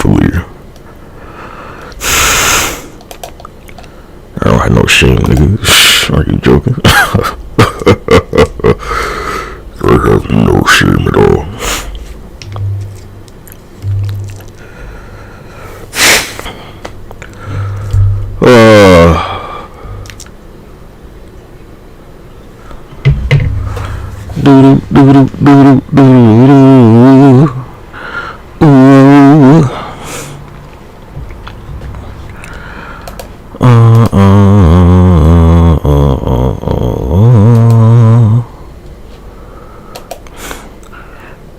mentally. I don't have no shame, nigga. Are you joking? I have no shame at all.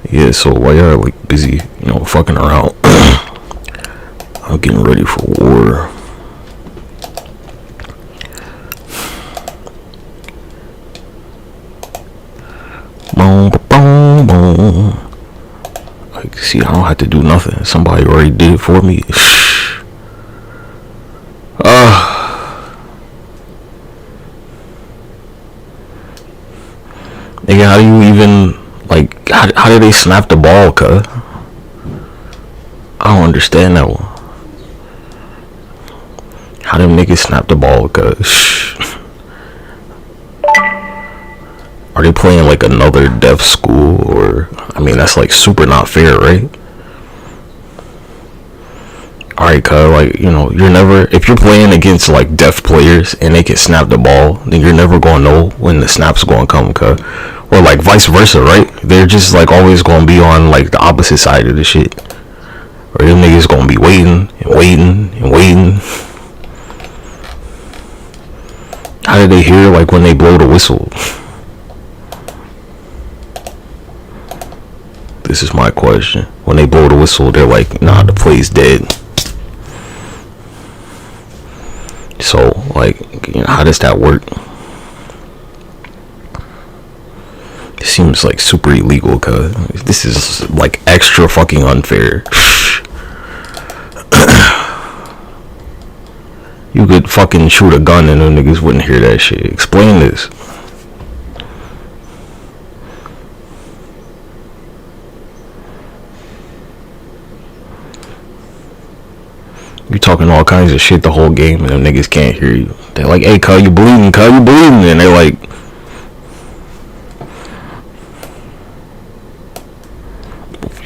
Yeah, so while y'all like busy, fucking around, I'm getting ready for war. Boom, boom, boom. Like, see, I don't have to do nothing. Somebody already did it for me. Nigga, how do you even, like, how do they snap the ball, cuz? I don't understand that one. How them niggas snap the ball, cuz? Are they playing like another deaf school? Or, I mean, that's like super not fair, right? Alright, cuz, like, you're never, if you're playing against like deaf players and they can snap the ball, then you're never gonna know when the snap's gonna come, cuz. Or like vice versa, right? They're just like always gonna be on like the opposite side of the shit. Or them niggas gonna be waiting and waiting and waiting. How did they hear like when they blow the whistle? This is my question. When they blow the whistle, they're like, nah, the play's dead. So, like, how does that work? It seems like super illegal, cuz this is like extra fucking unfair. You could fucking shoot a gun and them niggas wouldn't hear that shit. Explain this. You talking all kinds of shit the whole game and them niggas can't hear you. They're like, hey, cuz, you bleeding, cuz, you bleeding. And they're like,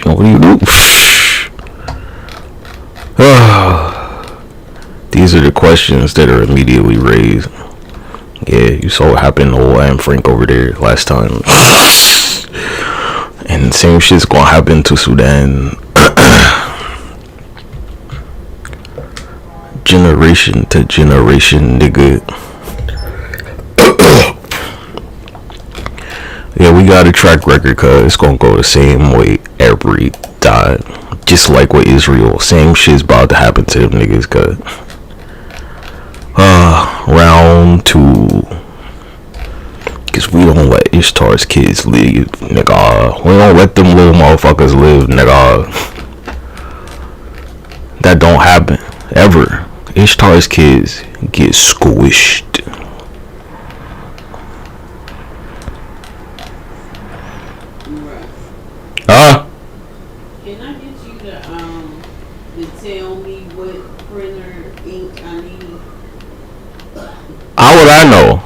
what do you do? These are the questions that are immediately raised. Yeah, you saw what happened to old Anne Frank over there last time. And the same shit's gonna happen to Sudan. Generation to generation, nigga. Yeah, we got a track record, cuz it's gonna go the same way every time. Just like with Israel, same shit's about to happen to them niggas, cuz. Round 2. Cause we don't let Ishtar's kids live, nigga. We don't let them little motherfuckers live, nigga. That don't happen, ever. Ishtar's kids get squished. Huh? Can I get you to tell me what printer ink I need? How would I know?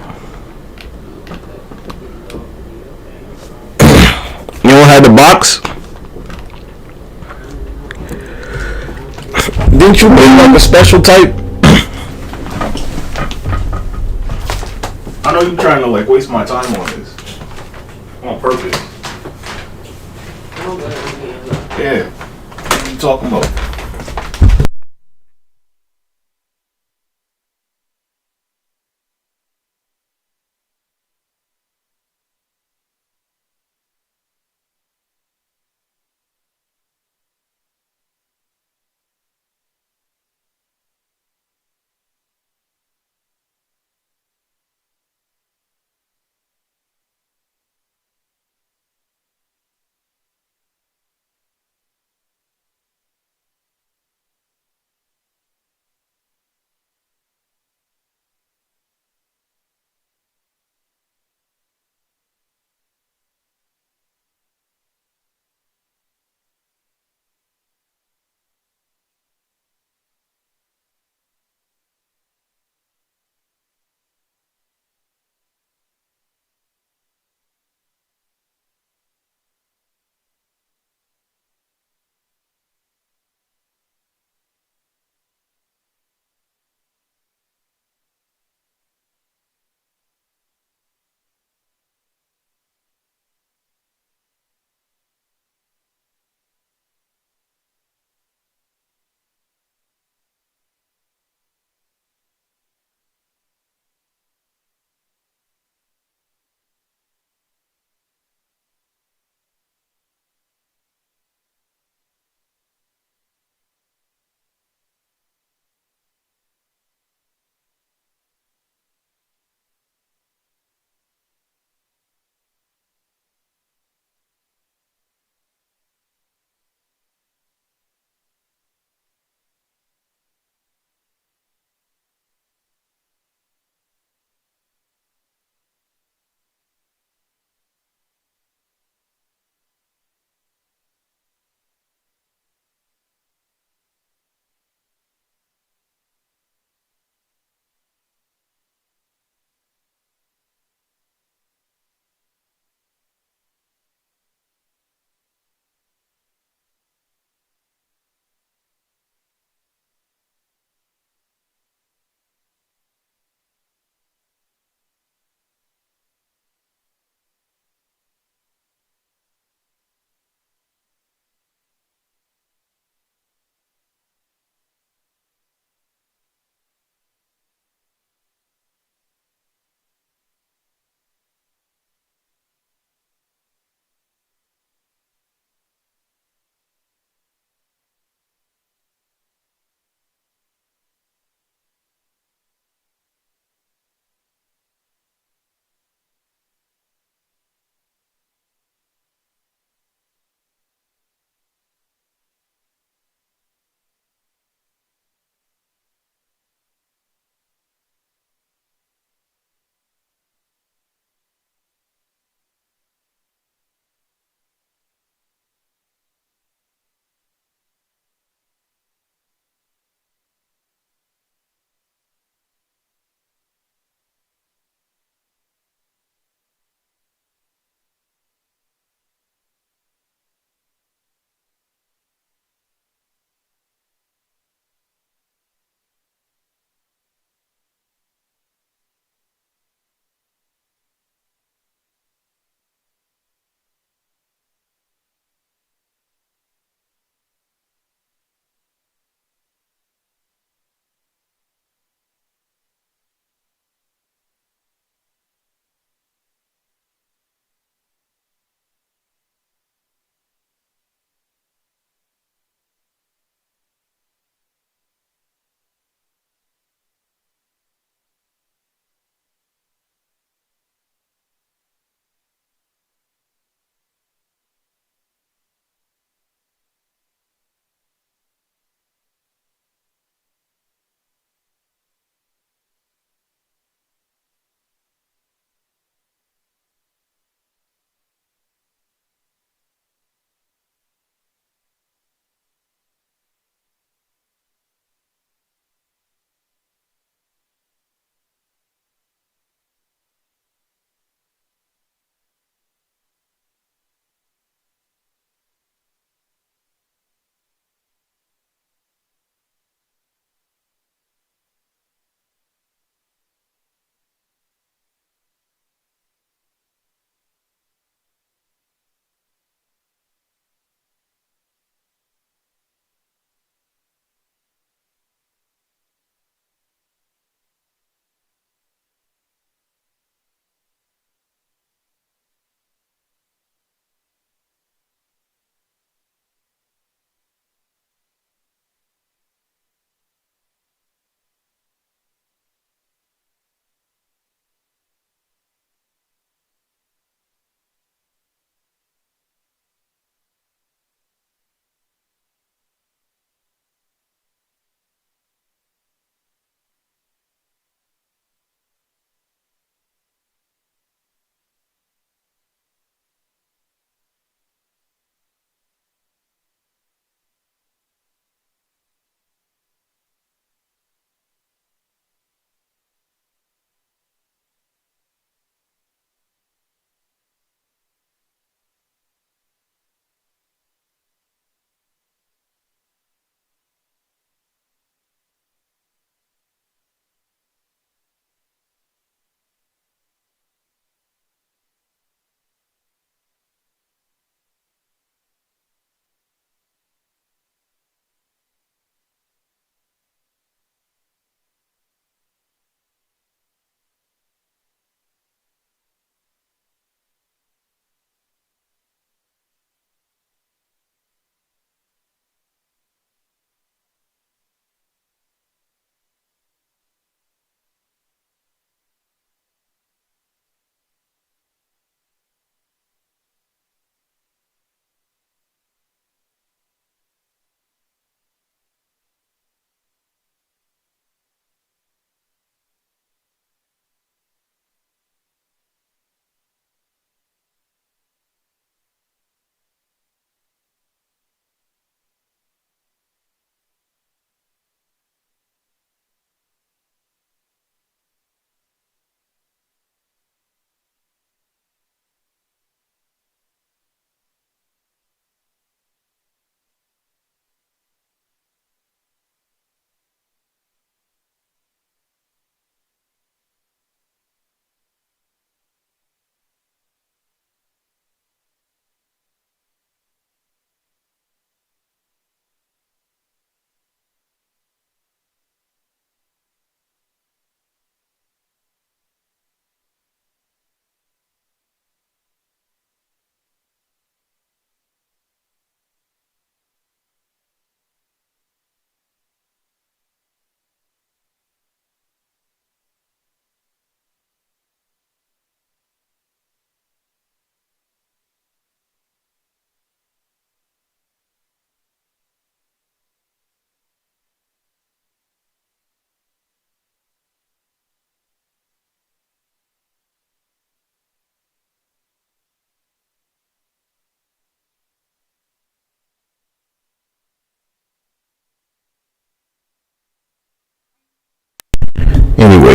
You don't have the box? Didn't you make like a special type? I know you're trying to like waste my time on this. On purpose. Yeah. What are you talking about?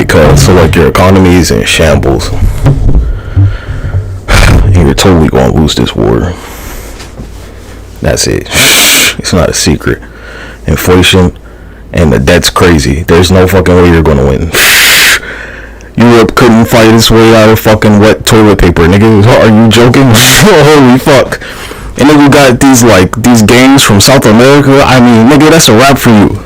cuz. So like your economy is in shambles. And you're totally gonna lose this war. That's it. It's not a secret. Inflation and the debt's crazy. There's no fucking way you're gonna win. Europe couldn't fight its way out of fucking wet toilet paper, nigga. Are you joking? Holy fuck. And then we got these gangs from South America. I mean, nigga, that's a wrap for you.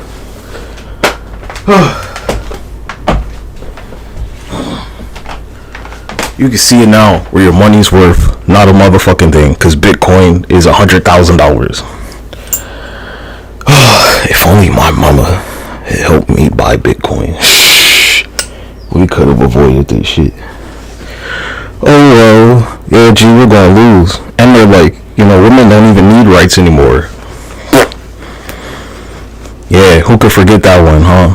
You can see it now where your money's worth not a motherfucking thing, because Bitcoin is $100,000. If only my mama had helped me buy Bitcoin. We could have avoided this shit. Oh well, yeah, G, we're gonna lose. And they're like, you know, women don't even need rights anymore. Yeah, who could forget that one, huh?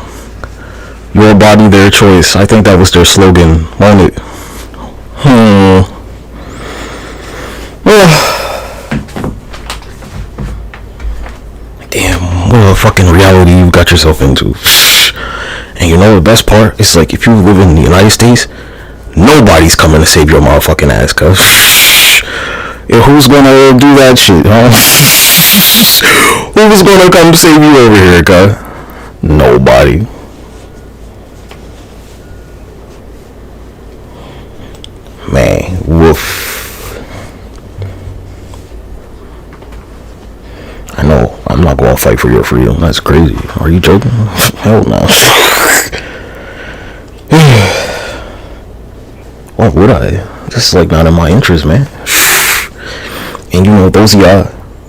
Your body, their choice. I think that was their slogan, wasn't it? Damn, what a fucking reality you got yourself into. And you know the best part? It's like if you live in the United States, nobody's coming to save your motherfucking ass, cuz. Yeah, who's gonna do that shit, huh? Who's gonna come save you over here, cuz? Nobody. Man, woof. I know, I'm not gonna fight for your freedom. That's crazy. Are you joking? Hell no. Why would I? This is like not in my interest, man. And you know, those of y'all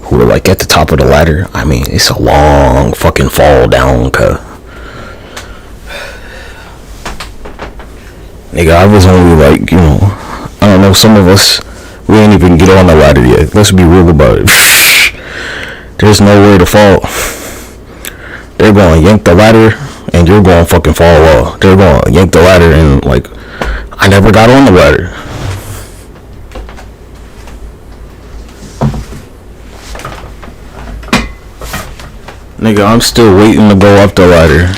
who are like at the top of the ladder, I mean, it's a long fucking fall down, cuz. Nigga, I was only like, you know, I don't know, some of us, we ain't even get on the ladder yet. Let's be real about it. There's nowhere to fall. They're gonna yank the ladder and you're gonna fucking fall off. They're gonna yank the ladder and like, I never got on the ladder. Nigga, I'm still waiting to go up the ladder.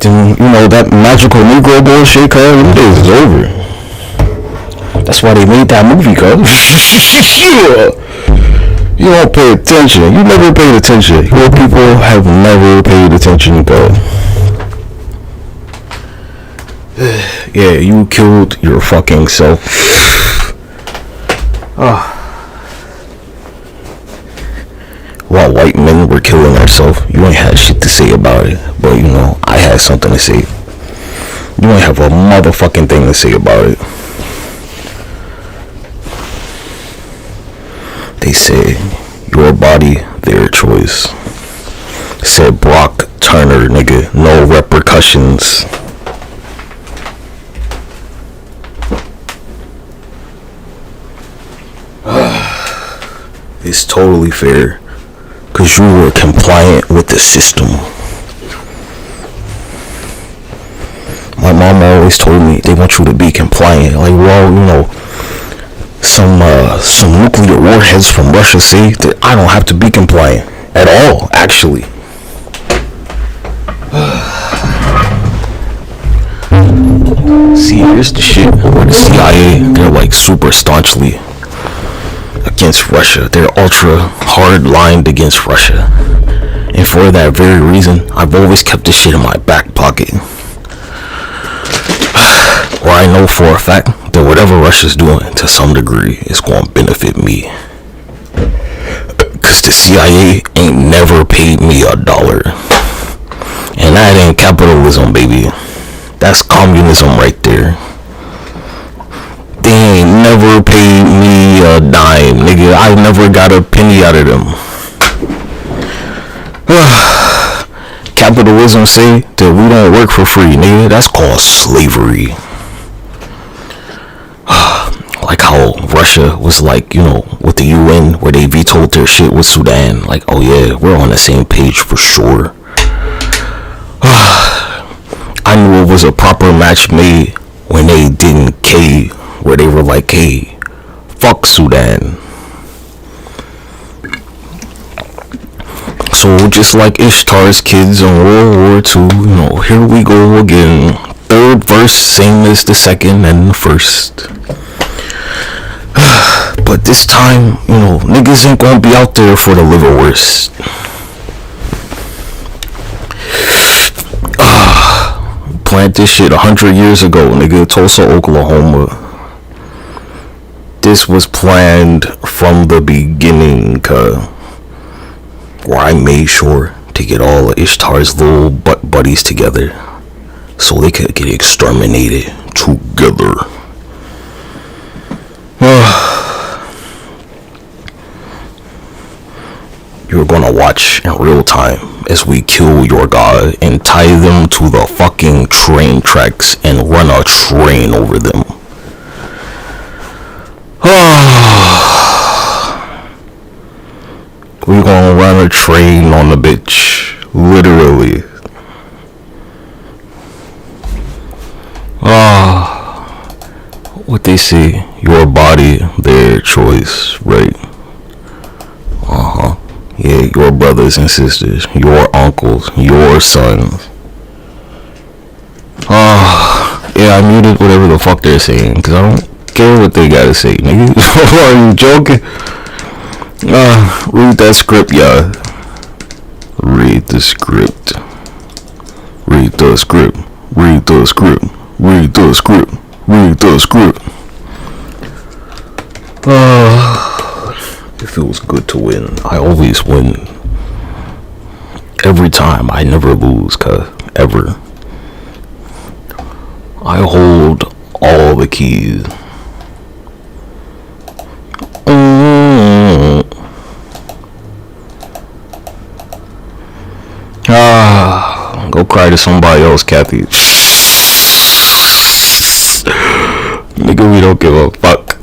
Then, you know, that magical Negro bullshit, cuz, them days is over. That's why they made that movie, cuz. Yeah. You don't pay attention. You never paid attention. Your people have never paid attention, cuz. Yeah, you killed your fucking self. While white men were killing ourselves, you ain't had shit to say about it. But you know, I had something to say. You ain't have a motherfucking thing to say about it. They say, your body, their choice. Said Brock Turner, nigga. No repercussions. It's totally fair. Because you were compliant with the system. My mom always told me they want you to be compliant. Like, well, you know, some nuclear warheads from Russia say that I don't have to be compliant at all, actually. See, here's the shit where the CIA, they're like super staunchly against Russia. They're ultra hard-lined against Russia. And for that very reason, I've always kept this shit in my back pocket. Where I know for a fact that whatever Russia's doing, to some degree, is going to benefit me. Because the CIA ain't never paid me $1. And that ain't capitalism, baby. That's communism right there. They ain't never paid me a dime, nigga. I never got a penny out of them. Capitalism say that we don't work for free, nigga. That's called slavery. Like how Russia was like, you know, with the UN, where they vetoed their shit with Sudan. Like, oh yeah, we're on the same page for sure. I knew it was a proper match made when they didn't cave, where they were like, hey, fuck Sudan. So just like Ishtar's kids in World War II, here we go again. Third verse, same as the second and the first. But this time, niggas ain't gonna be out there for the liverwurst. Plant this shit 100 years ago, nigga. Tulsa, Oklahoma. This was planned from the beginning, where I made sure to get all of Ishtar's little butt buddies together so they could get exterminated together. You're gonna watch in real time as we kill your god and tie them to the fucking train tracks and run a train over them. We're gonna run a train on the bitch. Literally. What they say, your body, their choice, right? Yeah, your brothers and sisters, your uncles, your sons. Yeah, I muted whatever the fuck they're saying, because I don't care what they gotta say, nigga. Are you joking? Read that script, y'all. Read the script. Read the script. Read the script. Read the script. Read the script. It feels good to win. I always win. Every time. I never lose, ever. I hold all the keys. Go cry to somebody else, Kathy. Nigga, we don't give a fuck.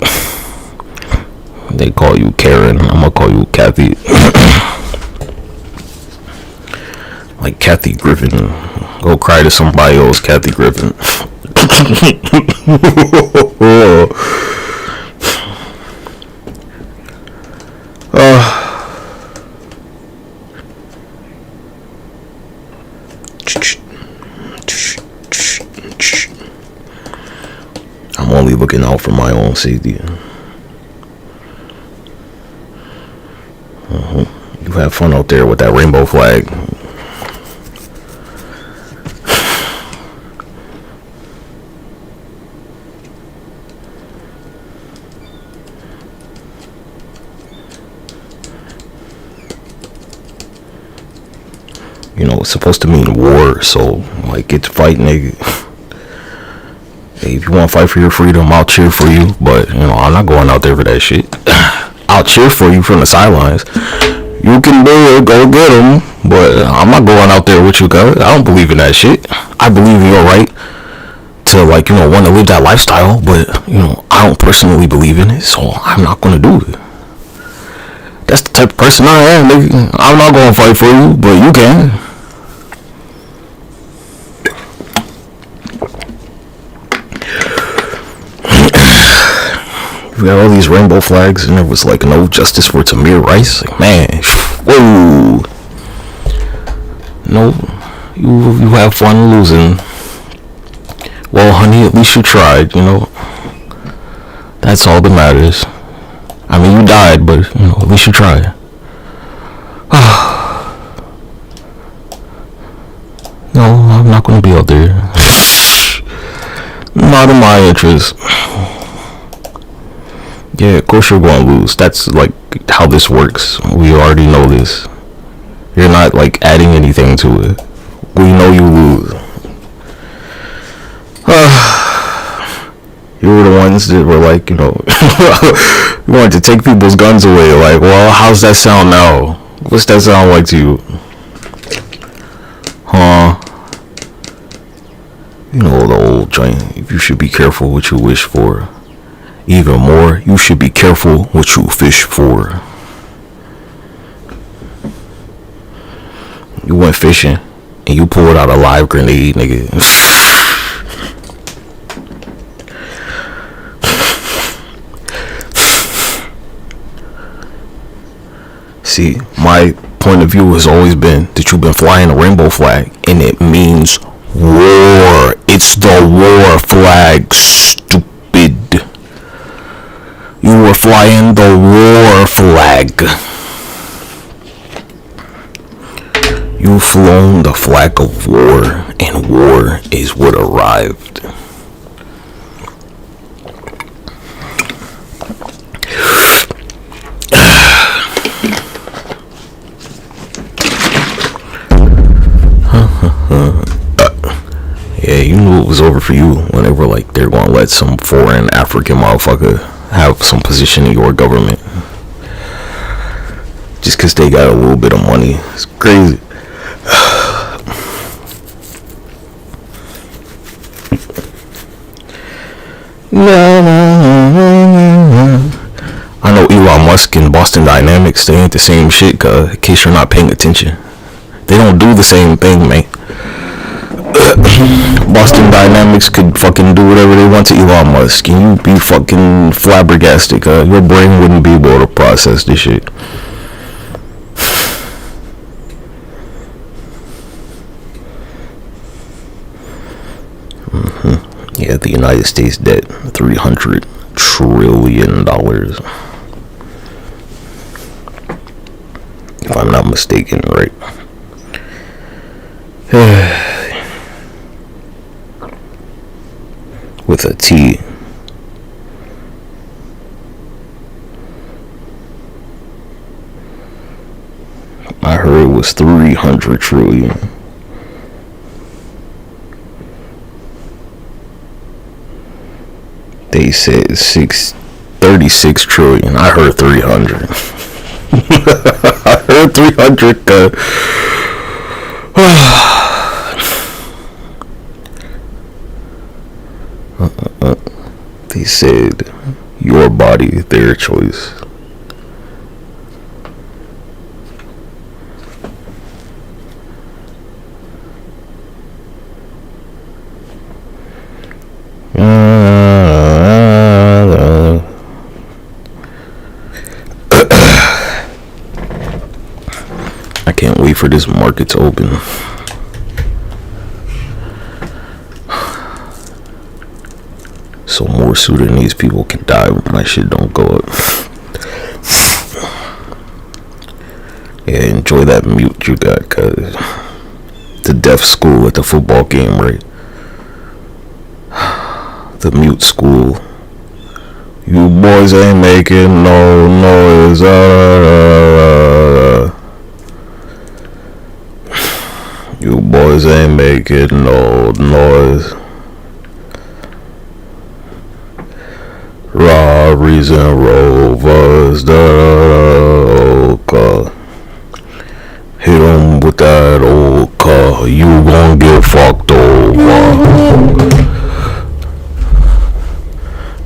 They call you Karen, I'm gonna call you Kathy. Like Kathy Griffin. Go cry to somebody else, Kathy Griffin. I'm only looking out for my own safety. You have fun out there with that rainbow flag. It's supposed to mean war, so get to fight, nigga. Hey, if you want to fight for your freedom, I'll cheer for you, but I'm not going out there for that shit. I'll cheer for you from the sidelines. You can do it, go get them, but I'm not going out there with you, guys. I don't believe in that shit. I believe in your right to want to live that lifestyle, but I don't personally believe in it, so I'm not gonna do it. That's the type of person I am, nigga. I'm not gonna fight for you, but you can. We got all these rainbow flags, and there was no justice for Tamir Rice. Man, whoa. No, you have fun losing. Well, honey, at least you tried, That's all that matters. I mean, you died, but, at least you tried. No, I'm not going to be out there. Not in my interest. Yeah, of course you're going to lose. That's, how this works. We already know this. You're not, adding anything to it. We know you lose. You were the ones that were you wanted to take people's guns away. Well, how's that sound now? What's that sound like to you? Huh? The old joint. You should be careful what you wish for. Even more, you should be careful what you fish for. You went fishing and you pulled out a live grenade, nigga. See, my point of view has always been that you've been flying a rainbow flag, and it means war. It's the war flag, stupid. You were flying the war flag. You've flown the flag of war, and war is what arrived. Yeah, you knew it was over for you when they were like, they're gonna let some foreign African motherfucker have some position in your government just because they got a little bit of money. It's crazy. I know Elon Musk and Boston Dynamics, they ain't the same shit, cause in case you're not paying attention, they don't do the same thing, man. Boston Dynamics could fucking do whatever they want to Elon Musk, and you'd be fucking flabbergasted, cause your brain wouldn't be able to process this shit. Yeah, the United States debt, $300 trillion. If I'm not mistaken, right? With a T. I heard it was 300 trillion. They said 36 trillion. I heard 300. I heard 300. They said, your body, their choice. I can't wait for this market to open. So more Sudanese people can die when my shit don't go up. Yeah, enjoy that mute you got, cause the deaf school at the football game, right? The mute school. You boys ain't making no noise. You boys ain't making no noise. Robberies and rovers, old car. Hit 'em with that old car. You gon' get fucked over.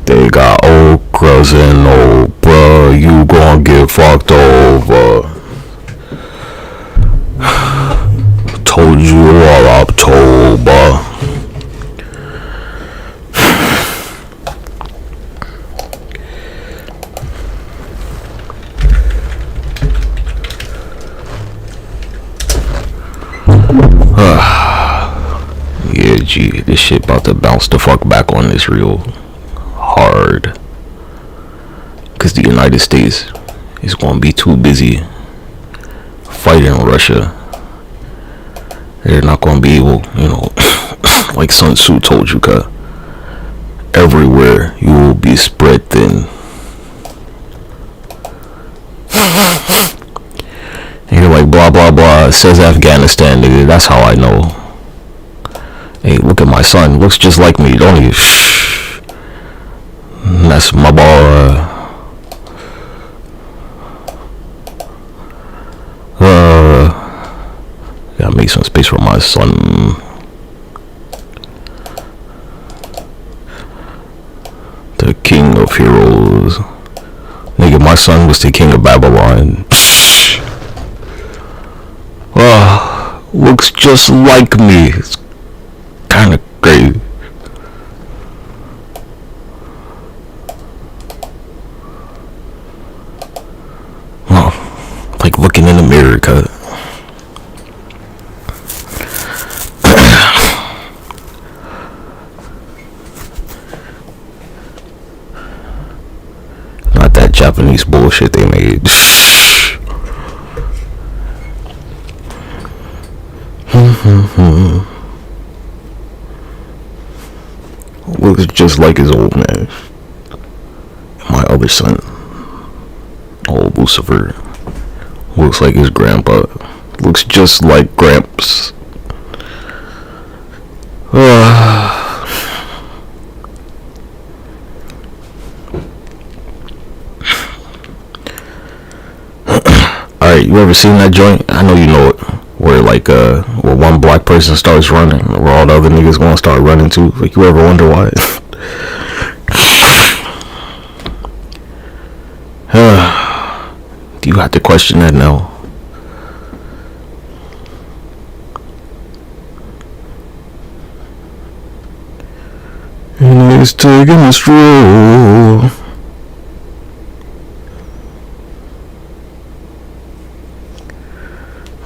They got okras and okra. You gon' get fucked over. Told you all October. Yeah, G, this shit about to bounce the fuck back on this real hard. Cause the United States is gonna be too busy fighting Russia. They're not gonna be able, like Sun Tzu told you, cause everywhere you will be spread thin. And you're like, blah blah blah, it says Afghanistan, nigga. That's how I know. Hey, look at my son, looks just like me, don't he? That's my boy. Gotta make some space for my son. The king of heroes. Nigga, my son was the king of Babylon. Looks just like me. It's kind of crazy. Like looking in the mirror. cut. Not that Japanese bullshit they made. Looks just like his old man. My other son, old Lucifer, looks like his grandpa. Looks just like Gramps. Alright, you ever seen that joint? I know you know it. Where like where one black person starts running, where all the other niggas gonna start running too. Like, you ever wonder why? Do you have to question that now? And he's taking a stroll.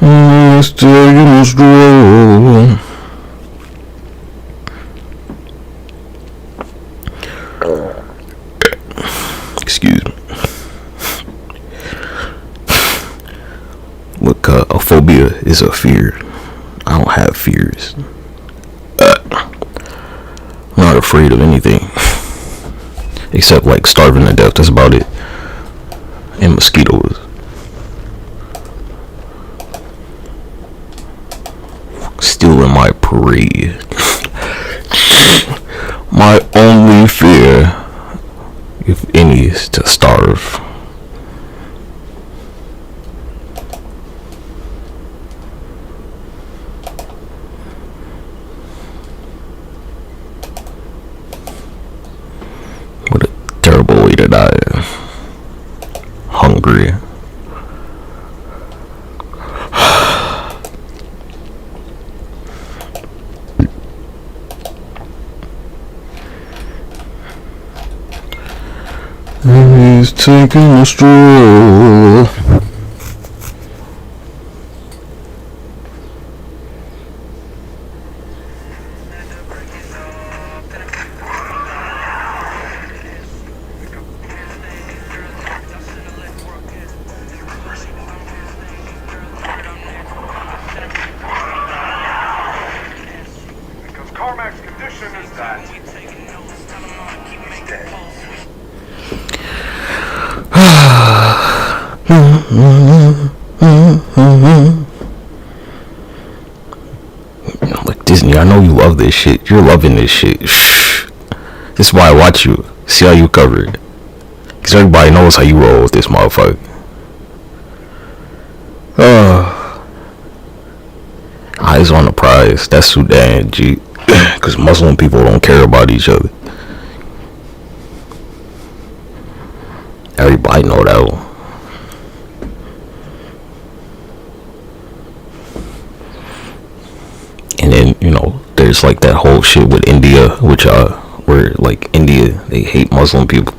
He's taking a stroll. Excuse me. Look, a phobia is a fear. I don't have fears. I'm not afraid of anything. Except like starving to death, that's about it. And mosquitoes. Stealing my parade. My only fear, if any, is to starve. What a terrible way to die. Hungry. He's taking a stroll. Carmack's condition is that. Like, Disney, I know you love this shit. You're loving this shit. This is why I watch you. See how you cover it. Because everybody knows how you roll with this motherfucker. Eyes on the prize. That's Sudan, G. Because Muslim people don't care about each other. Everybody know that one. And then, you know, there's like that whole shit with India, which where like India, they hate Muslim people.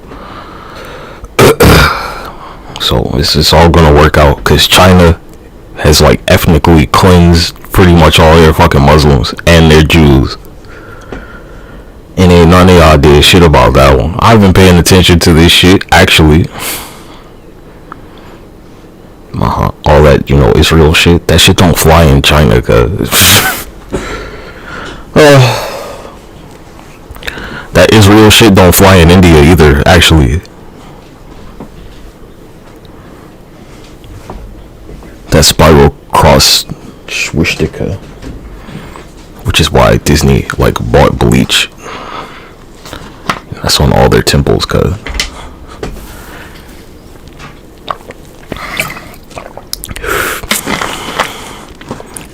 So it's all gonna work out because China has like ethnically cleansed pretty much all their fucking Muslims and their Jews. And ain't none of y'all did shit about that one. I've been paying attention to this shit, actually. All that, you know, Israel shit, that shit don't fly in China, cause that Israel shit don't fly in India either, actually. That spiral cross swastika, which is why Disney like bought bleach. That's on all their temples, cuz.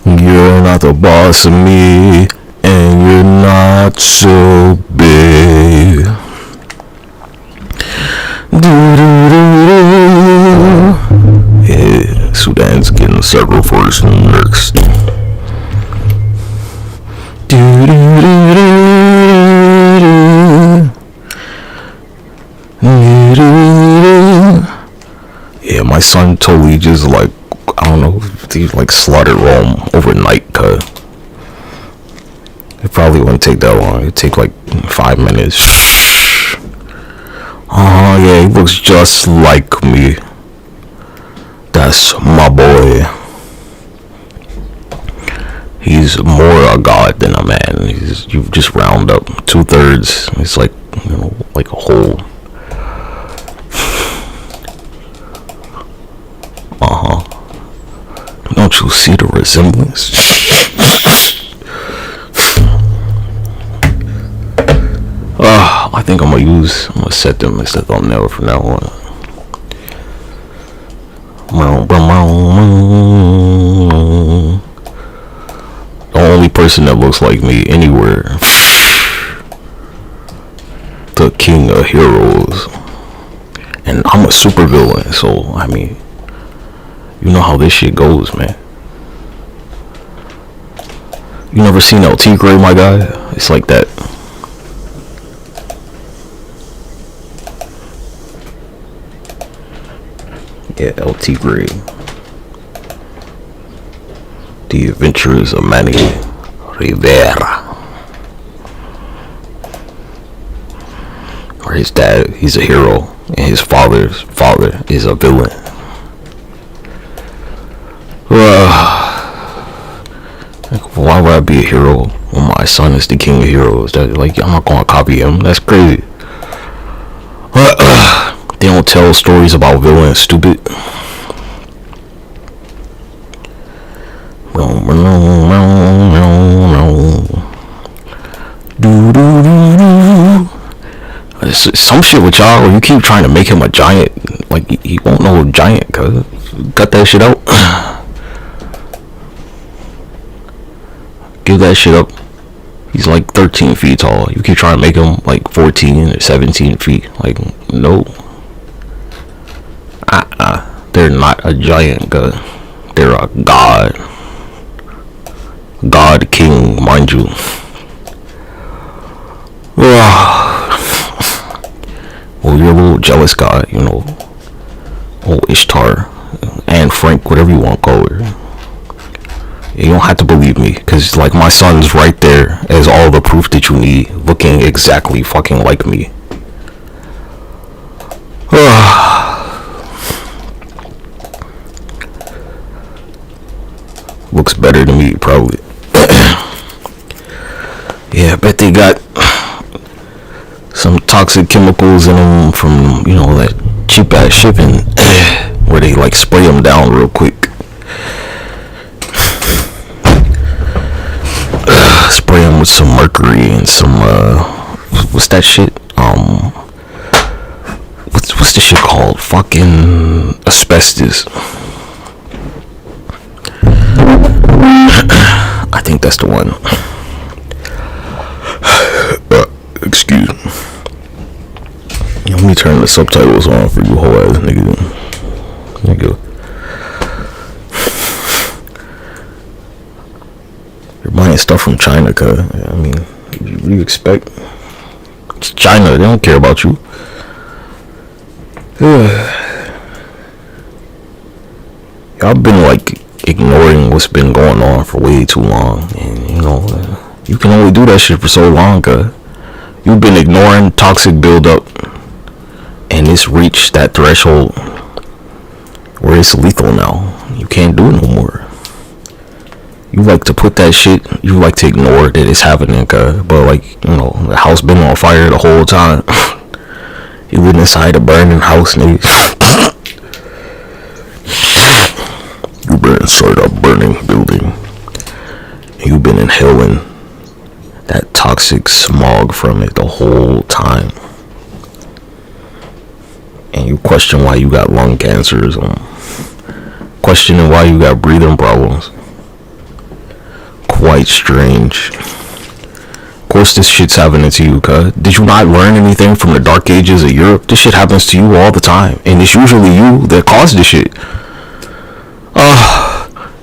You're not the boss of me, and you're not so big. Yeah, Sudan's getting CERO first next. Yeah, my son totally just like, I don't know, They like slaughtered Rome overnight, cuz. It probably wouldn't take that long. It'd take like 5 minutes. Oh yeah, he looks just like me. That's my boy. He's more a god than a man. You just round up 2/3. It's like, you know, like a whole. Don't you see the resemblance? I think I'm gonna set them as the thumbnail from now on. The only person that looks like me anywhere. The king of heroes. And I'm a super villain, so I mean, you know how this shit goes, man. You never seen LT Gray, my guy? It's like that. Yeah, LT Gray. The Adventures of Manny Rivera. Or his dad, he's a hero, and his father's father is a villain. Why would I be a hero when my son is the king of heroes? That, like, I'm not gonna copy him. That's crazy. They don't tell stories about villains, stupid. Some shit with y'all where you keep trying to make him a giant. Like, he won't know giant, cuz. Cut that shit out. Give that shit up. He's like 13 feet tall. You keep trying to make him like 14 or 17 feet. Like, no. They're not a giant, cuz. They're a god. God king, mind you. Well, you're a little jealous guy, you know. Oh, Ishtar. And Frank, whatever you want to call her. You don't have to believe me, because, like, my son's right there as all the proof that you need, looking exactly fucking like me. Looks better to me, probably. Yeah, I bet they got some toxic chemicals in them from, you know, that cheap ass shipping where they like spray them down real quick. Spray them with some mercury and some what's that shit? What's the shit called? Fucking asbestos. I think that's the one. Excuse me. Let me turn the subtitles on for you whole ass nigga. You're buying stuff from China, cuz. I mean, what do you expect? It's China, they don't care about you. Y'all been like ignoring what's been going on for way too long, and you know, you can only do that shit for so long, cuz. You've been ignoring toxic buildup, and it's reached that threshold where it's lethal now. You can't do it no more. You like to put that shit, you like to ignore that it's happening, cuz. But like, you know, the house been on fire the whole time. You been inside a burning house, nigga. You been inside a burning building. You been inhaling that toxic smog from it the whole time. And you question why you got lung cancers, questioning why you got breathing problems. Quite strange. Of course this shit's happening to you, cuz. Did you not learn anything from the dark ages of Europe? This shit happens to you all the time, and it's usually you that caused this shit.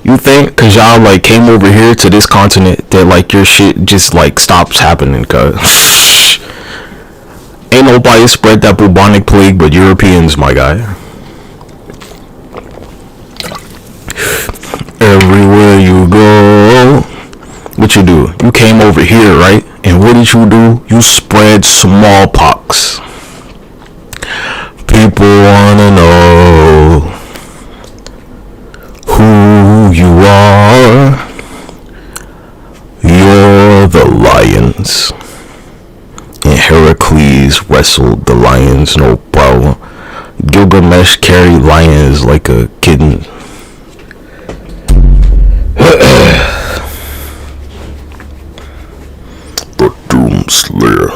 You think cause y'all like came over here to this continent that like your shit just like stops happening, cuz. Ain't nobody spread that bubonic plague but Europeans, my guy. nigga, you came over here, right? And what did you do? You spread smallpox. People wanna know who you are. You're the lions. And Heracles wrestled the lions, no problem. Gilgamesh carried lions like a kitten. The Doom Slayer.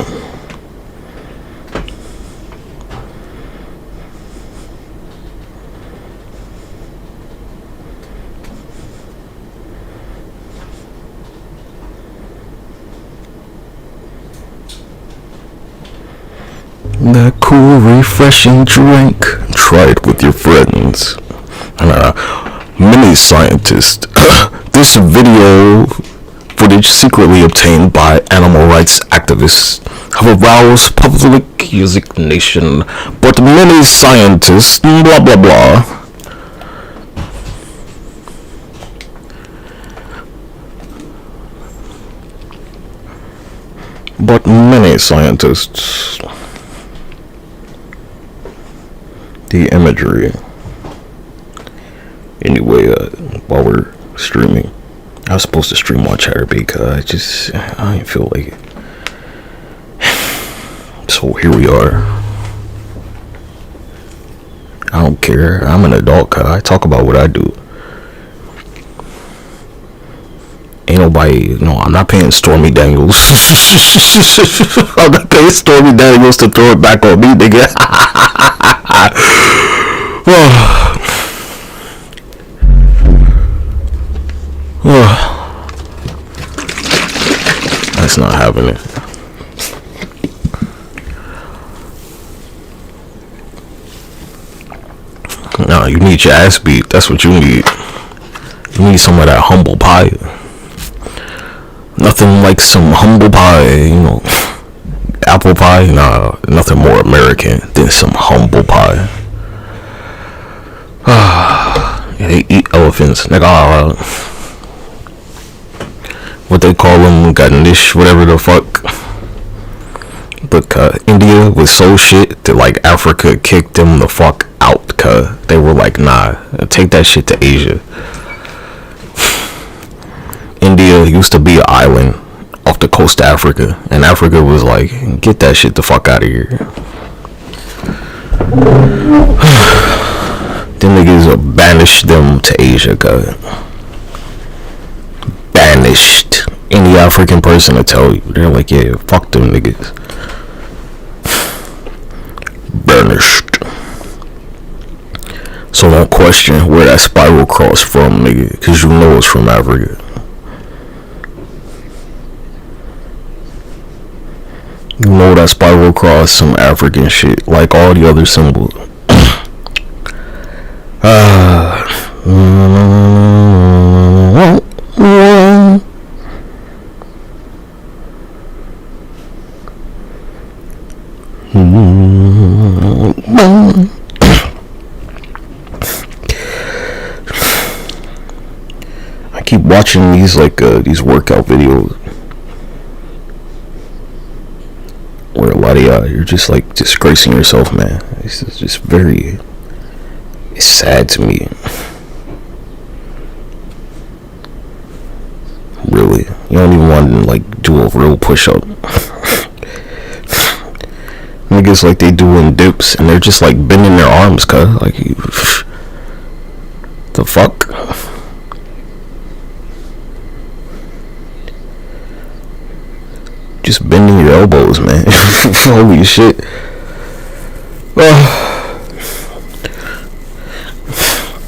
That cool, refreshing drink. Try it with your friends. Many scientists. This video footage secretly obtained by animal rights activists have aroused public indignation, but many scientists, blah blah blah. But many scientists. The imagery. Anyway, while we're streaming, I was supposed to stream on Chatterbait, I didn't feel like it. So here we are. I don't care. I'm an adult, I talk about what I do. Ain't nobody, no, I'm not paying Stormy Daniels. I'm not paying Stormy Daniels to throw it back on me, nigga. That's not happening. No, you need your ass beat. That's what you need. You need some of that humble pie. Nothing like some humble pie, apple pie. Nah, nothing more American than some humble pie. They eat elephants, nigga. What they call them, Ganesh, whatever the fuck. Look, India was so shit that like Africa kicked them the fuck out, cause they were like, nah, take that shit to Asia. India used to be an island off the coast of Africa, and Africa was like, get that shit the fuck out of here. Them niggas banished them to Asia, cuz. Banished. Any African person to tell you, they're like, yeah, fuck them niggas. Banished. So don't question where that spiral cross from, nigga, cause you know it's from Africa. You know that spiral cross some African shit, like all the other symbols. I keep watching these these workout videos where a lot of y'all, you're just like disgracing yourself, man. It's just very, it's sad to me. Really, you don't even want to like do a real push-up. Niggas like they doing dips and they're just like bending their arms, cuz like the fuck. Just bending your elbows, man. Holy shit.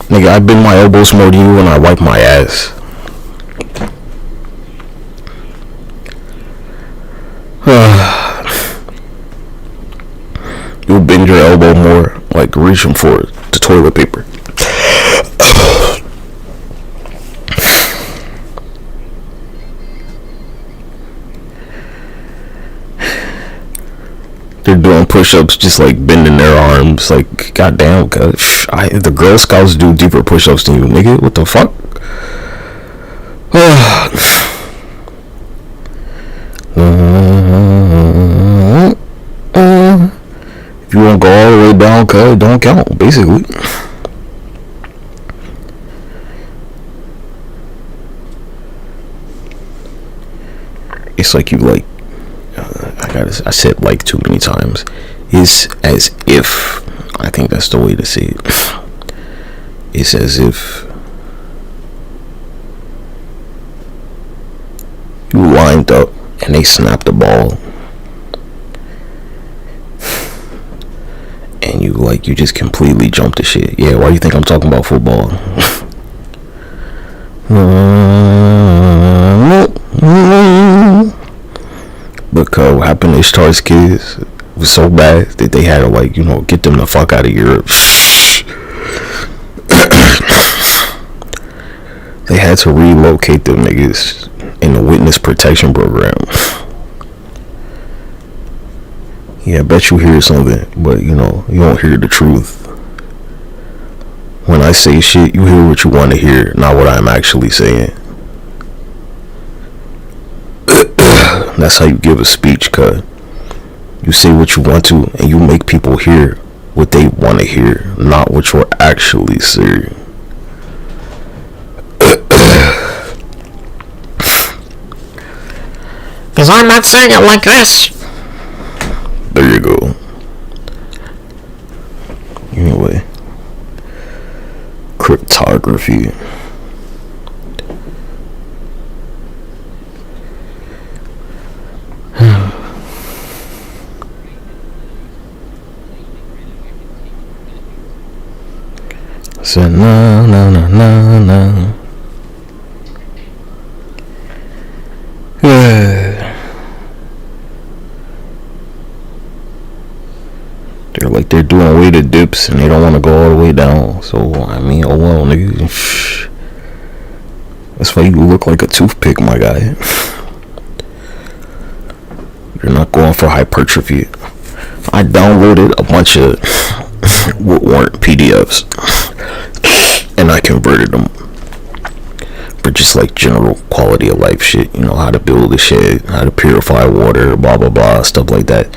Nigga, I bend my elbows more than you when I wipe my ass. You'll bend your elbow more, like reaching for the toilet paper. They're doing push-ups just like bending their arms, like goddamn, cuz the Girl Scouts do deeper push-ups than you, nigga. What the fuck? you don't go all the way down, cuz it don't count, basically. It's like you like, I said like too many times. It's as if, I think that's the way to say it. It's as if you lined up and they snapped the ball, and you just completely jumped the shit. Yeah, why do you think I'm talking about football? Because what happened to Ishtar's kids was so bad that they had to get them the fuck out of Europe. They had to relocate them niggas in the witness protection program. Yeah, I bet you hear something, but you don't hear the truth. When I say shit, you hear what you want to hear, not what I'm actually saying. That's how you give a speech, cuz. You say what you want to, and you make people hear what they want to hear, not what you're actually saying. Because I'm not saying it like this. There you go. Anyway. Cryptography. So no. They're doing weighted dips and they don't want to go all the way down. So I mean, oh well, nigga. That's why you look like a toothpick, my guy. You're not going for hypertrophy. I downloaded a bunch of what weren't PDFs and I converted them for just like general quality of life shit. How to build a shed, how to purify water, blah blah blah, stuff like that.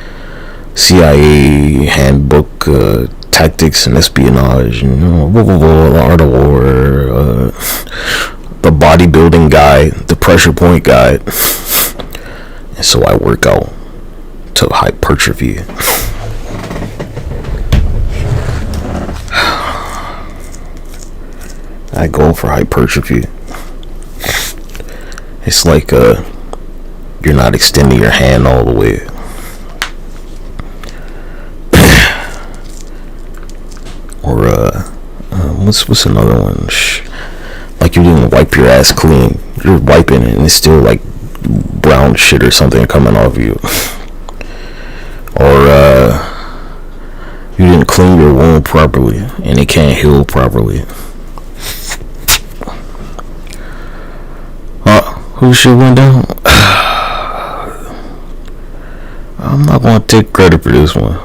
CIA handbook, tactics and espionage, blah, blah, blah, the art of war, the bodybuilding guide, the pressure point guide. And so I work out to hypertrophy. I go for hypertrophy. It's like you're not extending your hand all the way. Or what's another one? Like you didn't wipe your ass clean. You're wiping it and it's still like brown shit or something coming off you. Or you didn't clean your wound properly and it can't heal properly. Who shit went down? I'm not gonna take credit for this one.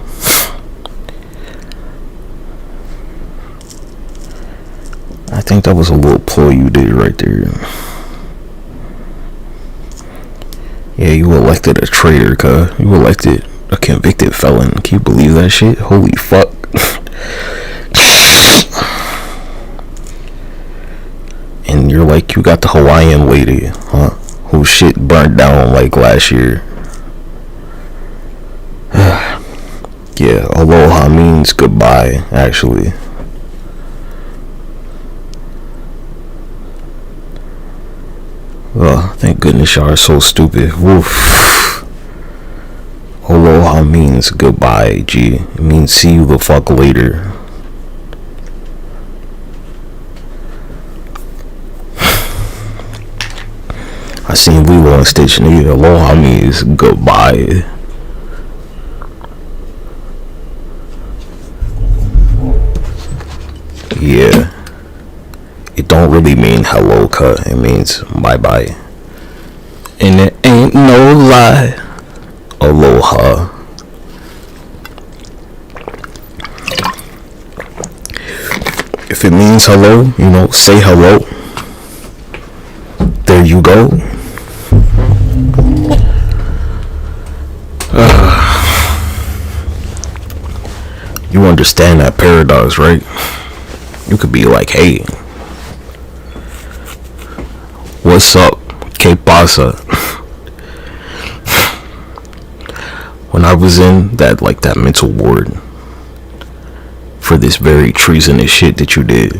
I think that was a little ploy you did right there. Yeah, you elected a traitor, cuz. You elected a convicted felon. Can you believe that shit? Holy fuck. And you're like, you got the Hawaiian lady, huh? Whose shit burnt down like last year. Yeah, aloha means goodbye, actually. Oh, thank goodness y'all are so stupid. Woof. Aloha means goodbye, G. It means see you the fuck later. I seen Lilo and Stitch, nigga. Aloha means goodbye. Yeah. It don't really mean hello, cut. It means bye-bye. And it ain't no lie. Aloha. If it means hello, say hello. There you go. You understand that paradox, right? You could be like, hey, what's up? Que pasa? When I was in that mental ward for this very treasonous shit that you did,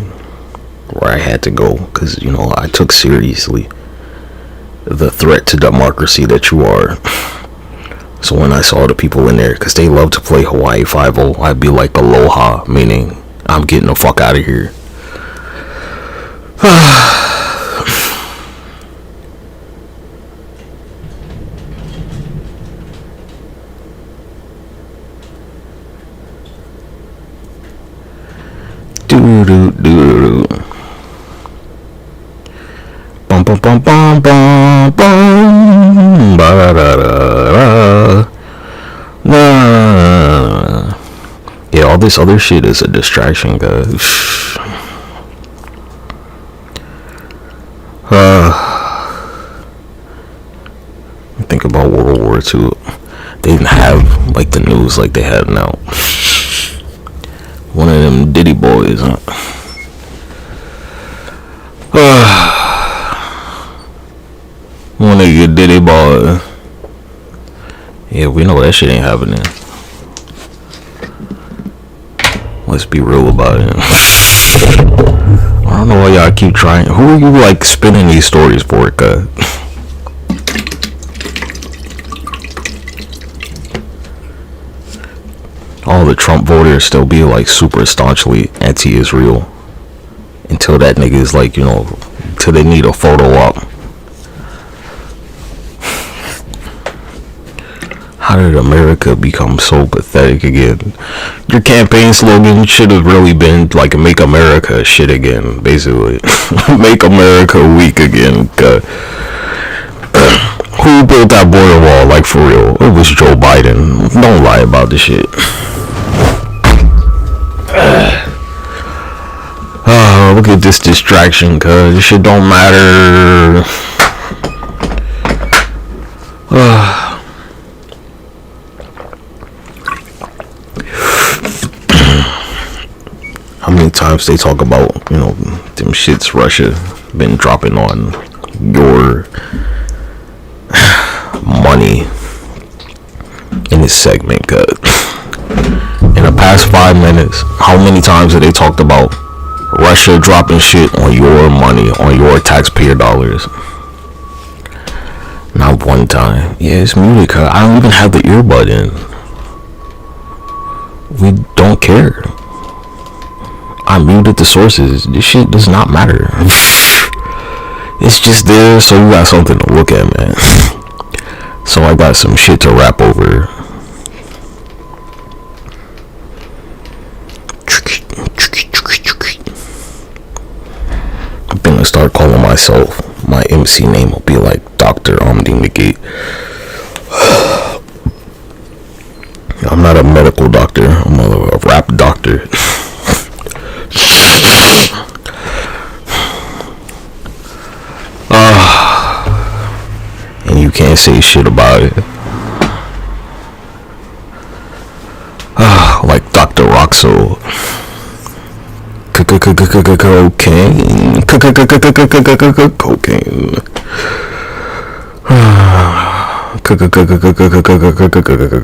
where I had to go because, you know, I took seriously the threat to democracy that you are. So when I saw the people in there, because they love to play Hawaii 5-0, I'd be like, aloha, meaning I'm getting the fuck out of here. Do do do. Bum bum bum bum bum bum. Ba da da da. Nah. Yeah, all this other shit is a distraction, guys. Think about World War II. They didn't have like the news like they have now. One of them Diddy boys, huh? One of your Diddy boys. Yeah, we know that shit ain't happening. Let's be real about it. I don't know why y'all keep trying. Who are you like spinning these stories for, cuz? All the Trump voters still be like super staunchly anti-Israel until that nigga is like, you know, till they need a photo op. How did America become so pathetic again? Your campaign slogan should have really been like "Make America shit again," basically. Make America weak again. Who built that border wall? Like, for real, it was Joe Biden. Don't lie about this shit. Oh, look at this distraction, cuz this shit don't matter. How many times they talk about, you know, them shits Russia been dropping on your money in this segment, cuz in the past 5 minutes, how many times have they talked about Russia dropping shit on your money, on your taxpayer dollars? Not one time. Yeah, it's muted, cuz I don't even have the earbud in. We don't care. I muted the sources. This shit does not matter. It's just there so you got something to look at, man. So I got some shit to rap over. I'm gonna start calling myself, my MC name will be like Dr. Negate. I'm not a medical doctor, I'm a rap doctor. And you can't say shit about it. Like Dr. Roxo. Cocaine. Cocaine.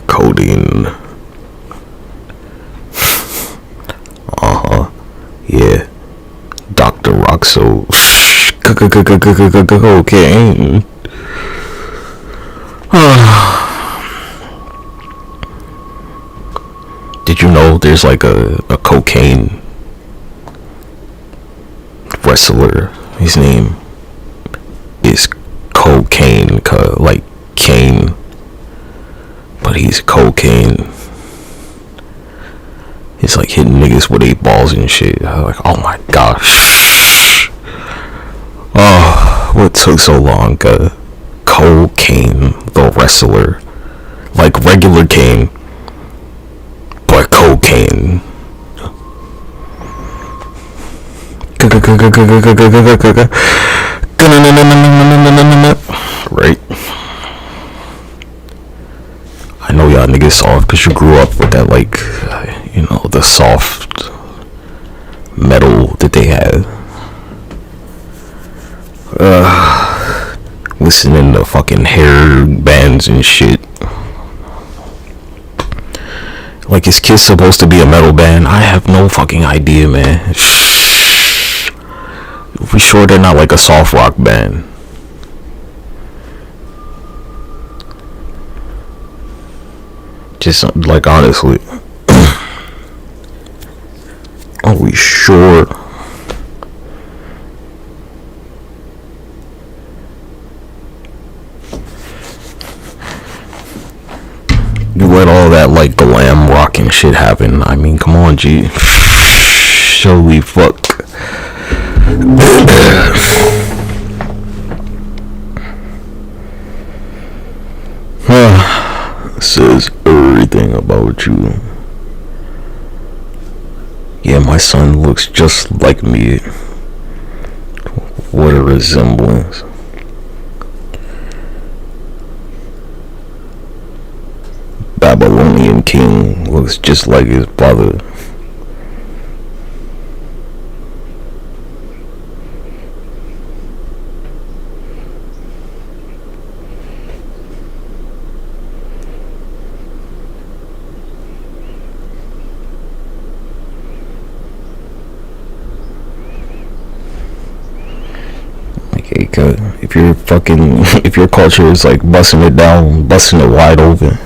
Codeine. Yeah. Dr. Roxo. Cocaine. Did you know there's like a cocaine wrestler? His name is Cocaine, like Kane, but he's cocaine. He's like hitting niggas with 8 balls and shit. I'm like, oh my gosh. Oh, what took so long? Cocaine, the wrestler, like regular cane, but cocaine. Right? I know y'all niggas soft because you grew up with that, like, you know, the soft metal that they have. Listening to fucking hair bands and shit. Like, is Kiss supposed to be a metal band? I have no fucking idea, man. We sure they're not like a soft rock band. Just like, honestly. Are we sure? You let all that like glam rock and shit happen. I mean, come on, G. Shall we fuck? Says everything about you. Yeah, my son looks just like me. What a resemblance. Babylonian king looks just like his brother. If your culture is like busting it down, busting it wide open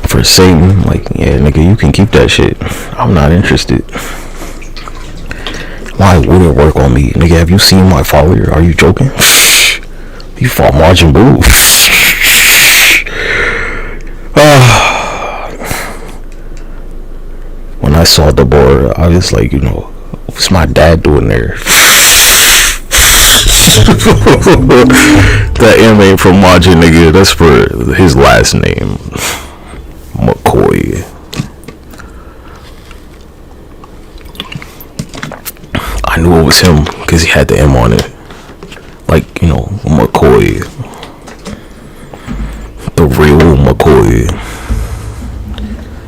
for Satan, like, yeah, nigga, you can keep that shit. I'm not interested. Why would it work on me? Nigga, have you seen my follower? Are you joking? You fought Majin Buru. When I saw the board, I was like, you know, what's my dad doing there? That anime from Majin, nigga, that's for his last name, McCoy. I knew it was him because he had the M on it. Like, you know, McCoy. The real McCoy.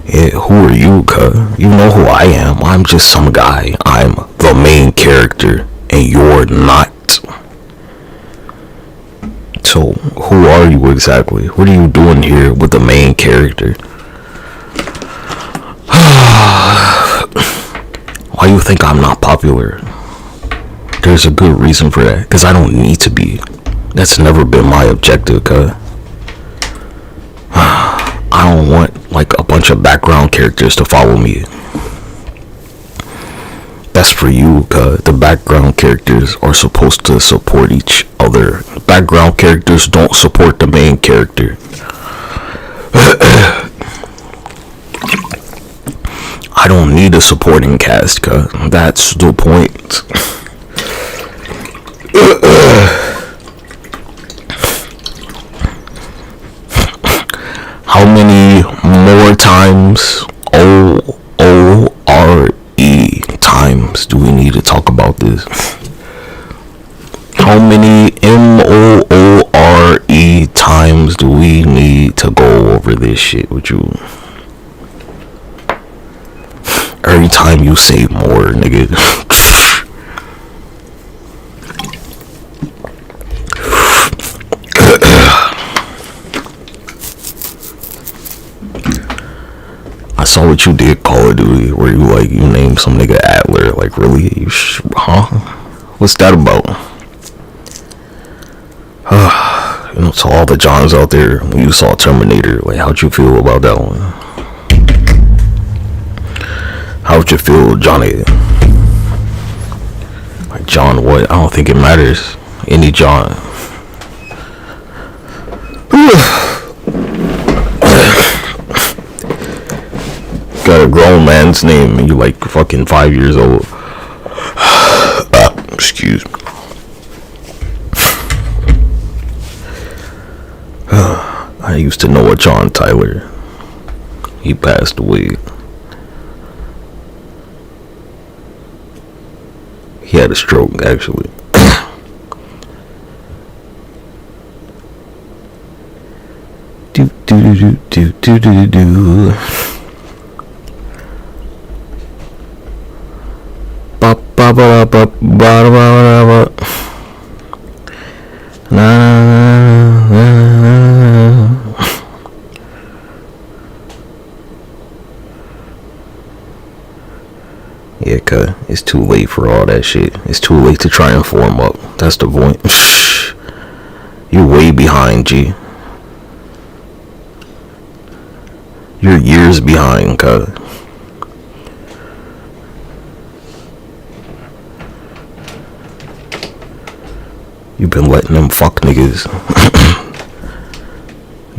Yeah, who are you, cuz? You know who I am. I'm just some guy. I'm the main character, and you're not. So, who are you exactly? What are you doing here with the main character? Why you think I'm not popular? There's a good reason for that. Because I don't need to be. That's never been my objective, cuz. I don't want, like, a bunch of background characters to follow me. That's for you, cuz the background characters are supposed to support each other. Background characters don't support the main character. I don't need a supporting cast, cuz that's the point. How many more times O-O-R-E times do we need to talk about this? How many M-O-O-R-E times do we need to go over this shit with you? Every time you say more, nigga. I saw what you did Call of Duty, where you like, you named some nigga Adler. Like, really? You huh? What's that about? You know, to all the Johns out there, when you saw Terminator, like, how'd you feel about that one? How'd you feel, Johnny? Like, John what? I don't think it matters. Any John. Got a grown man's name and you like fucking 5 years old. Excuse me. I used to know a John Tyler. He passed away. He had a stroke, actually. do do do do do do do. Yeah, cuz it's too late for all that shit. It's too late to try and form up. That's the point. You're way behind, G. You're years behind, cuz. You've been letting them fuck niggas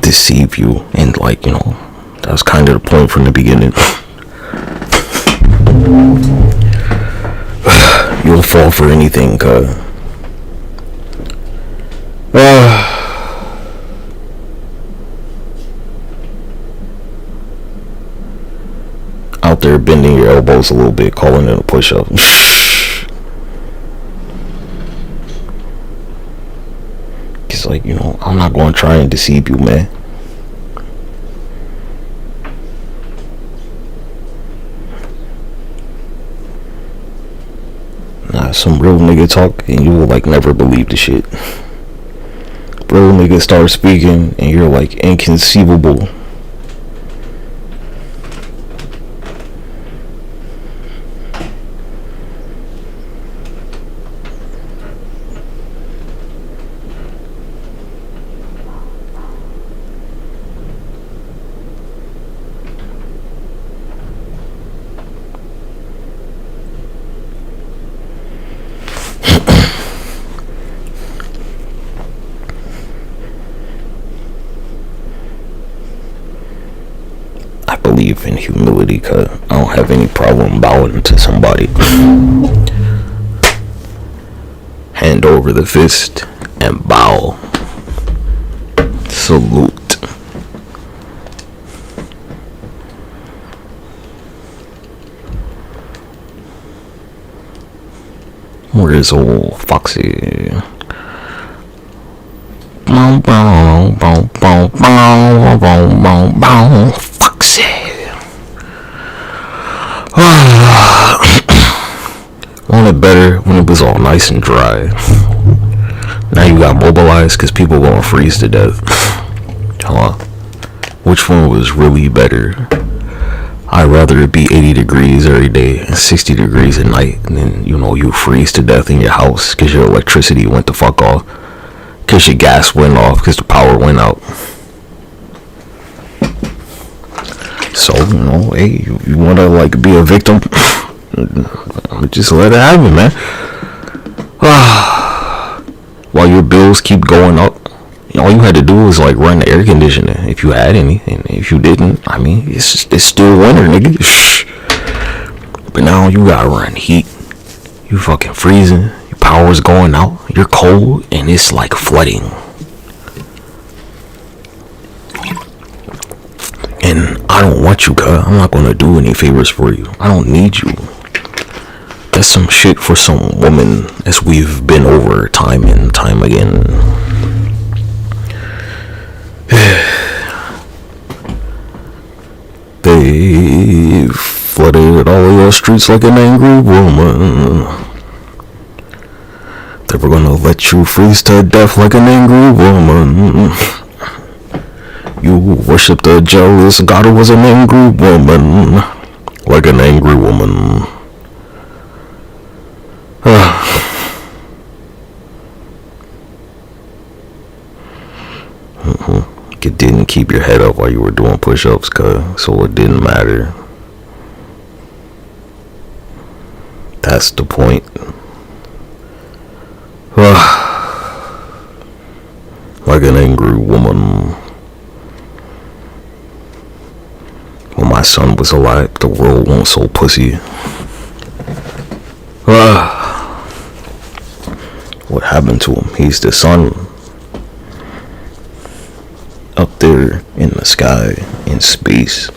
deceive you, and like, you know, that was kind of the point from the beginning. You'll fall for anything, cuz. Out there bending your elbows a little bit, calling it a push-up. It's like, you know, I'm not going to try and deceive you, man. Nah, some real nigga talk and you will like never believe the shit. Real nigga start speaking and you're like inconceivable. Believe in humility, cause I don't have any problem bowing to somebody. Hand over the fist and bow. Salute. Where is old Foxy? Foxy. Wanted better when it was all nice and dry. Now you got mobilized because people gonna freeze to death. Which one was really better? I'd rather it be 80 degrees every day and 60 degrees at night, and then, you know, you freeze to death in your house because your electricity went the fuck off, because your gas went off, because the power went out. So, you know, hey, you want to like be a victim? Just let it happen, man. While your bills keep going up, all you had to do was like run the air conditioner if you had any, and if you didn't, I mean, it's still winter, nigga. But now you gotta run heat. You fucking freezing. Your power's going out. You're cold, and it's like flooding. And I don't want you, cuz. I'm not gonna do any favors for you. I don't need you. That's some shit for some woman, as we've been over time and time again. They flooded all of your streets like an angry woman. They were gonna let you freeze to death like an angry woman. You worshiped the jealous god who was an angry woman. Like an angry woman. You didn't keep your head up while you were doing push-ups, cuz, so it didn't matter. That's the point. Like an angry woman. When my son was alive, the world won't so pussy. What happened to him? He's the sun. Up there in the sky, in space.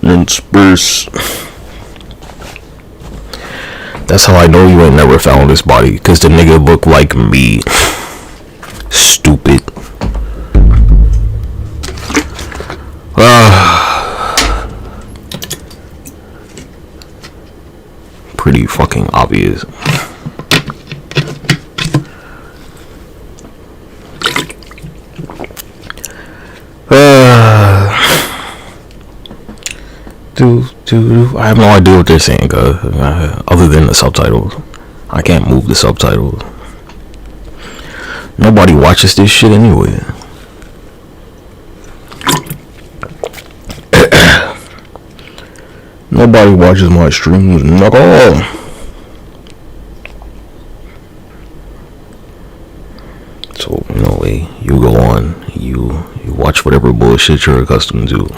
In space. That's how I know you ain't never found this body, cause the nigga look like me. Stupid. Pretty fucking obvious. I have no idea what they're saying, cause other than the subtitles, I can't move the subtitles. Nobody watches this shit anyway. Nobody watches my streams, not all. So, you know, you go on, you watch whatever bullshit you're accustomed to.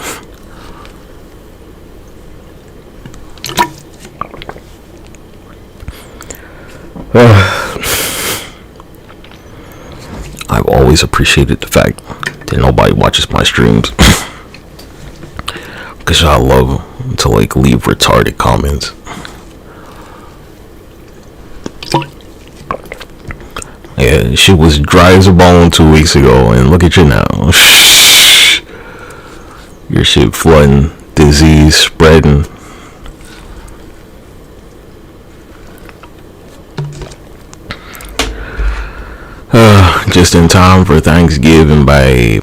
I've always appreciated the fact that nobody watches my streams. Cause I love to like leave retarded comments. Yeah, shit was dry as a bone 2 weeks ago, and look at you now. Your shit flooding, disease spreading. Just in time for Thanksgiving, babe.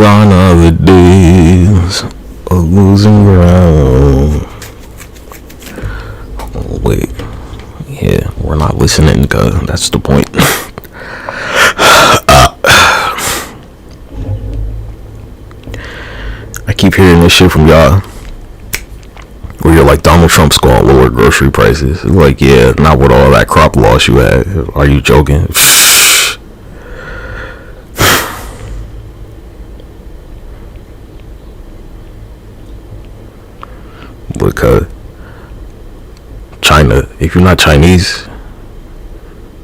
Gone are the days of losing ground. Oh, wait. Yeah, we're not listening, because that's the point. I keep hearing this shit from y'all. Where you're like, Donald Trump's gonna lower grocery prices. Like, yeah, not with all that crop loss you had. Are you joking? Because China, if you're not Chinese,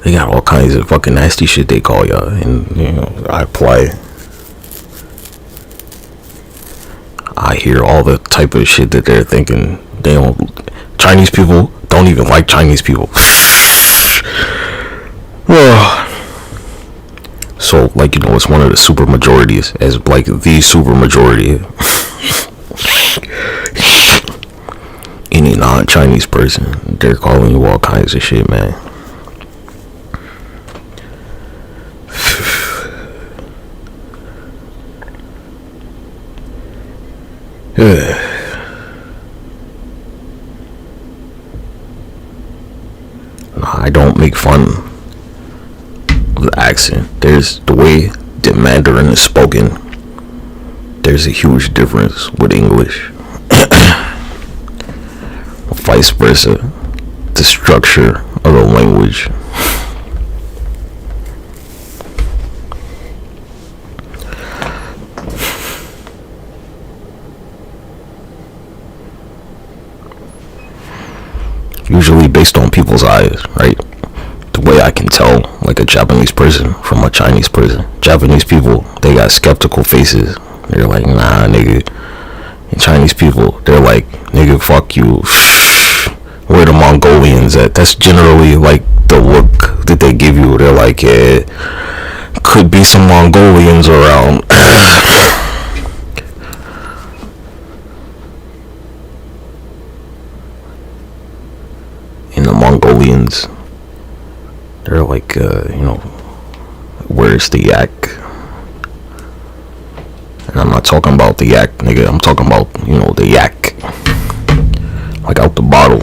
they got all kinds of fucking nasty shit they call y'all. And, you know, I hear all the type of shit that they're thinking. They don't. Chinese people don't even like Chinese people. So, like, you know, it's one of the super majorities, as like the super majority. Any non-Chinese person, they're calling you all kinds of shit, man. I don't make fun of the accent. There's the way the Mandarin is spoken. There's a huge difference with English. Vice versa. The structure of the language. Usually based on people's eyes, right? The way I can tell, like, a Japanese person from a Chinese person. Japanese people, they got skeptical faces. They're like, nah, nigga. And Chinese people, they're like, nigga, fuck you. Where the Mongolians at? That's generally, like, the look that they give you. They're like, yeah, could be some Mongolians around. And the Mongolians, they're like, you know, where's the yak? And I'm not talking about the yak, nigga. I'm talking about, you know, the yak. Like, out the bottle.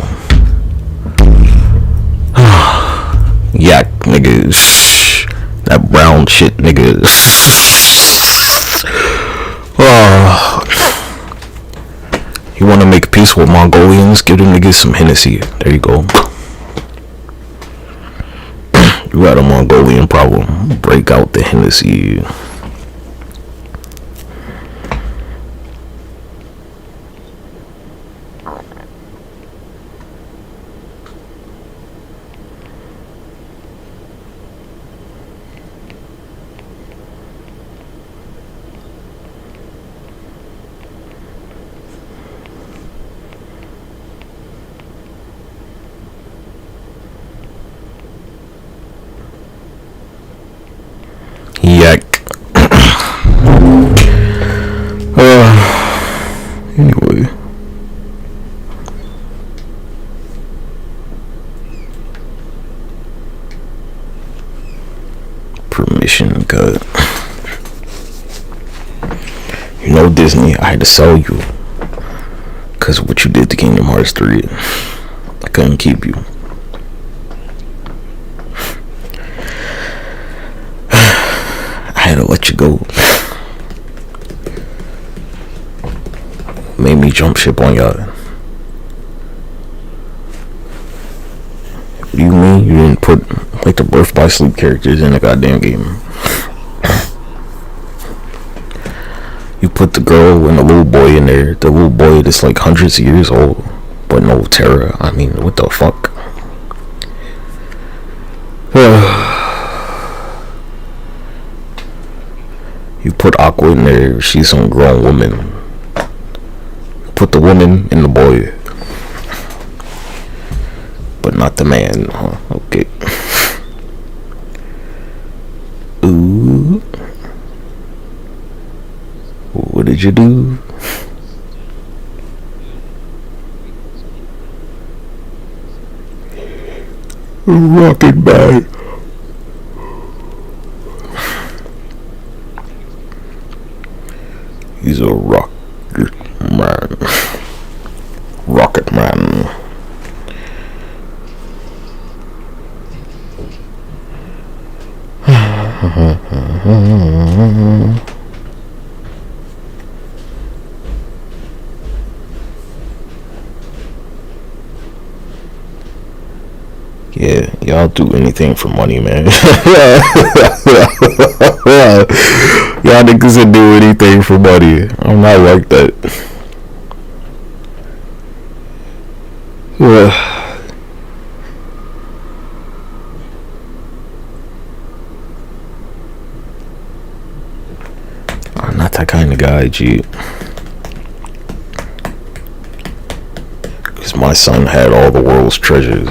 Yak, nigga. That brown shit, nigga. You want to make peace with Mongolians? Give them niggas some Hennessy. There you go. You got a Mongolian problem. Break out the Hennessy. Yak. Anyway. Permission cut. You know, Disney, I had to sell you because of what you did to Kingdom Hearts 3. I couldn't keep you. I had to let you go. Made me jump ship on y'all. What do you mean you didn't put like the Birth by Sleep characters in the goddamn game? You put the girl and the little boy in there. The little boy that's like hundreds of years old, but no Terra. I mean, what the fuck? You put Aqua in there. She's some grown woman. Put the woman in the boy, but not the man. Huh? Okay. Ooh. What did you do? Rocket Man. He's a rocket man. Rocket Man. Yeah, y'all do anything for money, man. Y'all niggas will do anything for money. I'm not like that. I'm not that kind of guy, G. Because my son had all the world's treasures.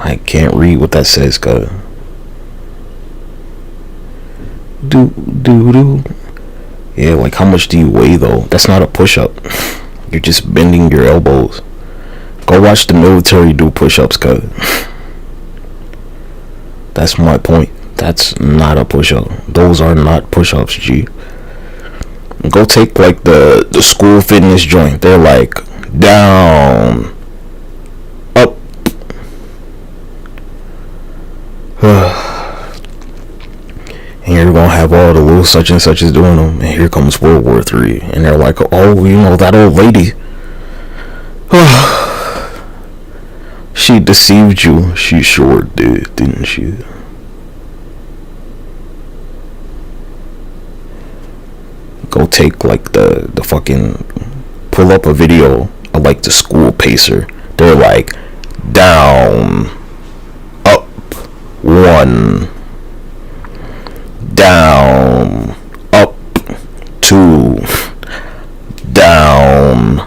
I can't read what that says, cuz. Do. Yeah, like how much do you weigh though? That's not a push-up. You're just bending your elbows. Go watch the military do push-ups, cuz. That's my point. That's not a push-up. Those are not push-ups, G. Go take like the school fitness joint. They're like down, up. And you're gonna have all the little such and suches doing them, and here comes World War III, and they're like, oh, you know that old lady. She deceived you. She sure did, didn't she? Go take like the fucking, pull up a video of like the school pacer. They're like down, up, 1, down, up, 2, down,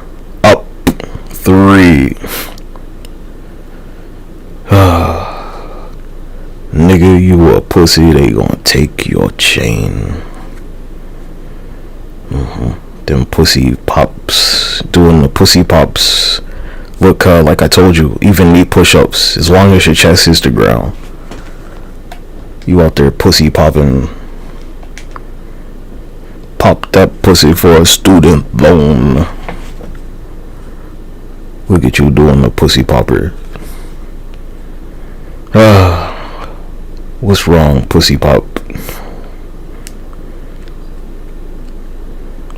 up, 3. Nigga, you a pussy, they gonna take your chain. Them pussy pops, doing the pussy pops. Look, like I told you, even knee push-ups, as long as your chest is the ground. You out there pussy popping. Pop that pussy for a student loan. Look at you doing the pussy popper. What's wrong, pussy pop?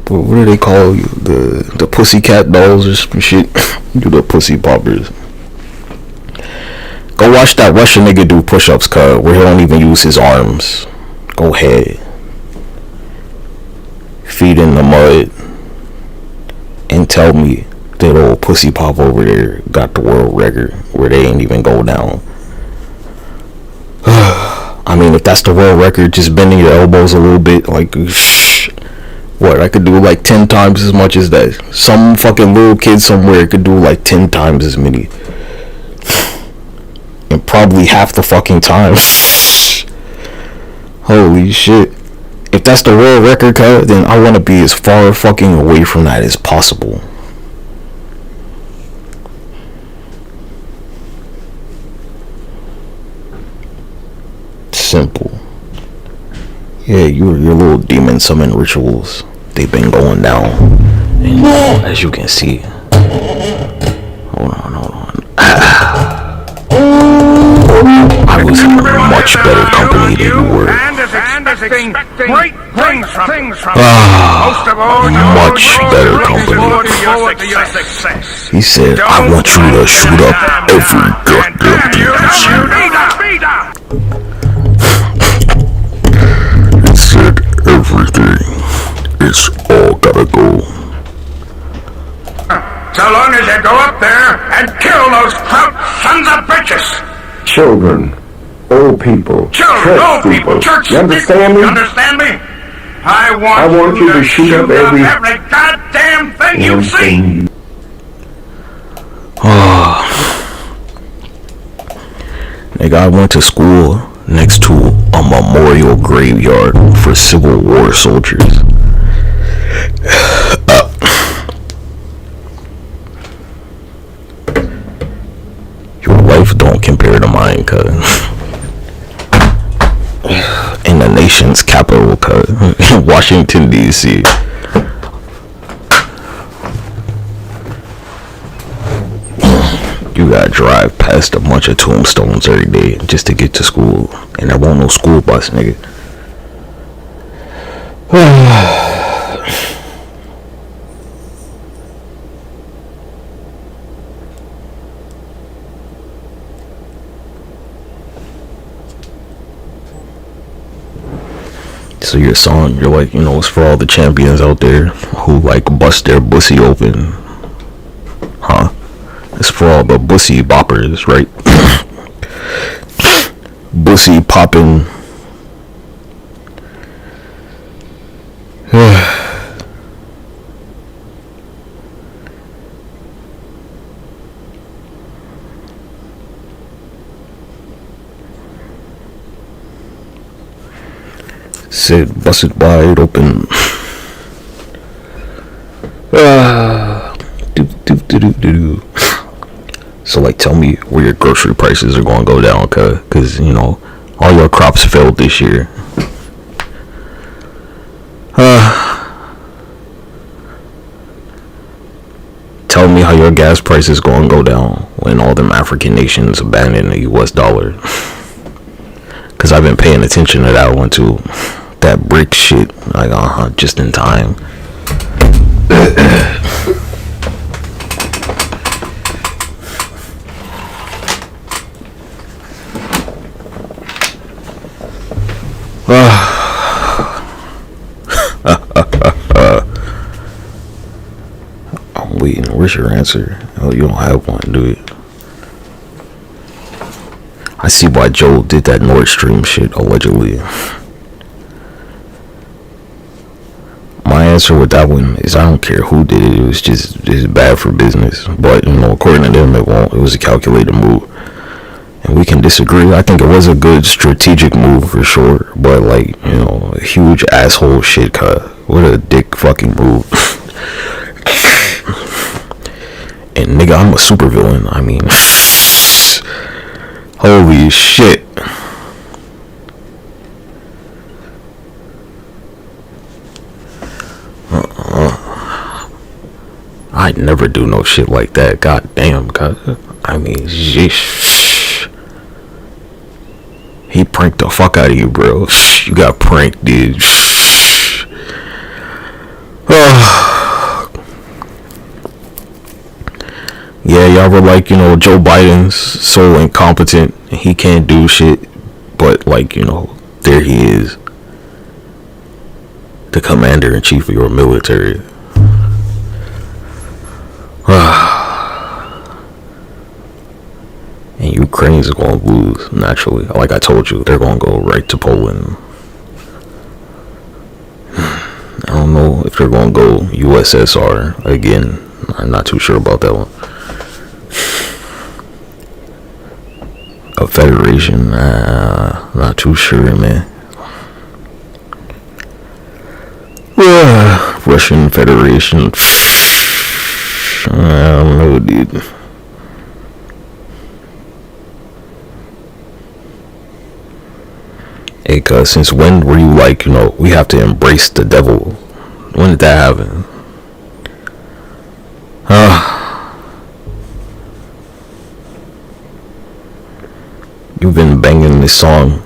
What do they call you? The pussycat dolls or some shit? Do the pussy poppers. Go watch that Russian nigga do push-ups, cuz, where he don't even use his arms. Go ahead. Feet in the mud. And tell me that old pussy pop over there got the world record where they ain't even go down. I mean, if that's the world record, just bending your elbows a little bit, like, What, I could do like 10 times as much as that. Some fucking little kid somewhere could do like 10 times as many. And probably half the fucking time. Holy shit. If that's the world record, then I want to be as far fucking away from that as possible. Simple. Yeah, your little demon summon rituals, they've been going down. And as you can see, hold on. I was in much better company than you were. Much better company. He said, I want you to shoot up every goddamn thing you see. He said everything is all gotta go. So long as you go up there and kill those kraut sons of bitches. Children, old people, Children, old people, church. You understand me? You understand me? I want you to shoot up every goddamn thing you see. Nigga, I went to school next to a memorial graveyard for Civil War soldiers. Your life don't compare to mine, cuz. In the nation's capital, cuz. Washington, D.C. You gotta drive past a bunch of tombstones every day just to get to school. And there won't no school bus, nigga. So your song, you're like, it's for all the champions out there who like bust their pussy open. Huh? It's for all the pussy boppers, right? Pussy popping. Said bust it wide open. So like, tell me where your grocery prices are going to go down, cause all your crops failed this year. Tell me how your gas prices going to go down when all them African nations abandon the U.S. dollar. Cause I've been paying attention to that one too. That brick shit, like just in time. I'm waiting. Where's your answer? Oh, you don't have one, do you? I see why Joe did that Nord Stream shit, allegedly. My answer with that one is I don't care who did it. It was just bad for business. But, according to them, it was a calculated move. And we can disagree. I think it was a good strategic move for sure. But, like, a huge asshole shit cut. What a dick fucking move. And, nigga, I'm a supervillain. I mean, holy shit. I'd never do no shit like that. God damn, God. I mean, sheesh. He pranked the fuck out of you, bro. You got pranked, dude. Yeah, y'all were like, Joe Biden's so incompetent. He can't do shit. But, like, there he is. The commander-in-chief of your military. And Ukraine's going to lose, naturally. Like I told you, they're going to go right to Poland. I don't know if if they're gonna go USSR again. I'm not too sure about that one. A federation, not too sure, man. Russian Federation, I don't know, dude. Hey, cuz, since when were you like, we have to embrace the devil? When did that happen? You've been banging this song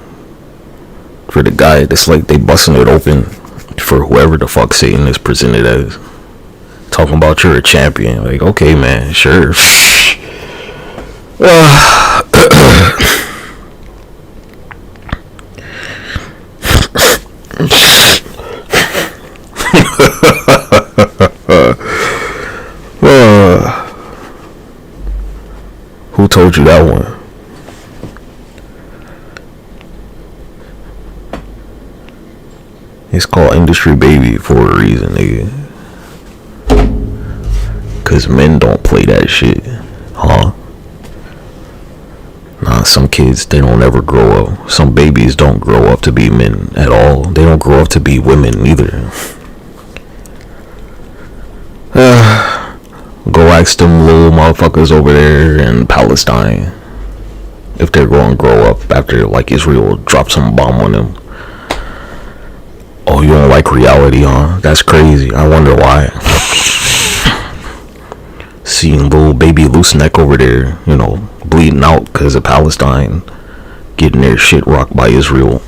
for the guy that's like they busting it open for whoever the fuck Satan is presented as. Talking about you're a champion. Like, okay, man, sure. Who told you that one? It's called Industry Baby for a reason, nigga. Cause men don't play that shit, huh? Nah, some kids, they don't ever grow up. Some babies don't grow up to be men at all. They don't grow up to be women either. Go ask them little motherfuckers over there in Palestine if they're going to grow up after like Israel dropped some bomb on them. Oh, you don't like reality, huh? That's crazy. I wonder why. Seeing little baby loose neck over there, bleeding out because of Palestine getting their shit rocked by Israel.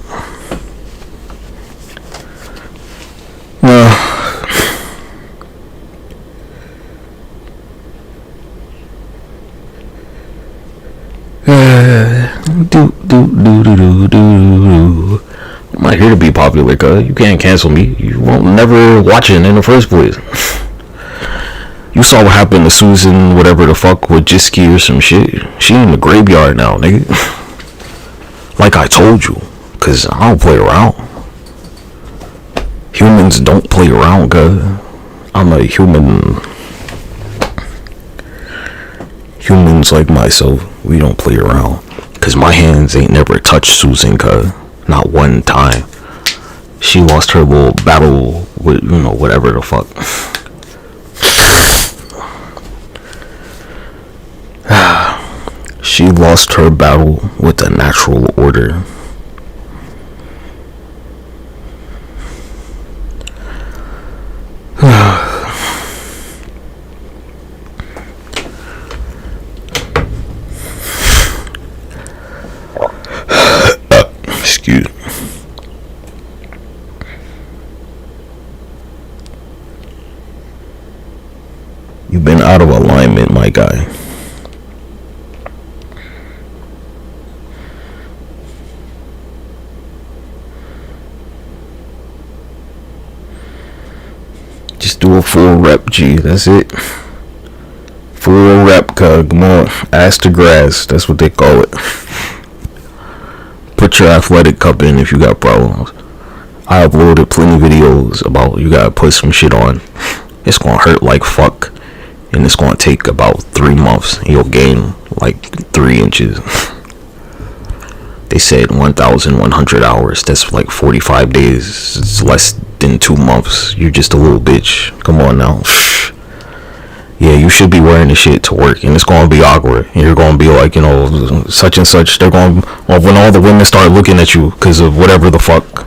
I'm not here to be popular, cuz you can't cancel me. You won't never watch it in the first place. You saw what happened to Susan, whatever the fuck, with Jiski or some shit. She in the graveyard now, nigga. Like I told you, cause I don't play around. Humans don't play around, cuz I'm a human. Humans like myself, we don't play around. Cause my hands ain't never touched Susan, cuz. Not one time. She lost her little battle with, whatever the fuck. She lost her battle with the natural order. Excuse me. You've been out of alignment, my guy. Just do a full rep, G. That's it. Full rep, cuz. Come on. Ass to grass. That's what they call it. Put your athletic cup in if you got problems. I uploaded plenty videos about you gotta put some shit on. It's gonna hurt like fuck. And it's gonna take about 3 months. You'll gain like 3 inches. They said 1,100 hours. That's like 45 days. It's less than 2 months. You're just a little bitch. Come on now. Yeah, you should be wearing the shit to work, and it's gonna be awkward. And you're gonna be like, such and such. They're gonna, when all the women start looking at you because of whatever the fuck.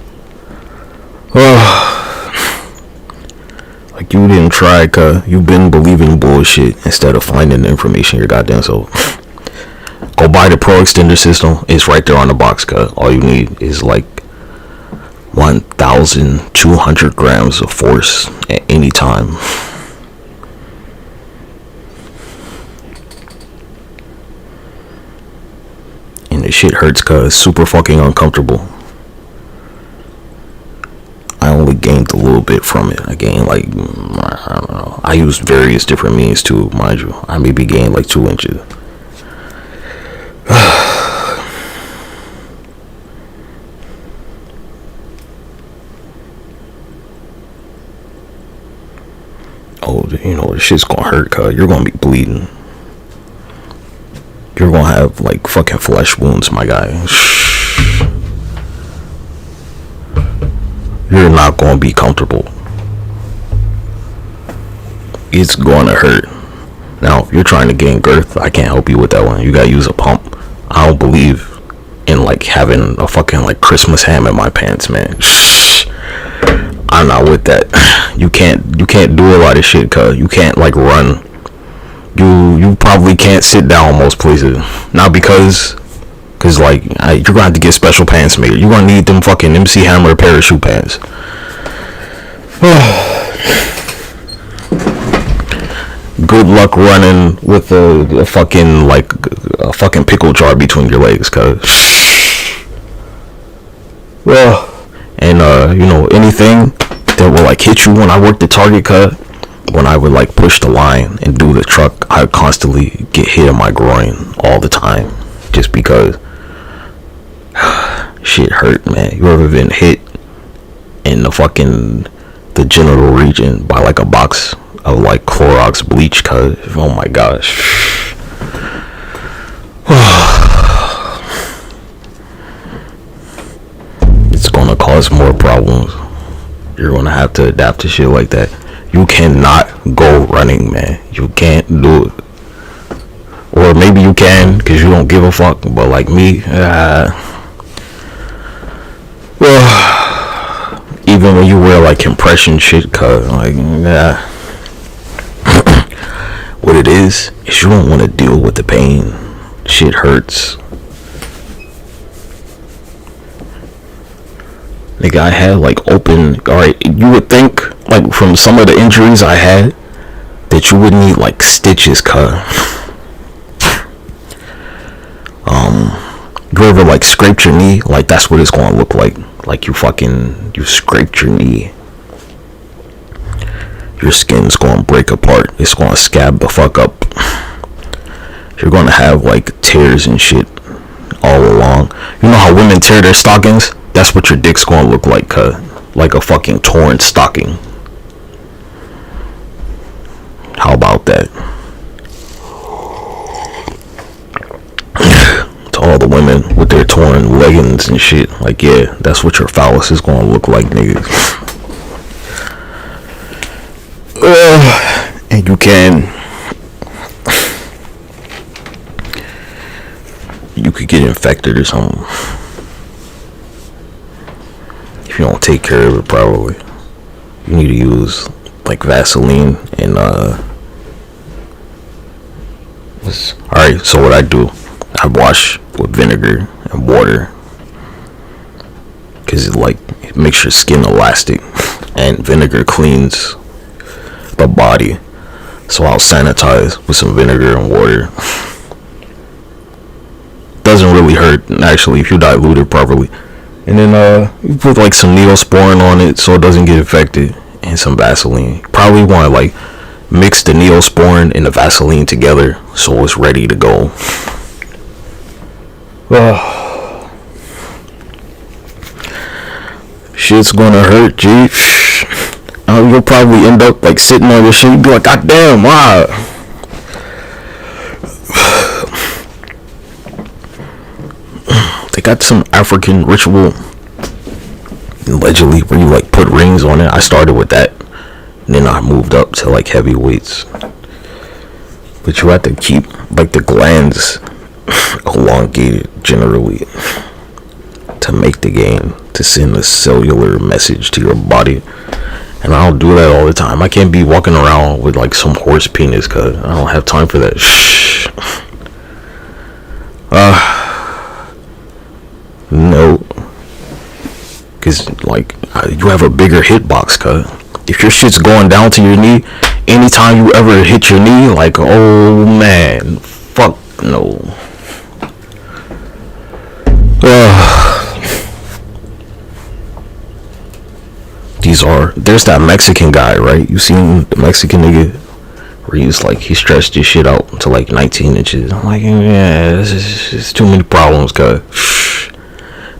Like you didn't try, cuz you've been believing bullshit instead of finding the information your goddamn self. Go buy the Pro Extender system. It's right there on the box, cuz all you need is like 1,200 grams of force at any time. And the shit hurts, cuz super fucking uncomfortable. I only gained a little bit from it. I gained like, I don't know. I used various different means too, mind you. I maybe gained like 2 inches. shit's gonna hurt, cuz you're gonna be bleeding. You're gonna have like fucking flesh wounds, my guy. You're not gonna be comfortable. It's gonna hurt. Now, if you're trying to gain girth, I can't help you with that one. You gotta use a pump. I don't believe in like having a fucking like Christmas ham in my pants, man. I'm not with that. You can't do a lot of shit, cuz you can't like run. You probably can't sit down most places. Not because like you're gonna have to get special pants made. You're gonna need them fucking MC Hammer parachute pants. Good luck running with a fucking like a fucking pickle jar between your legs, cuz. Well, and you know, anything that will like hit you when I worked the target, cuz, when I would like push the line and do the truck, I would constantly get hit in my groin all the time, just because shit hurt, man. You ever been hit in the genital region by like a box of like Clorox bleach, cuz? Oh my gosh. It's gonna cause more problems. You're gonna have to adapt to shit like that. You cannot go running, man. You can't do it. Or maybe you can, because you don't give a fuck. But like me, well, even when you wear like compression shit, cuz, like, what it is you don't want to deal with the pain. Shit hurts. Nigga, I had like open, alright, you would think like from some of the injuries I had that you would need like stitches, cuz. You ever like scraped your knee? Like that's what it's gonna look like. Like you scraped your knee. Your skin's gonna break apart. It's gonna scab the fuck up. You're gonna have like tears and shit all along. You know how women tear their stockings? That's what your dick's gonna look like, cuz. Like a fucking torn stocking. How about that? To all the women with their torn leggings and shit, like, yeah, that's what your phallus is gonna look like, nigga. And you could get infected or something if you don't take care of it properly. You need to use like Vaseline and alright, so what I do, I wash with vinegar and water, because it makes your skin elastic, and vinegar cleans the body. So I'll sanitize with some vinegar and water. Doesn't really hurt, actually, if you dilute it properly. And then you put like some Neosporin on it so it doesn't get infected, and some Vaseline. Probably want to like mix the Neosporin and the Vaseline together so it's ready to go. Shit's gonna hurt, G. You'll probably end up like sitting on your shit and be like, God damn, wow. They got some African ritual, allegedly, where you like put rings on it. I started with that, and then I moved up to like heavy weights. But you have to keep like the glands elongated generally to make the game, to send a cellular message to your body. And I don't do that all the time. I can't be walking around with like some horse penis, cause I don't have time for that. No, cause like you have a bigger hitbox, cuz if your shit's going down to your knee, anytime you ever hit your knee, like, oh man, fuck no. There's that Mexican guy, right? You seen the Mexican nigga where he stretched his shit out to like 19 inches. I'm like, yeah, it's too many problems, cuz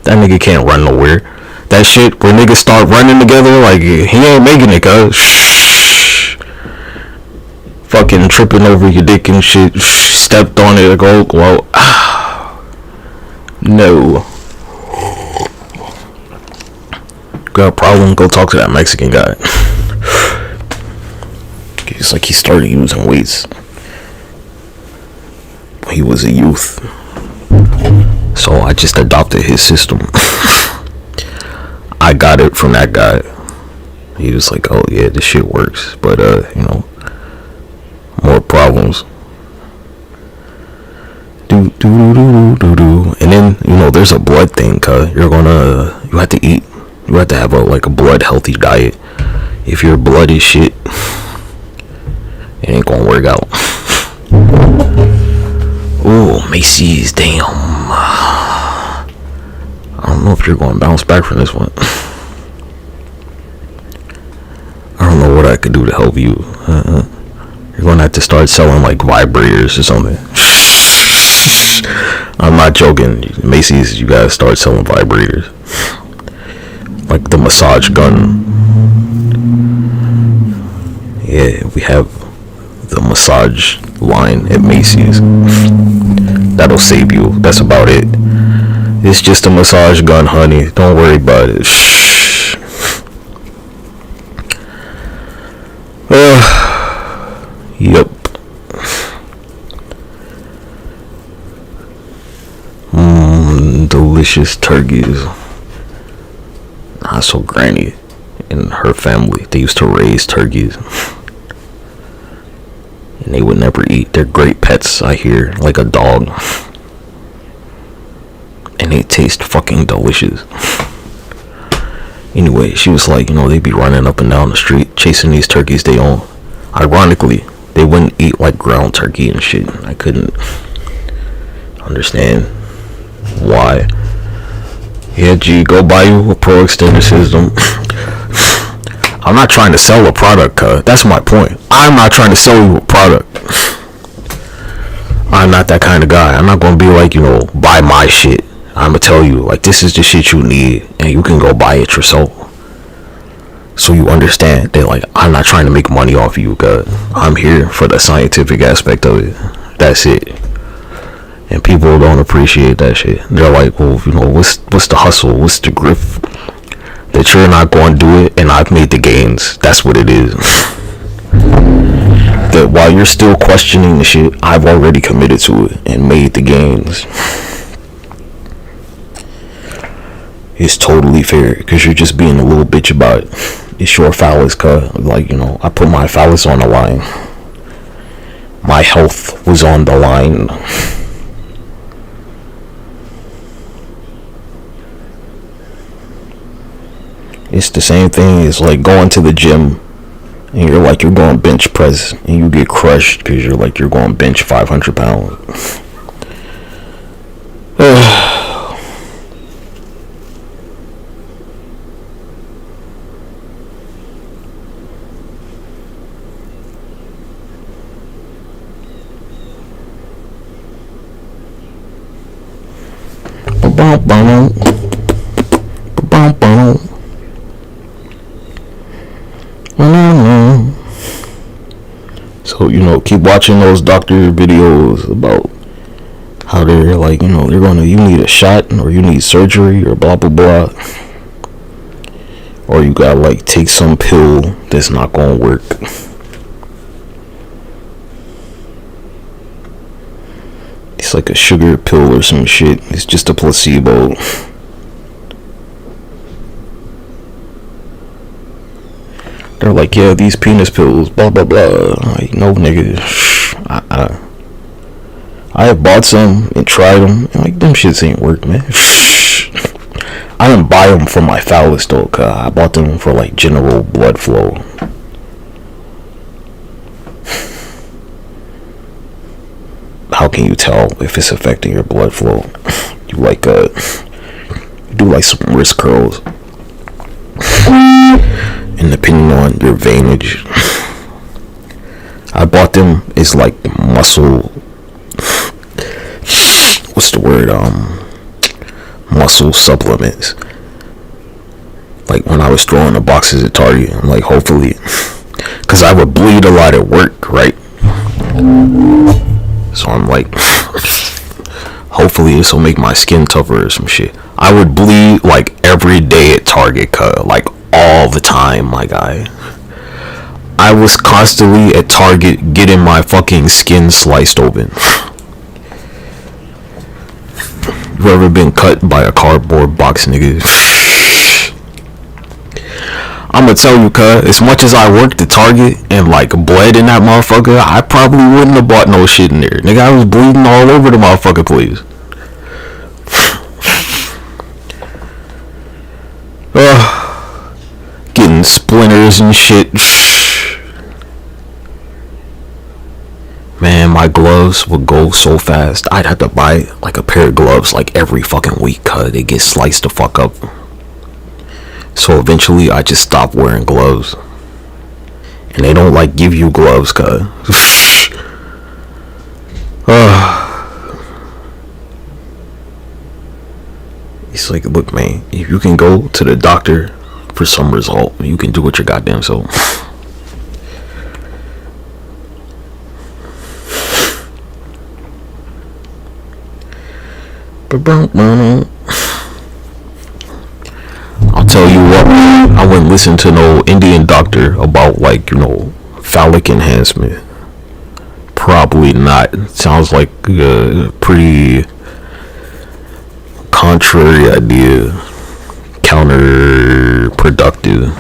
that nigga can't run nowhere. That shit where niggas start running together, like, he ain't making it, cuz fucking tripping over your dick and shit, stepped on it, go, well, no. Got a problem, go talk to that Mexican guy. It's like he started using weights when he was a youth. So I just adopted his system. I got it from that guy. He was like, oh yeah, this shit works, but you know, more problems. Do. And then, you know, there's a blood thing, cause you have to eat, you have to have a blood healthy diet. If your blood is shit, it ain't gonna work out. Ooh, Macy's, damn. I don't know if you're gonna bounce back from this one. I don't know what I could do to help you. You're gonna have to start selling like vibrators or something. I'm not joking. Macy's, you gotta start selling vibrators. Like the massage gun. Yeah, we have the massage line at Macy's. That'll save you. That's about it. It's just a massage gun, honey. Don't worry about it. Yep. Delicious turkeys. So Granny and her family, they used to raise turkeys. And they would never eat. They're great pets, I hear, like a dog. And they taste fucking delicious. Anyway, she was like, you know, they'd be running up and down the street chasing these turkeys they own. Ironically, they wouldn't eat like ground turkey and shit. I couldn't understand why. Yeah, G, go buy you a Pro Extender system. I'm not trying to sell a product, cuz. That's my point. I'm not trying to sell you a product. I'm not that kind of guy. I'm not gonna be like, you know, buy my shit. I'm gonna tell you, like, this is the shit you need, and you can go buy it yourself. So you understand that, like, I'm not trying to make money off you, cuz. I'm here for the scientific aspect of it. That's it. And people don't appreciate that shit. They're like, well, you know, what's the hustle? What's the grift? That you're not going to do it, and I've made the gains. That's what it is. That while you're still questioning the shit, I've already committed to it and made the gains. It's totally fair, because you're just being a little bitch about it. It's your phallus, cuz. Like, you know, I put my phallus on the line. My health was on the line. It's the same thing as like going to the gym and you're like, you're going bench press and you get crushed because you're like, you're going bench 500 pounds. So, you know, keep watching those doctor videos about how they're like, you know, you need a shot or you need surgery or blah blah blah, or you gotta like take some pill that's not gonna work. It's like a sugar pill or some shit. It's just a placebo. They're like, yeah, these penis pills, blah blah blah. Like, no, nigga. I have bought some and tried them, and like, them shits ain't work, man. I didn't buy them for my phallus though, cause I bought them for like general blood flow. How can you tell if it's affecting your blood flow? You like do like some wrist curls, and depending on your veinage, I bought them as like muscle. What's the word? Muscle supplements. Like when I was throwing the boxes at Target, I'm like, hopefully, because I would bleed a lot at work, right? So I'm like, hopefully this will make my skin tougher or some shit. I would bleed like every day at Target, like all the time, my guy. I was constantly at Target getting my fucking skin sliced open. You ever been cut by a cardboard box, nigga? I'ma tell you, as much as I worked at Target and like bled in that motherfucker, I probably wouldn't have bought no shit in there. Nigga, I was bleeding all over the motherfucker place. Getting splinters and shit. Man, my gloves would go so fast. I'd have to buy like a pair of gloves like every fucking week, they get sliced the fuck up. So eventually I just stopped wearing gloves. And they don't like give you gloves, It's like, look, man, if you can go to the doctor for some result, you can do it your goddamn self. I'll tell you what, I wouldn't listen to no Indian doctor about like, phallic enhancement. Probably not. It sounds like a pretty contrary idea, counterproductive.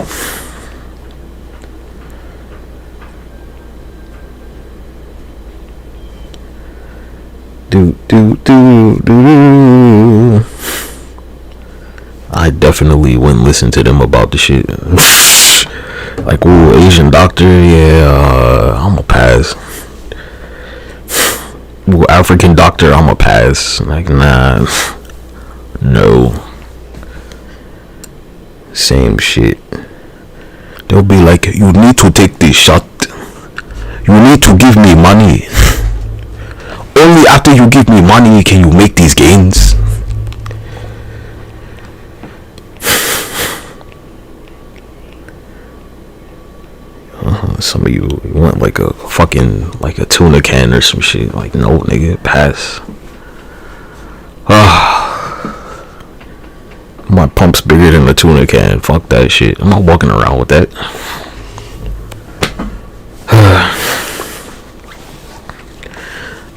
I definitely wouldn't listen to them about the shit. Like, ooh, Asian doctor, yeah, I'ma pass. Ooh, African doctor, I'ma pass. Like, nah, no. Same shit. They'll be like, you need to take this shot. You need to give me money. Only after you give me money can you make these gains. Some of you want like a fucking like a tuna can or some shit. Like, no, nigga, pass. My pump's bigger than a tuna can. Fuck that shit. I'm not walking around with that.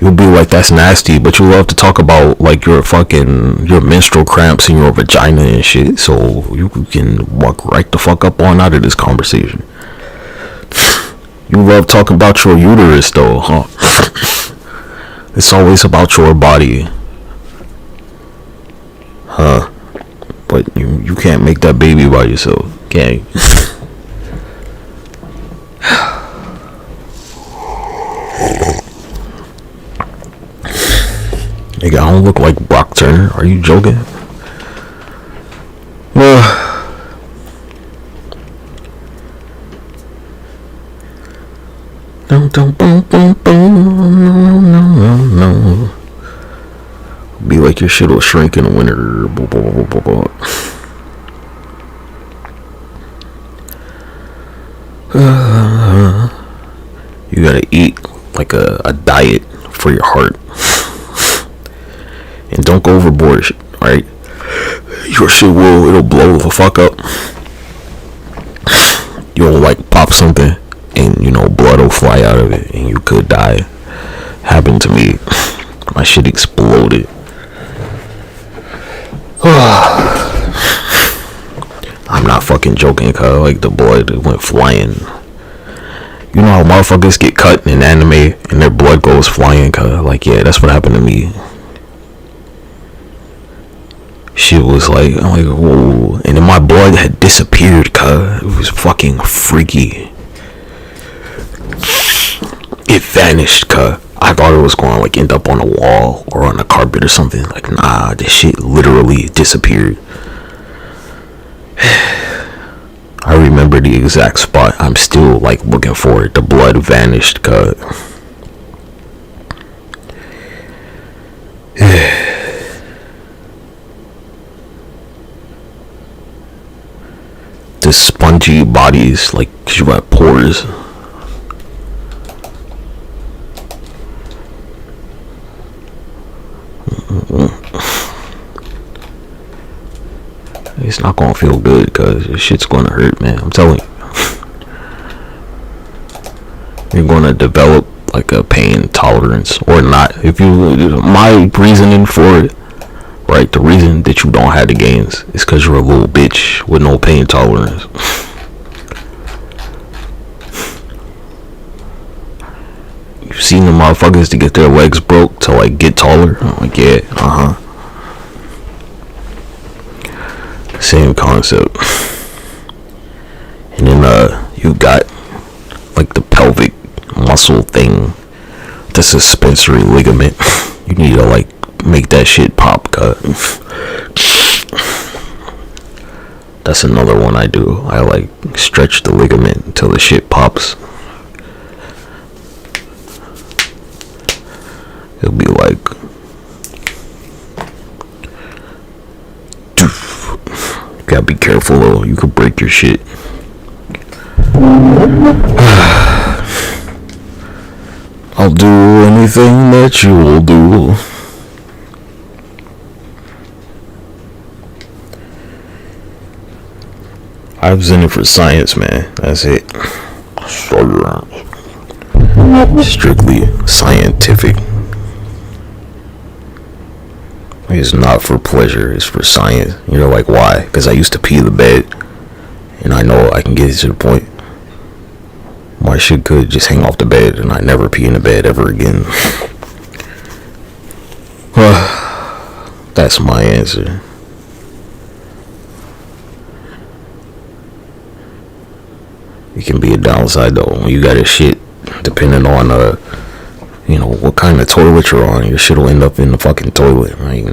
You'll be like, that's nasty, but you love to talk about like your menstrual cramps and your vagina and shit, so you can walk right the fuck up on out of this conversation. You love talking about your uterus though, huh? It's always about your body, huh? But you can't make that baby by yourself, can you? Nigga, I don't look like Brock Turner. Are you joking? No. Be like your shit will shrink in the winter. You gotta eat like a diet for your heart. And don't go overboard, alright? Your shit it'll blow the fuck up. You'll like pop something and blood will fly out of it and you could die. Happened to me. My shit exploded. I'm not fucking joking, cause like the blood went flying. You know how motherfuckers get cut in anime and their blood goes flying, cause like, yeah, that's what happened to me. Shit was like, I'm like, whoa. And then my blood had disappeared, cuz. It was fucking freaky. It vanished, cuz. I thought it was going to like end up on a wall or on a carpet or something. Like, nah, this shit literally disappeared. I remember the exact spot. I'm still like looking for it. The blood vanished, cuz. The spongy bodies, like, 'cause you got pores. it's not gonna feel good, cause this shit's gonna hurt, man. I'm telling you. You're gonna develop like a pain tolerance or not. If you, my reasoning for it, right? The reason that you don't have the gains is because you're a little bitch with no pain tolerance. You've seen the motherfuckers to get their legs broke to like get taller. I'm like, yeah, same concept. And then you got like the pelvic muscle thing, the suspensory ligament. You need to like make that shit pop, cut. That's another one I do. I like stretch the ligament until the shit pops. It'll be like, you gotta be careful though, you could break your shit. I'll do anything that you will do. I was in it for science, man. That's it. Strictly scientific. It's not for pleasure, it's for science. You're like, why? Because I used to pee the bed, and I know I can get to the point. My shit could just hang off the bed, and I never pee in the bed ever again. That's my answer. It can be a downside though. You got a shit, depending on you know, what kind of toilet you're on, your shit will end up in the fucking toilet. Like,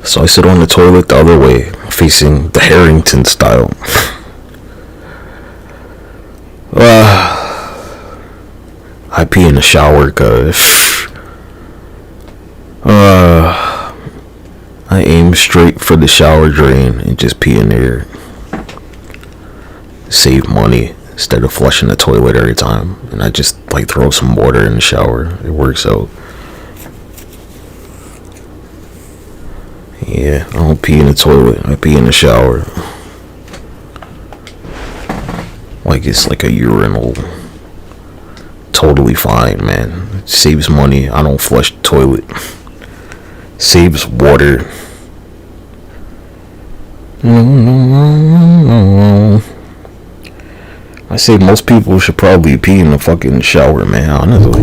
So I sit on the toilet the other way, facing the Harrington style. I pee in the shower, cause I aim straight for the shower drain and just pee in there. Save money instead of flushing the toilet every time, and I just like throw some water in the shower. It works out. Yeah, I don't pee in the toilet, I pee in the shower. Like it's like a urinal. Totally fine, man. It saves money. I don't flush the toilet. Saves water. I say most people should probably pee in the fucking shower, man, honestly.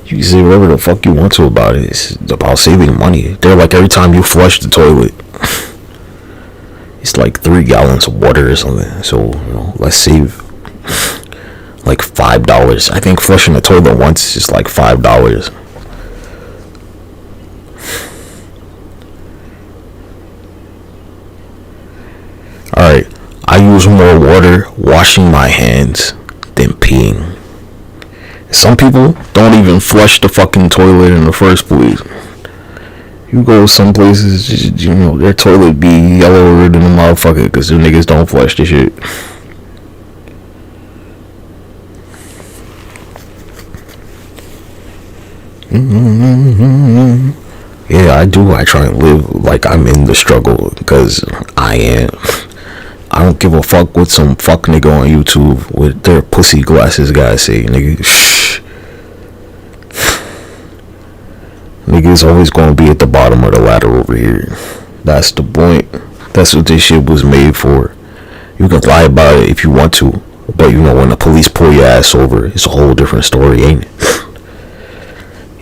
You can say whatever the fuck you want to about it. It's about saving money. They're like, every time you flush the toilet, it's like 3 gallons of water or something. So, you know, let's save like $5. I think flushing the toilet once is like $5. Alright, I use more water washing my hands than peeing. Some people don't even flush the fucking toilet in the first place. You go some places, you know, their toilet be yellower than a motherfucker because the niggas don't flush the shit. Yeah, I do. I try and live like I'm in the struggle because I am. I don't give a fuck what some fuck nigga on YouTube with their pussy glasses guys say, nigga. Niggas always gonna be at the bottom of the ladder over here. That's the point. That's what this shit was made for. You can lie about it if you want to, but you know when the police pull your ass over, it's a whole different story, ain't it?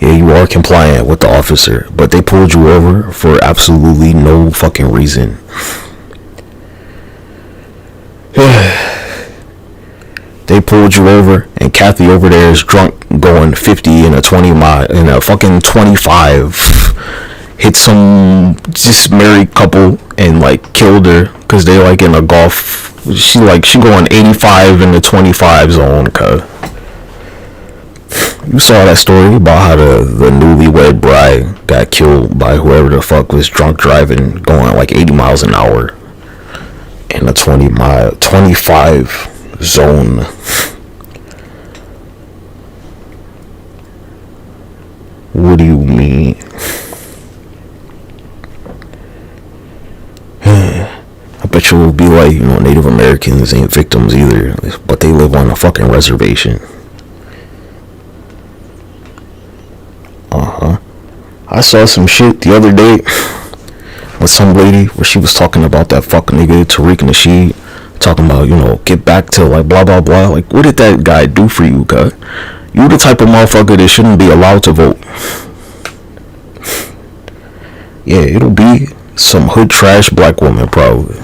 Yeah, you are compliant with the officer, but they pulled you over for absolutely no fucking reason. They pulled you over, and Kathy over there is drunk, going 50 in a 20 mile, in a fucking 25. Hit some just married couple and like killed her because they like in a golf. She going 85 in the 25 zone, cuz. You saw that story about how the newlywed bride got killed by whoever the fuck was drunk driving, going like 80 miles an hour in a 25 zone. What do you mean? sure it'll be like, you know, Native Americans ain't victims either, but they live on a fucking reservation. I saw some shit the other day with some lady where she was talking about that fuck nigga Tariq Nasheed, talking about, you know, get back to like blah blah blah. Like, what did that guy do for you, cuz? You the type of motherfucker that shouldn't be allowed to vote. Yeah, it'll be some hood trash black woman probably.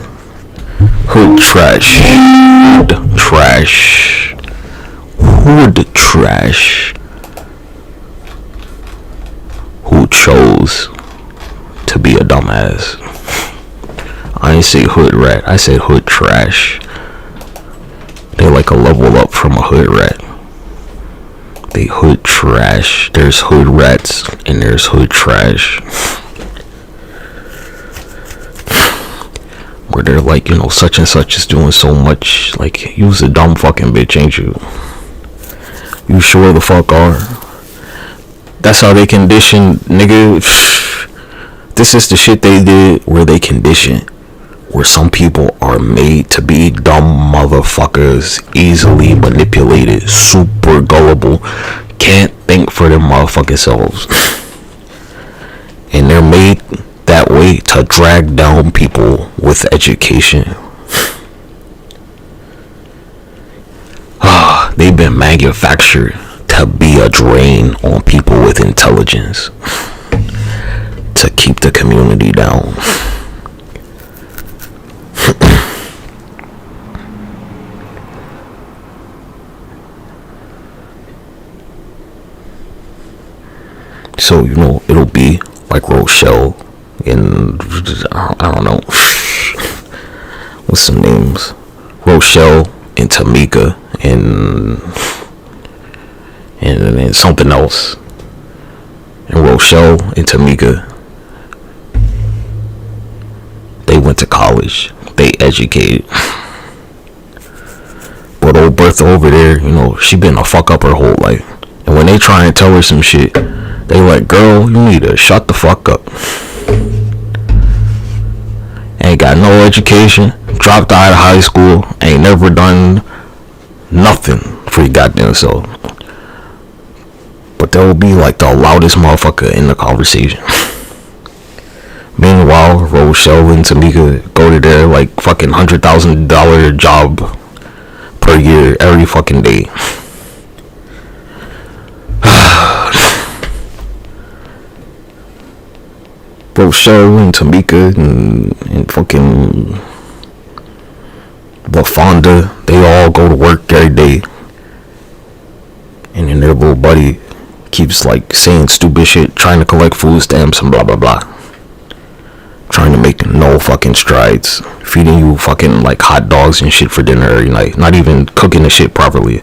Hood trash. Hood trash. Hood trash. Who chose to be a dumbass. I ain't say hood rat, I said hood trash. They like a level up from a hood rat. They hood trash. There's hood rats and there's hood trash. Where they're like, you know, such and such is doing so much. Like, you's a dumb fucking bitch, ain't you? You sure the fuck are. That's how they condition, nigga. This is the shit they did where they condition. Where some people are made to be dumb motherfuckers, easily manipulated, super gullible, can't think for their motherfucking selves. And they're made that way to drag down people with education. They've been manufactured to be a drain on people with intelligence, to keep the community down. So, you know, it'll be like Rochelle and I don't know what's some names, Rochelle and Tamika and something else. And Rochelle and Tamika, they went to college, they educated. But old Bertha over there, you know, she been a fuck up her whole life. And when they try and tell her some shit, they like, girl, you need to shut the fuck up. Ain't got no education, dropped out of high school, ain't never done nothing for your goddamn self. But they'll be like the loudest motherfucker in the conversation. Meanwhile, Rochelle and Tamika go to their like fucking $100,000 job per year every fucking day. Rochelle and Tamika and fucking LaFonda, they all go to work every day. And then their little buddy keeps like saying stupid shit, trying to collect food stamps and blah blah blah. Trying to make no fucking strides. Feeding you fucking like hot dogs and shit for dinner every night. Not even cooking the shit properly.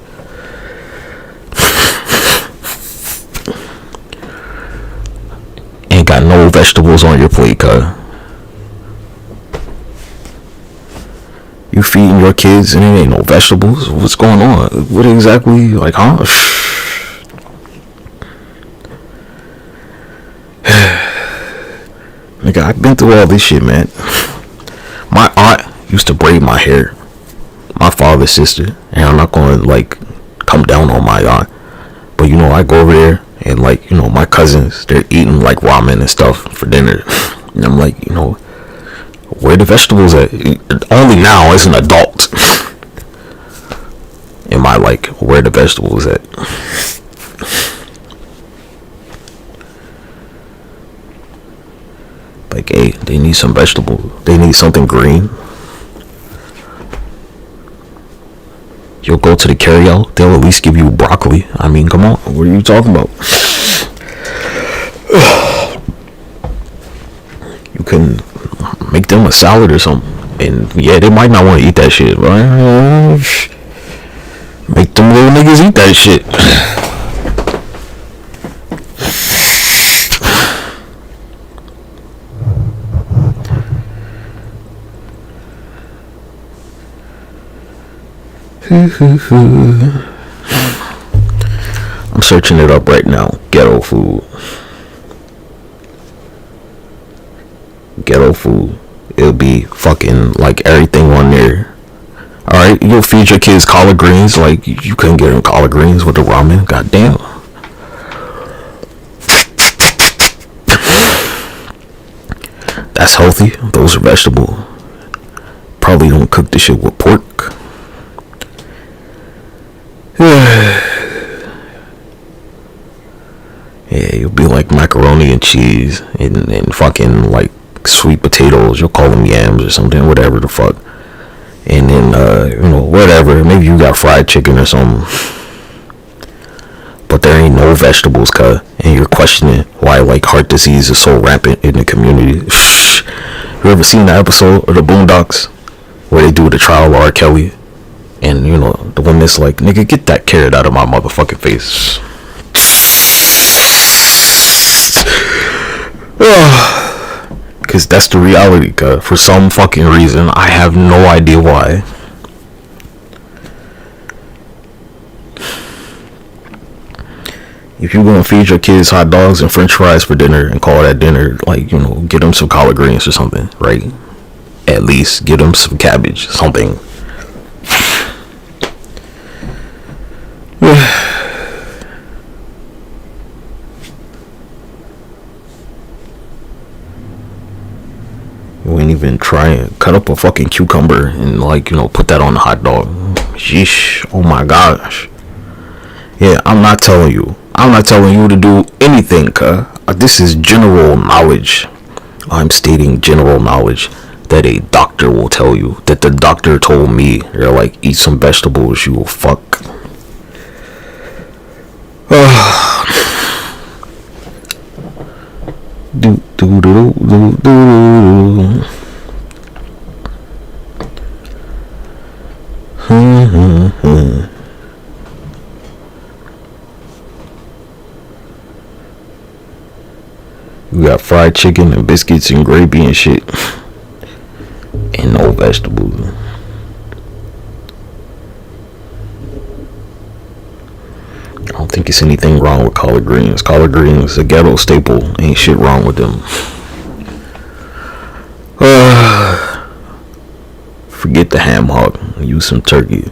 Ain't got no vegetables on your plate, cuz. You feeding your kids and it ain't no vegetables? What's going on? What exactly, like, huh? Nigga, I've been through all this shit, man. My aunt used to braid my hair. My father's sister. And I'm not going to, like, come down on my aunt. But, you know, I go over there. And like, you know, my cousins, they're eating like ramen and stuff for dinner. And I'm like, you know, where the vegetables at? Only now as an adult am I like, where the vegetables at? Like, hey, they need some vegetables. They need something green. You'll go to the carryout, they'll at least give you broccoli. I mean, come on, what are you talking about? You can make them a salad or something. And yeah, they might not want to eat that shit, but make them little niggas eat that shit. I'm searching it up right now. Ghetto food. Ghetto food. it'll be fucking like everything on there. Alright, you'll feed your kids collard greens. Like, you couldn't get them collard greens with the ramen. Goddamn. That's healthy. Those are vegetable. Probably don't cook the shit with pork. Yeah, you'll be like macaroni and cheese and fucking like sweet potatoes. You'll call them yams or something, whatever the fuck. And then, whatever. Maybe you got fried chicken or something. But there ain't no vegetables, cuz. And you're questioning why, like, heart disease is so rampant in the community. You ever seen the episode of the Boondocks where they do the trial of R. Kelly? And, the woman's like, nigga, get that carrot out of my motherfucking face. Because that's the reality, cuz. For some fucking reason, I have no idea why. If you're gonna feed your kids hot dogs and french fries for dinner and call that dinner, like, get them some collard greens or something, right? At least get them some cabbage, something. You ain't even trying. Cut up a fucking cucumber and, like, put that on the hot dog. Sheesh. Oh my gosh. Yeah, I'm not telling you to do anything, cuz. This is general knowledge. I'm stating general knowledge that a doctor will tell you. That the doctor told me. They're like, eat some vegetables, you will fuck. We got fried chicken and biscuits and gravy and shit. And no vegetables. I don't think it's anything wrong with collard greens. Collard greens, a ghetto staple. Ain't shit wrong with them. Forget the ham hock. Use some turkey.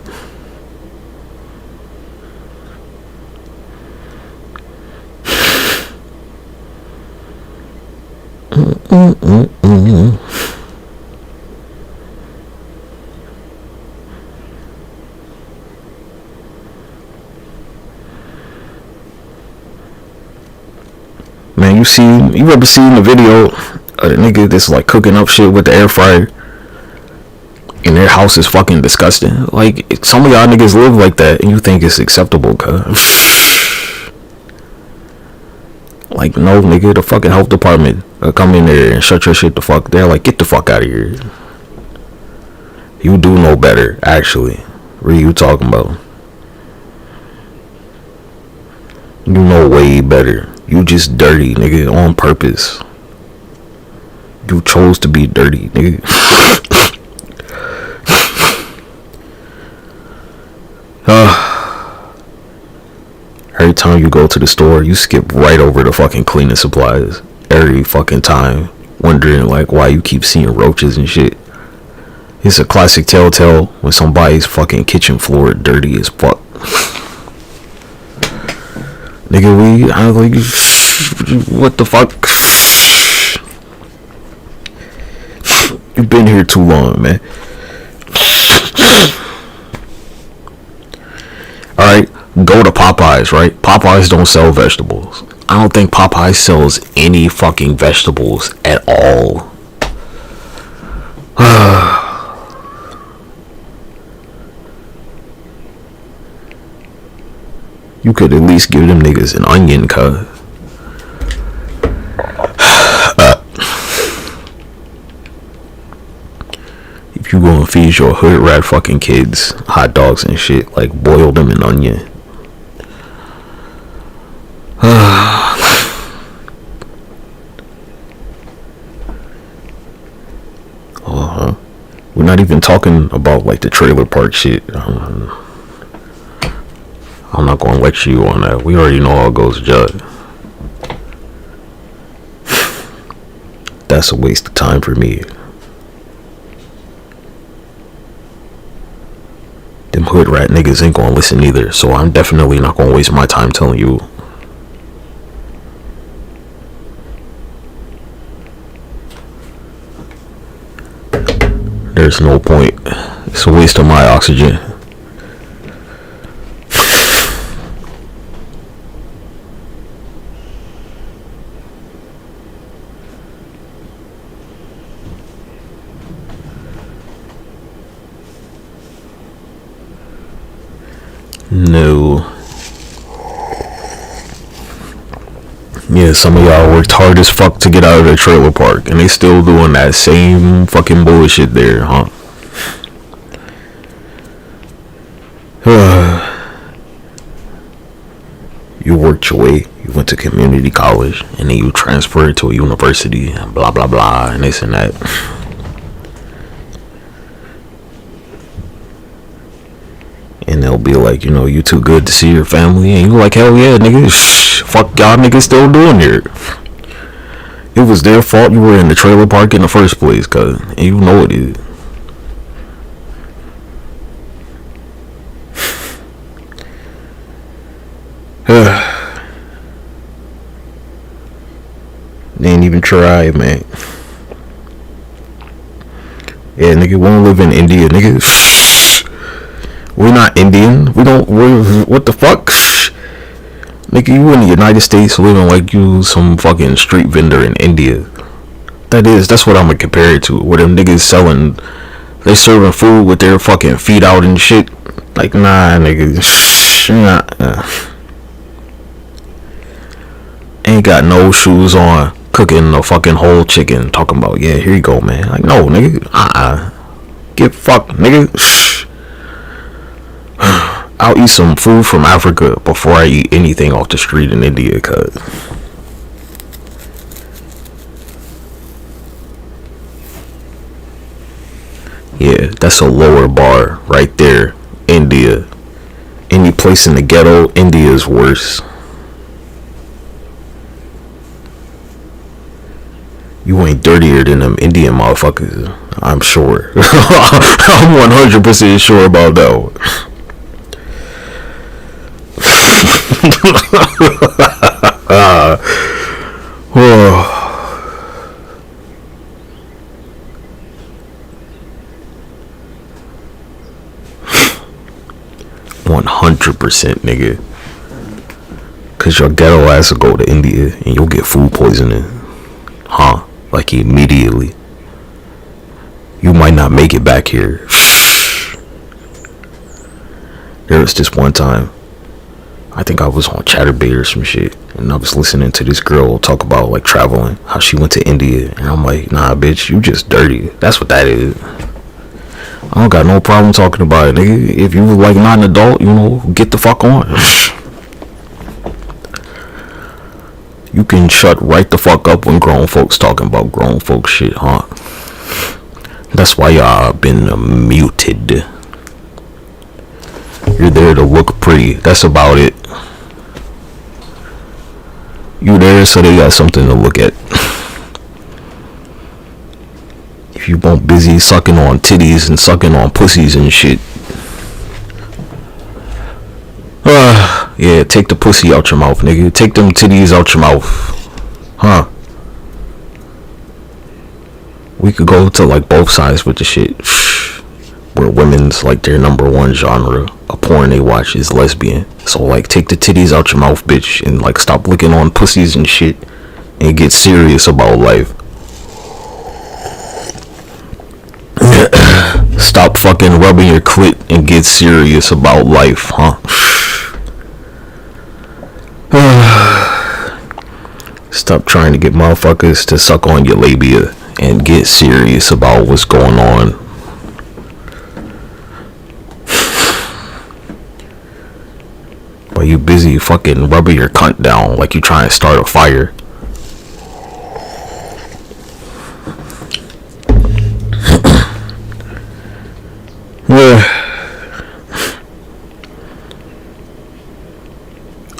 Man, you ever seen the video of the nigga that's like cooking up shit with the air fryer? And their house is fucking disgusting. Like, some of y'all niggas live like that and you think it's acceptable, cuz. Like, no, nigga, the fucking health department come in there and shut your shit the fuck. They're like, get the fuck out of here. You do know better, actually. What are you talking about? You know way better. You just dirty, nigga, on purpose. You chose to be dirty, nigga. Every time you go to the store, you skip right over the fucking cleaning supplies. Every fucking time. Wondering, like, why you keep seeing roaches and shit. It's a classic telltale when somebody's fucking kitchen floor dirty as fuck. Nigga, I'm like, what the fuck? You've been here too long, man. Alright, go to Popeyes, right? Popeyes don't sell vegetables. I don't think Popeyes sells any fucking vegetables at all. You could at least give them niggas an onion, cuz. If you gonna feed your hood rat fucking kids hot dogs and shit, like, boil them in onion. We're not even talking about, like, the trailer park shit. I'm not gonna lecture you on that. We already know how it goes, Judd. That's a waste of time for me. them hood rat niggas ain't gonna listen either. So I'm definitely not gonna waste my time telling you. There's no point. It's a waste of my oxygen. No. Yeah, some of y'all worked hard as fuck to get out of the trailer park, and they still doing that same fucking bullshit there, huh? You worked your way, you went to community college, and then you transferred to a university, and blah blah blah, and this and that. And they'll be like, you know, you too good to see your family, and you like, hell yeah, nigga, fuck y'all niggas still doing here. It was their fault you were in the trailer park in the first place, cuz, and you know it is. They ain't even try, man. Yeah, nigga, we don't live in India, nigga. We're not Indian. We're what the fuck? Nigga, you in the United States living like you some fucking street vendor in India. That's what I'm gonna compare it to. Where them niggas selling, they serving food with their fucking feet out and shit. Like, nah, nigga. Ain't got no shoes on, cooking a fucking whole chicken, talking about, yeah, here you go, man. Like, no, nigga, get fucked, nigga. I'll eat some food from Africa before I eat anything off the street in India, cuz. Yeah, that's a lower bar right there. India. Any place in the ghetto, India is worse. You ain't dirtier than them Indian motherfuckers, I'm sure. I'm 100% sure about that one. 100%, nigga. Cause your ghetto ass will go to India and you'll get food poisoning. Huh? Like immediately. You might not make it back here. There was this one time, I think I was on Chatterbait or some shit, and I was listening to this girl talk about like traveling, how she went to India, and I'm like, nah, bitch, you just dirty. That's what that is. I don't got no problem talking about it, nigga. If you like not an adult, you know, get the fuck on. You can shut right the fuck up when grown folks talking about grown folks shit, huh? That's why y'all been muted. You're there to look pretty. That's about it. You there so they got something to look at. If you won't busy sucking on titties and sucking on pussies and shit. Yeah, take the pussy out your mouth, nigga. Take them titties out your mouth. Huh? We could go to like both sides with the shit. Where women's like their number one genre of porn they watch is lesbian. So like take the titties out your mouth, bitch, and like stop licking on pussies and shit and get serious about life. Stop fucking rubbing your clit and get serious about life, huh? Stop trying to get motherfuckers to suck on your labia and get serious about what's going on. But you busy fucking rubbing your cunt down like you trying to start a fire.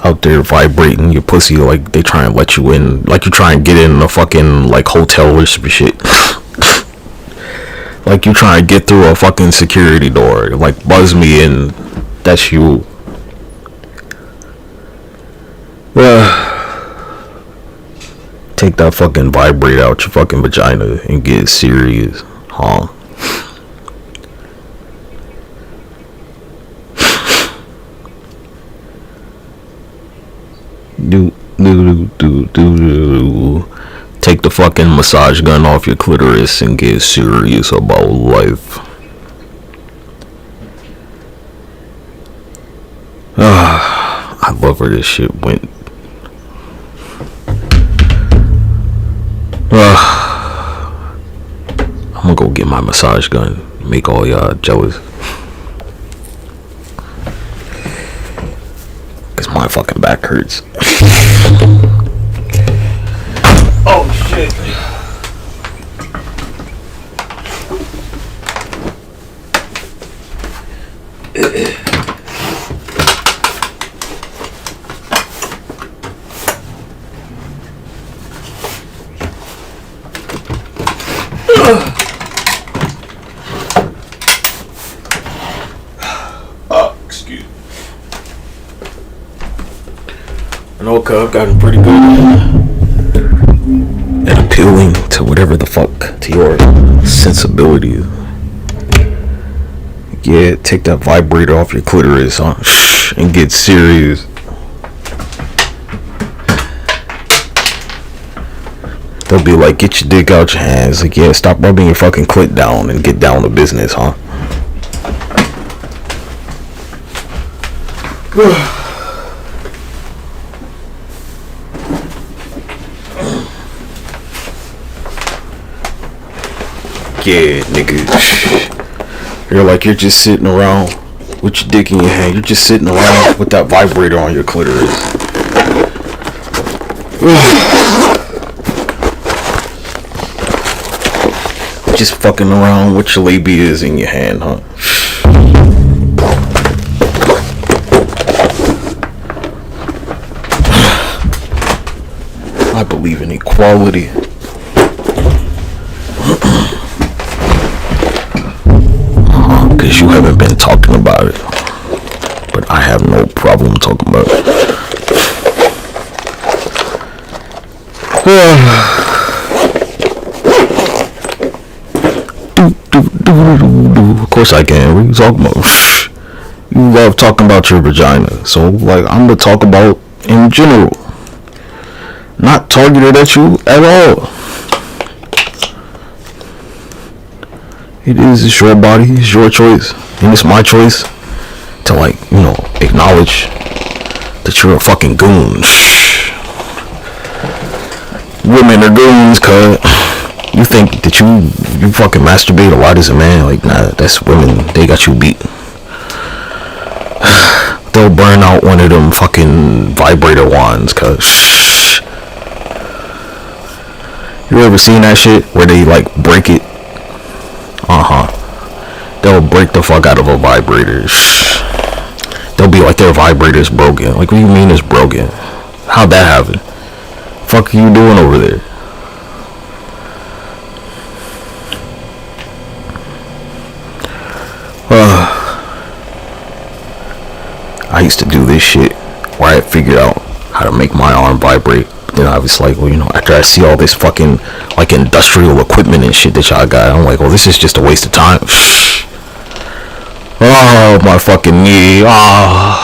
Out there vibrating your pussy like they try and let you in, like you try and get in a fucking like hotel or some shit. Like you trying to get through a fucking security door. Like buzz me and that's you. Take that fucking vibrator out your fucking vagina and get serious, huh? Take the fucking massage gun off your clitoris and get serious about life. I love where this shit went. I'm gonna go get my massage gun. Make all y'all jealous. Cause my fucking back hurts. Oh shit. Excuse me. I know I've gotten pretty good at appealing to whatever the fuck, to your sensibilities. Yeah, take that vibrator off your clitoris, huh? And get serious. They'll be like, get your dick out your hands. Like, yeah, stop rubbing your fucking clit down and get down to business, huh? Yeah, nigga. You're just sitting around with your dick in your hand. You're just sitting around with that vibrator on your clitoris. Just fucking around with your labias in your hand, huh? I believe in equality. Because you haven't been talking about it. But I have no problem talking about it. Of course I can. What are you talking about? You love talking about your vagina. So, like, I'm gonna talk about in general. Not targeted at you at all. It's your body, it's your choice, and it's my choice to, like, you know, acknowledge that you're a fucking goon. Women are goons, cuz you think that you fucking masturbate a lot as a man. Like, nah, that's women, they got you beat. They'll burn out one of them fucking vibrator wands, cuz you ever seen that shit where they, like, break it? They'll break the fuck out of a vibrator. They'll be like, their vibrator's broken. Like, what do you mean it's broken? How'd that happen? Fuck are you doing over there? I used to do this shit where I figured out how to make my arm vibrate. Then I was like, well, you know, after I see all this fucking, like, industrial equipment and shit that y'all got, I'm like, well, this is just a waste of time. Oh, my fucking knee. Oh,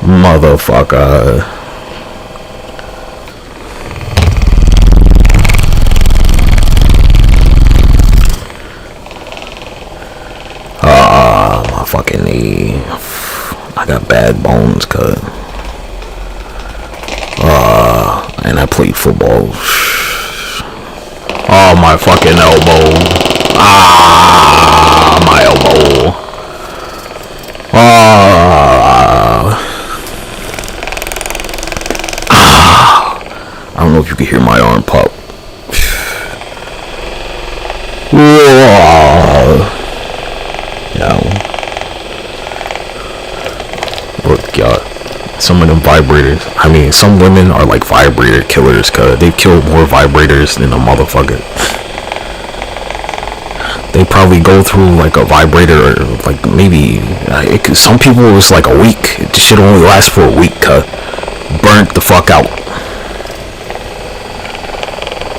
motherfucker. My fucking knee. I got bad bones, cuz. And I played football. Oh, my fucking elbow. My elbow. I don't know if you can hear my arm pop. Yeah. Look, y'all. Some of them vibrators, I mean, some women are like vibrator killers, cuz they've killed more vibrators than a motherfucker. you'll probably go through like a vibrator, or like maybe some people it's like a week. This shit only lasts for a week, burnt the fuck out.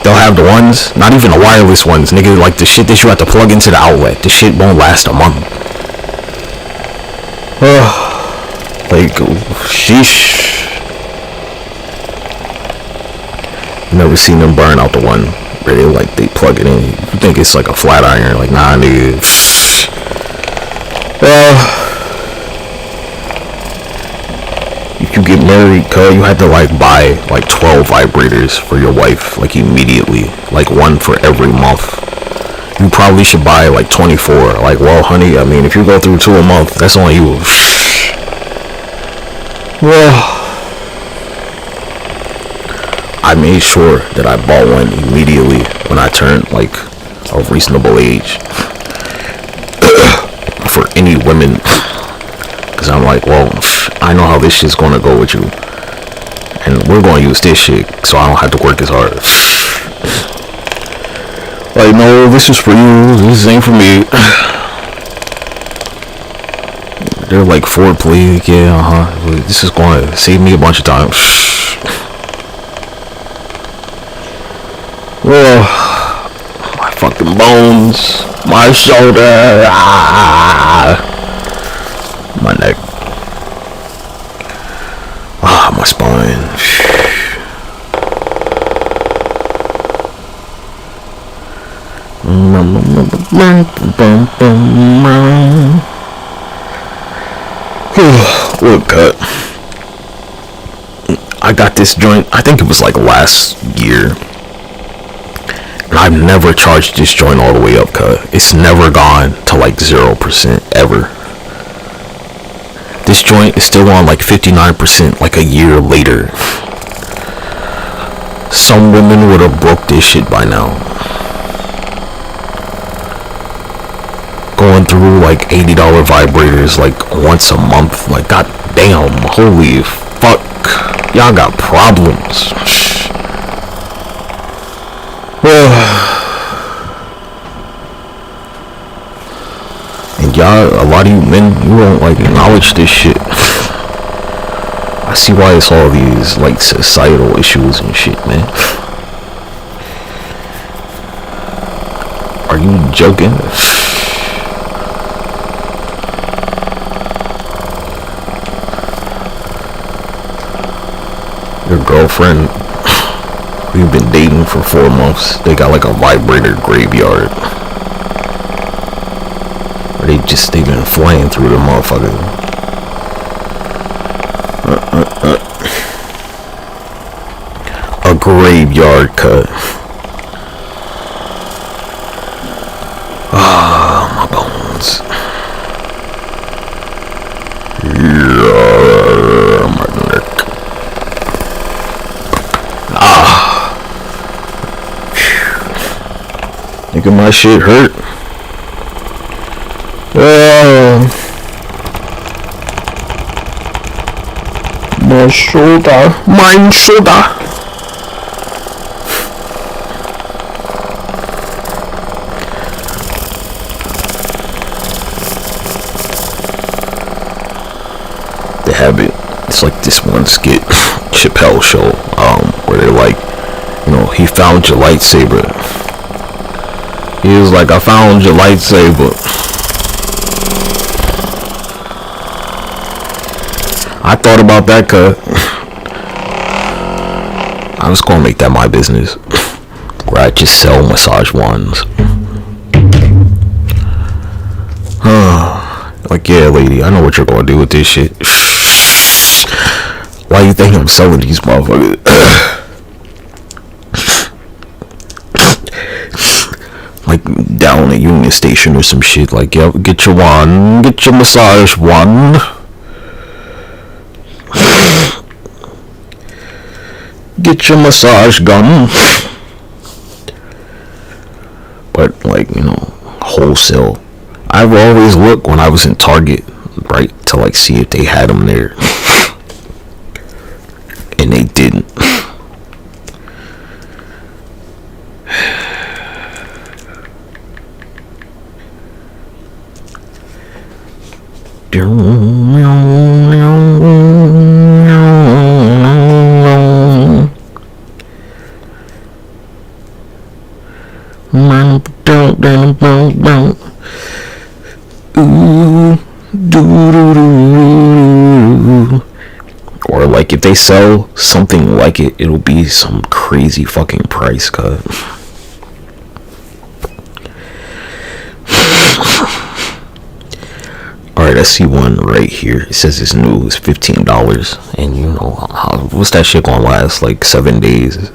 They'll have the ones, not even the wireless ones, nigga, like the shit that you have to plug into the outlet. The shit won't last a month. Like, sheesh. Never seen them burn out the one where they like they plug it in. You think it's like a flat iron? Like, nah, nigga. If you get married, you had to like buy like 12 vibrators for your wife, like immediately, like one for every month. You probably should buy like 24. Like, well, honey, I mean, if you go through 2 a month, that's on you. Well, I made sure that I bought one immediately when I turned like a reasonable age for any women, because I'm like, well, I know how this shit's gonna go with you, and we're gonna use this shit so I don't have to work as hard. Like, no, this is for you, this ain't for me. They're like foreplay, yeah, this is gonna save me a bunch of time. Oh, my fucking bones, my shoulder, my neck, my spine. Look, I got this joint, I think it was like last year. And I've never charged this joint all the way up, it's never gone to like 0% ever. This joint is still on like 59% like a year later. Some women would have broke this shit by now. Going through like $80 vibrators like once a month, like goddamn, holy fuck, y'all got problems. And y'all, a lot of you men, you don't like acknowledge this shit. I see why it's all these like societal issues and shit, man. Are you joking? Your girlfriend, we've been dating for 4 months, they got like a vibrator graveyard. Or they've been flying through the motherfucker. A graveyard cut. Ah, my bones. Yeah, my neck. Nigga, my shit hurt. My shoulder. My shoulder. They have it. It's like this one skit, Chappelle show, where they're like, you know, he found your lightsaber. He was like, I found your lightsaber. I thought about that, I'm just gonna make that my business, where I just sell massage wands. Like, yeah, lady, I know what you're gonna do with this shit. Why you think I'm selling these motherfuckers? Like down at Union Station or some shit. Like, yeah, get your wand, get your massage wand. Get your massage gun. But like, you know, wholesale. I've always looked when I was in Target, right, to like see if they had them there. And they didn't. Or like if they sell something like it, it'll be some crazy fucking price cut. Alright, I see one right here. It says it's new. It's $15. And you know, what's that shit gonna last? Like 7 days?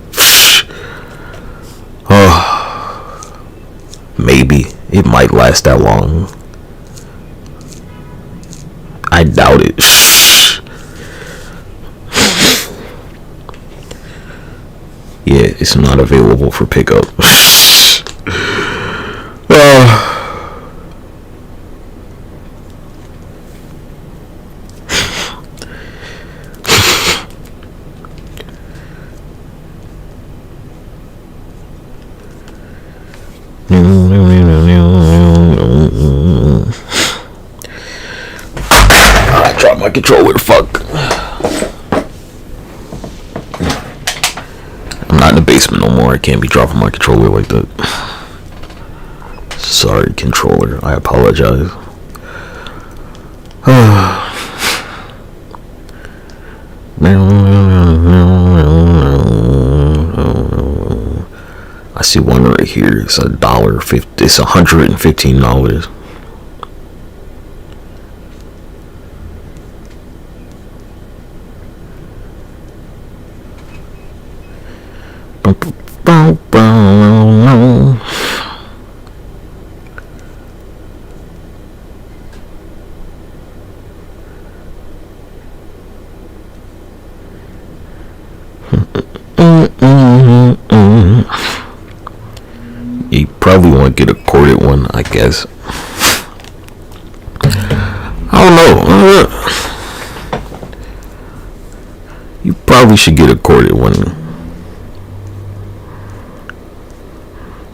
Maybe. It might last that long. I doubt it. Yeah, it's not available for pickup. I dropped my controller, fuck. I'm not in the basement no more. I can't be dropping my controller like that. Sorry, controller. I apologize. I see one right here. It's $1.50. It's $115. You probably want to get a corded one, I guess. I don't know. You probably should get a corded one.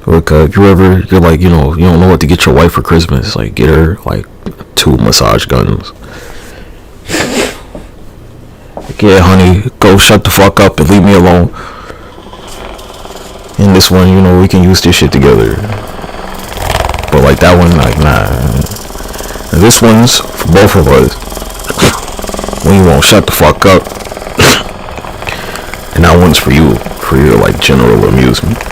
Look, if you're like, you know, you don't know what to get your wife for Christmas, like, get her, like, 2 massage guns. Like, yeah, honey, go shut the fuck up and leave me alone. And this one, you know, we can use this shit together. But, like, that one, like, nah. And this one's for both of us. When you won't shut the fuck up. And that one's for you, for your, like, general amusement.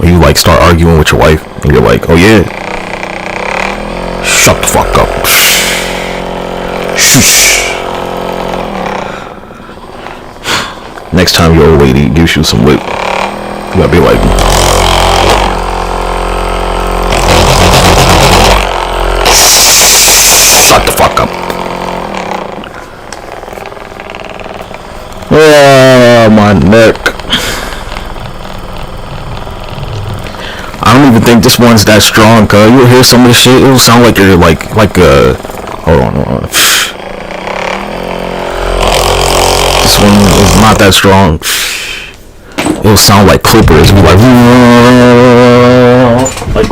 When you like start arguing with your wife and you're like, oh yeah, shut the fuck up. Shh. Next time your old lady gives you some lip, you gotta be like, shut the fuck up. Oh, my neck. I don't even think this one's that strong, cuz you'll hear some of the shit, it'll sound like you're like hold on. This one is not that strong. It'll sound like clippers, it'll be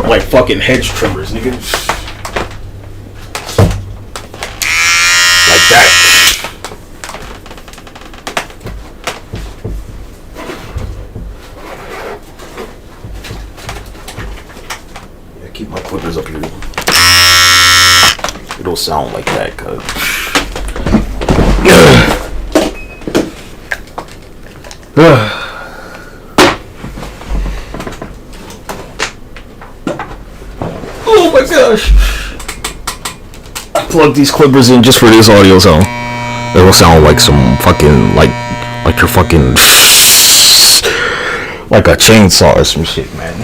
like fucking hedge trimmers, nigga. Like that. Keep my clippers up here. It'll sound like that, cuz. Oh my gosh. I plugged these clippers in just for this audio sound. It'll sound like some fucking, like you're fucking, like a chainsaw or some shit, man.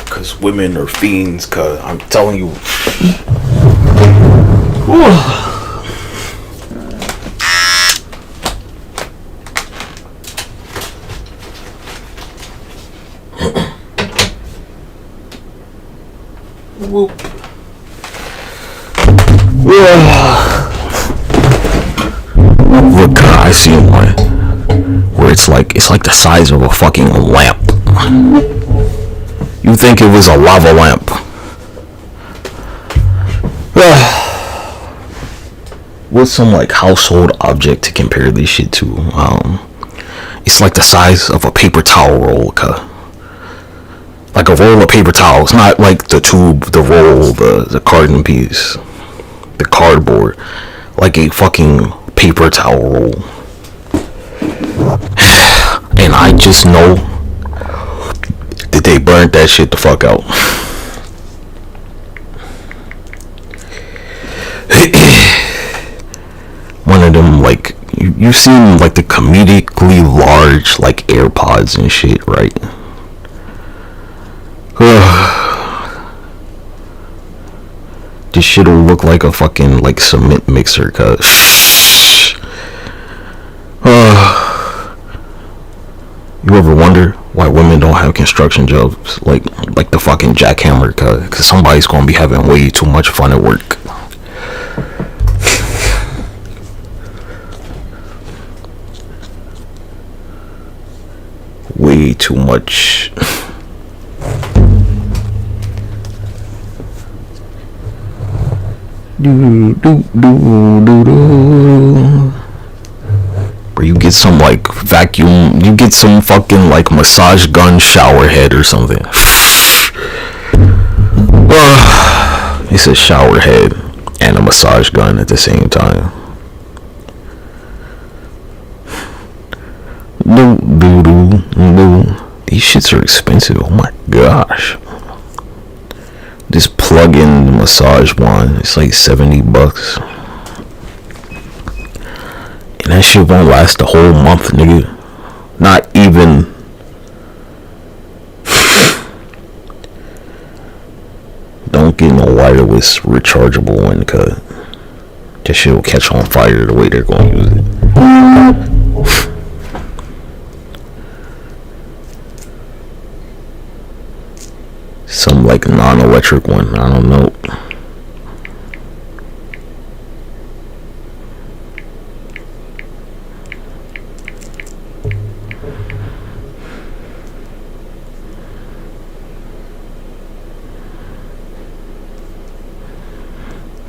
Cause women are fiends, cause I'm telling you. Whoop. Look, I see one where it's like the size of a fucking lamp. You think it was a lava lamp. What's some like household object to compare this shit to? It's like the size of a paper towel roll, like a roll of paper towels, not like the tube, the roll, the carton piece, the cardboard, like a fucking paper towel roll. And I just know that they burned that shit the fuck out. One of them, like, you've seen like the comedically large like AirPods and shit, right? This shit'll look like a fucking like cement mixer, You ever wonder why women don't have construction jobs like the fucking jackhammer? Cause somebody's gonna be having way too much fun at work. Way too much. Where you get some like vacuum, you get some fucking like massage gun shower head or something. It's a shower head and a massage gun at the same time. These shits are expensive. Oh my gosh. This plug-in massage wand, it's like $70. And that shit won't last a whole month, nigga. Not even. Don't get no wireless rechargeable one, cause that shit will catch on fire the way they're gonna use it. Some like non-electric one, I don't know.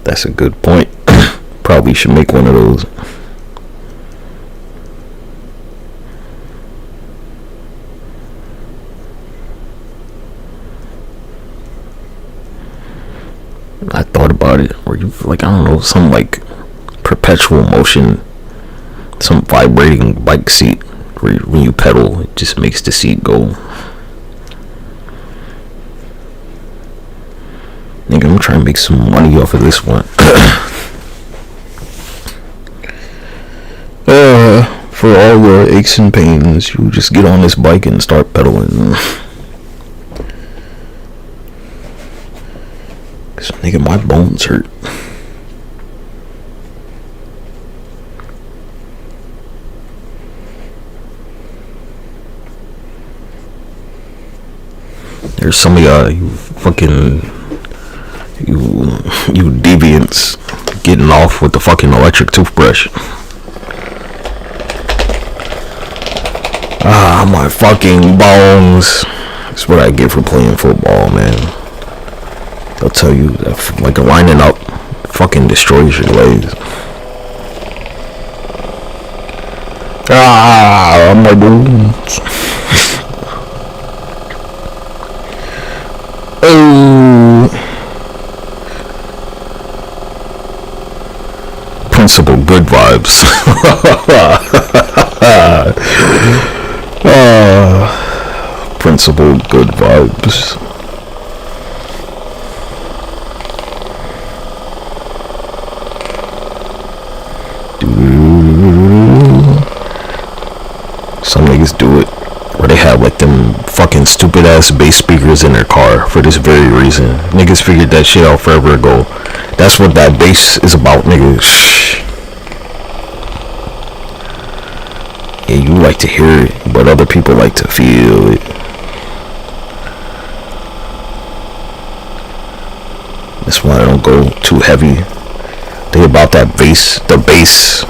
That's a good point. Probably should make one of those. I thought about it, or you like, I don't know, some like perpetual motion, some vibrating bike seat where when you pedal it just makes the seat go. Nigga, I'm trying to make some money off of this one. For all the aches and pains, you just get on this bike and start pedaling. Cause nigga, my bones hurt. There's some of y'all, you fucking, you deviants getting off with the fucking electric toothbrush. My fucking bones. That's what I get for playing football, man. They'll tell you that, like, lining up fucking destroys your legs. My bones. Oh. Principal good vibes. Principal good vibes. Some niggas do it where they have like them fucking stupid ass bass speakers in their car for this very reason. Niggas figured that shit out forever ago. That's what that bass is about, niggas. Yeah, you like to hear it, but other people like to feel it. That's why I don't go too heavy. Think about that bass, the bass.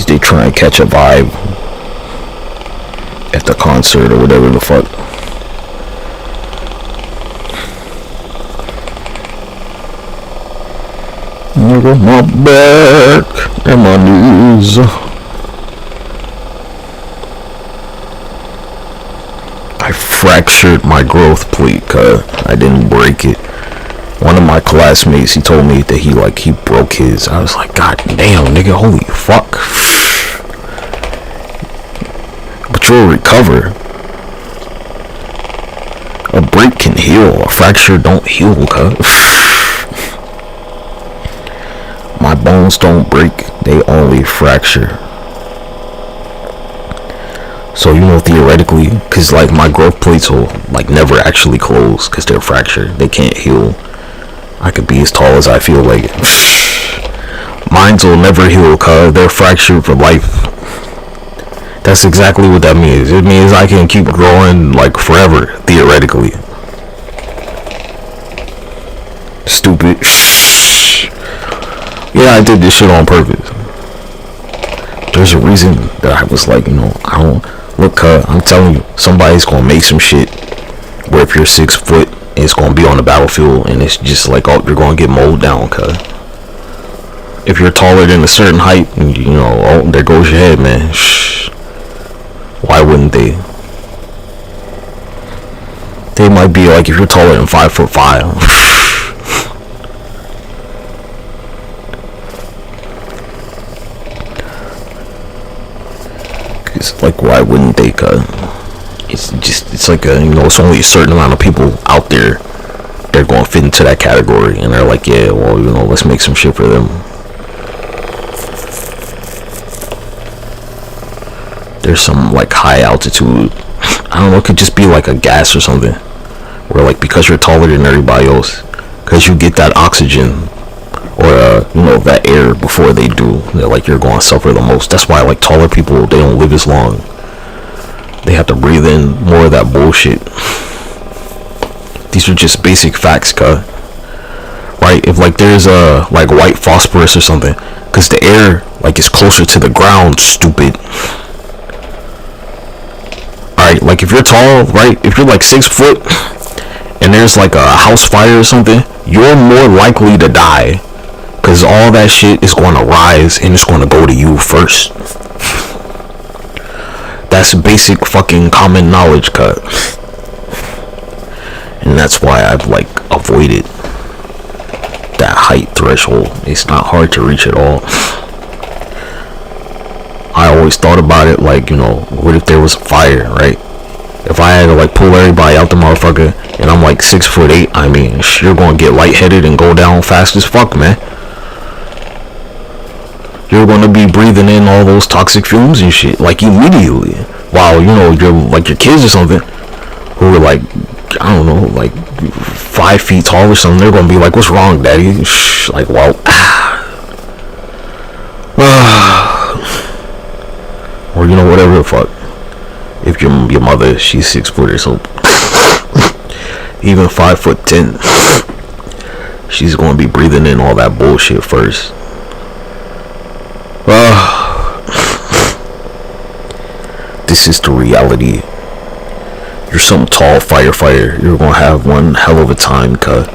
they try and catch a vibe at the concert or whatever the fuck. Nigga, my back and my knees. I fractured my growth plate, cuz I didn't break it. One of my classmates, he told me that he broke his. I was like, God damn, nigga, holy fuck. But you'll recover. A break can heal, a fracture don't heal, cuz. My bones don't break, they only fracture. So, you know, theoretically, because, like, my growth plates will, like, never actually close because they're fractured. They can't heal. I could be as tall as I feel like it. Mines will never heal because they're fractured for life. That's exactly what that means. It means I can keep growing, like, forever, theoretically. Stupid. Yeah, I did this shit on purpose. There's a reason that I was like, you know, I don't... Look, I'm telling you, somebody's gonna make some shit where if you're 6 foot, it's gonna be on the battlefield, and it's just like, oh, you're gonna get mowed down, cuz. If you're taller than a certain height, you know, oh, there goes your head, man. Shh. Why wouldn't they? They might be like, if you're taller than 5'5". Like, why wouldn't they? Cause it's like a, you know, it's only a certain amount of people out there they're gonna fit into that category, and they're like, yeah, well, you know, let's make some shit for them. There's some like high altitude, I don't know, it could just be like a gas or something, where like because you're taller than everybody else, because you get that oxygen or you know, that air before they do, they're like, you're going to suffer the most. That's why like taller people, they don't live as long. They have to breathe in more of that bullshit. These are just basic facts, cuz. Right? If like there's a like white phosphorus or something, because the air like is closer to the ground, stupid. Alright, like if you're tall, right, if you're like 6 foot and there's like a house fire or something, you're more likely to die. Because all that shit is going to rise and it's going to go to you first. That's basic fucking common knowledge, cut. And that's why I've like avoided that height threshold. It's not hard to reach at all. I always thought about it like, you know, what if there was a fire, right? If I had to like pull everybody out the motherfucker and I'm like 6'8", I mean, you're going to get lightheaded and go down fast as fuck, man. You're going to be breathing in all those toxic fumes and shit, like, immediately. While, you know, you're like your kids or something who are like, I don't know, like 5 feet tall or something, they're going to be like, what's wrong, daddy? Shh, like, well, or, you know, whatever the fuck. If your mother, she's 6 foot or so, even 5'10", she's going to be breathing in all that bullshit first. This is the reality. You're some tall firefighter, you're gonna have one hell of a time, cuz.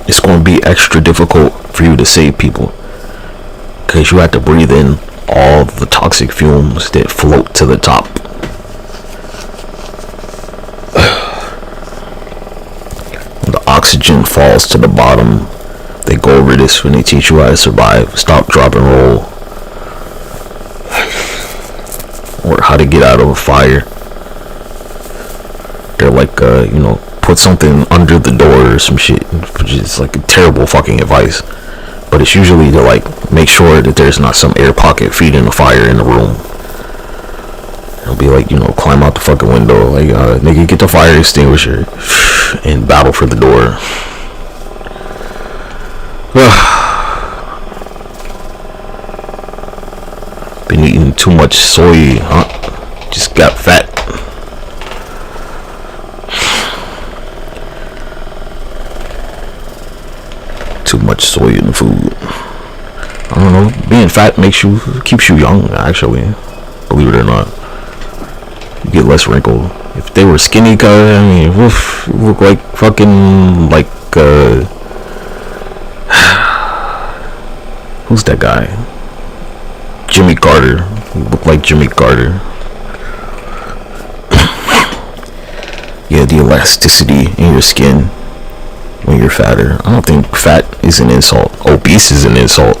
It's gonna be extra difficult for you to save people, because you have to breathe in all the toxic fumes that float to the top. The oxygen falls to the bottom. They go over this when they teach you how to survive. Stop, drop, and roll. Or how to get out of a fire. They're like, you know, put something under the door or some shit, which is like a terrible fucking advice. But it's usually to like make sure that there's not some air pocket feeding a fire in the room. It'll be like, you know, climb out the fucking window, like, nigga, get the fire extinguisher and battle for the door. Been eating too much soy, huh? Just got fat. Too much soy in the food. I don't know, being fat keeps you young, actually, believe it or not. You get less wrinkle. If they were skinny, cuz, I mean, woof, you look like fucking, like, who's that guy? Jimmy Carter. You look like Jimmy Carter. Yeah, the elasticity in your skin when you're fatter. I don't think fat is an insult. Obese is an insult.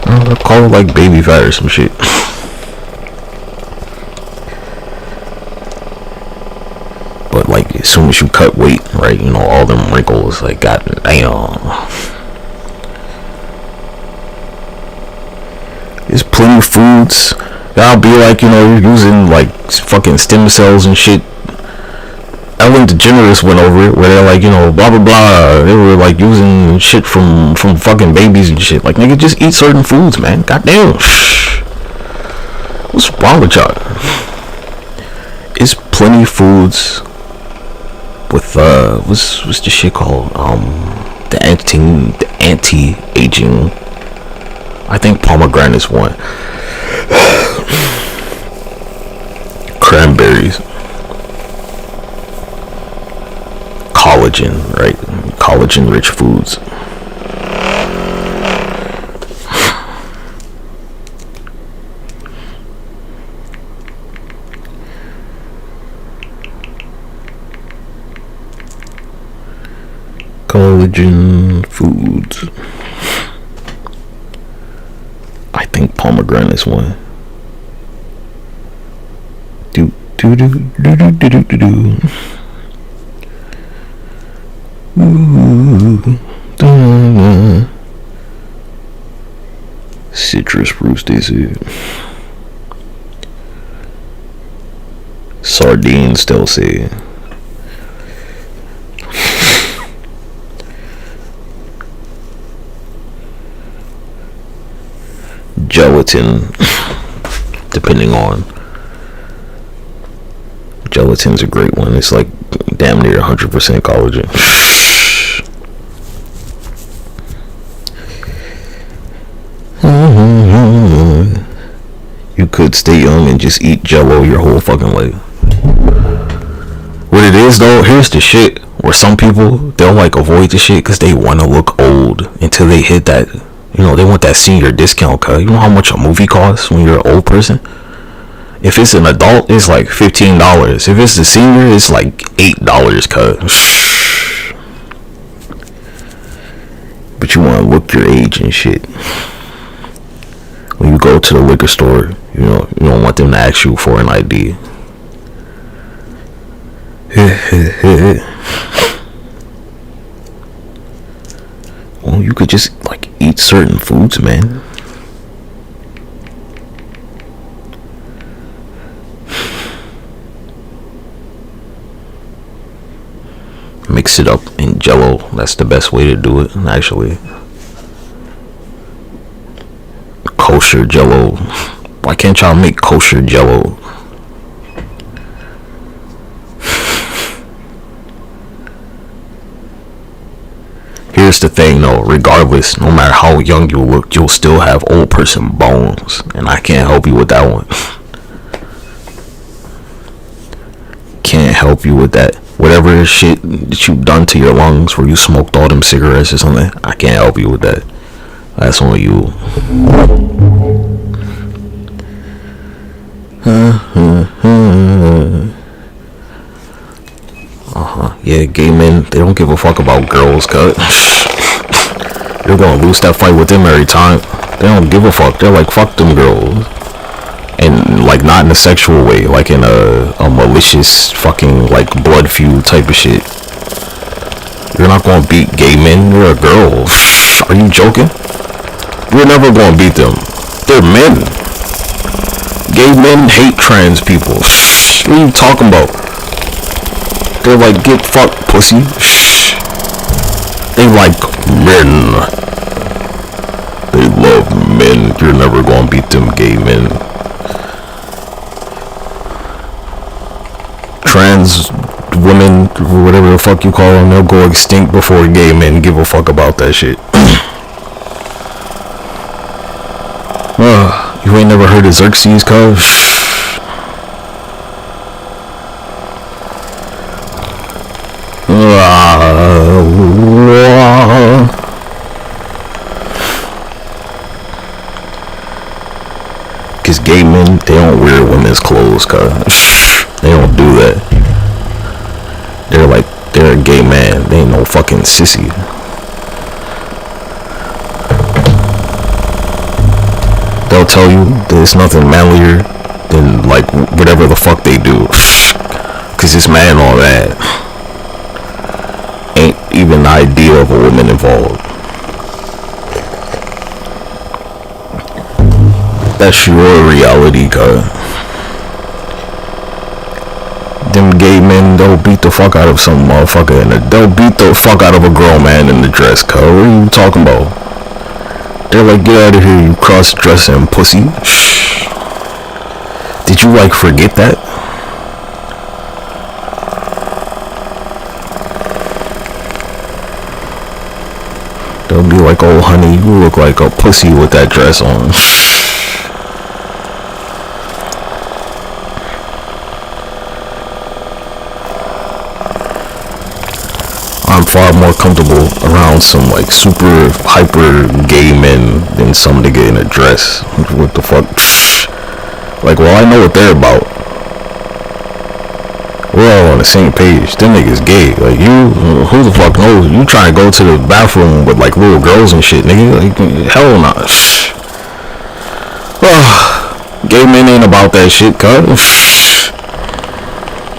I don't know, call it like baby fat or some shit. But like, as soon as you cut weight, right, you know, all them wrinkles, like, god damn. There's plenty of foods that'll be like, you know, you're using like fucking stem cells and shit. Ellen DeGeneres went over it, where they're like, you know, blah blah blah. They were like using shit from fucking babies and shit. Like, nigga, just eat certain foods, man. Goddamn. What's wrong with y'all? It's plenty of foods with what's the shit called? The anti-aging. I think pomegranate is one. Cranberries. Collagen, right? Collagen rich foods. Collagen foods. I think pomegranate is one. Do. Ooh, citrus fruits, they say. Sardines, they'll say. Gelatin, depending on. Gelatin's a great one. It's like damn near 100% collagen. You could stay young and just eat Jello your whole fucking life. What it is though, here's the shit. Where some people, they'll like avoid the shit because they want to look old until they hit that, you know, they want that senior discount cut. You know how much a movie costs when you're an old person? If it's an adult, it's like $15. If it's the senior, it's like $8 cut. But you want to look your age and shit. When you go to the liquor store, you know, you don't want them to ask you for an ID. Well, you could just like eat certain foods, man. Mix it up in Jello. That's the best way to do it, actually. Kosher Jello. Why can't y'all make kosher Jello? Here's the thing though, regardless, no matter how young you look, you'll still have old person bones. And I can't help you with that one. Can't help you with that. Whatever shit that you've done to your lungs where you smoked all them cigarettes or something, I can't help you with that. That's on you. Yeah, gay men, they don't give a fuck about girls, cut. You're gonna lose that fight with them every time. They don't give a fuck. They're like, fuck them girls. And like, not in a sexual way, like in a malicious fucking like blood feud type of shit. You're not gonna beat gay men. You're a girl. Are you joking? You're never gonna beat them. They're men. Gay men hate trans people. What are you talking about? They're like, get fucked, pussy. They like men. They love men. You're never gonna beat them gay men. Trans women, whatever the fuck you call them, they'll go extinct before gay men give a fuck about that shit. You ain't never heard of Xerxes, cuz? Cause gay men, they don't wear women's clothes, cuz. They don't do that. They're a gay man. They ain't no fucking sissy. They'll tell you there's nothing manlier than like whatever the fuck they do. Cause this man all that ain't even the idea of a woman involved. That's your reality, cuz. Them gay men, they'll beat the fuck out of some motherfucker they'll beat the fuck out of a grown man in the dress, cuz. What are you talking about? They're like, get out of here, you cross-dressing pussy. Did you like forget that? They'll be like, oh honey, you look like a pussy with that dress on. I'm far more comfortable around some like super hyper gay men than some nigga in a dress. What the fuck? Like, well, I know what they're about. We're all on the same page. Them niggas gay. Like, you, who the fuck knows? You trying to go to the bathroom with like little girls and shit, nigga? Like, hell nah. Gay men ain't about that shit, cuz.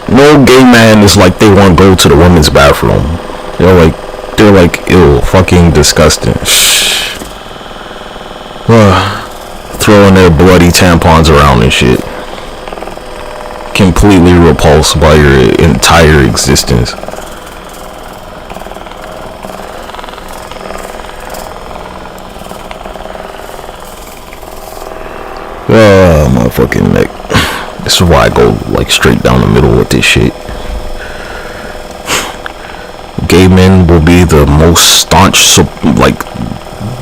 No gay man is like they want to go to the women's bathroom. They're like ill, fucking disgusting. Throwing their bloody tampons around and shit. Completely repulsed by your entire existence. My fucking neck. This is why I go like straight down the middle with this shit. Gay men will be the most staunch, like,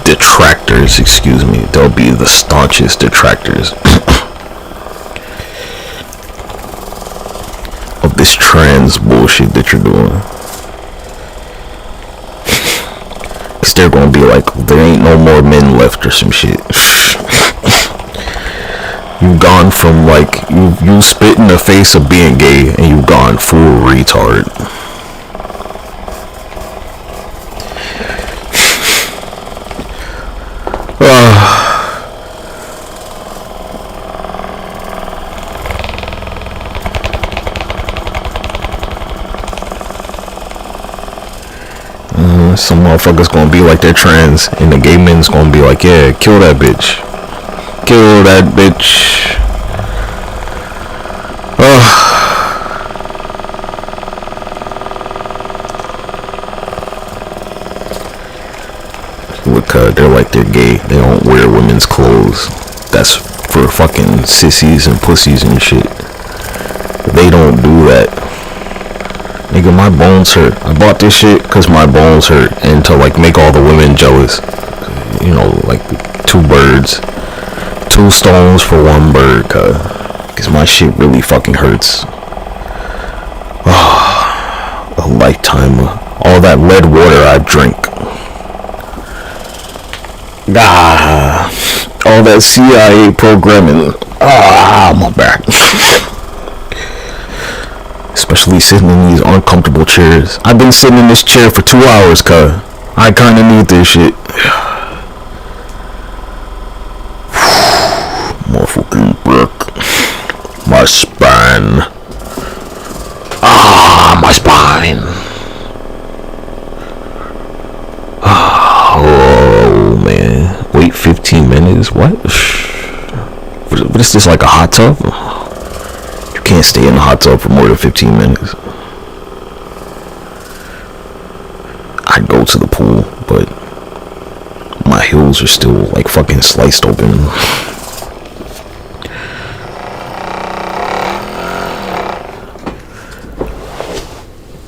detractors, excuse me. They'll be the staunchest detractors of this trans bullshit that you're doing. Cause they're gonna be like, there ain't no more men left or some shit. You've gone from like, you spit in the face of being gay and you've gone full retard. Some motherfuckers gonna be like they're trans, and the gay men's gonna be like, yeah, kill that bitch. Kill that bitch. Because they're like they're gay. They don't wear women's clothes. That's for fucking sissies and pussies and shit. They don't do that. Nigga, my bones hurt. I bought this shit because my bones hurt and to like make all the women jealous. You know, like 2 birds. 2 stones for 1 bird, cause my shit really fucking hurts. A lifetime of all that lead water I drink. All that CIA programming. My back. Especially sitting in these uncomfortable chairs. I've been sitting in this chair for 2 hours, cuz. I kinda need this shit. Motherfucking broke. My spine. My spine. Oh, man. Wait 15 minutes? What? What is this, like a hot tub? You can't stay in the hot tub for more than 15 minutes. I'd go to the pool, but my heels are still like fucking sliced open.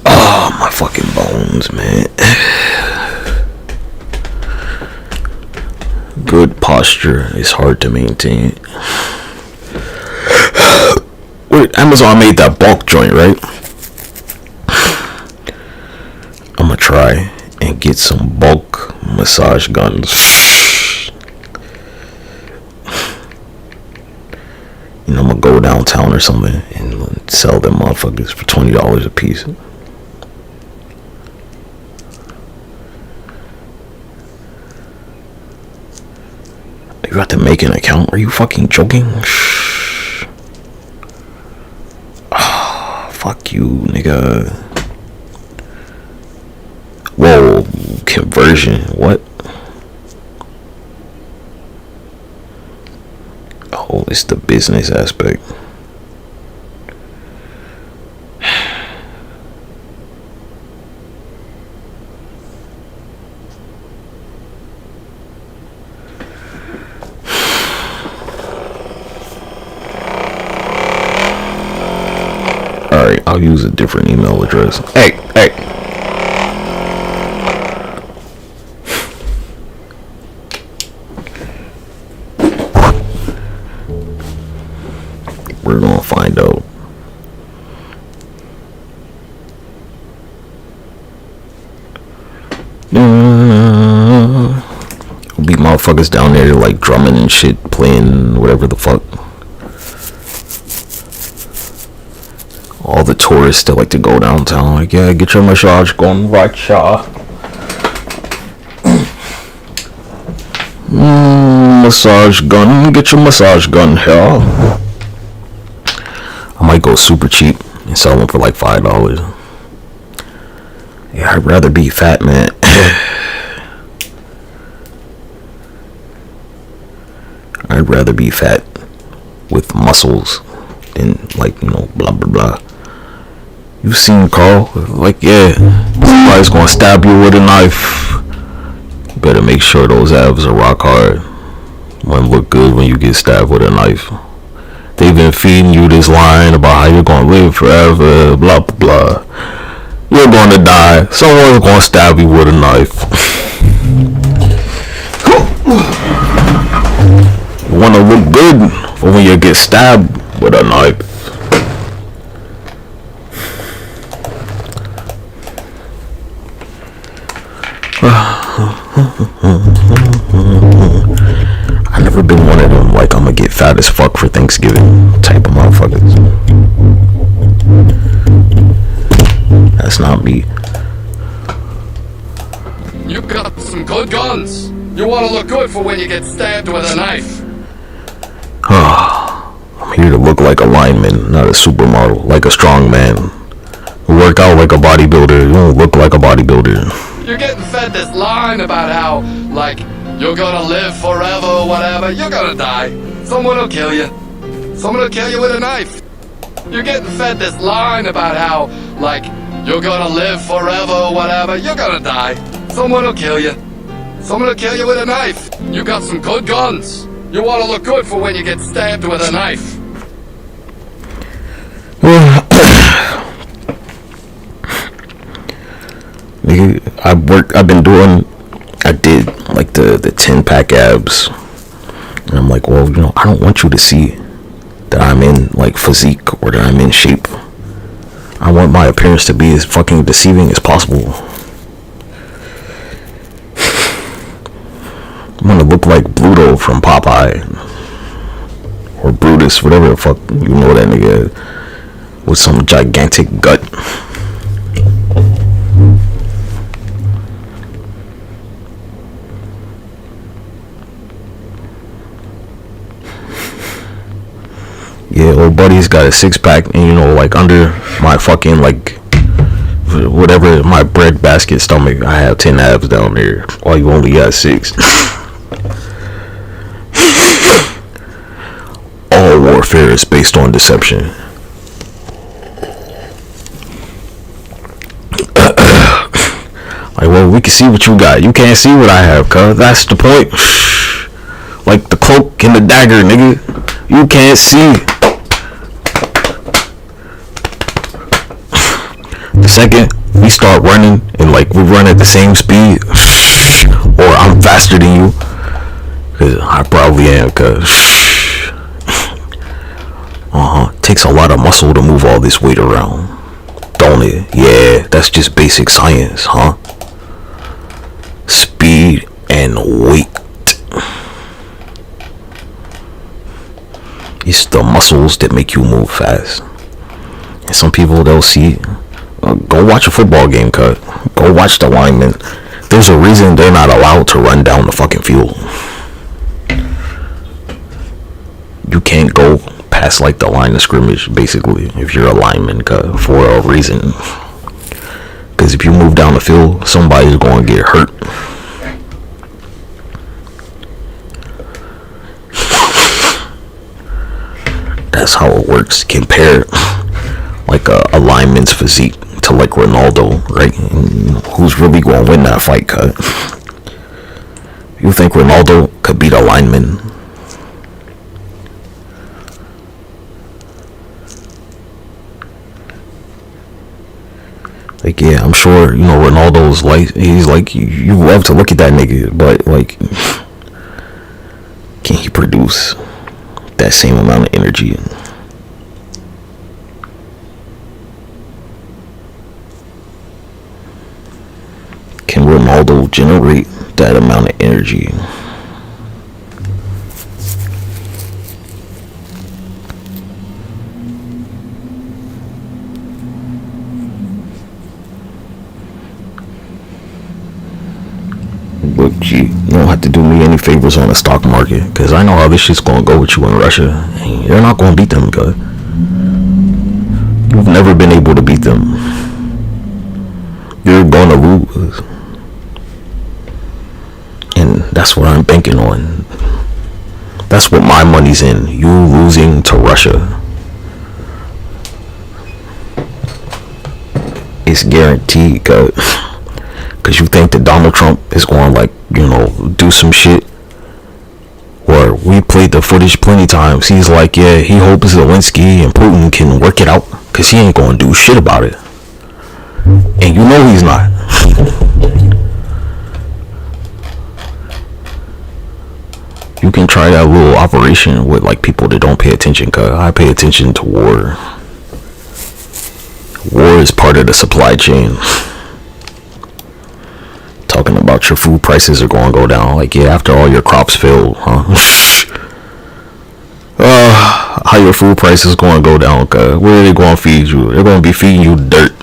Oh, my fucking bones, man. Good posture is hard to maintain. Wait, Amazon made that bulk joint, right? I'm gonna try and get some bulk massage guns. You know, I'm gonna go downtown or something and sell them motherfuckers for $20 a piece. You have to make an account? Are you fucking joking? Oh, fuck you, nigga. Whoa, conversion, what? Oh, it's the business aspect. Alright, I'll use a different email address. Hey. We're gonna find out. There'll be motherfuckers down there like drumming and shit, playing whatever the fuck. All the tourists that like to go downtown, like, yeah, get your massage going right, shaw. Massage gun, get your massage gun here. I might go super cheap and sell them for like $5. Yeah, I'd rather be fat, man. I'd rather be fat with muscles than like, you know, blah blah blah. You seen Carl? Like, yeah, somebody's gonna stab you with a knife. You better make sure those abs are rock hard. Wouldn't look good when you get stabbed with a knife. They've been feeding you this line about how you're gonna live forever, blah blah blah. You're gonna die. Someone's gonna stab you with a knife. You wanna look good for when you get stabbed with a knife. I never been one of them like I'm gonna get fat as fuck for Thanksgiving type of motherfuckers. That's not me. You got some good guns. You want to look good for when you get stabbed with a knife. I'm here to look like a lineman, not a supermodel, like a strong man. Work out like a bodybuilder. You don't look like a bodybuilder. You're getting fed this line about how, like, you're gonna live forever or whatever. You're gonna die. Someone will kill you. Someone will kill you with a knife. You're getting fed this line about how, like, you're gonna live forever or whatever. You're gonna die. Someone will kill you. Someone will kill you with a knife. You got some good guns. You want to look good for when you get stabbed with a knife. I did like the 10-pack abs, and I'm like, well, you know, I don't want you to see that I'm in like physique or that I'm in shape. I want my appearance to be as fucking deceiving as possible. I'm gonna look like Bluto from Popeye, or Brutus, whatever the fuck, you know that nigga, with some gigantic gut. Yeah, old buddy's got a 6-pack, and you know, like under my fucking like whatever my bread basket stomach, I have 10 abs down there, while you only got 6. All warfare is based on deception. Like, well, we can see what you got. You can't see what I have, cuz that's the point. Like the cloak and the dagger, nigga. You can't see. The second we start running and like we run at the same speed, or I'm faster than you, I probably am, cause takes a lot of muscle to move all this weight around, don't it? Yeah, that's just basic science, huh? Speed and weight. It's the muscles that make you move fast. And some people, they'll see, go watch a football game, cut. Go watch the linemen. There's a reason they're not allowed to run down the fucking field. You can't go past like the line of scrimmage, basically, if you're a lineman, cut, for a reason. Because if you move down the field, somebody's going to get hurt. That's how it works. Compare like a lineman's physique to like Ronaldo, right? And who's really going to win that fight, cut? You think Ronaldo could beat a lineman? Like, yeah, I'm sure, you know, Ronaldo's like, he's like, you love to look at that nigga, but like, can he produce that same amount of energy? Can Ronaldo generate that amount of energy? Look, G, you don't have to do me any favors on the stock market, because I know how this shit's gonna go with you in Russia. And you're not gonna beat them, cuz. You've never been able to beat them. You're gonna lose. And that's what I'm banking on. That's what my money's in. You losing to Russia. It's guaranteed, cuz. Because you think that Donald Trump is going to, like, you know, do some shit. Or we played the footage plenty times. He's like, yeah, he hopes Zelensky and Putin can work it out. Because he ain't going to do shit about it. And you know he's not. You can try that little operation with, like, people that don't pay attention. Because I pay attention to war. War is part of the supply chain. Talking about your food prices are going to go down. Like, yeah, after all your crops failed, huh? How your food prices going to go down, cuz? Where are they going to feed you? They're going to be feeding you dirt.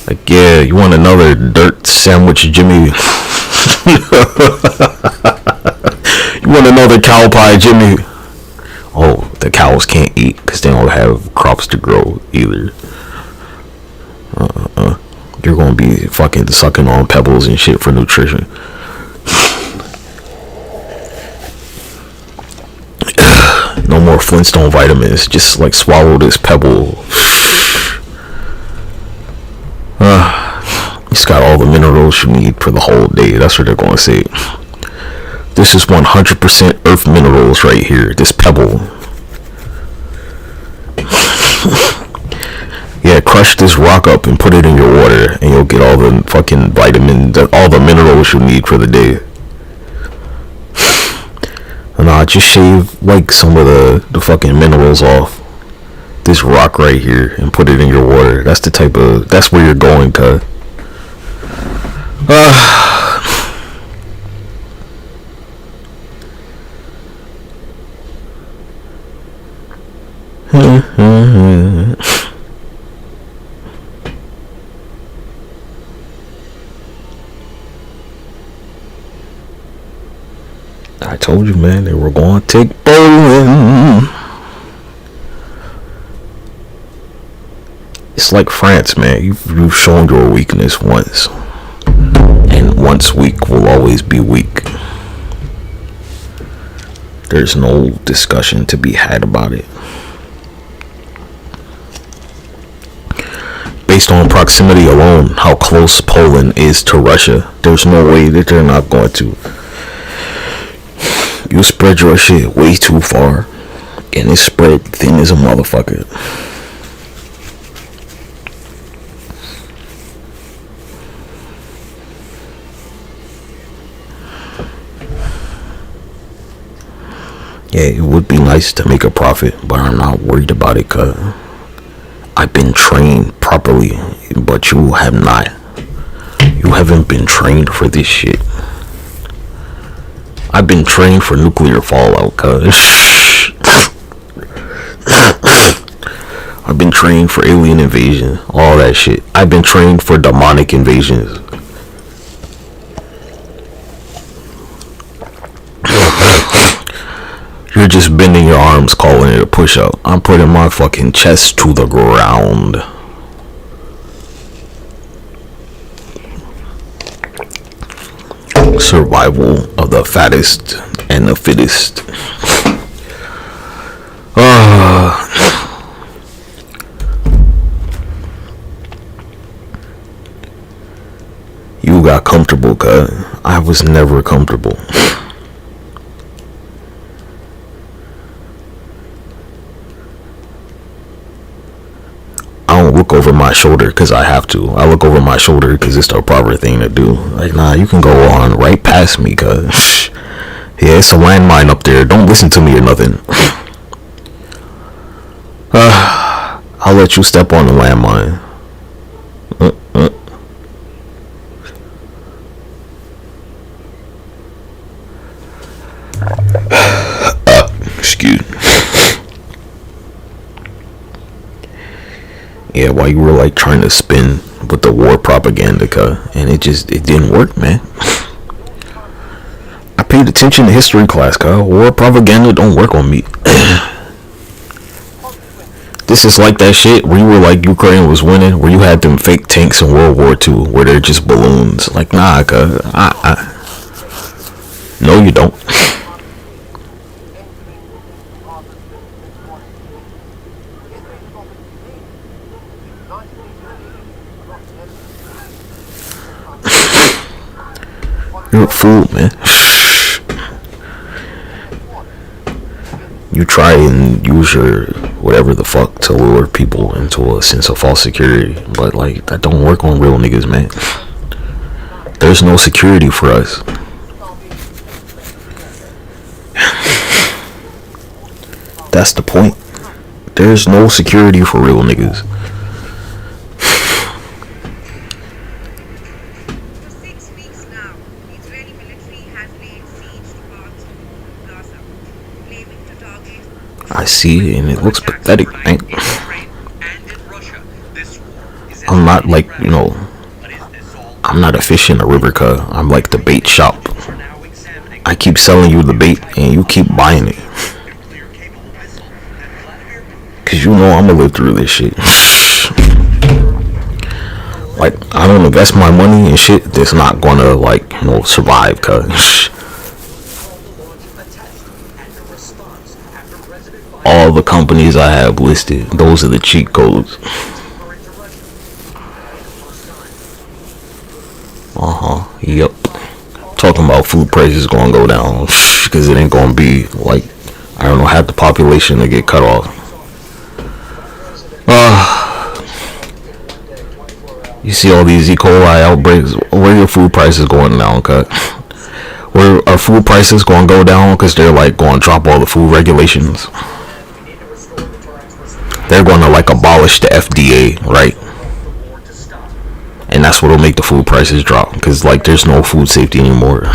Like, yeah, you want another dirt sandwich, Jimmy? You want another cow pie, Jimmy? Oh, the cows can't eat because they don't have crops to grow either. You're gonna be fucking sucking on pebbles and shit for nutrition. No more Flintstone vitamins. Just like swallow this pebble. It's got all the minerals you need for the whole day. That's what they're gonna say. This is 100% earth minerals right here. This pebble. Yeah, crush this rock up and put it in your water, and you'll get all the fucking vitamins, all the minerals you need for the day. Nah, just shave like some of the fucking minerals off this rock right here and put it in your water. That's the type of, that's where you're going, cuz. I told you, man, they were going to take Poland. It's like France, man. You've shown your weakness once, and once weak will always be weak. There's no discussion to be had about it. Based on proximity alone, how close Poland is to Russia, there's no way that they're not going to. You spread your shit way too far, and it's spread thin as a motherfucker. Yeah, it would be nice to make a profit, but I'm not worried about it, cause I've been trained properly, but you have not. You haven't been trained for this shit. I've been trained for nuclear fallout, cuz. I've been trained for alien invasion, all that shit. I've been trained for demonic invasions. You're just bending your arms calling it a push-up. I'm putting my fucking chest to the ground. Survival of the fattest and the fittest. You got comfortable, cuz. I was never comfortable. I don't look over my shoulder because I have to. I look over my shoulder because it's the proper thing to do. Like, nah, you can go on right past me, cuz. Yeah, it's a landmine up there. Don't listen to me or nothing. I'll let you step on the landmine. Excuse me. Yeah, while you were like trying to spin with the war propaganda, and it didn't work, man. I paid attention to history class, war propaganda don't work on me. This is like that shit where you were like Ukraine was winning, where you had them fake tanks in World War II, where they're just balloons. Like, nah, no, you don't. You're a fool, man. You try and use your whatever the fuck to lure people into a sense of false security, but like that don't work on real niggas, man. There's no security for us. That's the point. There's no security for real niggas. I see, and it looks pathetic, man. I'm not like, I'm not a fish in a river, cuz. I'm like the bait shop. I keep selling you the bait, and you keep buying it. Cause you know I'm gonna live through this shit. Like, I don't invest my money in shit that's not gonna, like, survive, cuz. All the companies I have listed, those are the cheat codes. Yep. Talking about food prices gonna go down, because it ain't gonna be like, I don't know, half the population to get cut off. You see all these E. coli outbreaks. Where are your food prices going down, cut? Where are food prices gonna go down because they're like going to drop all the food regulations? They're going to like abolish the FDA, right? And that's what'll make the food prices drop, because like there's no food safety anymore.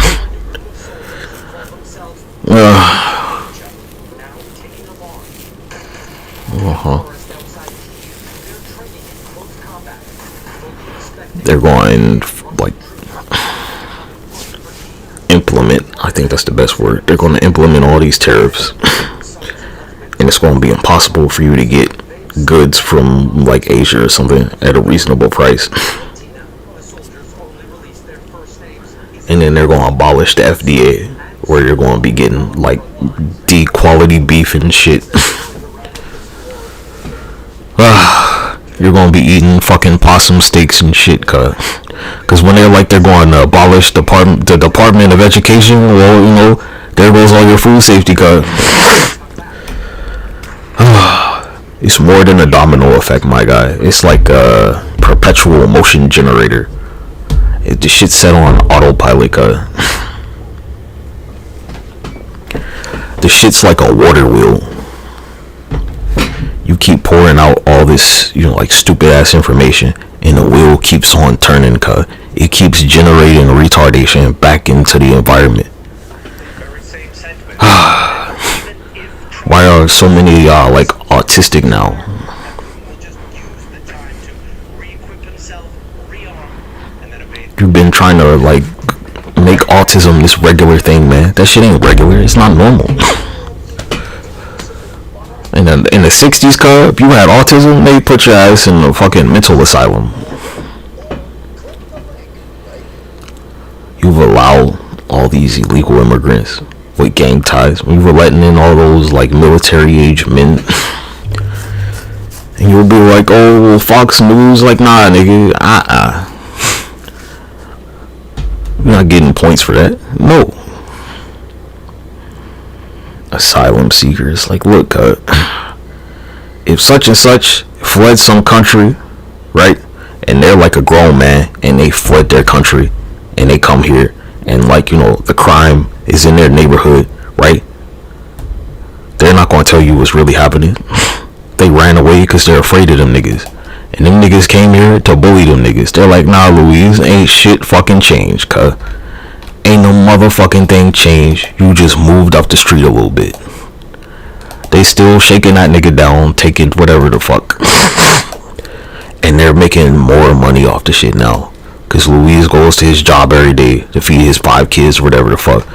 They're going like implement, I think that's the best word. They're going to implement all these tariffs, and it's going to be impossible for you to get goods from like Asia or something at a reasonable price. And then they're going to abolish the FDA, where you're going to be getting like D quality beef and shit. You're going to be eating fucking possum steaks and shit, cause when they're like they're going to abolish the Department of Education, well, there goes all your food safety, It's more than a domino effect, my guy. It's like a perpetual motion generator. The shit's set on autopilot, The shit's like a water wheel. You keep pouring out all this, like stupid ass information, and the wheel keeps on turning, cuz it keeps generating retardation back into the environment. Why are so many of y'all like autistic now? You've been trying to like make autism this regular thing, man. That shit ain't regular. It's not normal. In the 60s, cuz, if you had autism, they put your ass in a fucking mental asylum. You've allowed all these illegal immigrants with gang ties. We were letting in all those like military age men. And you'll be like, oh, Fox News, like, nah, nigga, You're not getting points for that. No. Asylum seekers, like, look, if such and such fled some country, right, and they're like a grown man, and they fled their country, and they come here, and like, the crime is in their neighborhood, right, they're not going to tell you what's really happening. They ran away because they're afraid of them niggas, and them niggas came here to bully them niggas. They're like, nah, Louise, ain't shit fucking changed, cuz. Ain't no motherfucking thing changed. You just moved up the street a little bit. They still shaking that nigga down, taking whatever the fuck. And they're making more money off the shit now. Cause Louise goes to his job every day to feed his 5 kids, whatever the fuck.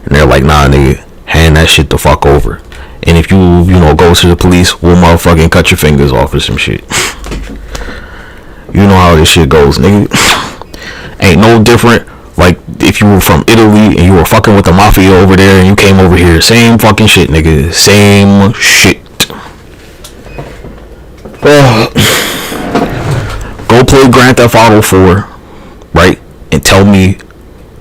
And they're like, nah, nigga, hand that shit the fuck over. And if you go to the police, we'll motherfucking cut your fingers off or some shit. You know how this shit goes, nigga. Ain't no different. Like, if you were from Italy and you were fucking with the mafia over there and you came over here, same fucking shit, nigga. Same shit. Go play Grand Theft Auto 4, right? And tell me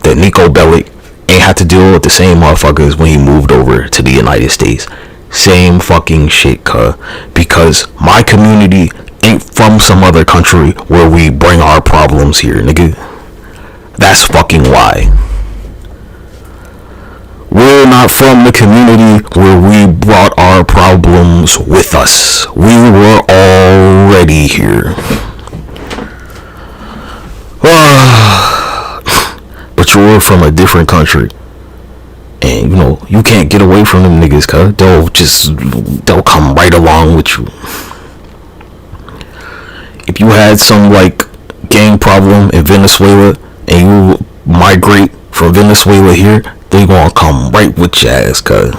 that Nico Bellic ain't had to deal with the same motherfuckers when he moved over to the United States. Same fucking shit, cuh. Because my community ain't from some other country where we bring our problems here, nigga. That's fucking why. We're not from the community where we brought our problems with us. We were already here. But you're from a different country. And, you can't get away from them niggas, cuz. They'll come right along with you. If you had some, like, gang problem in Venezuela, and you migrate from Venezuela here, they gonna come right with your ass, cause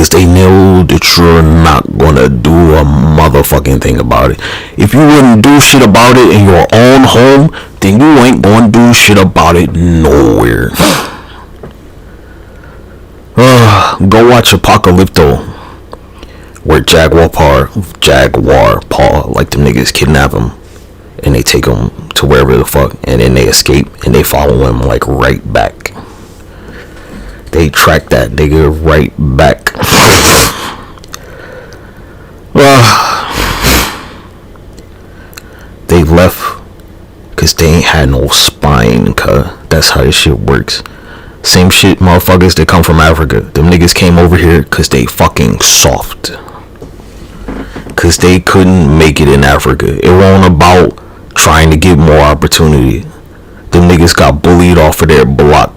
they know that you're not gonna do a motherfucking thing about it. If you wouldn't do shit about it in your own home, then you ain't gonna do shit about it nowhere. Go watch Apocalypto, where Jaguar Paw, like them niggas kidnap him. And they take him to wherever the fuck, and then they escape, and they follow him like right back. They track that nigga right back. They left because they ain't had no spine, cuz. That's how this shit works. Same shit, motherfuckers that come from Africa. Them niggas came over here because they fucking soft. Because they couldn't make it in Africa. It wasn't about trying to get more opportunity. Them niggas got bullied off of their block.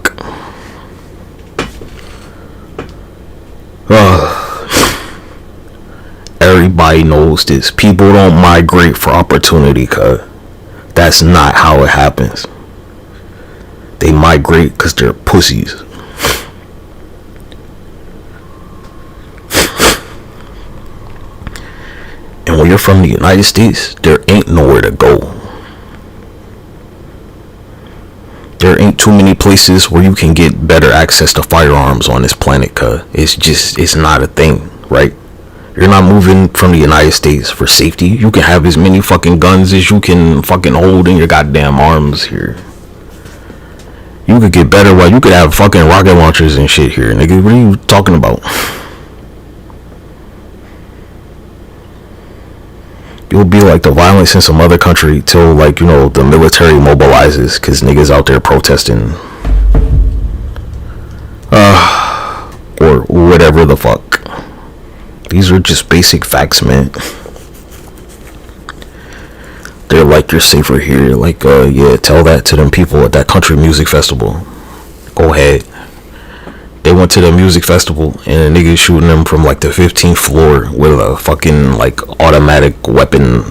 Everybody knows this. People don't migrate for opportunity, cuz. That's not how it happens. They migrate because they're pussies. And when you're from the United States, there ain't nowhere to go. There ain't too many places where you can get better access to firearms on this planet, cuz. It's not a thing, right? You're not moving from the United States for safety. You can have as many fucking guns as you can fucking hold in your goddamn arms here. You could get better, you could have fucking rocket launchers and shit here, nigga. What are you talking about? You'll be like the violence in some other country till, like, the military mobilizes because niggas out there protesting. or whatever the fuck. These are just basic facts, man. They're like, you're safer here. Like, yeah, tell that to them people at that country music festival. Go ahead. They went to the music festival and a nigga shooting them from like the 15th floor with a fucking like automatic weapon.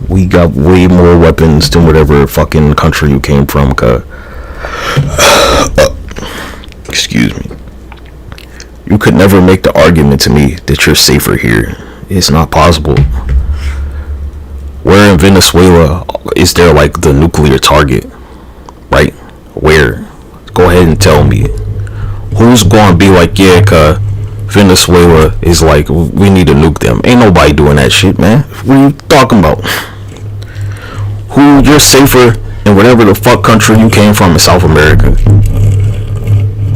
We got way more weapons than whatever fucking country you came from, excuse me. You could never make the argument to me that you're safer here. It's not possible. Where in Venezuela is there like the nuclear target? Right? Where? Go ahead and tell me. Who's gonna be like, yeah, Venezuela is like, we need to nuke them? Ain't nobody doing that shit, man. What are you talking about? Who, you're safer in whatever the fuck country you came from in South America.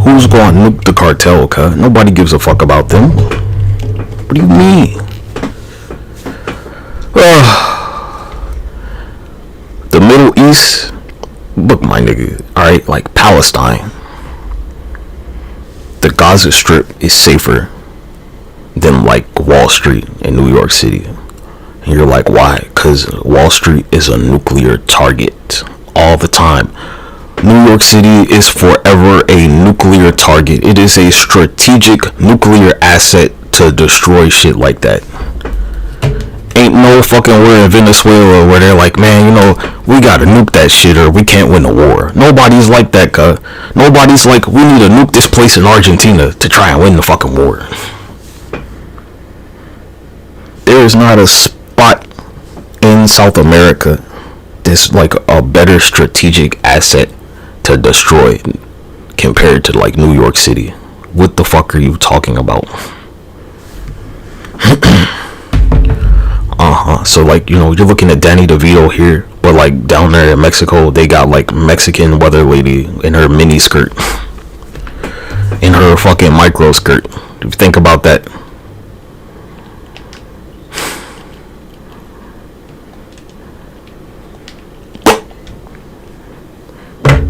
Who's gonna nuke the cartel, Nobody gives a fuck about them. What do you mean? The Middle East, look, my nigga, alright, like Palestine. The Gaza Strip is safer than like Wall Street in New York City. And you're like, why? Because Wall Street is a nuclear target all the time. New York City is forever a nuclear target. It is a strategic nuclear asset to destroy shit like that. Ain't no fucking where in Venezuela where they're like, man, you know, we gotta nuke that shit or we can't win the war. Nobody's like that, Nobody's like, we need to nuke this place in Argentina to try and win the fucking war. There is not a spot in South America that's like a better strategic asset to destroy compared to like New York City. What the fuck are you talking about? So like, you know, you're looking at Danny DeVito here, but like down there in Mexico, they got like Mexican weather lady in her mini skirt, in her fucking micro skirt. If you think about that.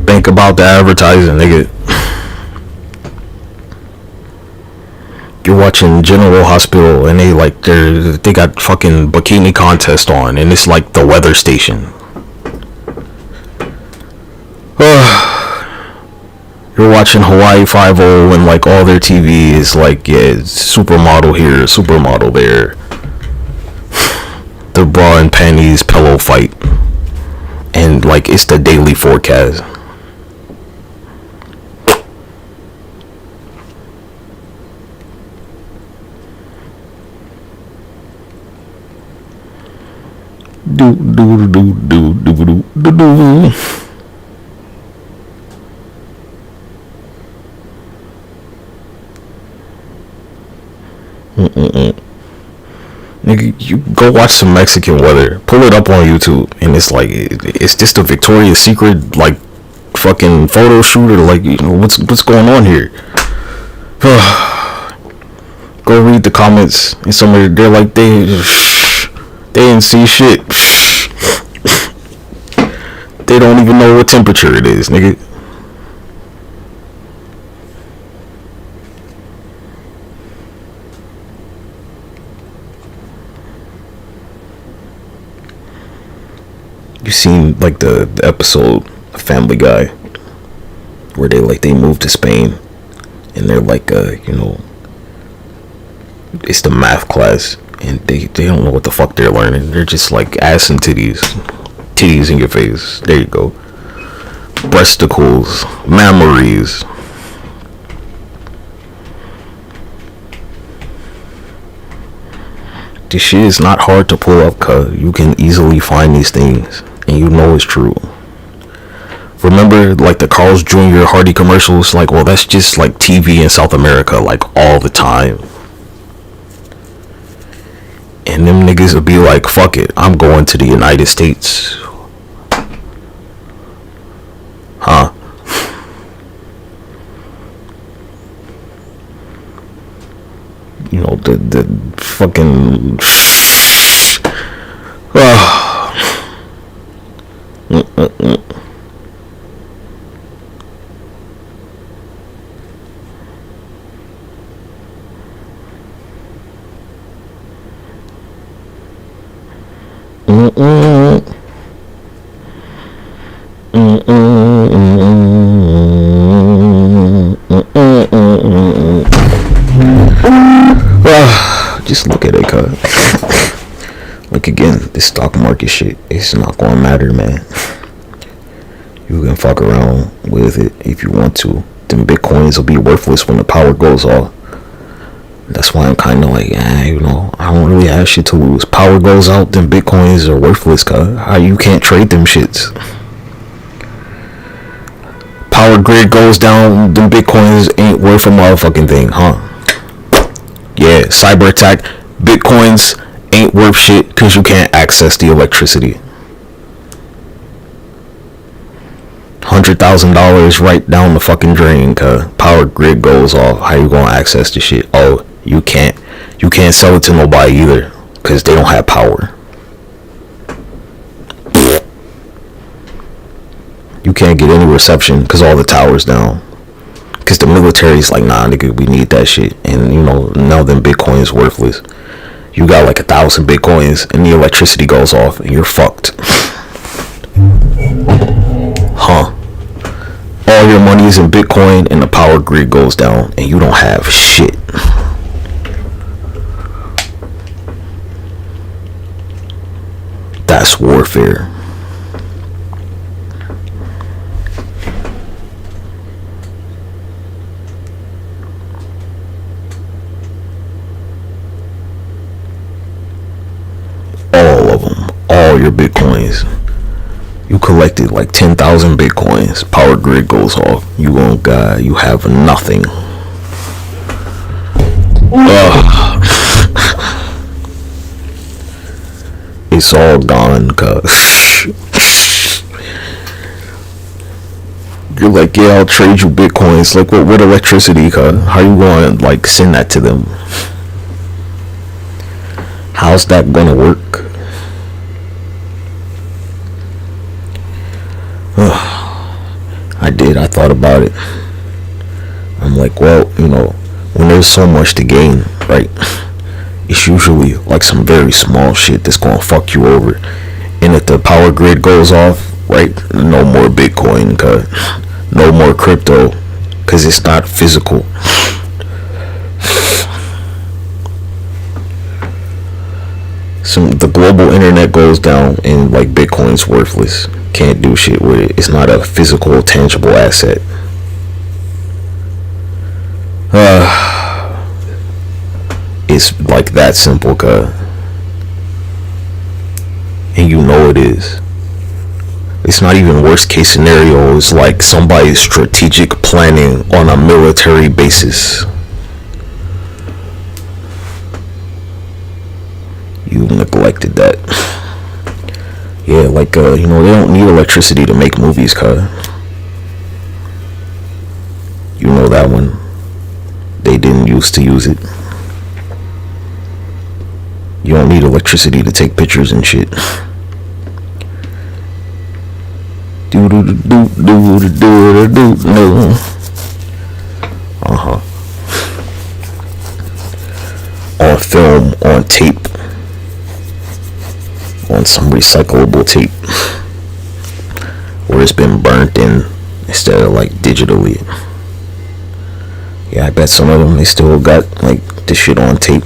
Think about the advertising, nigga. You're watching General Hospital and they got fucking bikini contest on and it's like the weather station. You're watching Hawaii 5-0 and like all their TV is like, yeah, supermodel here, supermodel there. The bra and panties pillow fight. And like it's the daily forecast. Do do do do do do do do. Nigga, you go watch some Mexican weather. Pull it up on YouTube, and it's like it's just a Victoria's Secret like fucking photo shoot, or like, you know, what's going on here? Go read the comments, and somebody they're like they didn't see shit. They don't even know what temperature it is, nigga. You seen like the episode of Family Guy where they moved to Spain and they're like you know, it's the math class and they don't know what the fuck they're learning. They're just like ass and titties in your face. There you go. Breasticles, mammaries. This shit is not hard to pull up, cuz you can easily find these things and you know it's true. Remember like the Carl's Jr. Hardy commercials? Like, well, that's just like TV in South America like all the time. And them niggas would be like, fuck it, I'm going to the United States. Huh? You know, the fucking Just look at it, cuz. Like, again, this stock market shit, it's not gonna matter, man. You can fuck around with it if you want to. Them bitcoins will be worthless when the power goes off. That's why I'm kind of like, you know, I don't really have shit to lose. Power goes out, then bitcoins are worthless, cuz. How you can't trade them shits? Power grid goes down, then bitcoins ain't worth a motherfucking thing, huh? Yeah, cyber attack, bitcoins ain't worth shit because you can't access the electricity. $100,000 right down the fucking drain, cuz power grid goes off. How you gonna access the shit? Oh, you can't sell it to nobody either because they don't have power. You can't get any reception because all the towers down. Because the military's like, nah, nigga, we need that shit. And, you know, now them bitcoins worthless. You got like 1,000 bitcoins and the electricity goes off and you're fucked. Huh. All your money is in bitcoin and the power grid goes down and you don't have shit. That's warfare. All of them, all your bitcoins. You collected like 10,000 bitcoins. Power grid goes off. You on God. You have nothing. It's all gone, cuz. You're like, yeah, I'll trade you bitcoins. Like, what electricity, cuz? How you going to, like, send that to them? How's that gonna work? I thought about it. I'm like, well, you know, when there's so much to gain, right? It's usually like some very small shit that's gonna fuck you over. And if the power grid goes off, right, no more Bitcoin, cause no more crypto, cause it's not physical. The global internet goes down and like Bitcoin's worthless. Can't do shit with it. It's not a physical, tangible asset. It's like that simple, cuz. And you know it is. It's not even worst case scenario. It's like somebody's strategic planning on a military basis. You neglected that. Yeah, like, you know, they don't need electricity to make movies, cuz. You know that one. They didn't used to use it. You don't need electricity to take pictures and shit. No. On film, on tape. On some recyclable tape where it's been burnt in instead of like digitally. Yeah, I bet some of them, they still got like this shit on tape.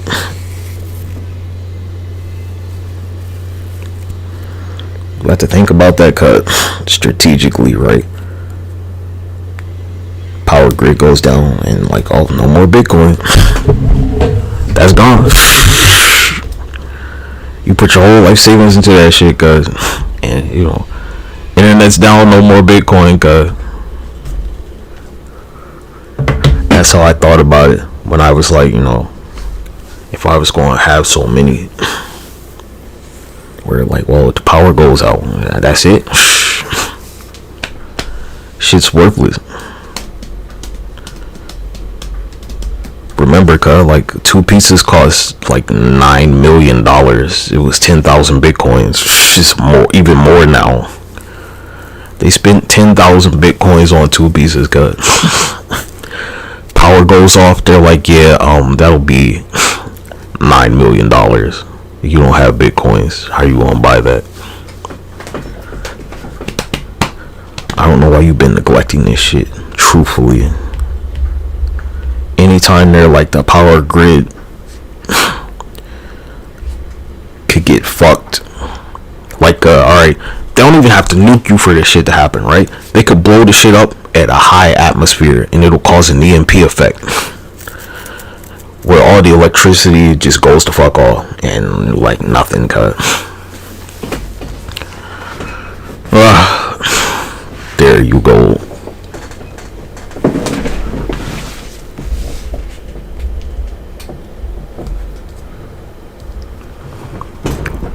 You have to think about that, cut strategically, right? Power grid goes down and like, oh, no more Bitcoin. That's gone. You put your whole life savings into that shit, cuz. And, you know, internet's down, no more Bitcoin, cuz. That's how I thought about it when I was like, you know, if I was going to have so many. Where like, well, if the power goes out, that's it. Shit's worthless. Remember, cuz, like 2 pieces cost like $9 million. It was 10,000 bitcoins. It's more, even more now. They spent 10,000 bitcoins on 2 pieces, cuz. Power goes off, they're like, yeah, that'll be $9 million. You don't have bitcoins, how you gonna buy that? I don't know why you've been neglecting this shit, truthfully. Anytime they're like the power grid could get fucked. Like, alright, they don't even have to nuke you for this shit to happen, right? They could blow the shit up at a high atmosphere and it'll cause an EMP effect where all the electricity just goes to fuck off and like nothing, cut. There you go.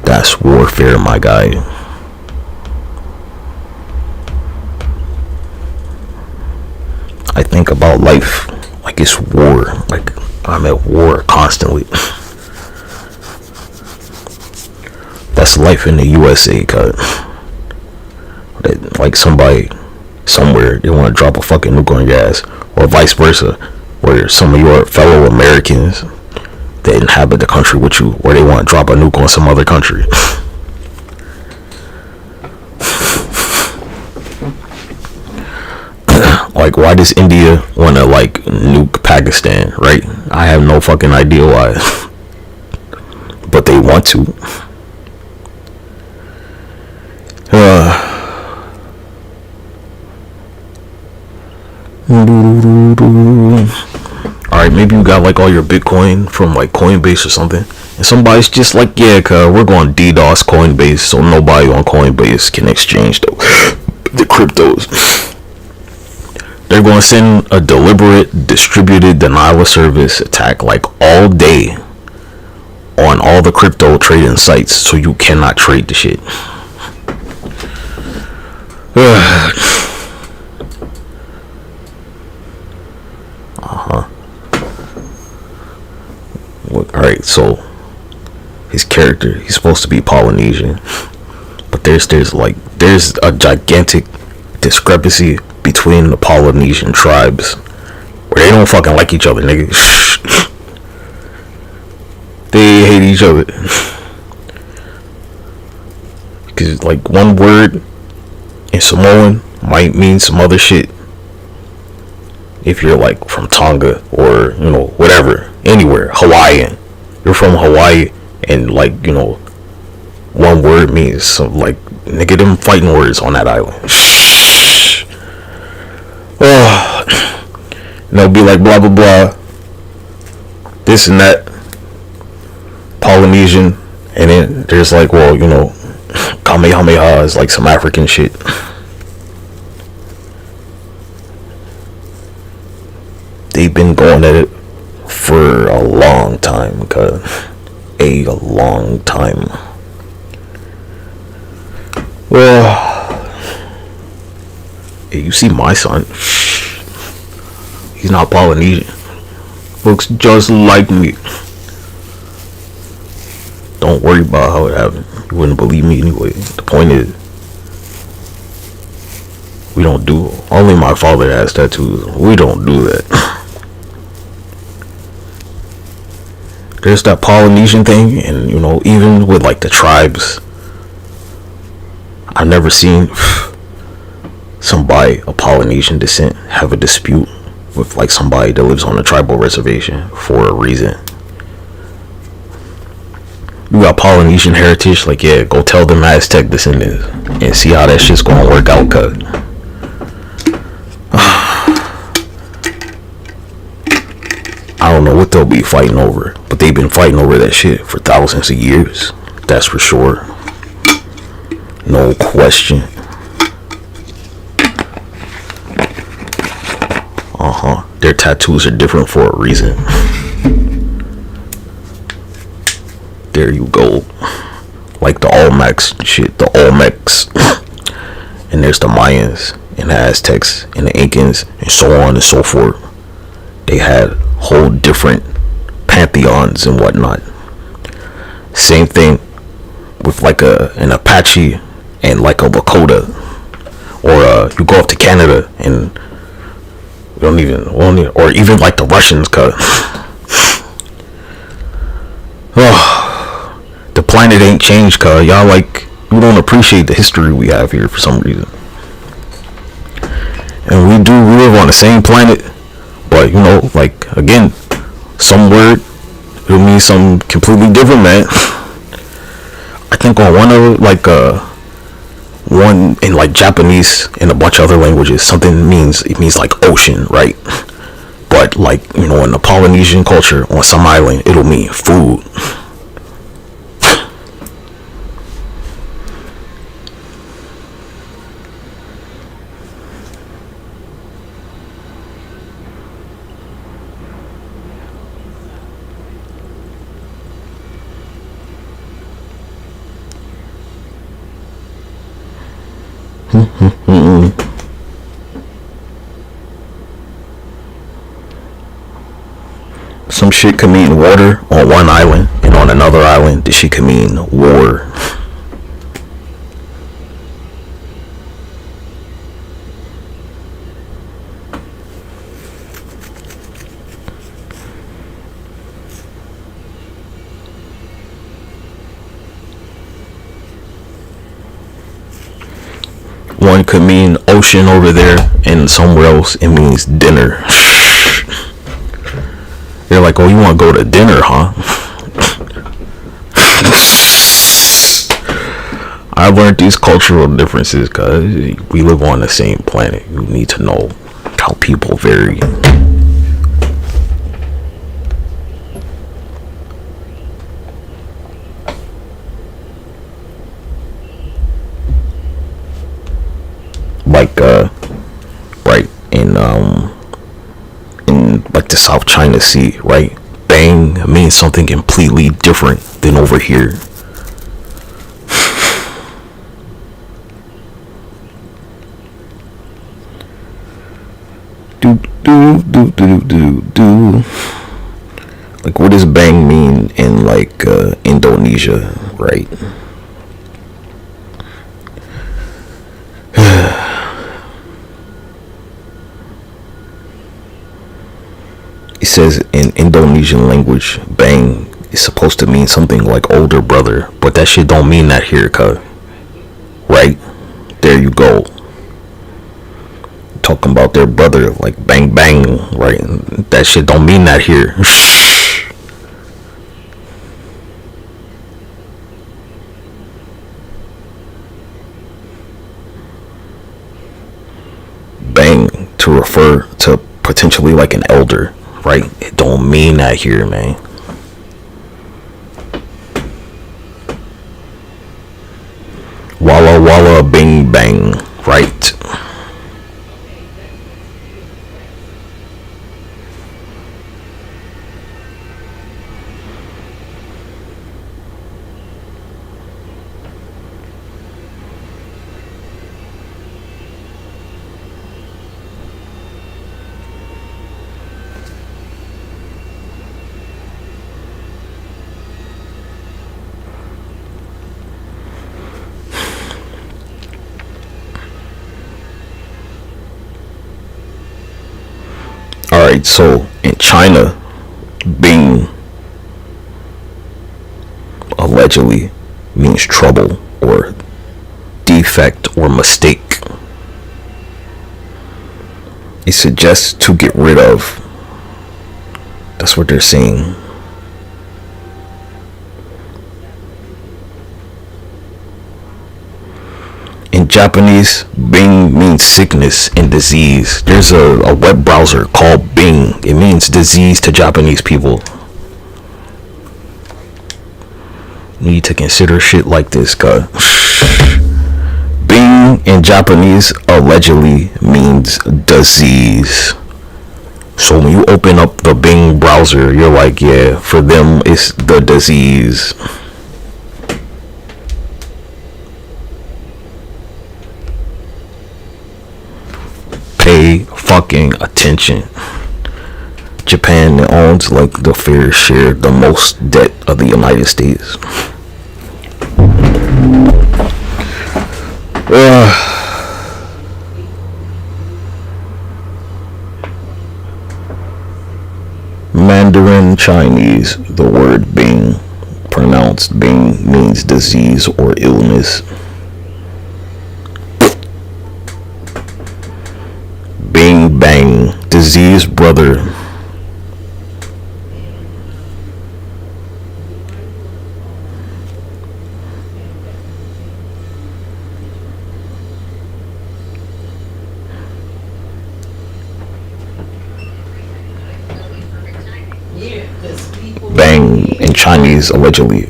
That's warfare, my guy. I think about life like it's war. Like I'm at war constantly. That's life in the USA, cut. Like somebody somewhere, they want to drop a fucking nuke on your ass, or vice versa, where some of your fellow Americans that inhabit the country with you, where they want to drop a nuke on some other country. Like, why does India want to like nuke Pakistan, right? I have no fucking idea why, but they want to. Alright, maybe you got like all your Bitcoin from like Coinbase or something, and somebody's just like, yeah, cuz we're going to DDoS Coinbase so nobody on Coinbase can exchange the cryptos. They're going to send a deliberate distributed denial of service attack like all day on all the crypto trading sites so you cannot trade the shit. Alright, so his character, he's supposed to be Polynesian, but there's a gigantic discrepancy between the Polynesian tribes where they don't fucking like each other, nigga. They hate each other because like one word in Samoan might mean some other shit if you're like from Tonga or, you know, whatever, anywhere, Hawaiian. You're from Hawaii and like, you know, one word means some like nigga them fighting words on that island. And they'll be like blah blah blah, this and that, Polynesian, and then there's like, well, you know, Kamehameha is like some African shit. They've been going at it for a long time, cuz. A long time. Well, hey, you see my son, he's not Polynesian, looks just like me. Don't worry about how it happened, you wouldn't believe me anyway. The point is, we don't do, only my father has tattoos, we don't do that. There's that Polynesian thing, and you know, even with like the tribes, I've never seen somebody of Polynesian descent have a dispute with like somebody that lives on a tribal reservation for a reason. You got Polynesian heritage, like, yeah, go tell them Aztec descendants and see how that shit's gonna work out, cuz. I don't know what they'll be fighting over, but they've been fighting over that shit for thousands of years. That's for sure. No question. Their tattoos are different for a reason. There you go. Like the Olmecs shit, the Olmecs. And there's the Mayans and the Aztecs and the Incans and so on and so forth. They had whole different pantheons and whatnot. Same thing with like an Apache and like a Lakota, Or you go up to Canada and or even like the Russians, cause the planet ain't changed, cause y'all like, you don't appreciate the history we have here for some reason. And we live on the same planet, but you know, like, again, some word, it'll mean something completely different, man. I think on one in like Japanese and a bunch of other languages, something means like ocean, right? But like, you know, in the Polynesian culture on some island, it'll mean food. Some shit can mean water on one island, and on another island, this shit can mean war. One could mean ocean over there, and somewhere else it means dinner. They're like, oh, you want to go to dinner, huh? I learned these cultural differences because we live on the same planet. You need to know how people vary. Like, right, in like the South China Sea, right? Bang means something completely different than over here. Like, what does bang mean in like Indonesia, right? It says in Indonesian language, bang is supposed to mean something like older brother, but that shit don't mean that here, cuz. Right? There you go. Talking about their brother, like bang bang, right? That shit don't mean that here. Bang to refer to potentially like an elder, right? It don't mean that here, man. Walla walla bing bang, right? Alright, so in China, bing allegedly means trouble or defect or mistake. It suggests to get rid of. That's what they're saying. In Japanese, Bing means sickness and disease. There's a web browser called Bing. It means disease to Japanese people. You need to consider shit like this, cuz. Bing in Japanese allegedly means disease. So when you open up the Bing browser, you're like, yeah, for them it's the disease. Pay fucking attention. Japan owns like the fair share, the most debt of the United States. Mandarin Chinese, the word Bing, pronounced Bing, means disease or illness. Bing bang, disease brother. Bang in Chinese, allegedly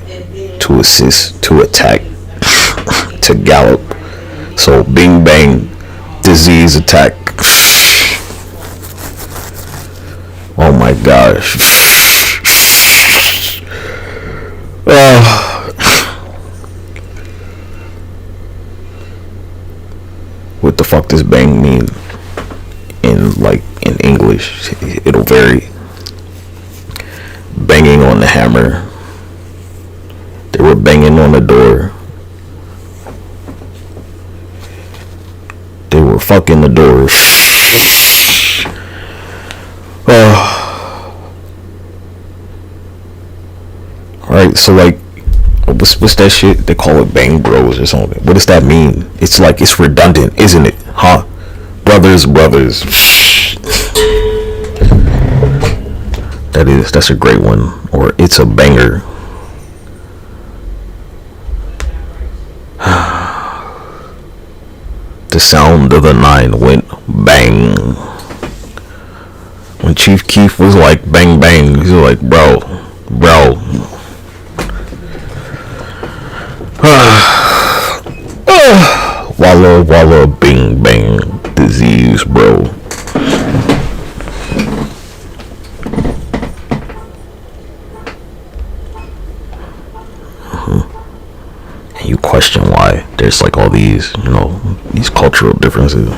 to assist, to attack, to gallop. So bing bang, disease attack. Oh my gosh. What the fuck does bang mean in English? It'll vary. Banging on the hammer. They were banging on the door. They were fucking the door. Alright, so like, what's that shit? They call it bang bros or something. What does that mean? It's like, it's redundant, isn't it? Huh? Brothers. That's a great one. Or it's a banger. The sound of the 9 went bang. When Chief Keef was like bang bang, he was like, bro. Walla bing bang, disease bro. And you question why there's like all these, these cultural differences.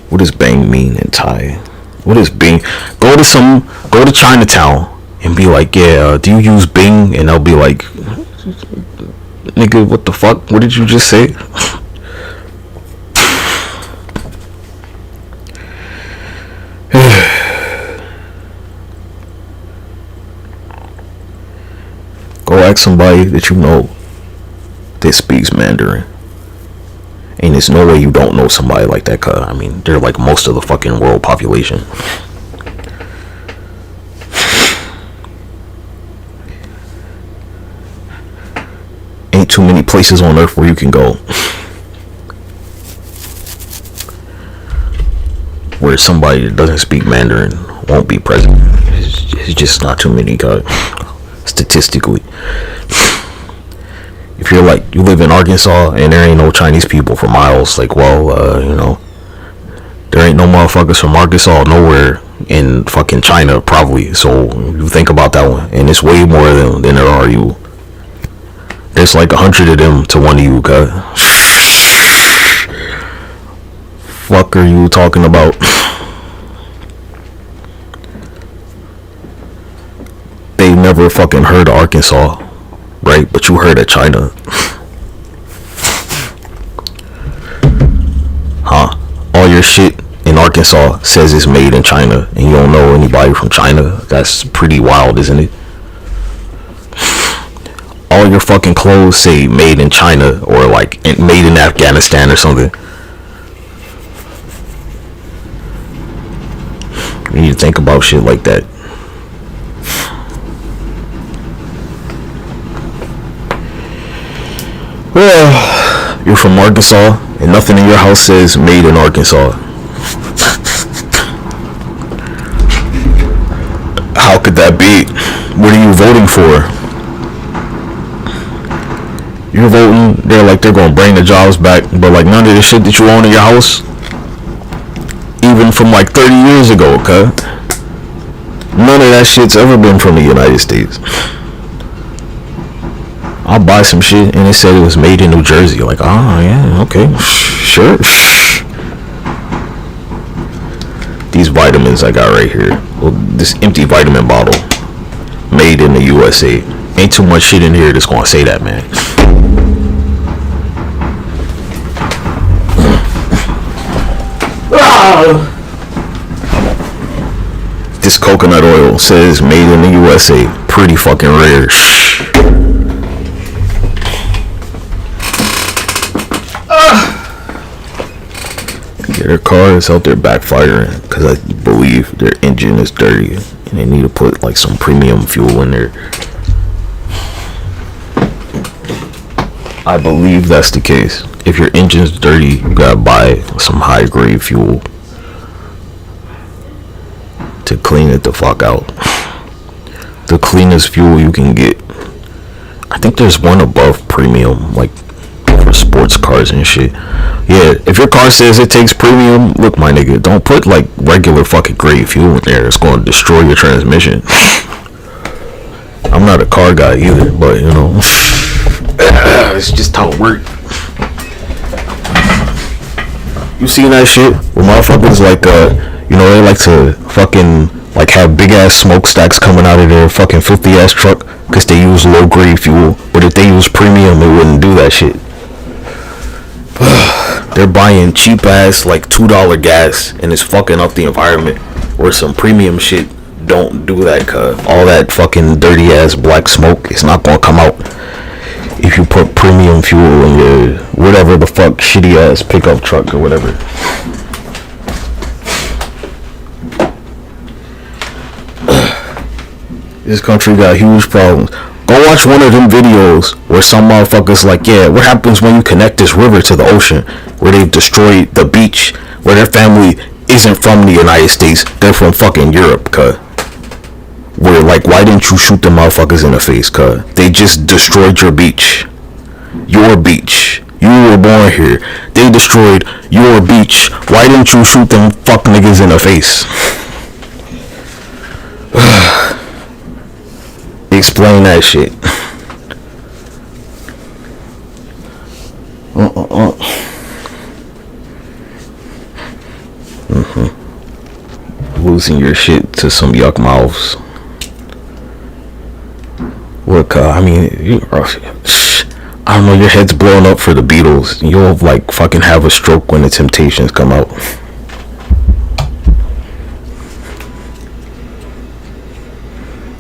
What does bang mean in Thai? What is Bing? Go to Chinatown and be like, yeah, do you use Bing? And they'll be like, nigga, what the fuck? What did you just say? Go ask somebody that you know that speaks Mandarin. And there's no way you don't know somebody like that, cause I mean, they're like most of the fucking world population. Ain't too many places on earth where you can go where somebody that doesn't speak Mandarin won't be present. It's just not too many, cause statistically. If you're like, you live in Arkansas and there ain't no Chinese people for miles, like, well, there ain't no motherfuckers from Arkansas nowhere in fucking China, probably. So you think about that one, and it's way more than there are you. There's like 100 of them to one of you, cuz. Fuck are you talking about? They never fucking heard of Arkansas. Right, but you heard of China. Huh? All your shit in Arkansas says it's made in China, and you don't know anybody from China. That's pretty wild, isn't it? All your fucking clothes say made in China, or like made in Afghanistan or something. You need to think about shit like that. Well, you're from Arkansas and nothing in your house says made in Arkansas. How could that be? What are you voting for? You're voting, they're gonna bring the jobs back, but like none of the shit that you own in your house, even from like 30 years ago, okay? None of that shit's ever been from the United States. I'll buy some shit and it said it was made in New Jersey. Like, oh yeah, okay, sure. These vitamins I got right here. Well, this empty vitamin bottle, made in the USA. Ain't too much shit in here that's gonna say that, man. This coconut oil says made in the USA. Pretty fucking rare. Yeah, their car is out there backfiring because I believe their engine is dirty and they need to put like some premium fuel in there. I believe that's the case. If your engine's dirty, you gotta buy some high grade fuel to clean it the fuck out. The cleanest fuel you can get. I think there's one above premium, like for sports cars and shit. Yeah, if your car says it takes premium, look my nigga, don't put like regular fucking grade fuel in there. It's gonna destroy your transmission. I'm not a car guy either, but you know, it's just how it works. You seen that shit where motherfuckers like you know, they like to fucking like have big ass smokestacks coming out of their fucking filthy ass truck because they use low grade fuel, but if they use premium they wouldn't do that shit. They're buying cheap ass like $2 gas and it's fucking up the environment, or some premium shit don't do that, cuz all that fucking dirty ass black smoke, it's not gonna come out if you put premium fuel in your whatever the fuck shitty ass pickup truck or whatever. This country got huge problems. Go watch one of them videos where some motherfuckers like, yeah, what happens when you connect this river to the ocean, where they've destroyed the beach, where their family isn't from the United States, they're from fucking Europe, cuz. Where like, why didn't you shoot the motherfuckers in the face, cuz? They just destroyed your beach. Your beach. You were born here. They destroyed your beach. Why didn't you shoot them fuck niggas in the face? Explain that shit. Losing your shit to some yuck mouths. Look, I mean, I don't know, your head's blowing up for the Beatles. You'll like fucking have a stroke when the Temptations come out.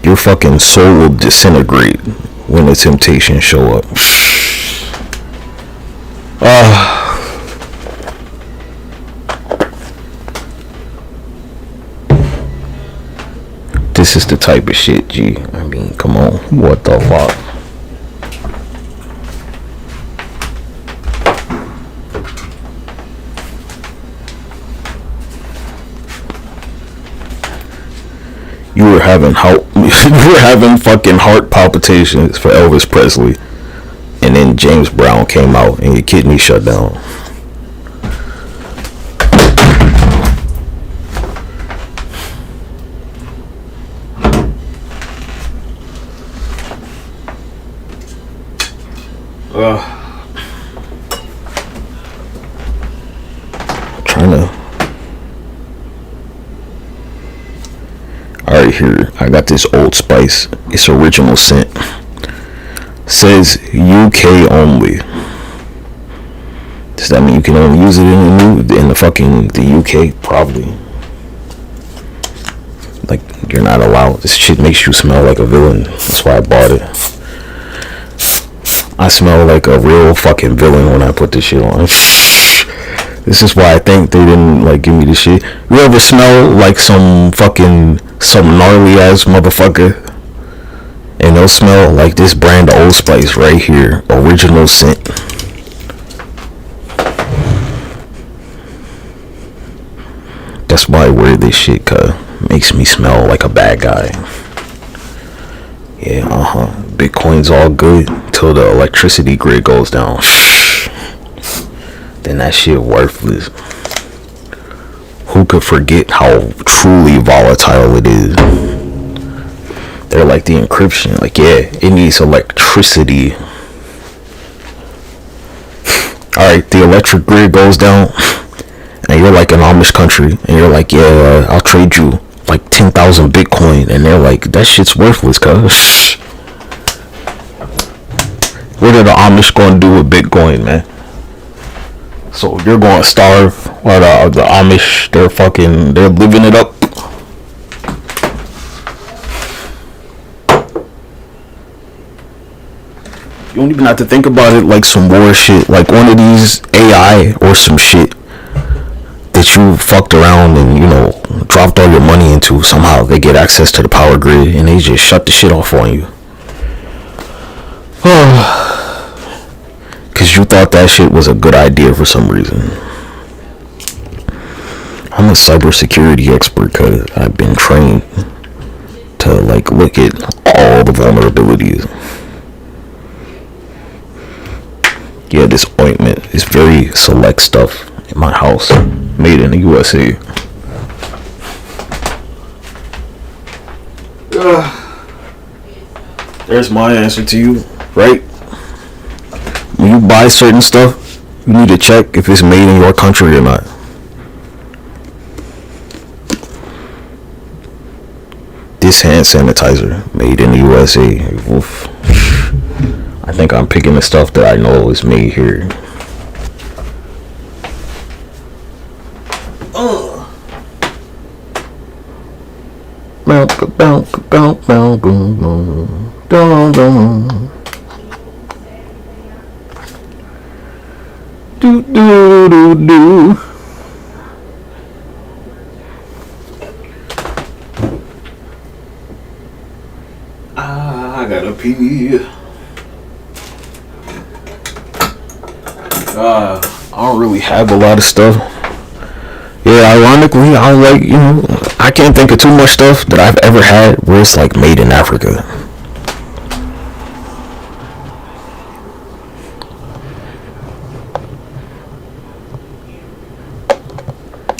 Your fucking soul will disintegrate when the Temptations show up. This is the type of shit, G. I mean, come on. What the fuck? You were having fucking heart palpitations for Elvis Presley, and then James Brown came out and your kidney shut down. Alright, here I got this Old Spice. It's original scent. Says UK only. Does that mean you can only use it in the UK? Probably. Like, you're not allowed. This shit makes you smell like a villain. That's why I bought it. I smell like a real fucking villain when I put this shit on. This is why I think they didn't like give me this shit. You ever smell like some gnarly ass motherfucker, and they'll smell like this brand of Old Spice right here, original scent. That's why I wear this shit, cause makes me smell like a bad guy. Yeah, Bitcoin's all good till the electricity grid goes down. Then that shit worthless. Who could forget how truly volatile it is? They're like the encryption. Like, yeah, it needs electricity. Alright, the electric grid goes down, and you're like an Amish country, and you're like, yeah, I'll trade you like 10,000 Bitcoin, and they're like, that shit's worthless, cuz. What are the Amish gonna do with Bitcoin, man? So you're going to starve while the Amish, they're living it up. You don't even have to think about it like some war shit, like one of these AI or some shit that you fucked around and, you know, dropped all your money into. Somehow they get access to the power grid and they just shut the shit off on you. Cause you thought that shit was a good idea for some reason. I'm a cybersecurity expert cause I've been trained to like look at all the vulnerabilities. Yeah, this ointment is very select stuff in my house, made in the USA. There's my answer to you, right? When you buy certain stuff, you need to check if it's made in your country or not. This hand sanitizer, made in the USA. Oof. I think I'm picking the stuff that I know is made here. Do do do do. I gotta pee. I don't really have a lot of stuff. Yeah, ironically, I like, you know, I can't think of too much stuff that I've ever had where it's like made in Africa.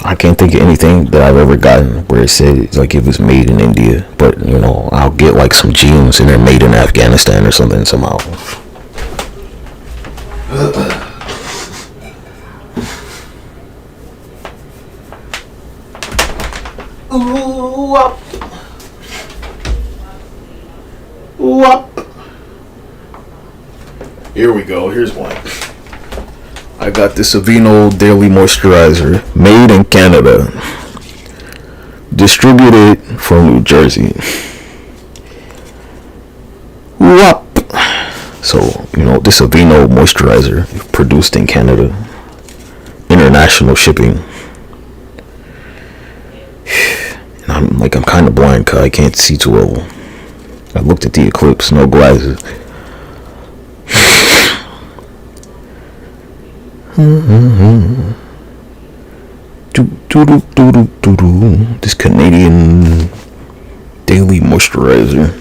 I can't think of anything that I've ever gotten where it said it's like it was made in India, but you know, I'll get like some jeans and they're made in Afghanistan or something somehow. Ooh, up. Ooh, up. Here we go. Here's one. I got this Aveeno Daily Moisturizer, made in Canada, distributed from New Jersey. Ooh, up. So, you know, this Aveeno Moisturizer, produced in Canada, international shipping. And I'm kind of blind because I can't see too well. I looked at the eclipse, no glasses. This Canadian Daily Moisturizer.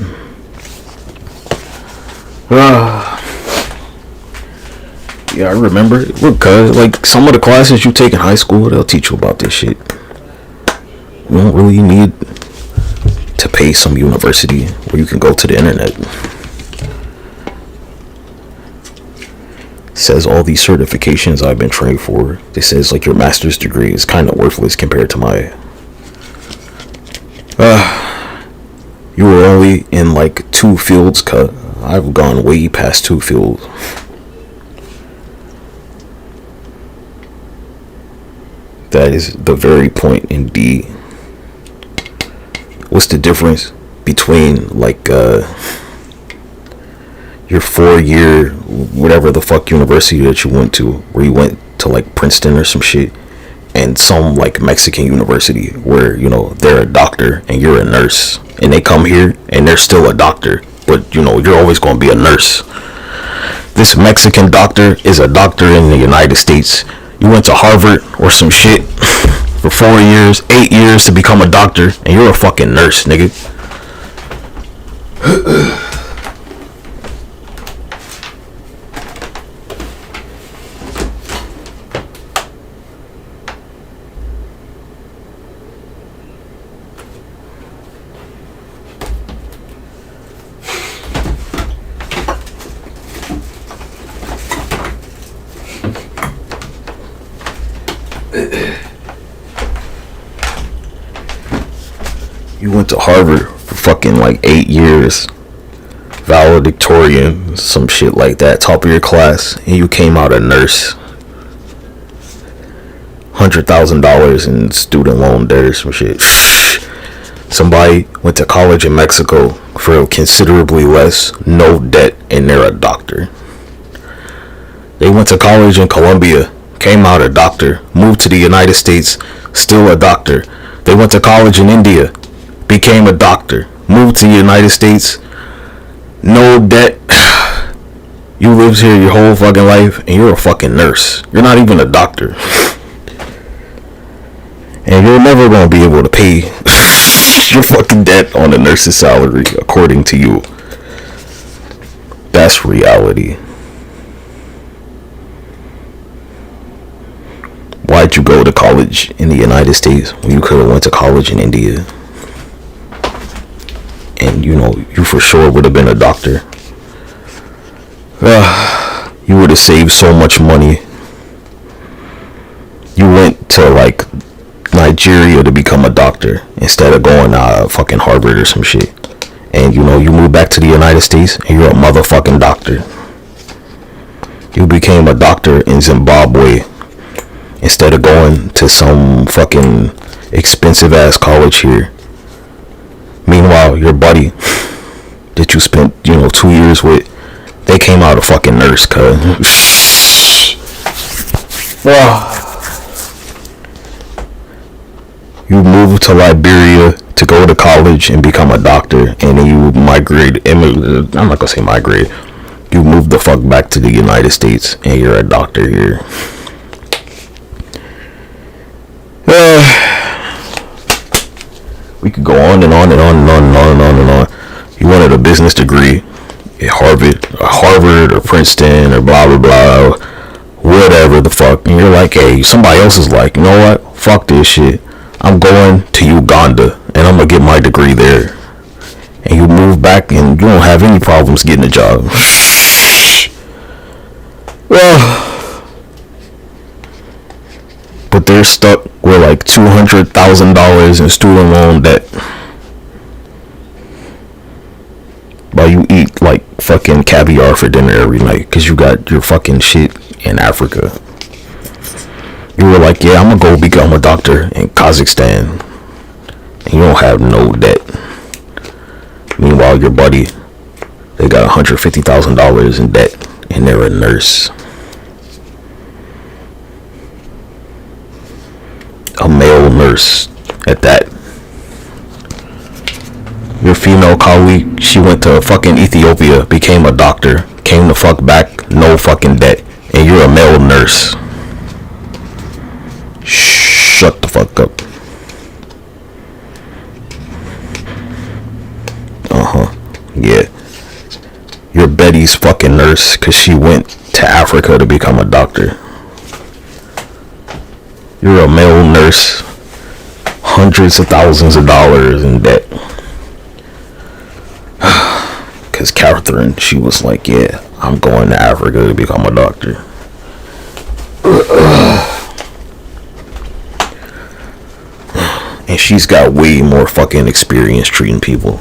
Yeah, I remember. Look, cuz, like, some of the classes you take in high school, they'll teach you about this shit. You don't really need to pay some university where you can go to the internet. It says all these certifications I've been trained for. It says like your master's degree is kind of worthless compared to my. You were only in like 2 fields, cut. I've gone way past 2 fields. That is the very point indeed. What's the difference between like your 4-year whatever the fuck university that you went to, where you went to like Princeton or some shit, and some like Mexican university where, you know, they're a doctor and you're a nurse, and they come here and they're still a doctor, but you know, you're always going to be a nurse. This Mexican doctor is a doctor in the United States. You went to Harvard or some shit for 4 years, 8 years to become a doctor, and you're a fucking nurse, nigga. You went to Harvard for fucking like 8 years, valedictorian, some shit like that, top of your class, and you came out a nurse. $100,000 in student loan debt, some shit. Somebody went to college in Mexico for considerably less, no debt, and they're a doctor. They went to college in Colombia, came out a doctor, moved to the United States, still a doctor. They went to college in India, became a doctor, moved to the United States, no debt. You lived here your whole fucking life and you're a fucking nurse. You're not even a doctor. And you're never going to be able to pay your fucking debt on a nurse's salary, according to you. That's reality. Why'd you go to college in the United States when you could have went to college in India? And you know, you for sure would have been a doctor. You would have saved so much money. You went to like Nigeria to become a doctor instead of going to fucking Harvard or some shit. And you know, you moved back to the United States and you're a motherfucking doctor. You became a doctor in Zimbabwe instead of going to some fucking expensive ass college here. Meanwhile, your buddy that you spent, 2 years with, they came out a fucking nurse, cuz. You moved to Liberia to go to college and become a doctor, and then you migrate. I'm not gonna say migrate. You moved the fuck back to the United States, and you're a doctor here. We could go on and on and on and on and on and on and on. You wanted a business degree at Harvard or Princeton or blah blah blah, whatever the fuck, and you're like, hey, somebody else is like, you know what? Fuck this shit. I'm going to Uganda and I'm gonna get my degree there. And you move back and you don't have any problems getting a job. Well, but they're stuck with like $200,000 in student loan debt. But you eat like fucking caviar for dinner every night because you got your fucking shit in Africa. You were like, yeah, I'm gonna go become a doctor in Kazakhstan. And you don't have no debt. Meanwhile, your buddy, they got $150,000 in debt and they're a nurse. A male nurse at that. Your female colleague, she went to fucking Ethiopia, became a doctor, came the fuck back, no fucking debt, and you're a male nurse. Shut the fuck up. Yeah. You're Betty's fucking nurse because she went to Africa to become a doctor. You're a male nurse, hundreds of thousands of dollars in debt. Because Catherine, she was like, yeah, I'm going to Africa to become a doctor. And she's got way more fucking experience treating people.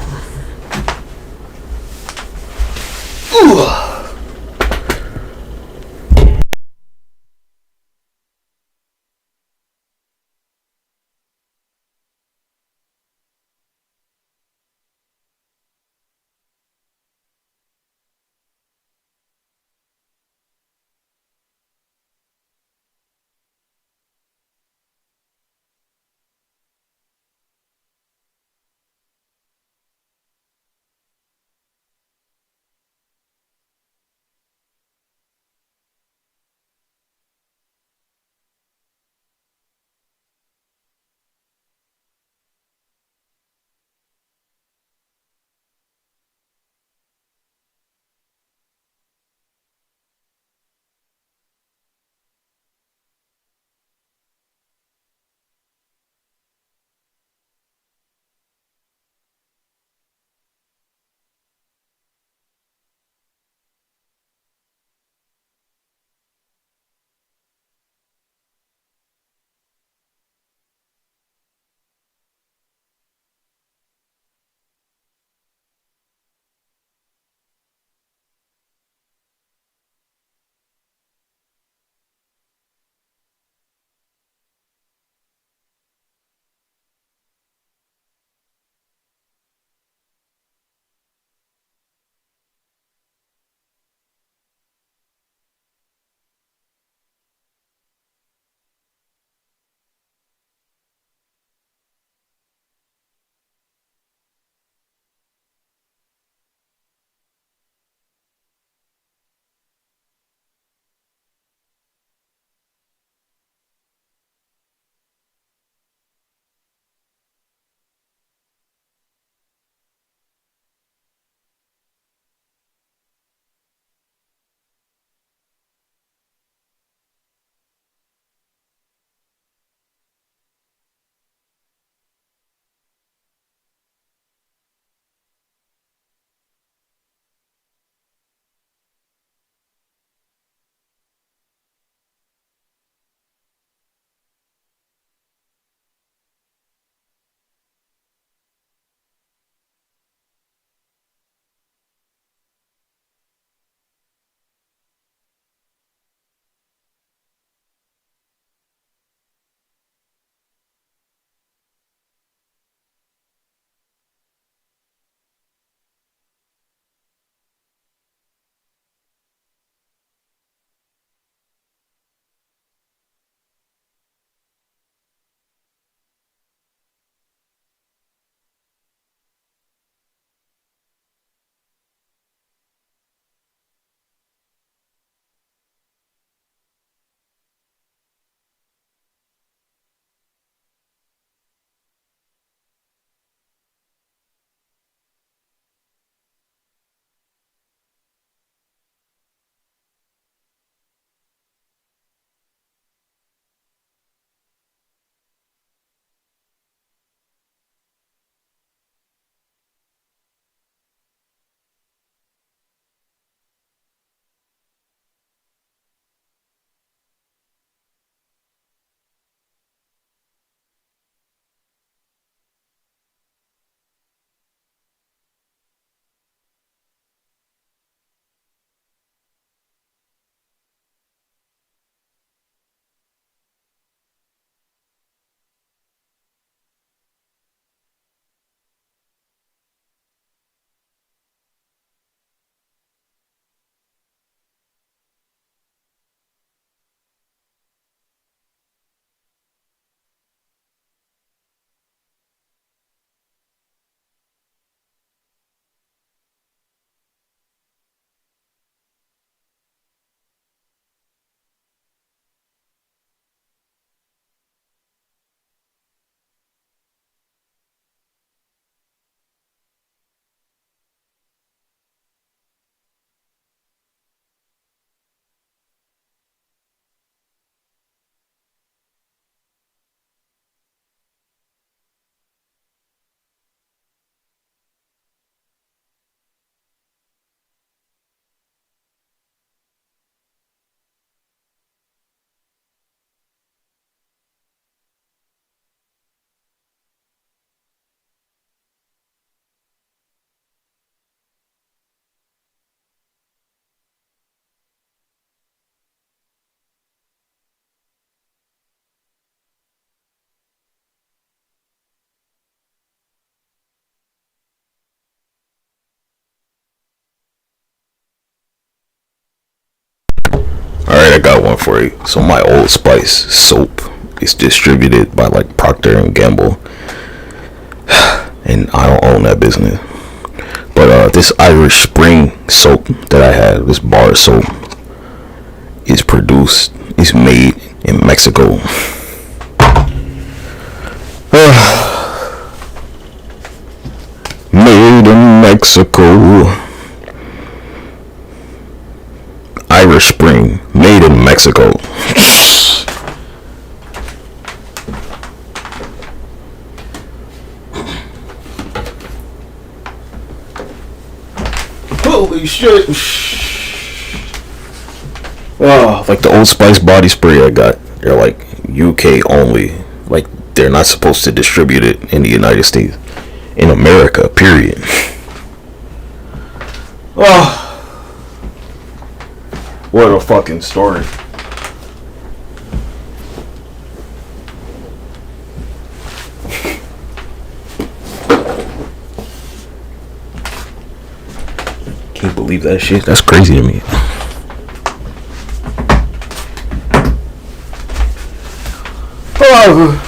going for you. So my Old Spice soap is distributed by like Procter and Gamble, and I don't own that business. But this Irish Spring soap that I have, this bar soap, is made in Mexico. Made in Mexico. Irish Spring, made in Mexico. Holy shit. Oh, like the Old Spice body spray I got. They're like UK only. Like they're not supposed to distribute it in the United States. In America, period. Oh. What a fucking story. Can't believe that shit. That's crazy to me. Oh.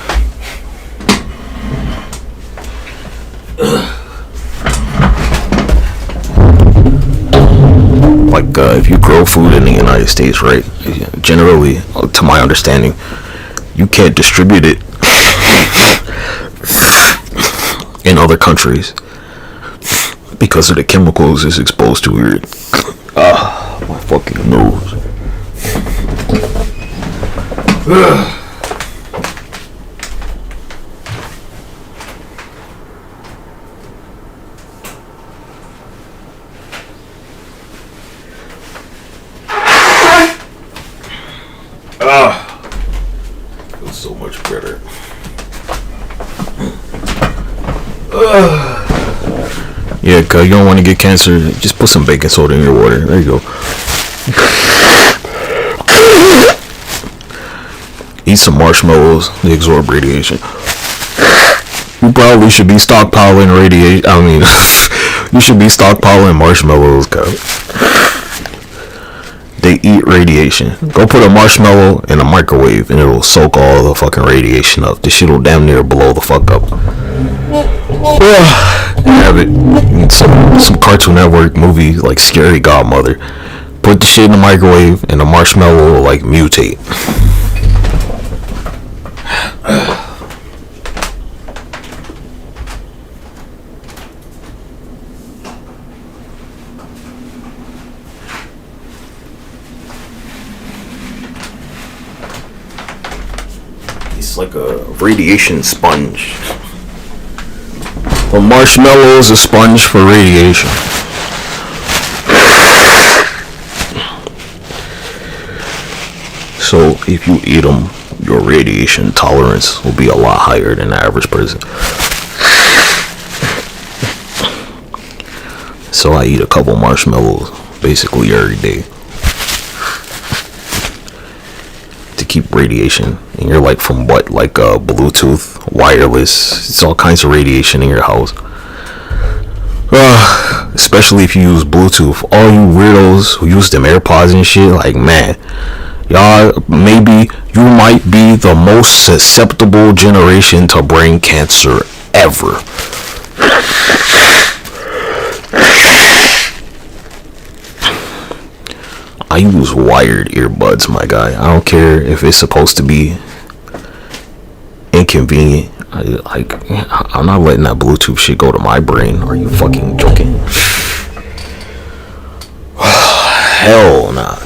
Like if you grow food in the United States, right, generally, to my understanding, you can't distribute it in other countries because of the chemicals it's exposed to. Weird. My fucking nose. Feels so much better. Yeah, cause you don't want to get cancer. Just put some baking soda in your water. There you go. Eat some marshmallows. They absorb radiation. You probably should be stockpiling radiation. I mean, you should be stockpiling marshmallows, cause they eat radiation. Go put a marshmallow in a microwave and it'll soak all the fucking radiation up. This shit will damn near blow the fuck up. Have it in some Cartoon Network movie like Scary Godmother. Put the shit in the microwave and the marshmallow will like mutate. It's like a radiation sponge. A marshmallow is a sponge for radiation. So if you eat them, your radiation tolerance will be a lot higher than the average person. So I eat a couple marshmallows basically every day to keep radiation. And you're like from what? Like Bluetooth, wireless. It's all kinds of radiation in your house. Especially if you use Bluetooth. All you weirdos who use them AirPods and shit, like, man, y'all, maybe you might be the most susceptible generation to brain cancer ever. I use wired earbuds, my guy. I don't care if it's supposed to be inconvenient. I'm not letting that Bluetooth shit go to my brain. Are you fucking joking? Hell nah.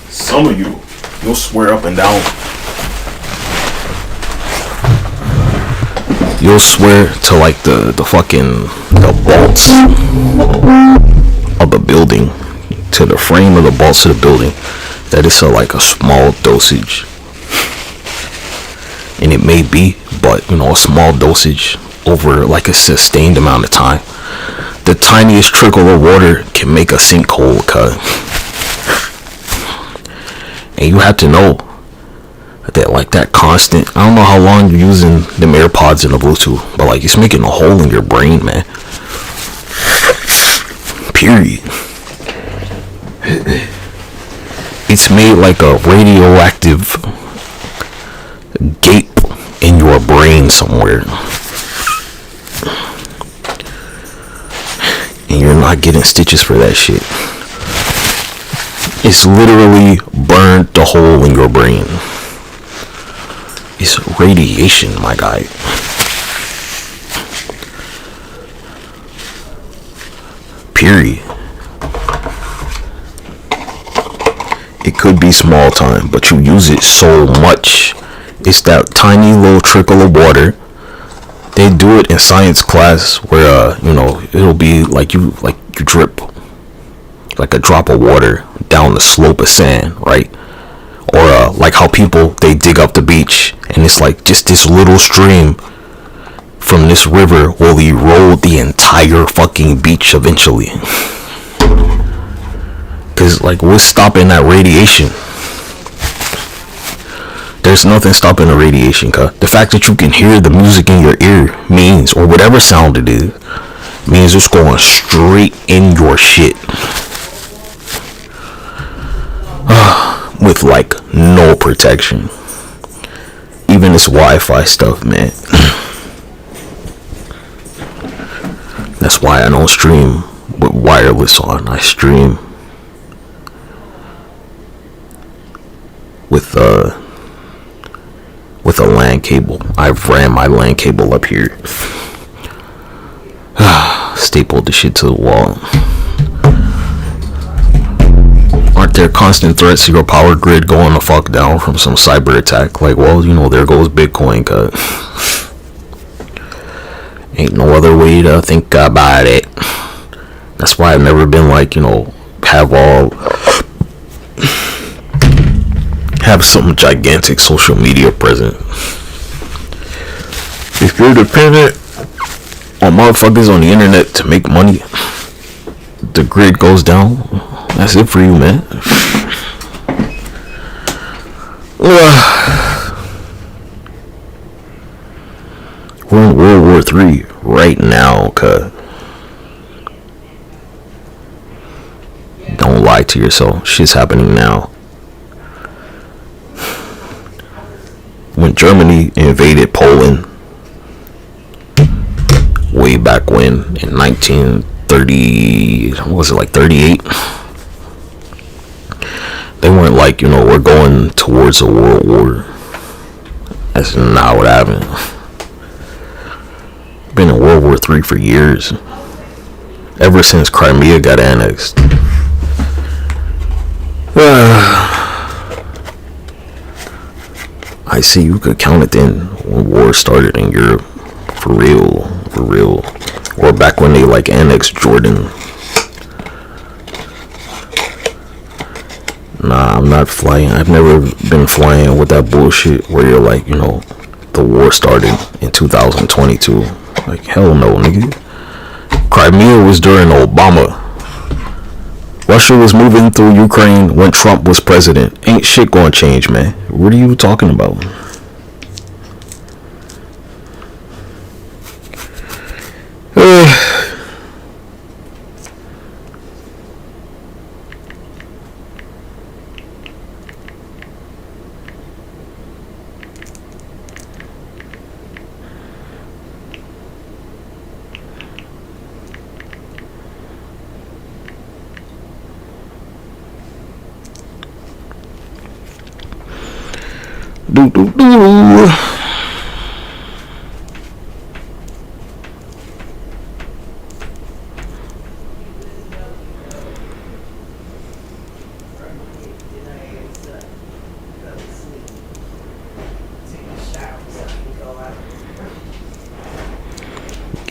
Some of you'll swear up and down. You'll swear to like the bolts of the building, to the frame of the bolts of the building, that it's like a small dosage. And it may be, but a small dosage over like a sustained amount of time. The tiniest trickle of water can make a sinkhole cut. And you have to know that like that constant, I don't know how long you're using them AirPods and the Bluetooth, but like it's making a hole in your brain, man. Period. It's made like a radioactive gape in your brain somewhere, and you're not getting stitches for that shit. It's literally burned the hole in your brain. It's radiation, my guy. Period. It could be small time, but you use it so much. It's that tiny little trickle of water. They do it in science class where it'll be like you drip like a drop of water down the slope of sand, right? Or like how people, they dig up the beach and it's like just this little stream from this river will erode the entire fucking beach eventually. Cause like what's stopping that radiation? There's nothing stopping the radiation, cuz the fact that you can hear the music in your ear means, or whatever sound it is, means it's going straight in your shit. With like no protection. Even this Wi-Fi stuff, man. That's why I don't stream with wireless on. I stream with a LAN cable. I've ran my LAN cable up here. Stapled the shit to the wall. Aren't there constant threats to your power grid going the fuck down from some cyber attack? Like, well, there goes Bitcoin, cuz. Ain't no other way to think about it. That's why I've never been like, have some gigantic social media present. If you're dependent on motherfuckers on the internet to make money, the grid goes down. That's it for you, man. We're in World War III right now, cuz. Don't lie to yourself. Shit's happening now. When Germany invaded Poland way back when in 1930, what was it, like 38? They weren't like, we're going towards a world war. That's not what happened. Been in World War III for years. Ever since Crimea got annexed. I see you could count it then when war started in Europe. For real. Or back when they like annexed Jordan. Nah, I'm not flying. I've never been flying with that bullshit where you're like, the war started in 2022. Like, hell no, nigga. Crimea was during Obama. Russia was moving through Ukraine when Trump was president. Ain't shit gonna change, man. What are you talking about?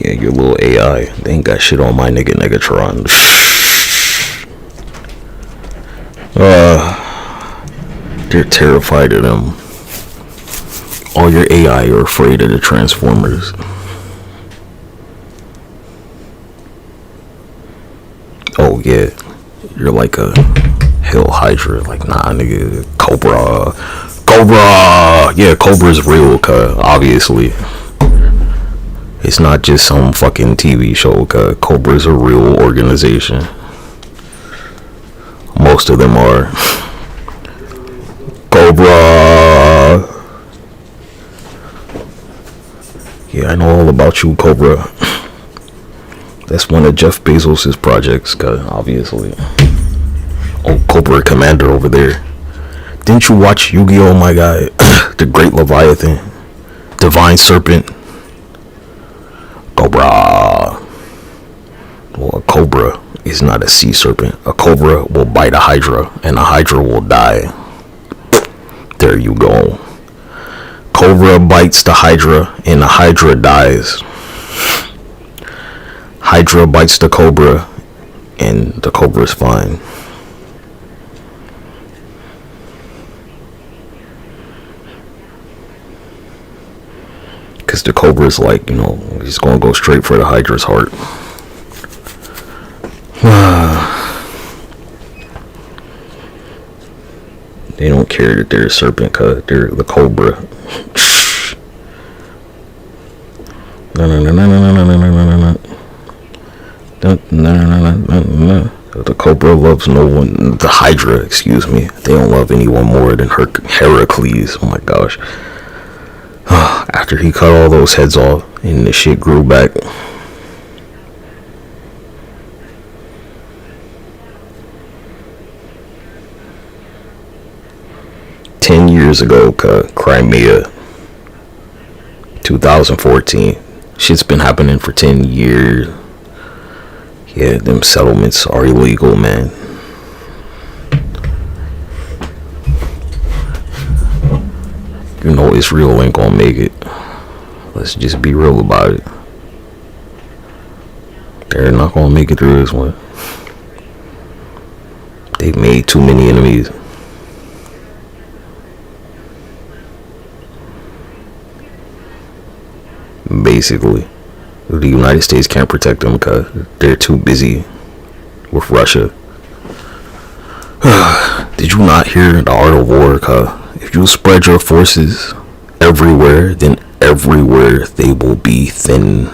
Yeah, your little AI. They ain't got shit on my nigga Negatron. They're terrified of them. All your AI are afraid of the Transformers. Oh yeah, you're like a Hell Hydra, like nah, nigga. Cobra. Yeah, Cobra's real, cuz obviously. It's not just some fucking TV show, cuz Cobra's a real organization. Most of them are. Cobra. Yeah, I know all about you, Cobra. That's one of Jeff Bezos' projects, cuz obviously. Oh, Cobra Commander over there. Didn't you watch Yu-Gi-Oh, my guy? The Great Leviathan. Divine Serpent. Cobra. Well, a cobra is not a sea serpent. A cobra will bite a hydra, and a hydra will die. There you go. Cobra bites the hydra, and the hydra dies. Hydra bites the cobra, and the cobra's fine. Because the cobra's like, he's gonna go straight for the hydra's heart. They don't care that they're a serpent, cause they're the cobra. The cobra loves no one. The hydra, excuse me. They don't love anyone more than Heracles. Oh my gosh. After he cut all those heads off and the shit grew back. Years ago, Crimea, 2014. Shit's been happening for 10 years. Yeah, them settlements are illegal, man. Israel ain't gonna make it. Let's just be real about it. They're not gonna make it through this one. They've made too many enemies. Basically, the United States can't protect them because they're too busy with Russia. Did you not hear the art of war? Cause if you spread your forces everywhere, then everywhere they will be thin.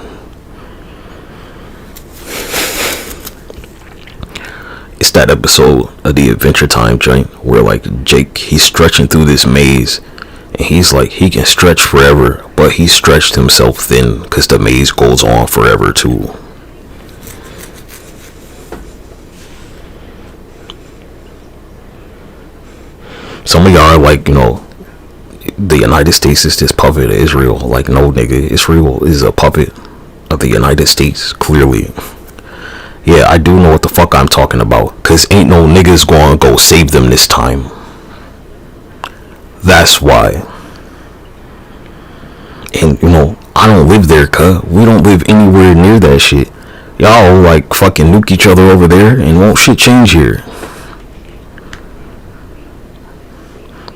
It's that episode of the Adventure Time joint where like Jake, he's stretching through this maze. And he's like, he can stretch forever, but he stretched himself thin because the maze goes on forever too. Some of y'all are like, the United States is this puppet of Israel. Like, no, nigga, Israel is a puppet of the United States, clearly. Yeah, I do know what the fuck I'm talking about, because ain't no niggas gonna go save them this time. That's why. And I don't live there, cuz. We don't live anywhere near that shit. Y'all like fucking nuke each other over there and won't shit change here.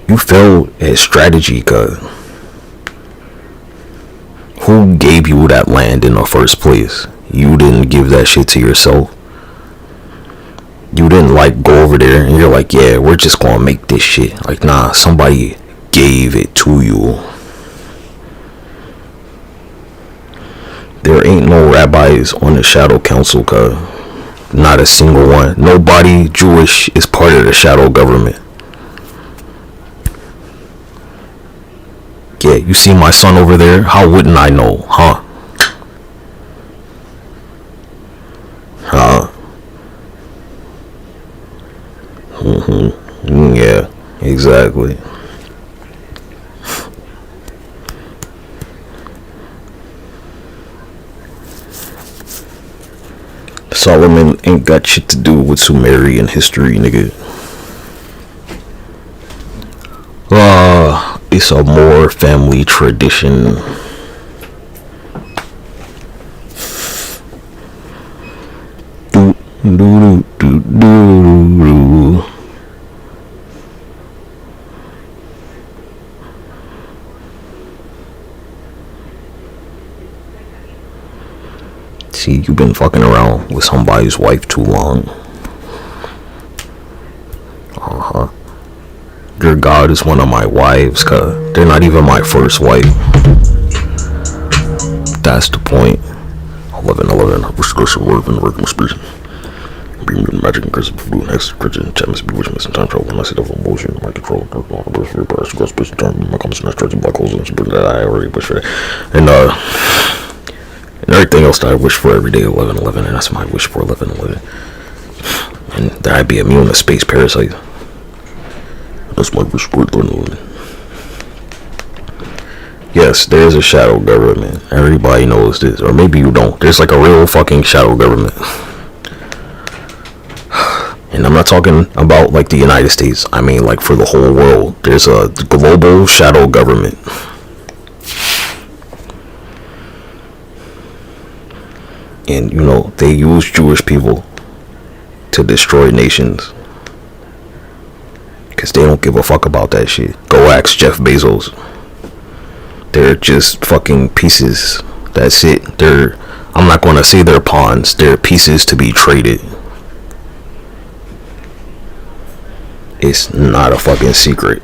You failed at strategy, cuz. Who gave you that land in the first place? You didn't give that shit to yourself. You didn't like go over there and you're like, yeah, we're just gonna make this shit. Like, nah, somebody gave it to you. There ain't no rabbis on the Shadow Council, cuz. Not a single one. Nobody Jewish is part of the shadow government. Yeah, you see my son over there? How wouldn't I know, huh? Yeah, exactly. Solomon ain't got shit to do with Sumerian history, nigga. It's a more family tradition. Do do do do do. See, you've been fucking around with somebody's wife too long. God is one of my wives, cause they're not even my first wife. That's the point. 1111. Restriction, word, and working speech. Being magic and curse of voodoo, next Christian, Tnxp, which missing time travel, and I see the bullshit, my control, birth, free, pass, cross, space, time, my comments, and stretching black holes, and super that I already wish for. And everything else that I wish for every day, 1111, and that's my wish for 1111. And that I be immune to space parasites. That's my wish for 1111. Yes, there's a shadow government. Everybody knows this, or maybe you don't. There's like a real fucking shadow government. And I'm not talking about like the United States. I mean like for the whole world. There's a global shadow government. And you know, they use Jewish people to destroy nations. Because they don't give a fuck about that shit. Go ask Jeff Bezos. They're just fucking pieces. That's it. I'm not going to say they're pawns. They're pieces to be traded. It's not a fucking secret.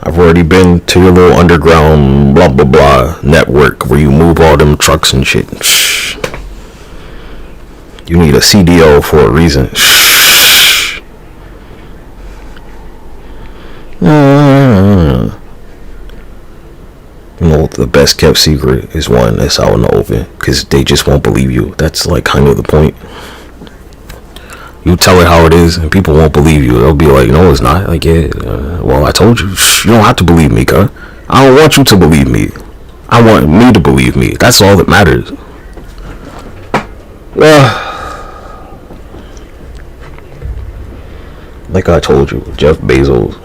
I've already been to your little underground blah blah blah network where you move all them trucks and shit. Shh. You need a CDO for a reason. Shh. You know, the best kept secret is one that's out in the open, because they just won't believe you. That's like kind of the point. You tell it how it is and people won't believe you. They'll be like, no, it's not. Like, yeah, well, I told you. You don't have to believe me, cuz. I don't want you to believe me. I want me to believe me. That's all that matters. Like I told you, Jeff Bezos.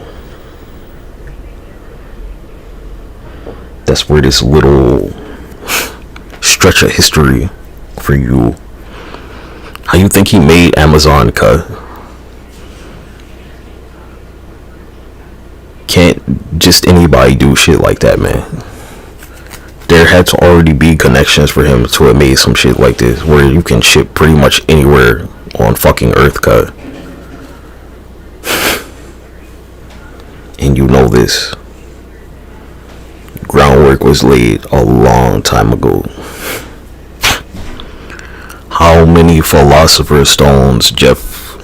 That's where this little stretch of history for you. How you think he made Amazon, cut? Can't just anybody do shit like that, man. There had to already be connections for him to have made some shit like this, where you can ship pretty much anywhere on fucking Earth, cut. And you know this. Groundwork was laid a long time ago. How many philosopher's stones, Jeff?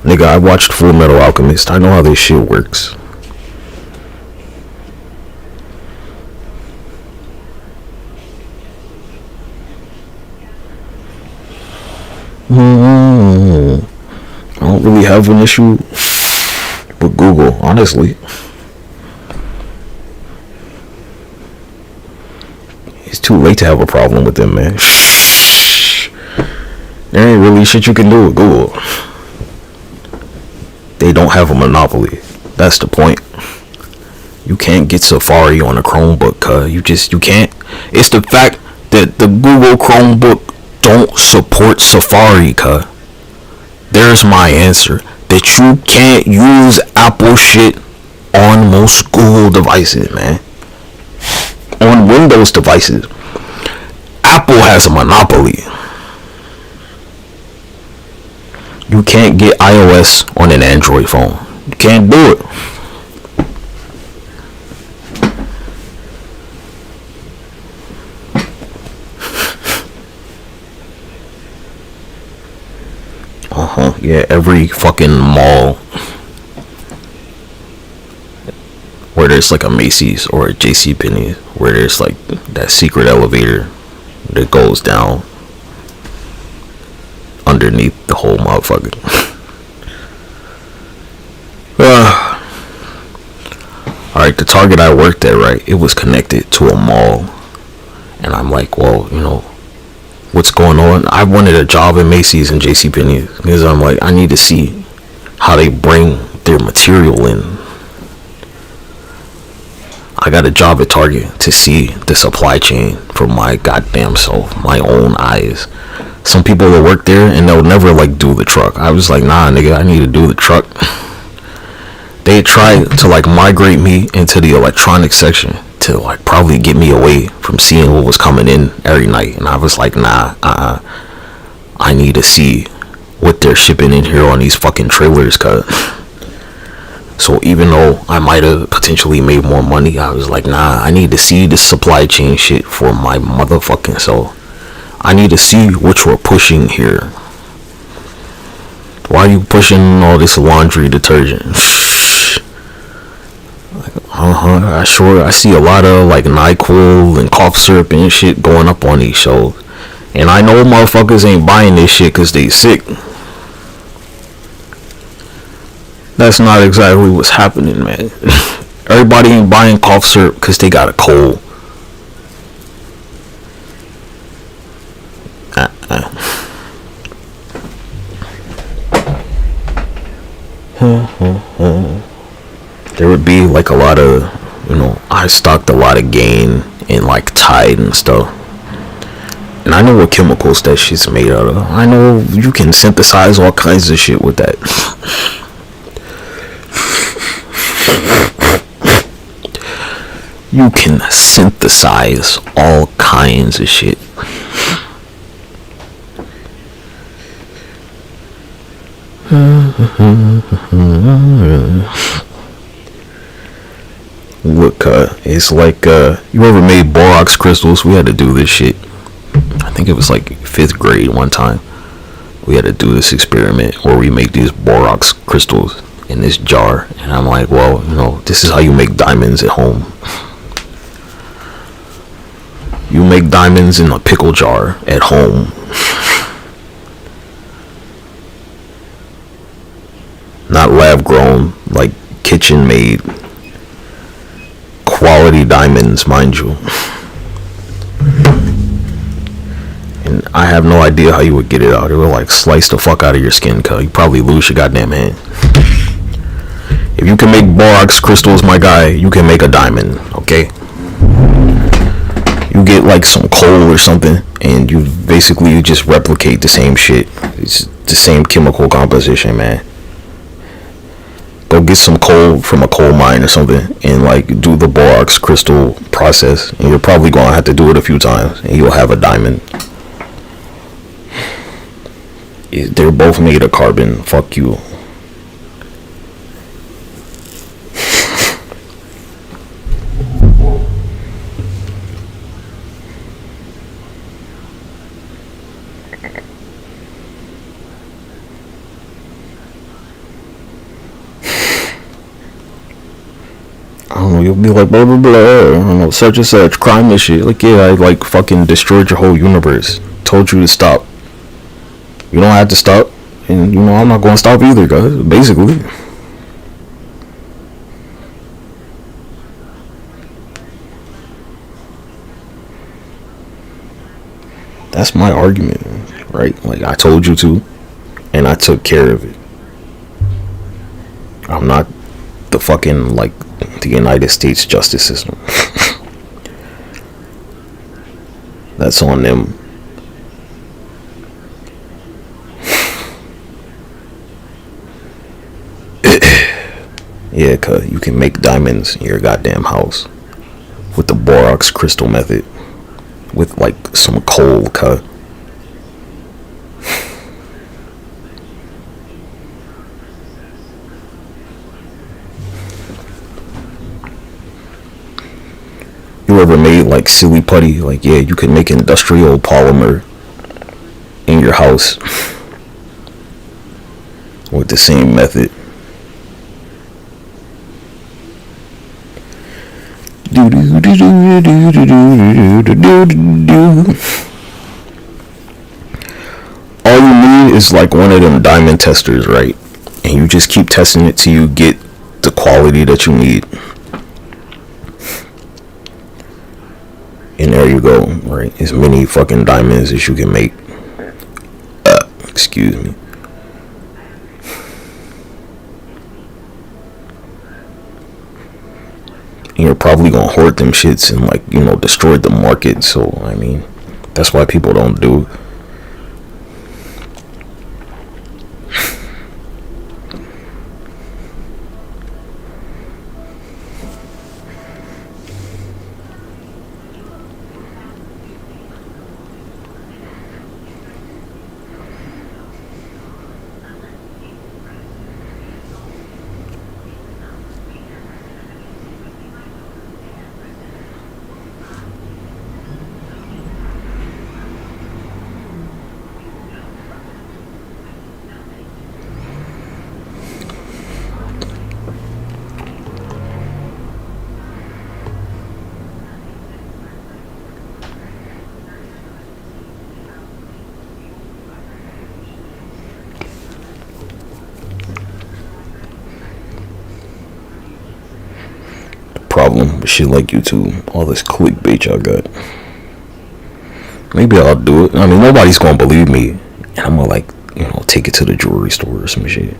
Nigga, I watched Full Metal Alchemist. I know how this shit works. I don't really have an issue with Google, honestly. It's too late to have a problem with them, man. There ain't really shit you can do with Google. They don't have a monopoly. That's the point. You can't get Safari on a Chromebook, cuz. You can't. It's the fact that the Google Chromebook don't support Safari, cuz. There's my answer. That you can't use Apple shit on most Google devices, man. On Windows devices. Apple has a monopoly. You can't get iOS on an Android phone. You can't do it. Yeah, every fucking mall where there's like a Macy's or a JCPenney, where there's like that secret elevator that goes down underneath the whole motherfucker. Alright, the Target I worked at, right, it was connected to a mall. And I'm like, well, you know, what's going on? I wanted a job at Macy's and JCPenney because I'm like, I need to see how they bring their material in. I got a job at Target to see the supply chain for my goddamn self, my own eyes. Some people will work there and they'll never like do the truck. I was like, nah, nigga, I need to do the truck. They tried to like migrate me into the electronics section to to like probably get me away from seeing what was coming in every night. And I was like, nah, I need to see what they're shipping in here on these fucking trailers, cuz. So even though I might have potentially made more money, I was like, nah, I need to see the supply chain shit for my motherfucking self. I need to see what you're pushing here. Why are you pushing all this laundry detergent? I see a lot of like NyQuil and cough syrup and shit going up on these shows. And I know motherfuckers ain't buying this shit cause they sick. That's not exactly what's happening, man. Everybody ain't buying cough syrup because they got a cold. There would be like a lot of, I stocked a lot of Gain and like Tide and stuff. And I know what chemicals that shit's made out of. I know you can synthesize all kinds of shit with that. You can synthesize all kinds of shit. Look, it's like, you ever made borax crystals? We had to do this shit. I think it was like 5th grade one time. We had to do this experiment where we make these borax crystals in this jar. And I'm like, well, this is how you make diamonds at home. You make diamonds in a pickle jar at home. Not lab grown, like kitchen made. Quality diamonds, mind you. And I have no idea how you would get it out. It would like slice the fuck out of your skin, cuz you probably lose your goddamn hand. If you can make borax crystals, my guy, you can make a diamond, okay? You get like some coal or something, and you basically just replicate the same shit. It's the same chemical composition, man. Go get some coal from a coal mine or something, and like do the borax crystal process, and you're probably gonna have to do it a few times, and you'll have a diamond. They're both made of carbon. Fuck you. You'll be like blah blah blah, such and such, crime and shit. Like, yeah, I like fucking destroyed your whole universe. Told you to stop. You don't have to stop, and I'm not gonna stop either, guys. Basically, that's my argument, right? Like, I told you to, and I took care of it. I'm not the fucking like the United States justice system. That's on them. Yeah, cuz you can make diamonds in your goddamn house with the borax crystal method with like some coal, cuz. You ever made like silly putty? Like, yeah, you can make industrial polymer in your house with the same method. All you need is like one of them diamond testers, right? And you just keep testing it till you get the quality that you need. And there you go, right? As many fucking diamonds as you can make. Excuse me. And you're probably gonna hoard them shits and like, destroy the market. So, I mean, that's why people don't do it. problem with shit like YouTube. All this clickbait y'all got. Maybe I'll do it. I mean, nobody's gonna believe me, and I'm gonna, like, you know, take it to the jewelry store or some shit.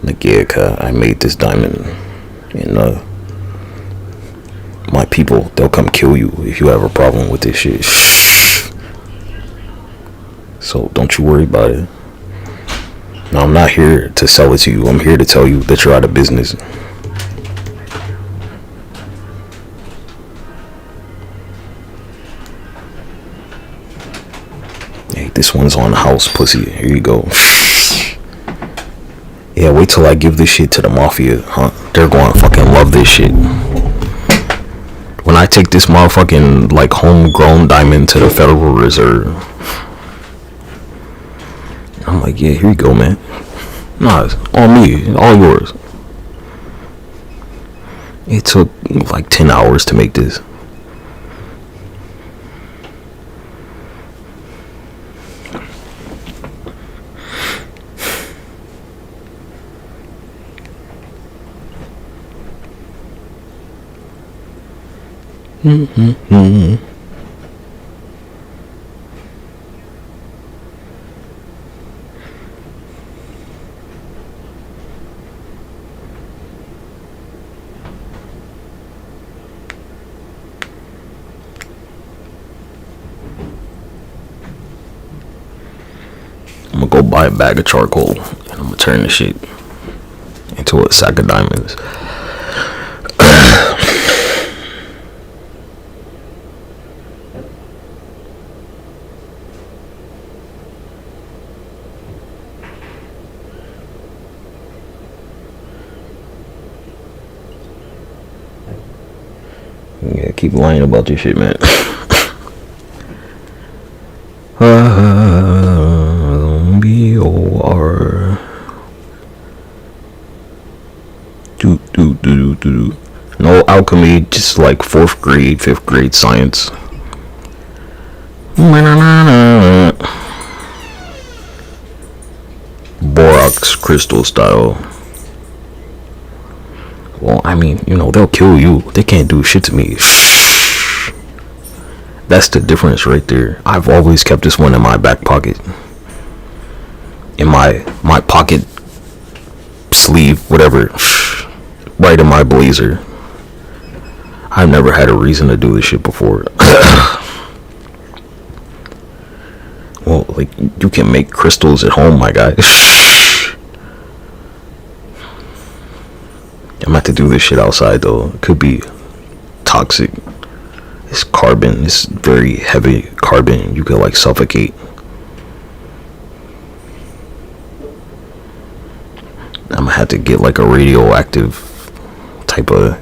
Like, yeah, cuz I made this diamond, and my people, they'll come kill you if you have a problem with this shit. So don't you worry about it. Now, I'm not here to sell it to you. I'm here to tell you that you're out of business. Hey, this one's on the house, pussy. Here you go. Yeah, wait till I give this shit to the mafia, huh? They're going to fucking love this shit. When I take this motherfucking, like, homegrown diamond to the Federal Reserve, I'm like, yeah, here you go, man. Nah, it's all me, all yours. It took like 10 hours to make this. I'm gonna go buy a bag of charcoal and I'm gonna turn this shit into a sack of diamonds. Yeah, keep lying about this shit, man. B-O-R. No alchemy, just like 4th grade, 5th grade science. Borax crystal style. Well, I mean, you know, they'll kill you. They can't do shit to me. That's the difference right there. I've always kept this one in my back pocket. In my pocket sleeve, whatever. Right in my blazer. I've never had a reason to do this shit before. Well, like, you can make crystals at home, my guy. I'm gonna have to do this shit outside, though. It could be toxic. It's carbon. It's very heavy carbon. You could, like, suffocate. I'm gonna have to get, like, a radioactive type of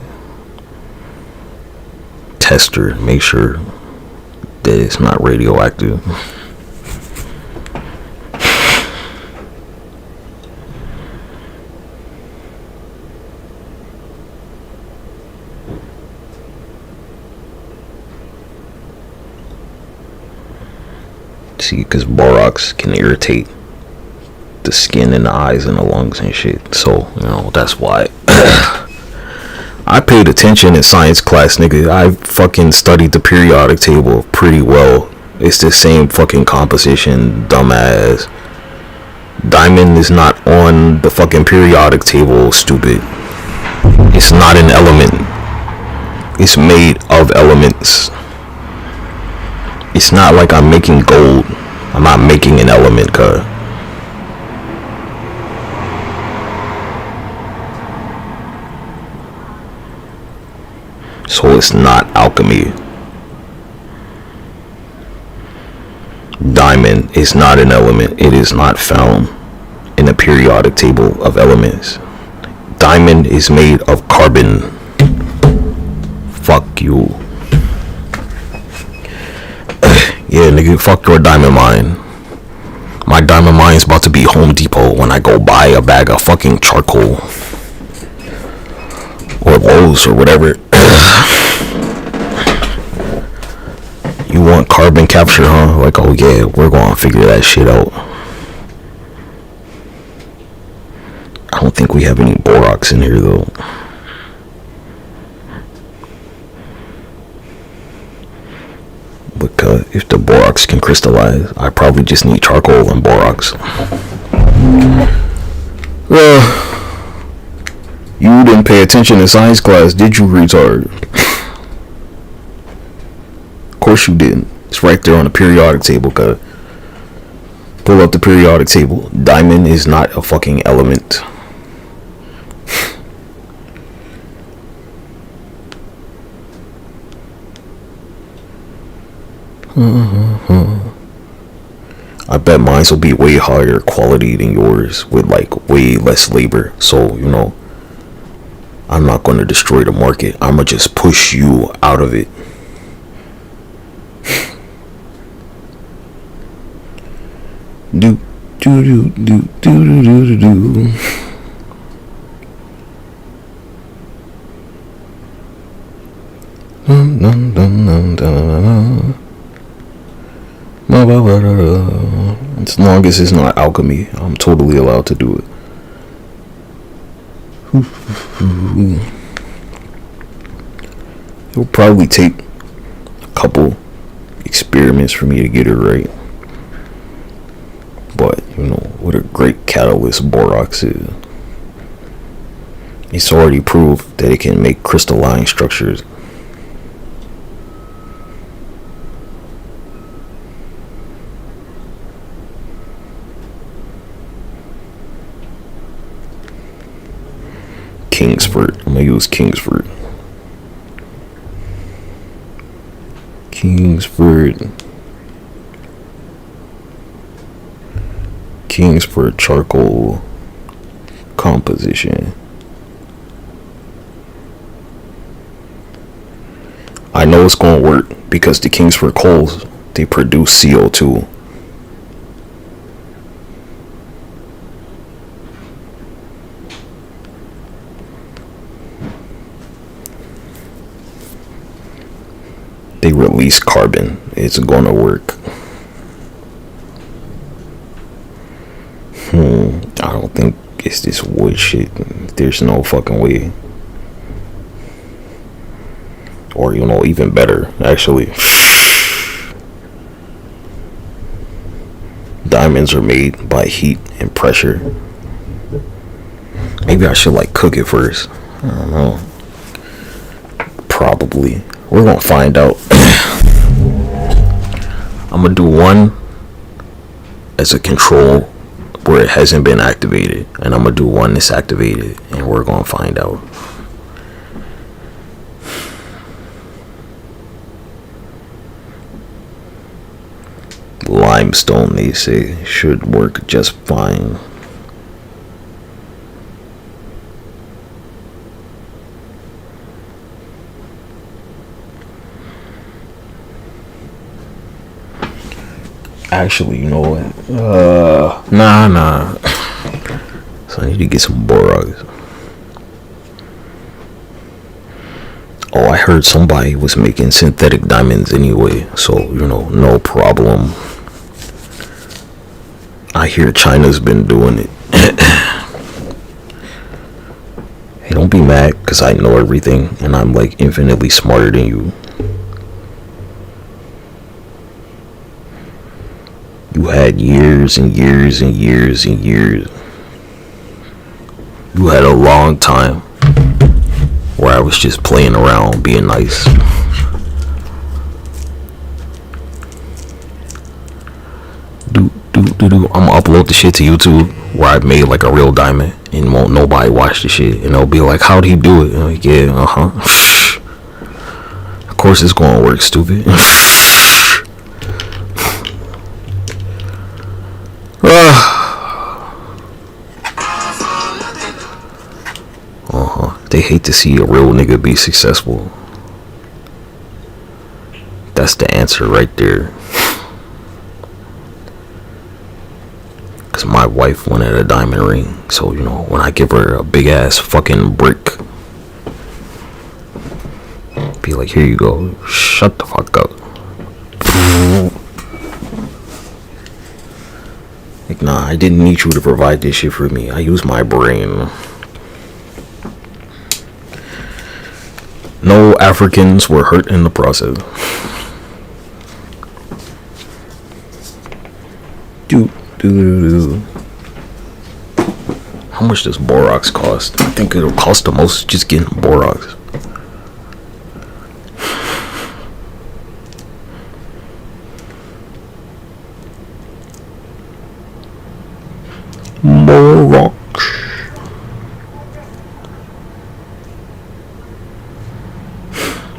tester. Make sure that it's not radioactive. See, because borax can irritate the skin and the eyes and the lungs and shit. So, you know, that's why I paid attention in science class, nigga. I fucking studied the periodic table pretty well. It's the same fucking composition, dumbass. Diamond is not on the fucking periodic table, stupid. It's not an element. It's made of elements. It's not like I'm making gold. I'm not making an element, cuz. So it's not alchemy. Diamond is not an element. It is not found in the periodic table of elements. Diamond is made of carbon. Fuck you. Yeah, nigga, fuck your diamond mine. My diamond mine's about to be Home Depot when I go buy a bag of fucking charcoal. Or Lowe's or whatever. You want carbon capture, huh? Like, oh yeah, we're gonna figure that shit out. I don't think we have any borax in here though. Because if the borax can crystallize, I probably just need charcoal and borax. You didn't pay attention in science class, did you, retard? Of course you didn't. It's right there on the periodic table, cuz. Pull up the periodic table. Diamond is not a fucking element. I bet mine will be way higher quality than yours with like way less labor. So, you know, I'm not going to destroy the market. I'm going to just push you out of it. Do do do do do do do do. As long as it's not alchemy, I'm totally allowed to do it. It'll probably take a couple experiments for me to get it right. But, you know, what a great catalyst borax is. It's already proved that it can make crystalline structures. Kingsford. I'm gonna use Kingsford. Kingsford charcoal composition. I know it's gonna work because the Kingsford coals, they produce CO2. They release carbon. It's gonna work. I don't think it's this wood shit. There's no fucking way. Or, you know, even better, actually. Diamonds are made by heat and pressure. Maybe I should like cook it first. I don't know. Probably. We're gonna find out. I'm gonna do one as a control where it hasn't been activated, and I'm gonna do one that's activated, and we're gonna find out. Limestone, they say, should work just fine. Actually, you know what? Nah. So I need to get some borax. Oh, I heard somebody was making synthetic diamonds anyway, so, you know, no problem. I hear China's been doing it. Hey, don't be mad, because I know everything, and I'm, like, infinitely smarter than you. You had years and years and years and years. You had a long time where I was just playing around, being nice. I'm gonna upload the shit to YouTube where I made like a real diamond, and won't nobody watch the shit, and they'll be like, how'd he do it? And I'm like, yeah, Of course it's gonna work, stupid. They hate to see a real nigga be successful. That's the answer right there. Cause my wife wanted a diamond ring, so, you know, when I give her a big ass fucking brick, be like, here you go, shut the fuck up. Like, nah, I didn't need you to provide this shit for me. I use my brain. No Africans were hurt in the process. How much does borax cost? I think it'll cost the most just getting borax. Borax.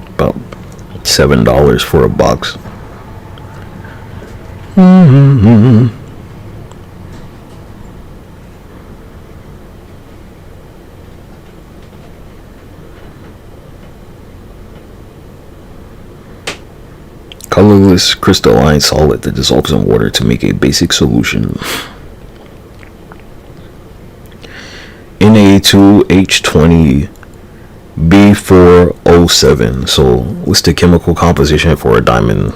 About $7 for a box. Colorless crystalline solid that dissolves in water to make a basic solution. Na2H20B407. So what's the chemical composition for a diamond?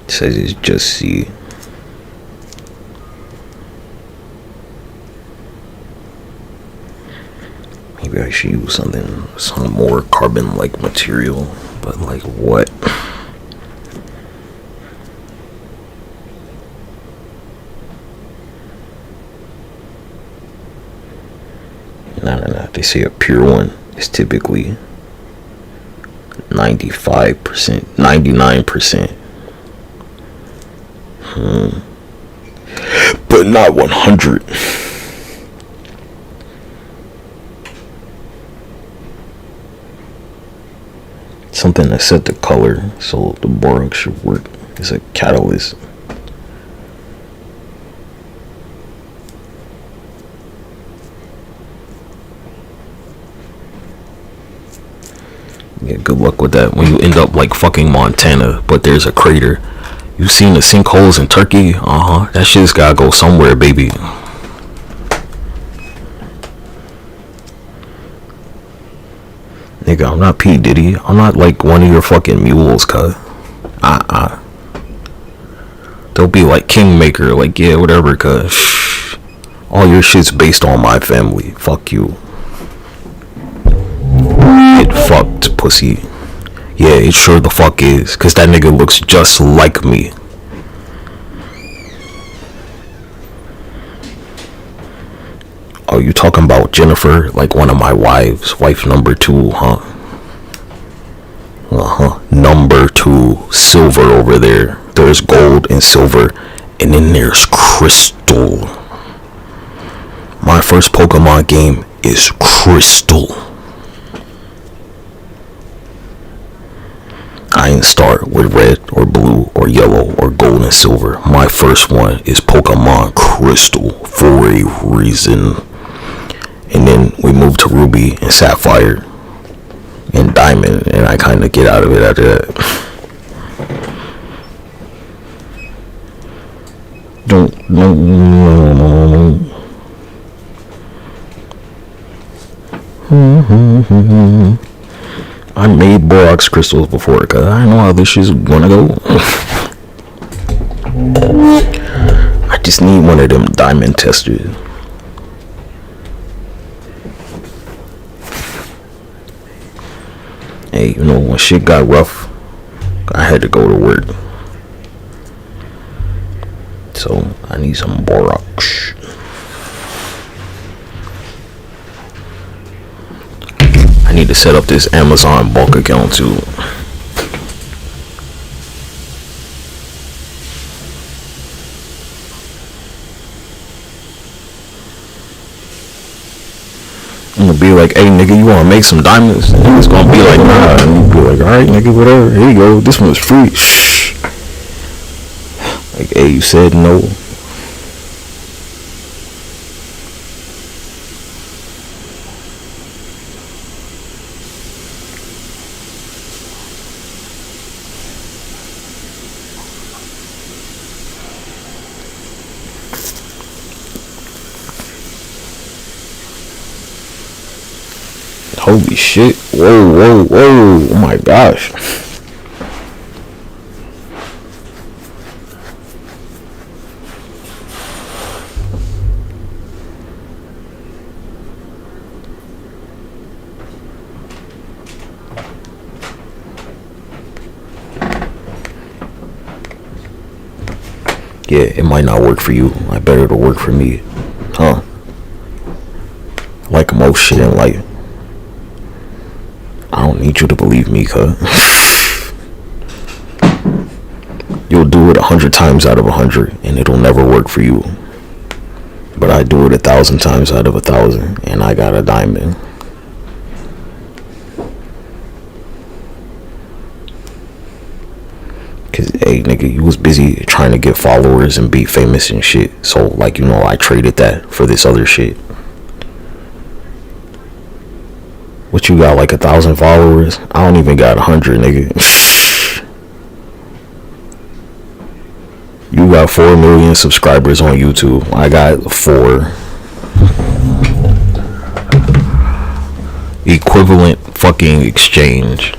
It says it's just C. Maybe I should use some more carbon-like material, but like what? No. They say a pure one is typically 95%, 99%. But not 100. Something that set the color so the borax should work as a catalyst. Yeah, good luck with that when you end up like fucking Montana, but there's a crater. You seen the sinkholes in Turkey? That shit's gotta go somewhere, baby. Nigga, I'm not P. Diddy. I'm not like one of your fucking mules, cuz. They'll be like Kingmaker, like, yeah, whatever, cuz. All your shit's based on my family. Fuck you. Get fucked, pussy. Yeah, it sure the fuck is. Cause that nigga looks just like me. Oh, you talking about Jennifer? Like one of my wives. Wife number 2, huh? Number 2. Silver over there. There's gold and silver. And then there's crystal. My first Pokemon game is Crystal. I ain't start with red or blue or yellow or gold and silver. My first one is Pokemon Crystal for a reason. And then we moved to Ruby and Sapphire and Diamond, and I kind of get out of it after that. I made borax crystals before because I know how this shit's gonna go. I just need one of them diamond testers. Hey, you know, when shit got rough, I had to go to work. So I need some borax. I need to set up this Amazon bulk account too. I'm gonna be like, hey nigga, you wanna make some diamonds? And it's gonna be like, nah. And you be like, alright nigga, whatever, here you go, this one's free. Shh. Like, hey, you said no. Holy shit. Whoa, whoa, whoa. Oh my gosh. Yeah, it might not work for you. I bet it'll work for me. Huh? Like most shit in life. I don't need you to believe me, cuz. You'll do it 100 times out of 100 and it'll never work for you. But I do it 1,000 times out of 1,000 and I got a diamond. Cause hey nigga, you was busy trying to get followers and be famous and shit. So like, you know, I traded that for this other shit. What you got, like 1,000 followers? I don't even got 100, nigga. You got 4 million subscribers on YouTube. I got 4. Equivalent fucking exchange.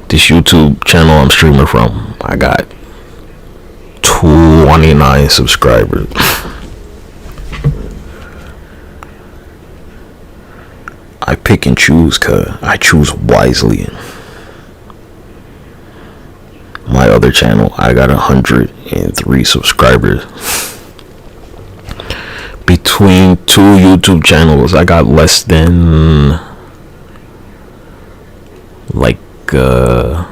This YouTube channel I'm streaming from, I got 29 subscribers. I pick and choose, cuz I choose wisely. My other channel, I got 103 subscribers. Between 2 YouTube channels, I got less than like I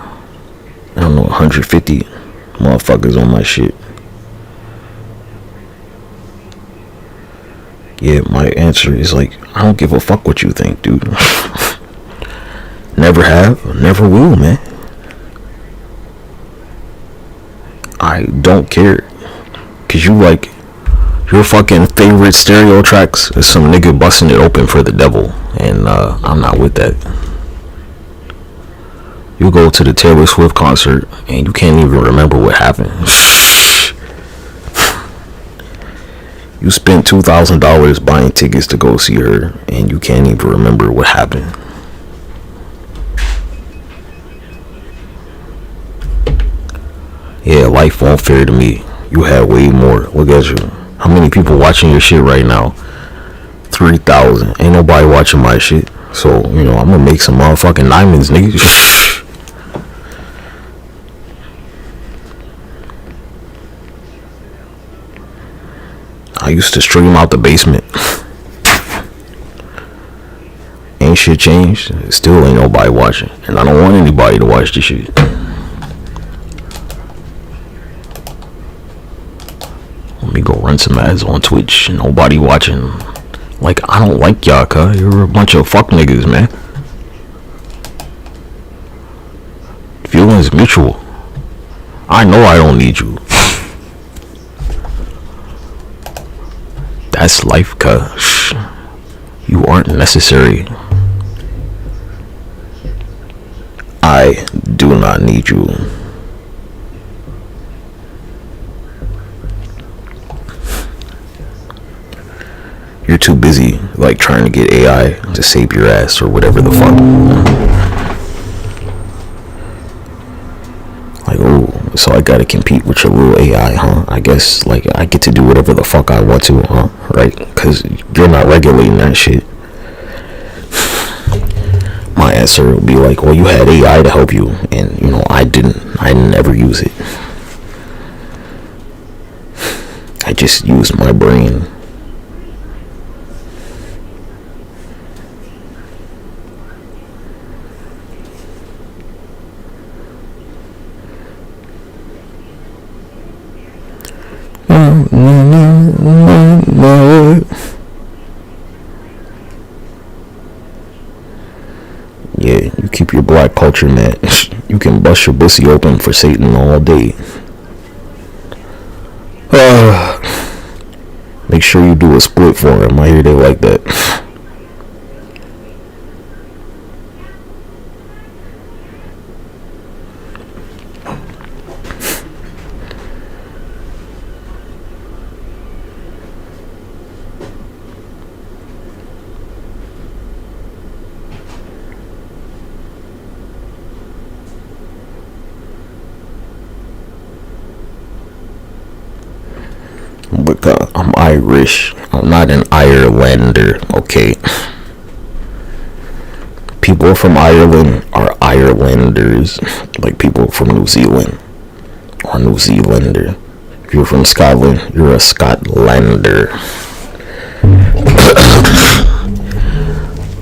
don't know, 150 motherfuckers on my shit. Yeah, my answer is like, I don't give a fuck what you think, dude. Never have, never will, man. I don't care. Cause you like, your fucking favorite stereo tracks is some nigga busting it open for the devil. And I'm not with that. You go to the Taylor Swift concert and you can't even remember what happened. You spent $2,000 buying tickets to go see her and you can't even remember what happened. Yeah, life won't fair to me. You had way more. Look at you. How many people watching your shit right now? 3,000. Ain't nobody watching my shit. So, you know, I'm gonna make some motherfucking diamonds, nigga. I used to stream out the basement. Ain't shit changed. Still ain't nobody watching. And I don't want anybody to watch this shit. Let me go run some ads on Twitch. Nobody watching. Like, I don't like y'all, cuz. You're a bunch of fuck niggas, man. Feelings mutual. I know I don't need you. That's life, cuz. You aren't necessary. I do not need you. You're too busy, like, trying to get AI to save your ass or whatever the fuck. Like, oh, so I gotta compete with your little AI, huh? I guess, like, I get to do whatever the fuck I want to, huh? Right? Because you're not regulating that shit. My answer would be like, well, you had AI to help you, and, you know, I never use it. I just used my brain. Yeah, you keep your black culture, man. You can bust your pussy open for Satan all day. Make sure you do a split for him. I hear they like that. I'm Irish. I'm not an Irelander, okay? People from Ireland are Irelanders, like people from New Zealand are New Zealander. If you're from Scotland, you're a Scotlander.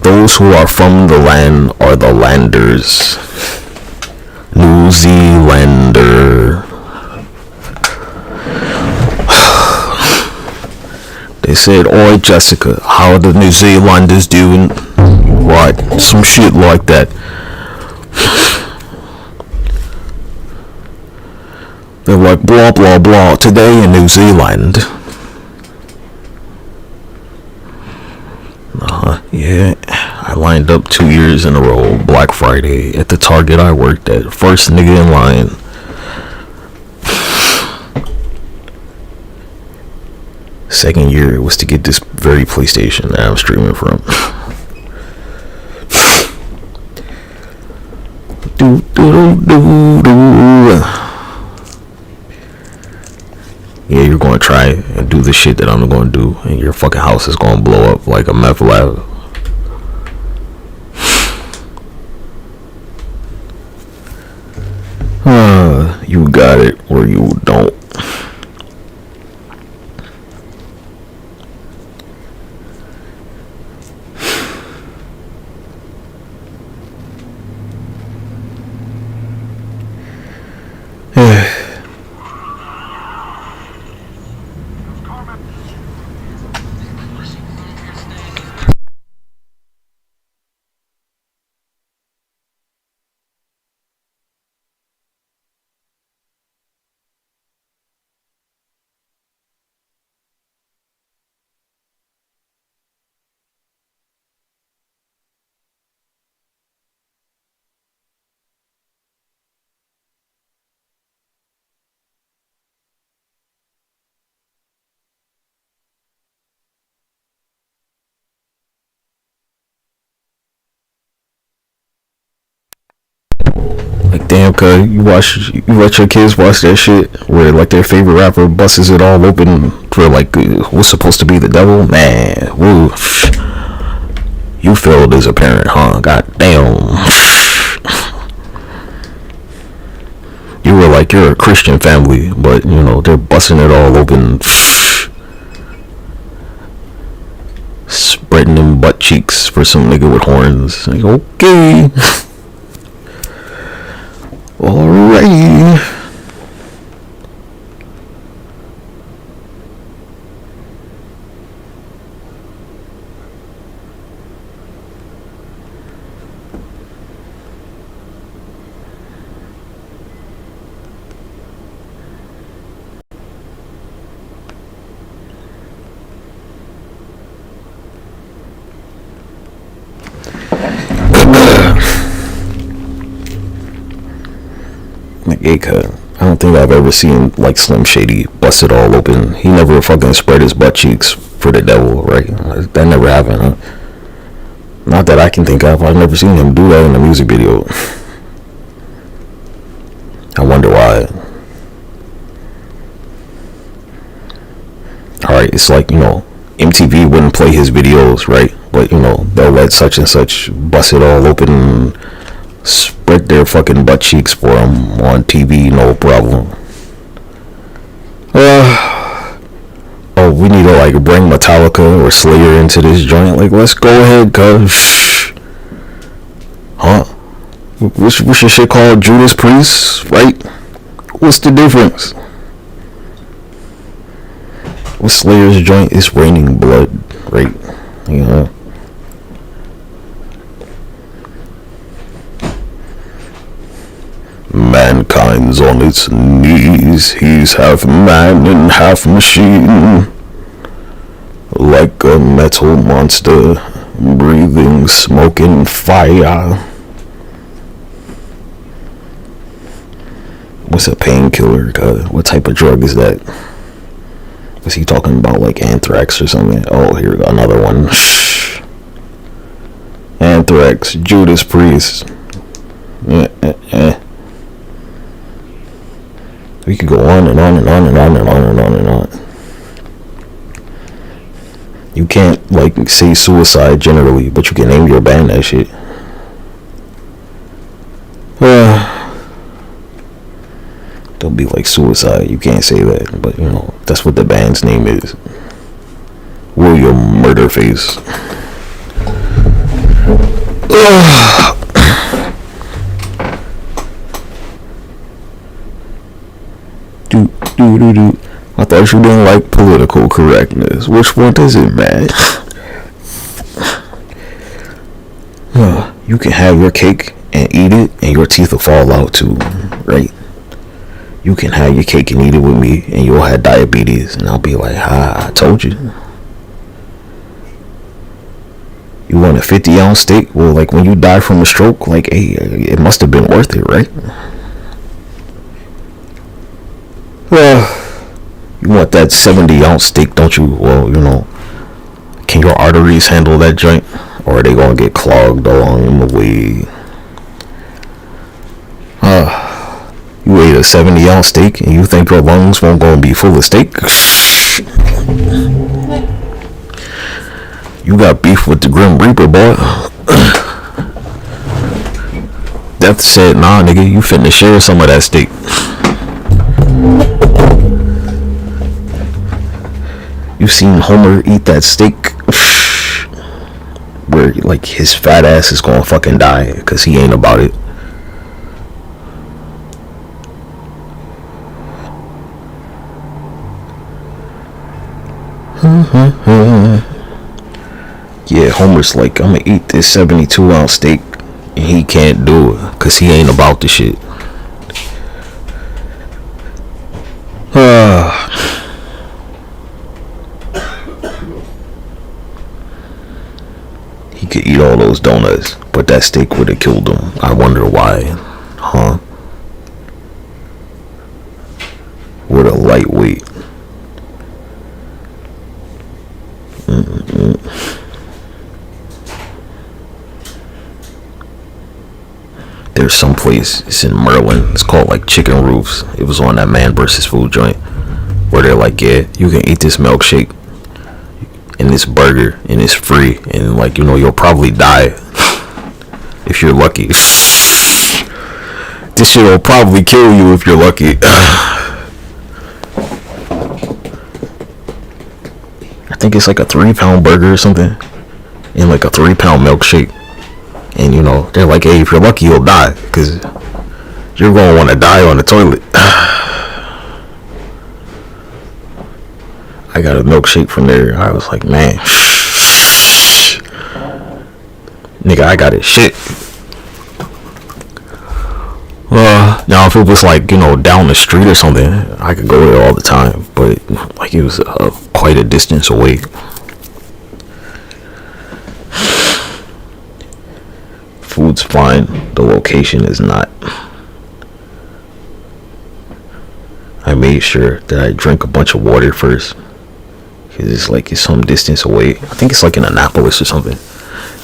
Those who are from the land are the landers. New Zealander. They said, "Oi, Jessica, how are the New Zealanders doing?" Right, some shit like that. They're like, blah, blah, blah, today in New Zealand. Yeah, I lined up 2 years in a row, Black Friday, at the Target I worked at. First nigga in line. Second year was to get this very PlayStation that I'm streaming from. Yeah, you're gonna try and do the shit that I'm gonna do, and your fucking house is gonna blow up like a meth lab. You got it or you don't. Like, damn, cuz you let your kids watch that shit where like their favorite rapper busts it all open for like what's supposed to be the devil. Man, woo. You failed as a parent, huh? God damn. You were like, you're a Christian family, but you know they're busting it all open, spreading them butt cheeks for some nigga with horns. Like, okay. Alrighty. I don't think I've ever seen like Slim Shady bust it all open. He never fucking spread his butt cheeks for the devil, right? That never happened, huh? Not that I can think of. I've never seen him do that in a music video. I wonder why. Alright, it's like, you know, MTV wouldn't play his videos, right? But, you know, they'll let such and such bust it all open and spread their fucking butt cheeks for him on TV, no problem. Oh, we need to like bring Metallica or Slayer into this joint. Like, let's go ahead, cuz. Huh? What's your shit called? Judas Priest, right? What's the difference? With Slayer's joint, it's raining blood, right? You know. Mankind's on its knees. He's half man and half machine. Like a metal monster, breathing smoke and fire. What's a painkiller? What type of drug is that? Was he talking about like anthrax or something? Oh, here we go, another one. Anthrax, Judas Priest. We could go on and on and on and on and on and on and on. You can't like say suicide generally, but you can name your band that shit. Don't be like suicide. You can't say that, but you know that's what the band's name is. William Murderface. Do. I thought you didn't like political correctness. Which one is it, man? You can have your cake and eat it, and your teeth will fall out too, right? You can have your cake and eat it with me, and you'll have diabetes, and I'll be like, I told you. You want a 50-ounce steak? Well, like when you die from a stroke, like, hey, it must have been worth it, right? You want that 70-ounce steak, don't you? Well, you know, can your arteries handle that joint? Or are they gonna get clogged along the way? You ate a 70-ounce steak and you think your lungs won't gonna be full of steak? You got beef with the Grim Reaper, boy. Death said, nah, nigga, you finna share some of that steak. You seen Homer eat that steak? Where like his fat ass is gonna fucking die because he ain't about it. Yeah, Homer's like, I'm gonna eat this 72-ounce steak, and he can't do it because he ain't about the shit. He could eat all those donuts, but that steak would have killed him. I wonder why. Huh? What a lightweight. There's some place, it's in Maryland, it's called like Chicken Roofs. It was on that Man vs. Food joint where they're like, yeah, you can eat this milkshake and this burger and it's free, and like, you know, you'll probably die if you're lucky. This shit will probably kill you if you're lucky. I think it's like a 3-pound burger or something and like a 3-pound milkshake. And you know, they're like, hey, if you're lucky, you'll die, because you're going to want to die on the toilet. I got a milkshake from there. I was like, man, nigga, I got it shit. Now if it was like, you know, down the street or something, I could go there all the time. But like, it was quite a distance away. Food's fine, the location is not. I made sure that I drank a bunch of water first, because it's like, it's some distance away. I think it's like in Annapolis or something.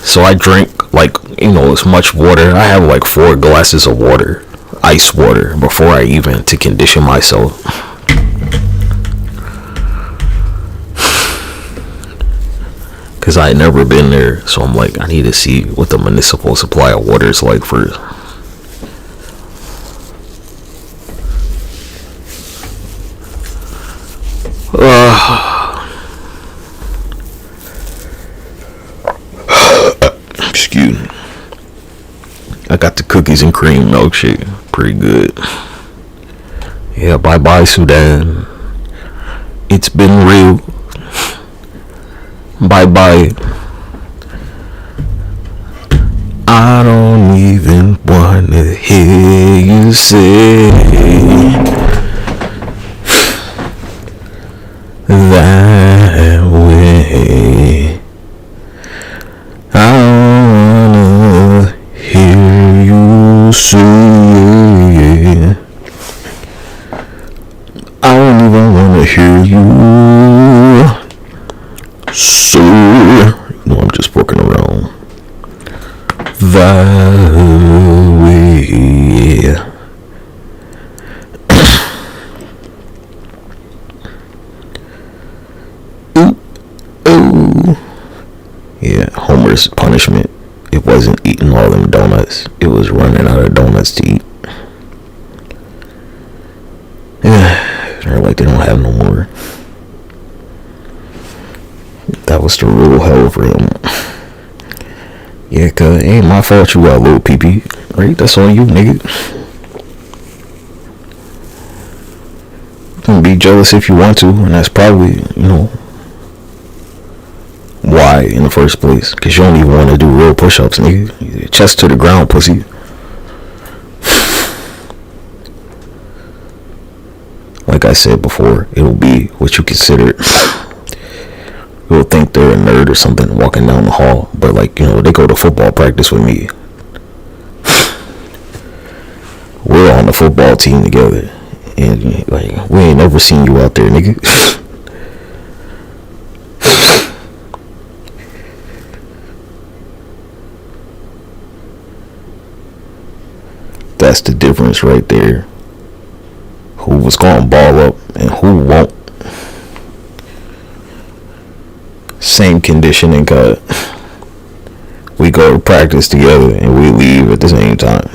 So I drank like, you know, as much water. I have like 4 glasses of water, ice water, before I even to condition myself. Because I had never been there, so I'm like, I need to see what the municipal supply of water is like first. Excuse me. I got the cookies and cream milkshake. Pretty good. Yeah, bye-bye, Sudan. It's been real. Bye-bye. I don't even want to hear you say that way. I don't wanna hear you say, I don't even wanna hear you. So, you know, I'm just fucking around. That way. Ooh, ooh. first punishment, it wasn't eating all them donuts. It was running out of donuts to eat. Yeah, they're like they don't have no more. That was the real hell for him. Yeah, cause it ain't my fault you got a little pee-pee, right? That's on you, nigga. You can be jealous if you want to, and that's probably, why in the first place. Cause you don't even want to do real push-ups, nigga. Chest to the ground, pussy. Like I said before, it'll be what you consider. You'll think they're a nerd or something walking down the hall, but like, they go to football practice with me. We're on the football team together, and like, we ain't never seen you out there, nigga. That's the difference right there. Who was gonna ball up and who won't. Same conditioning cut. We go to practice together and we leave at the same time.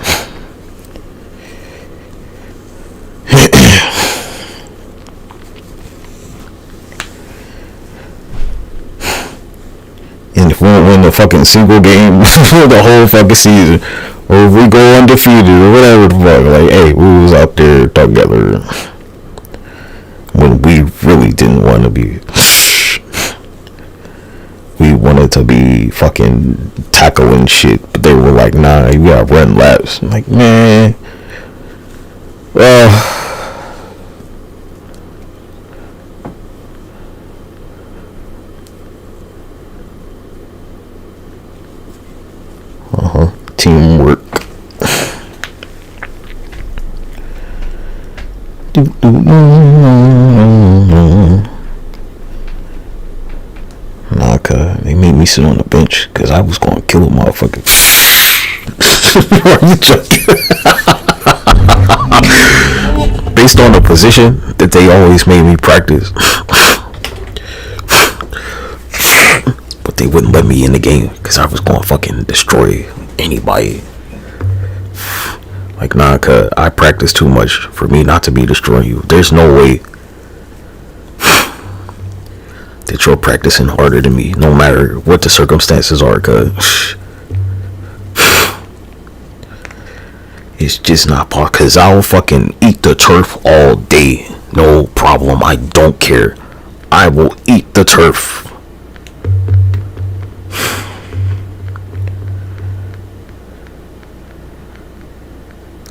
And if we don't win the fucking single game the whole fucking season, or if we go undefeated or whatever the fuck, like, hey, we was out there together when we really didn't want to be. We wanted to be fucking tackling shit, but they were like, nah, you gotta run laps. I'm like, man, well, teamwork. Nah, cuz they made me sit on the bench because I was gonna kill a motherfucker. Are you joking? Based on the position that they always made me practice. But they wouldn't let me in the game because I was gonna fucking destroy anybody. Like, nah, cuz I practice too much for me not to be destroying you. There's no way that you're practicing harder than me, no matter what the circumstances are, cuz it's just not possible. Cuz I'll fucking eat the turf all day, no problem. I don't care. I will eat the turf.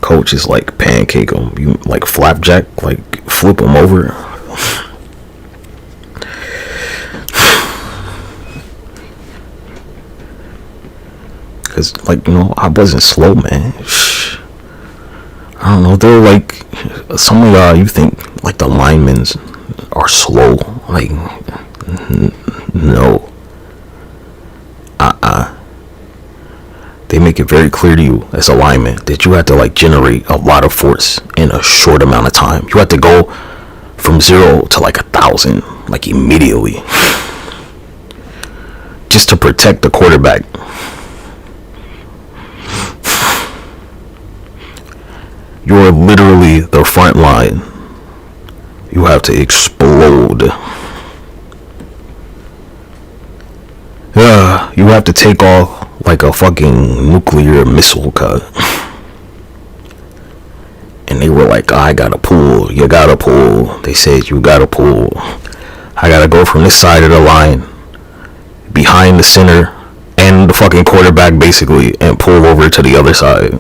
Coach is like, pancake them. You like flapjack, like flip them over. Cause like, I wasn't slow, man. I don't know. They're like, some of y'all, you think like the linemen are slow. Like, no. They make it very clear to you as a lineman that you have to like generate a lot of force in a short amount of time. You have to go from 0 to like 1,000 like immediately, just to protect the quarterback. You're literally the front line. You have to explode. You have to take off like a fucking nuclear missile cut. And they were like, I gotta pull. You gotta pull. They said you gotta pull. I gotta go from this side of the line, behind the center and the fucking quarterback basically, and pull over to the other side.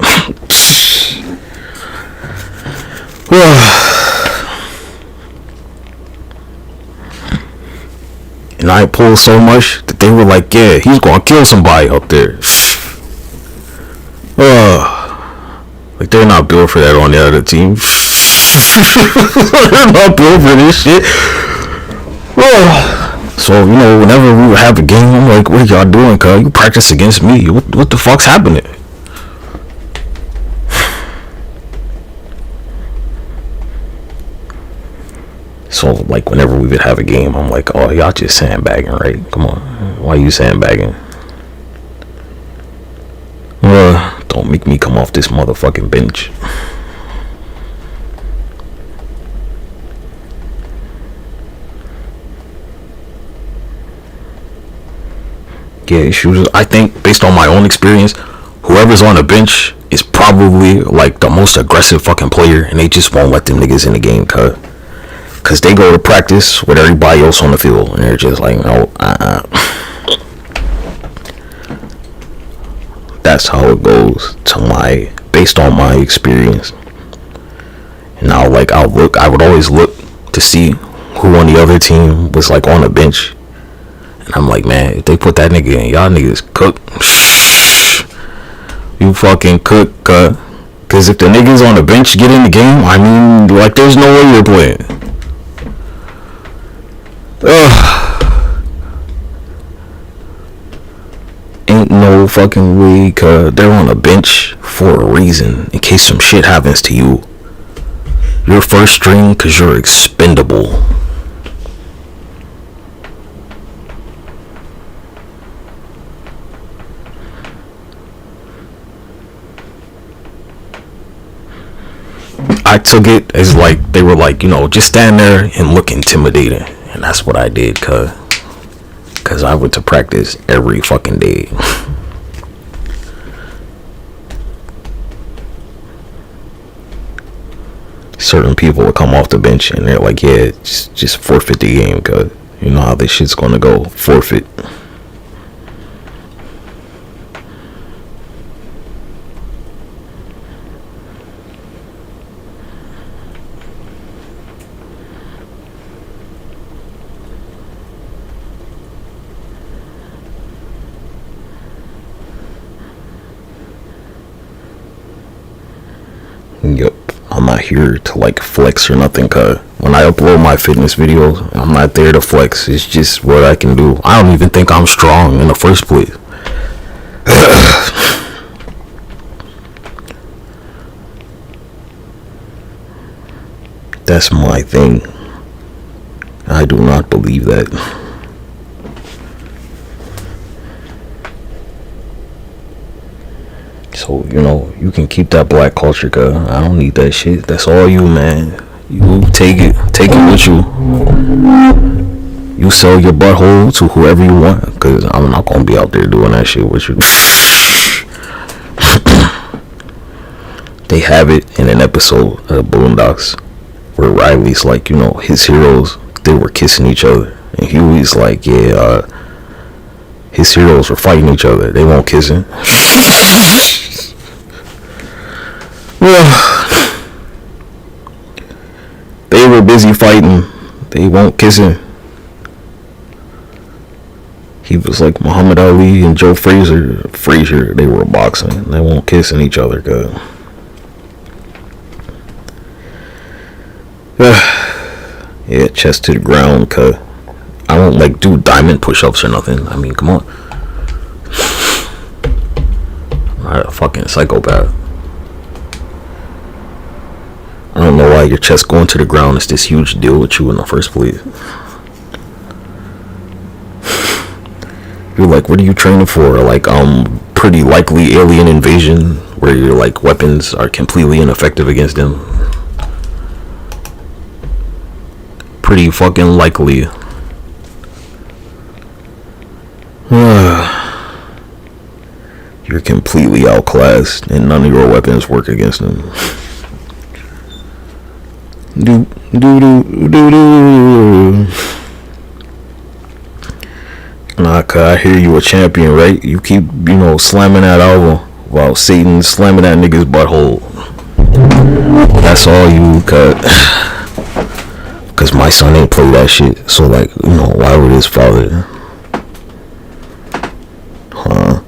And I pulled so much that they were like, yeah, he's gonna kill somebody up there. Like, they're not built for that on the other team. They're not built for this shit. So, whenever we would have a game, I'm like, what are y'all doing, cuz? You practice against me. What the fuck's happening? So, like, whenever we would have a game, I'm like, oh, y'all just sandbagging, right? Come on. Why you sandbagging? make me come off this motherfucking bench. Yeah, issues. I think based on my own experience, whoever's on the bench is probably like the most aggressive fucking player, and they just won't let them niggas in the game, cause they go to practice with everybody else on the field, and they're just like, no, That's how it goes based on my experience. And now, like, I would always look to see who on the other team was like on the bench. And I'm like, man, if they put that nigga in, y'all niggas cook. You fucking cook, cause if the niggas on the bench get in the game, I mean, like, there's no way you're playing. Ain't no fucking way, cause they're on a bench for a reason. In case some shit happens to you, you're first string cause you're expendable. I took it as like they were like, you know, just stand there and look intimidating, and that's what I did, cause I went to practice every fucking day. Certain people will come off the bench and they're like, yeah, just forfeit the game, cause you know how this shit's gonna go, forfeit. Yep, I'm not here to like flex or nothing, cause when I upload my fitness videos, I'm not there to flex. It's just what I can do. I don't even think I'm strong in the first place. That's my thing. I do not believe that. So, you know, you can keep that black culture, cause I don't need that shit. That's all you, man. You take it with you. You sell your butthole to whoever you want, cause I'm not gonna be out there doing that shit with you. They have it in an episode of Boondocks where Riley's like, you know, his heroes, they were kissing each other, and Huiz like, yeah, his heroes were fighting each other, they weren't kissing. They were busy fighting, they weren't kissing. He was like Muhammad Ali and Joe Frazier, they were boxing, they weren't kissing each other, cuz. Yeah, chest to the ground, cuz. I won't like do diamond push-ups or nothing. I mean, come on. I'm not a fucking psychopath. I don't know why your chest going to the ground is this huge deal with you in the first place. You're like, what are you training for? Like, pretty likely alien invasion where your like weapons are completely ineffective against them. Pretty fucking likely. You're completely outclassed and none of your weapons work against them. Do. Nah, cause I hear you a champion, right? You keep, you know, slamming that album while Satan slamming that nigga's butthole. That's all you, cause my son ain't play that shit. So like, you know, why would his father? Huh?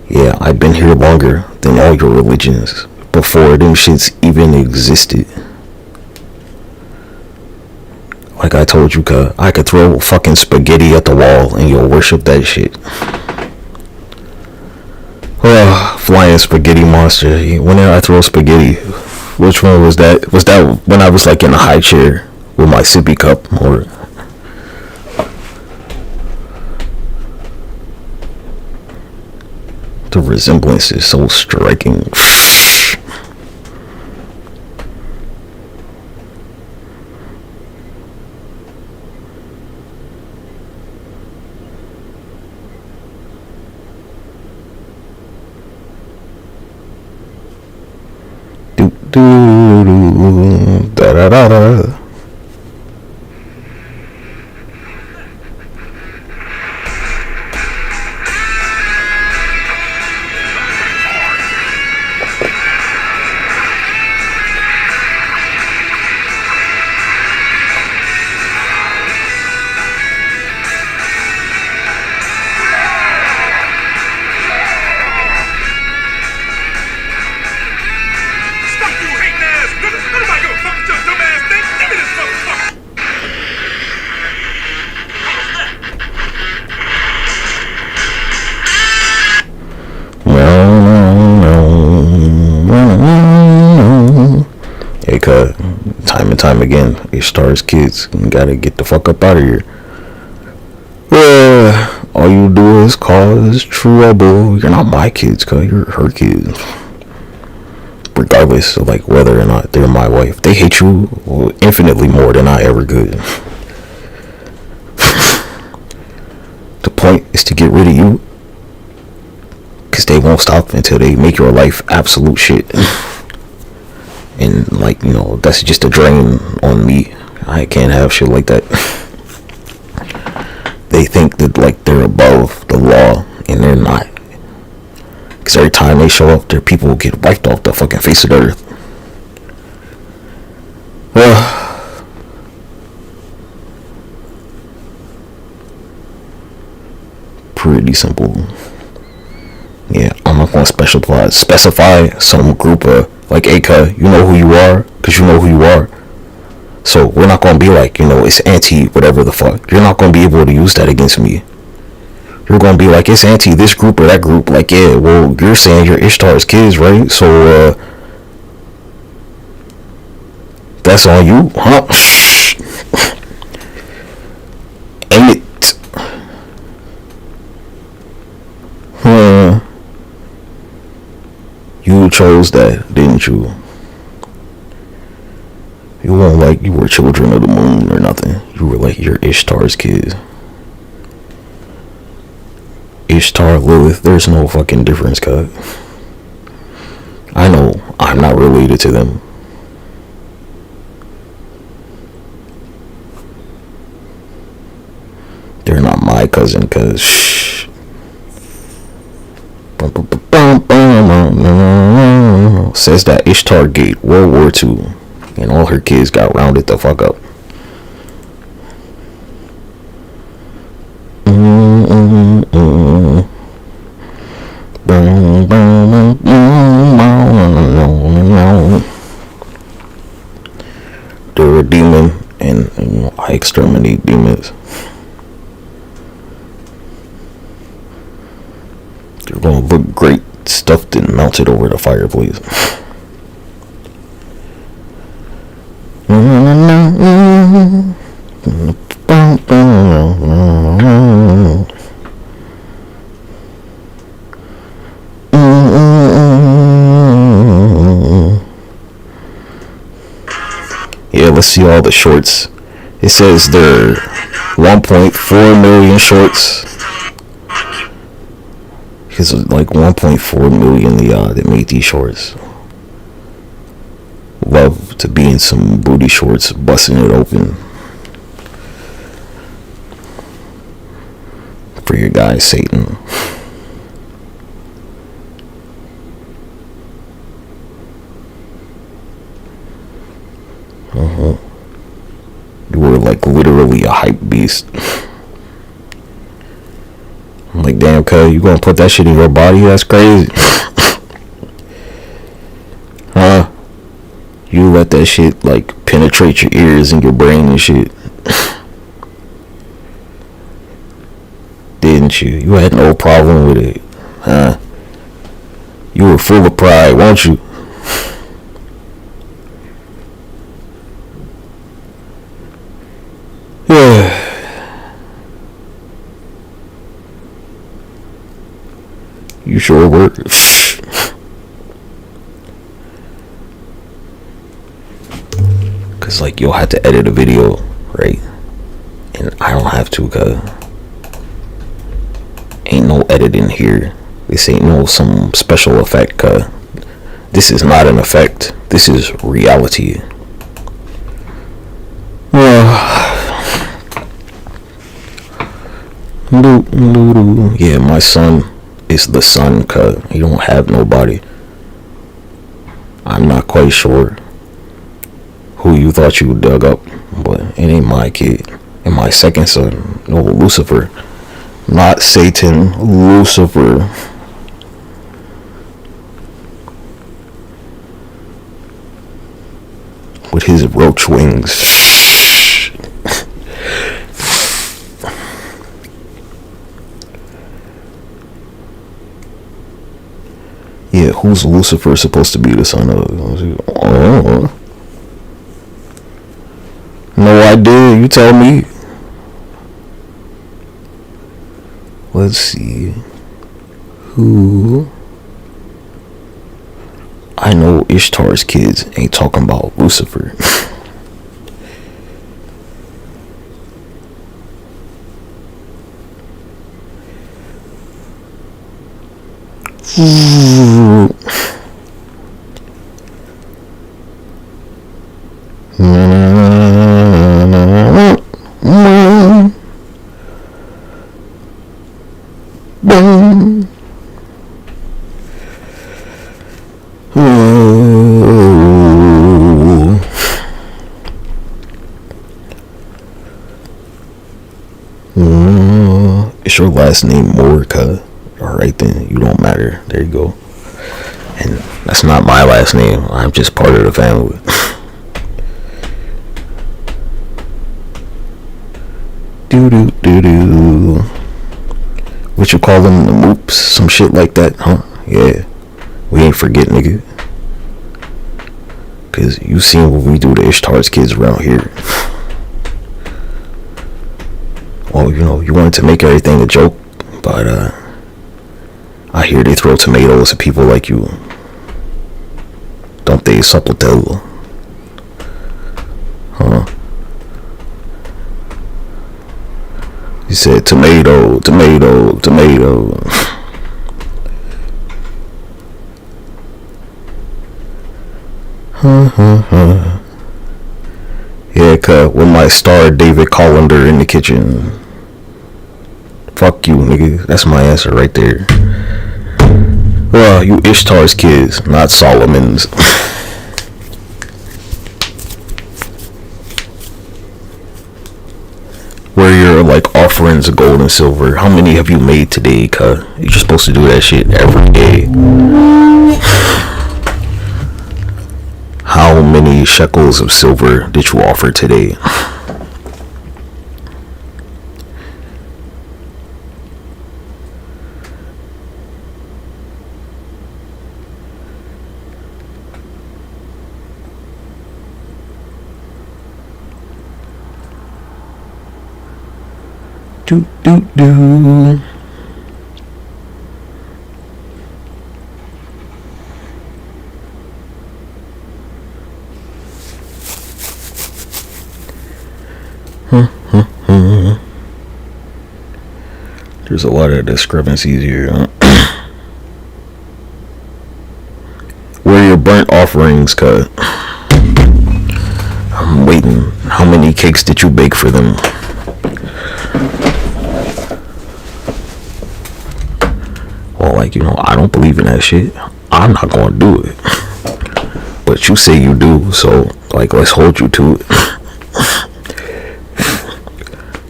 Yeah, I've been here longer than all your religions before them shits even existed. Like I told you, I could throw fucking spaghetti at the wall and you'll worship that shit. Flying spaghetti monster. When did I throw spaghetti? Which one was that? Was that when I was like in a high chair with my sippy cup? Or The resemblance is so striking. Da da da da. Time and time again, it stars kids. You gotta get the fuck up out of here. All you do is cause trouble. You're not my kids, cuz you're her kids. Regardless of like whether or not they're my wife, they hate you infinitely more than I ever could. The point is to get rid of you, cause they won't stop until they make your life absolute shit. And like, you know, that's just a drain on me. I can't have shit like that. They think that like they're above the law, and they're not. Cause every time they show up, their people get wiped off the fucking face of the earth. Pretty simple. Yeah, I'm not gonna specify some group of like, Aka, you know who you are, cause you know who you are. So we're not gonna be like, you know, it's anti whatever the fuck. You're not gonna be able to use that against me. You're gonna be like, it's anti this group or that group. Like, yeah, well, you're saying you're Ishtar's kids, right? So that's on you, huh? Ain't it? You chose that, didn't you? You weren't like you were children of the moon or nothing. You were like, you're Ishtar's kids. Ishtar, Lilith, there's no fucking difference, cuz. I know I'm not related to them. They're not my cousin, cuz. Says that Ishtar Gate, World War II, and all her kids got rounded the fuck up. They're a demon, and you know, I exterminate demons. They're gonna look great stuffed and mounted over the fireplace. Yeah, let's see all the shorts. It says there are 1.4 million shorts. Because like 1.4 million that made these shorts. Love to be in some booty shorts, busting it open. For your guy Satan. You were like literally a hype beast. I'm like, damn, cuz, you gonna put that shit in your body? That's crazy. Huh? You let that shit like penetrate your ears and your brain and shit. Didn't you? You had no problem with it. Huh? You were full of pride, weren't you? You sure it worked? Cause like you'll have to edit a video, right? And I don't have to, cause ain't no editing here. This ain't no some special effect, cause this is not an effect. This is reality. Yeah, my son is the son, cause he don't have nobody. I'm not quite sure who you thought you dug up, but it ain't my kid. And my second son, no, Lucifer. Not Satan, Lucifer. With his roach wings. Yeah, who's Lucifer supposed to be the son of? Oh. No idea, you tell me. Let's see. Who? I know Ishtar's kids ain't talking about Lucifer. Is your last name Morica? Alright then, you don't matter. There you go. And that's not my last name. I'm just part of the family. Doo. What you call them? The moops? Some shit like that, huh? Yeah. We ain't forget, nigga. Cause you seen what we do to Ishtar's kids around here. Well, you know, you wanted to make everything a joke, but I hear they throw tomatoes at people like you. Don't they, Sapotello? Huh? You said tomato. Yeah, cut with my star David Collender in the kitchen. Fuck you, nigga. That's my answer right there. Well, you Ishtar's kids, not Solomon's. Where your like offerings of gold and silver, how many have you made today, cut? You're supposed to do that shit every day. How many shekels of silver did you offer today? Do. There's a lot of discrepancies here. Where are your burnt offerings, cut? I'm waiting. How many cakes did you bake for them? Well, like, you know, I don't believe in that shit. I'm not gonna do it. But you say you do, so, like, let's hold you to it.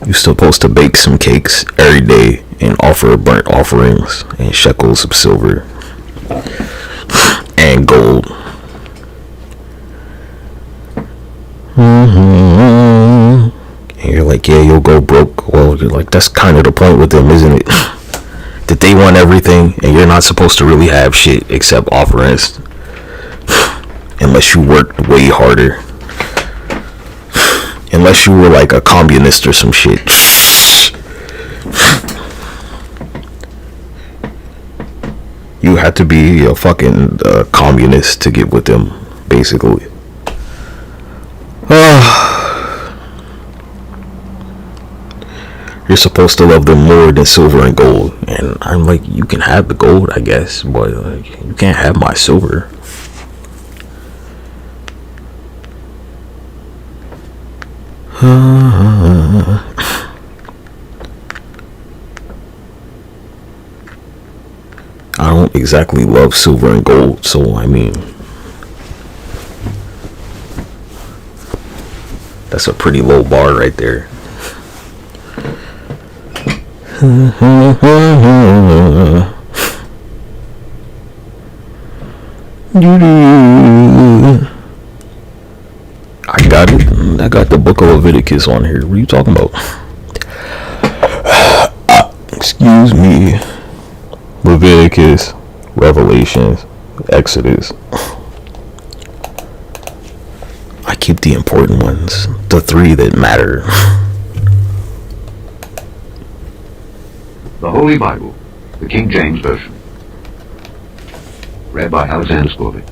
You're supposed to bake some cakes every day and offer burnt offerings and shekels of silver and gold. And you're like, yeah, you'll go broke. Well, you're like, that's kind of the point with them, isn't it? That they want everything and you're not supposed to really have shit except offerings. Unless you worked way harder. Unless you were like a communist or some shit. You had to be a fucking communist to get with them, basically. You're supposed to love them more than silver and gold. And I'm like, you can have the gold, I guess, but you can't have my silver. I don't exactly love silver and gold, so I mean, that's a pretty low bar right there. I got it. I got the book of Leviticus on here. What are you talking about? Excuse me. Leviticus, Revelations, Exodus. I keep the important ones, the 3 that matter. The Holy Bible, the King James Version. Read by Alexander Plby.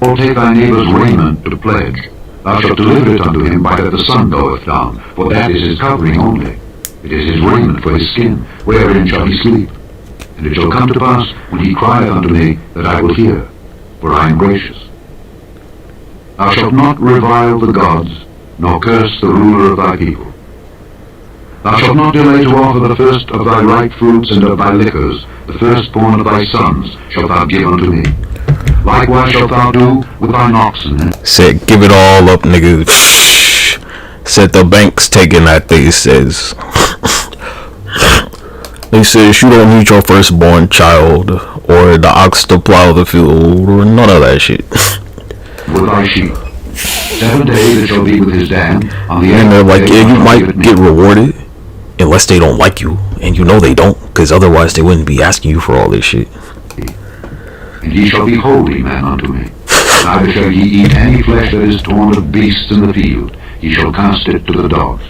Or take thy neighbor's raiment to pledge. Thou shalt deliver it unto him by that the sun goeth down, for that is his covering only. It is his raiment for his skin, wherein shall he sleep. And it shall come to pass, when he crieth unto me, that I will hear, for I am gracious. Thou shalt not revile the gods, nor curse the ruler of thy people. Thou shalt not delay to offer the first of thy ripe fruits and of thy liquors, the firstborn of thy sons shalt thou give unto me. Likewise shalt thou do with thine oxen. Said, give it all up, nigga. Said the bank's taking that, they says. They says you don't need your firstborn child, or the ox to plow the field, or none of that shit. With thy sheep. 7 days it shall be with his dam. On the And they're like, yeah, you might get rewarded, unless they don't like you, and you know they don't, because otherwise they wouldn't be asking you for all this shit. And ye shall be holy man unto me. Neither shall ye eat any flesh that is torn of beasts in the field. Ye shall cast it to the dogs.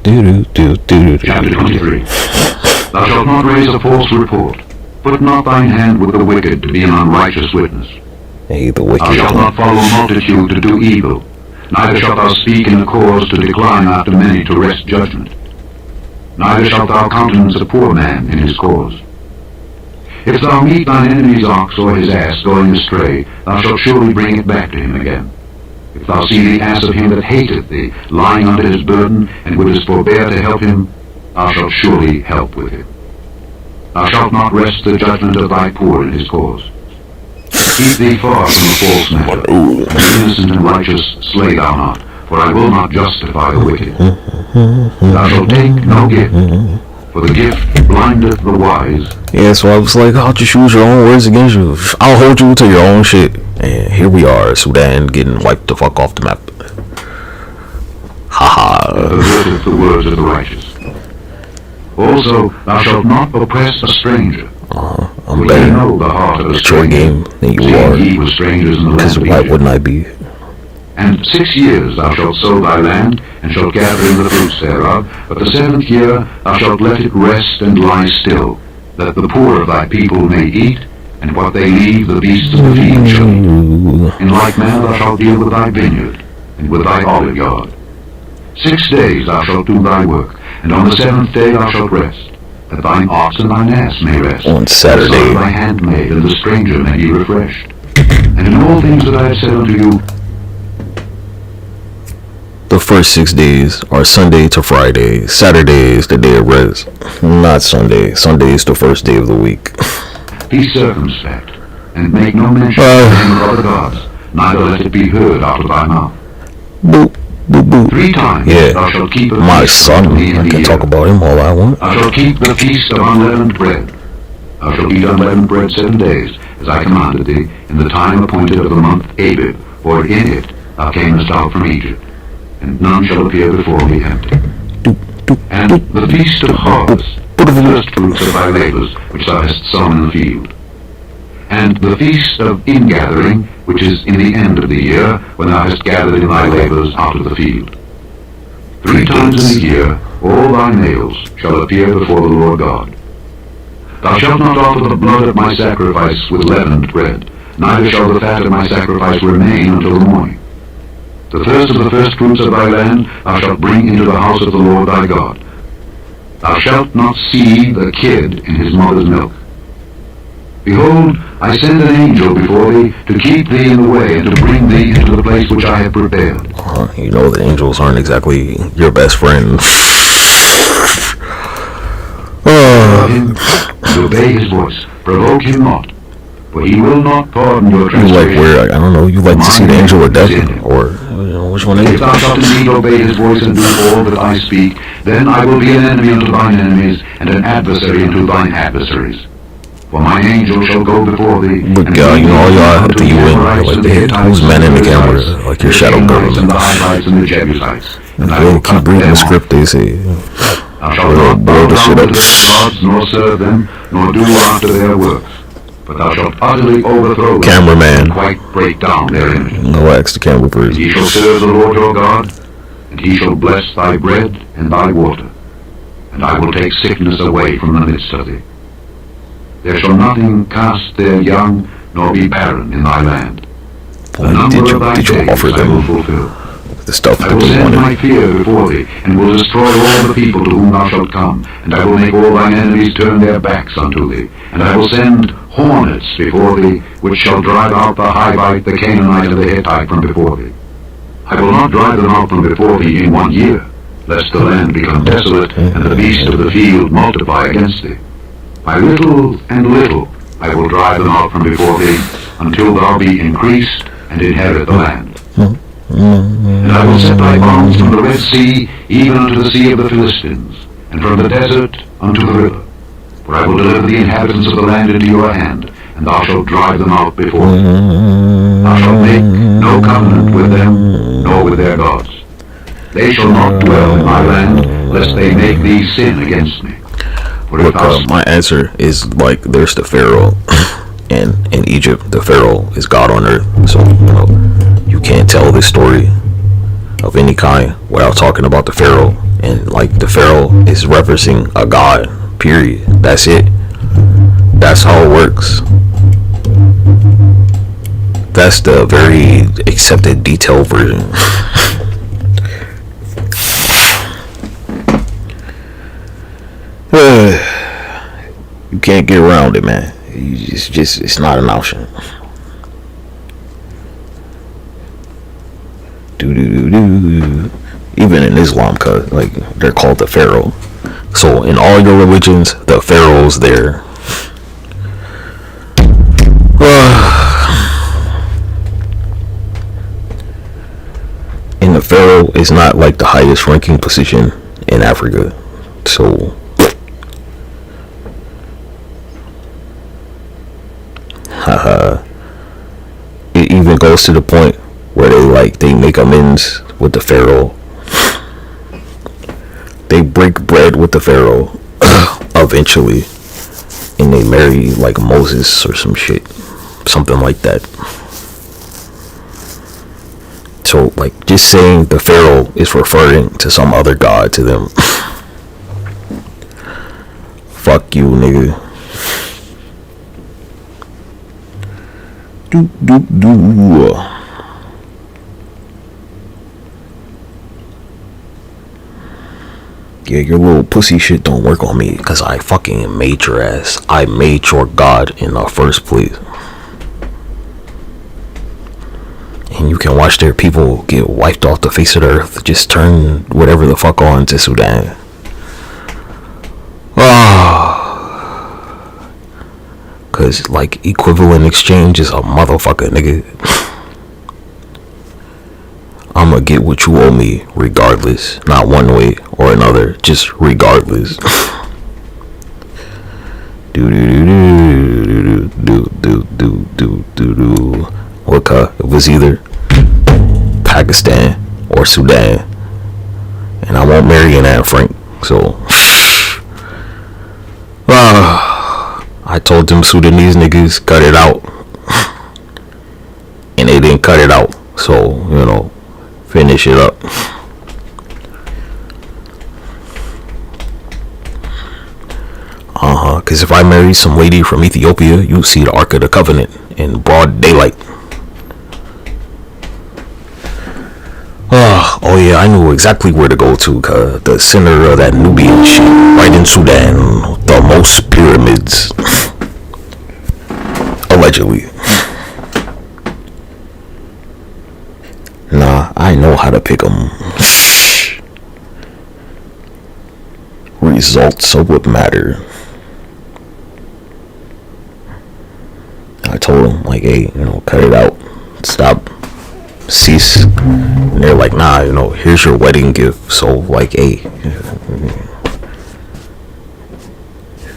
Chapter 23. Thou shalt not raise a false report. Put not thine hand with the wicked to be an unrighteous witness. Hey, the wicked. Thou shalt not follow multitude to do evil. Neither shalt thou speak in a cause to decline after many to wrest judgment. Neither shalt thou countenance a poor man in his cause. If thou meet thine enemy's ox or his ass going astray, thou shalt surely bring it back to him again. If thou see the ass of him that hateth thee lying under his burden, and wouldest forbear to help him, thou shalt surely help with him. Thou shalt not wrest the judgment of thy poor in his cause. Keep thee far from the false matter. The innocent and righteous slay thou not, for I will not justify the wicked. Thou shalt take no gift, for the gift blindeth the wise. Yeah, so I was like, I'll just use your own words against you. I'll hold you to your own shit. And here we are, Sudan getting wiped the fuck off the map. Haha. Perverteth the words of the righteous. Also, thou shalt not oppress a stranger. I'm for better ye know the heart of a at your stranger. game than you Seeing are. ye were strangers in the land Because of why Egypt. wouldn't I be? And 6 years thou shalt sow thy land, and shalt gather in the fruits thereof. But the 7th year thou shalt let it rest and lie still, that the poor of thy people may eat, and what they leave the beasts of the field shall eat. In like manner thou shalt deal with thy vineyard, and with thy olive yard. 6 days thou shalt do thy work, and on the 7th day thou shalt rest, that thine ox and thine ass may rest. On Saturday. The son of thy handmaid and the stranger may be refreshed. And in all things that I have said unto you, The first 6 days are Sunday to Friday. Saturday is the day of rest. Not Sunday. Sunday is the first day of the week. be circumspect, and make no mention of the name of other gods, neither let it be heard out of thy mouth. Boop, boop, boop. 3 times Yeah. thou shalt keep a My feast son, unto me in I the can year. talk about him all I want. Thou shalt keep the feast of unleavened bread. Thou shalt eat unleavened bread 7 days, as I commanded thee, in the time appointed of the month Abib, for in it thou camest out from Egypt, and none shall appear before me empty. And the feast of harvest, the first fruits of thy labors, which thou hast sown in the field. And the feast of ingathering, which is in the end of the year, when thou hast gathered in thy labors out of the field. 3 times in the year all thy males shall appear before the Lord God. Thou shalt not offer the blood of my sacrifice with leavened bread, neither shall the fat of my sacrifice remain until the morning. The first of the first fruits of thy land thou shalt bring into the house of the Lord thy God. Thou shalt not see the kid in his mother's milk. Behold, I send an angel before thee to keep thee in the way and to bring thee into the place which I have prepared. You know the angels aren't exactly your best friend. Love him, and obey his voice. Provoke him not, for he will not pardon your You transgression. like where, I don't know, you like to see the angel of death? Or, you know, which one is If it? thou shalt indeed obey his voice and do all that I speak, then I will be an enemy unto thine enemies, and an adversary unto thine adversaries. For my angel shall go before thee. But God, you know, all y'all have to you in, like, who's man in the camera, like your shadow government. And the Hivites and the Jebusites. And I They'll will cut keep reading them the off. script, they say. Thou shalt not bow down to their gods, nor serve them, nor do after their works. But thou shalt utterly overthrow them, Cameraman. and quite break down their images. No, ask the camera And first. ye shall serve the Lord your God, and he shall bless thy bread and thy water, and I will take sickness away from the midst of thee. There shall nothing cast their young, nor be barren in thy land. The number of thy Did you days offer I will them fulfill. the stuff I that will they send my wanted? fear before thee, and will destroy all the people to whom thou shalt come, and I will make all thine enemies turn their backs unto thee, and I will send hornets before thee, which shall drive out the Hivite, the Canaanite, and the Hittite from before thee. I will not drive them out from before thee in 1 year, lest the land become desolate, and the beasts of the field multiply against thee. By little and little I will drive them out from before thee, until thou be increased and inherit the land. And I will set thy bounds from the Red Sea even unto the sea of the Philistines, and from the desert unto the river. For I will deliver the inhabitants of the land into your hand, and thou shalt drive them out before thee. Thou shalt make no covenant with them, nor with their gods. They shall not dwell in my land, lest they make thee sin against me. For if Look, thou my answer is like, there's the Pharaoh, and in Egypt, the Pharaoh is God on earth. So, you know, you can't tell this story of any kind without talking about the Pharaoh. And like, the Pharaoh is referencing a god, period. That's it. That's how it works. That's the very accepted detailed version. You can't get around it, man. It's not an option. Even in Islam, cause like they're called the Pharaoh. So in all your religions, the Pharaoh's there. And the Pharaoh is not like the highest ranking position in Africa. So it even goes to the point where they make amends with the Pharaoh. They break bread with the Pharaoh eventually, and they marry like Moses or some shit, something like that. So like, just saying the Pharaoh is referring to some other god to them. Fuck you, nigga. Yeah, your little pussy shit don't work on me, cause I fucking made your ass. I made your god in the first place. And you can watch their people get wiped off the face of the earth. Just turn whatever the fuck on to Sudan. Cause like, equivalent exchange is a motherfucker, nigga. I'ma get what you owe me regardless. Not one way or another, just regardless. It was either Pakistan or Sudan, and I won't marry an Anne Frank. So I told them Sudanese niggas cut it out, and they didn't cut it out. So, you know, finish it up. Because if I marry some lady from Ethiopia, you see the Ark of the Covenant in broad daylight. Oh yeah, I knew exactly where to go to, the center of that Nubian shit, right in Sudan, the most pyramids, allegedly. Nah, I know how to pick them. Results are what matter. I told them, like, hey, cut it out, stop, cease. And they're like, nah, here's your wedding gift. So, like, hey,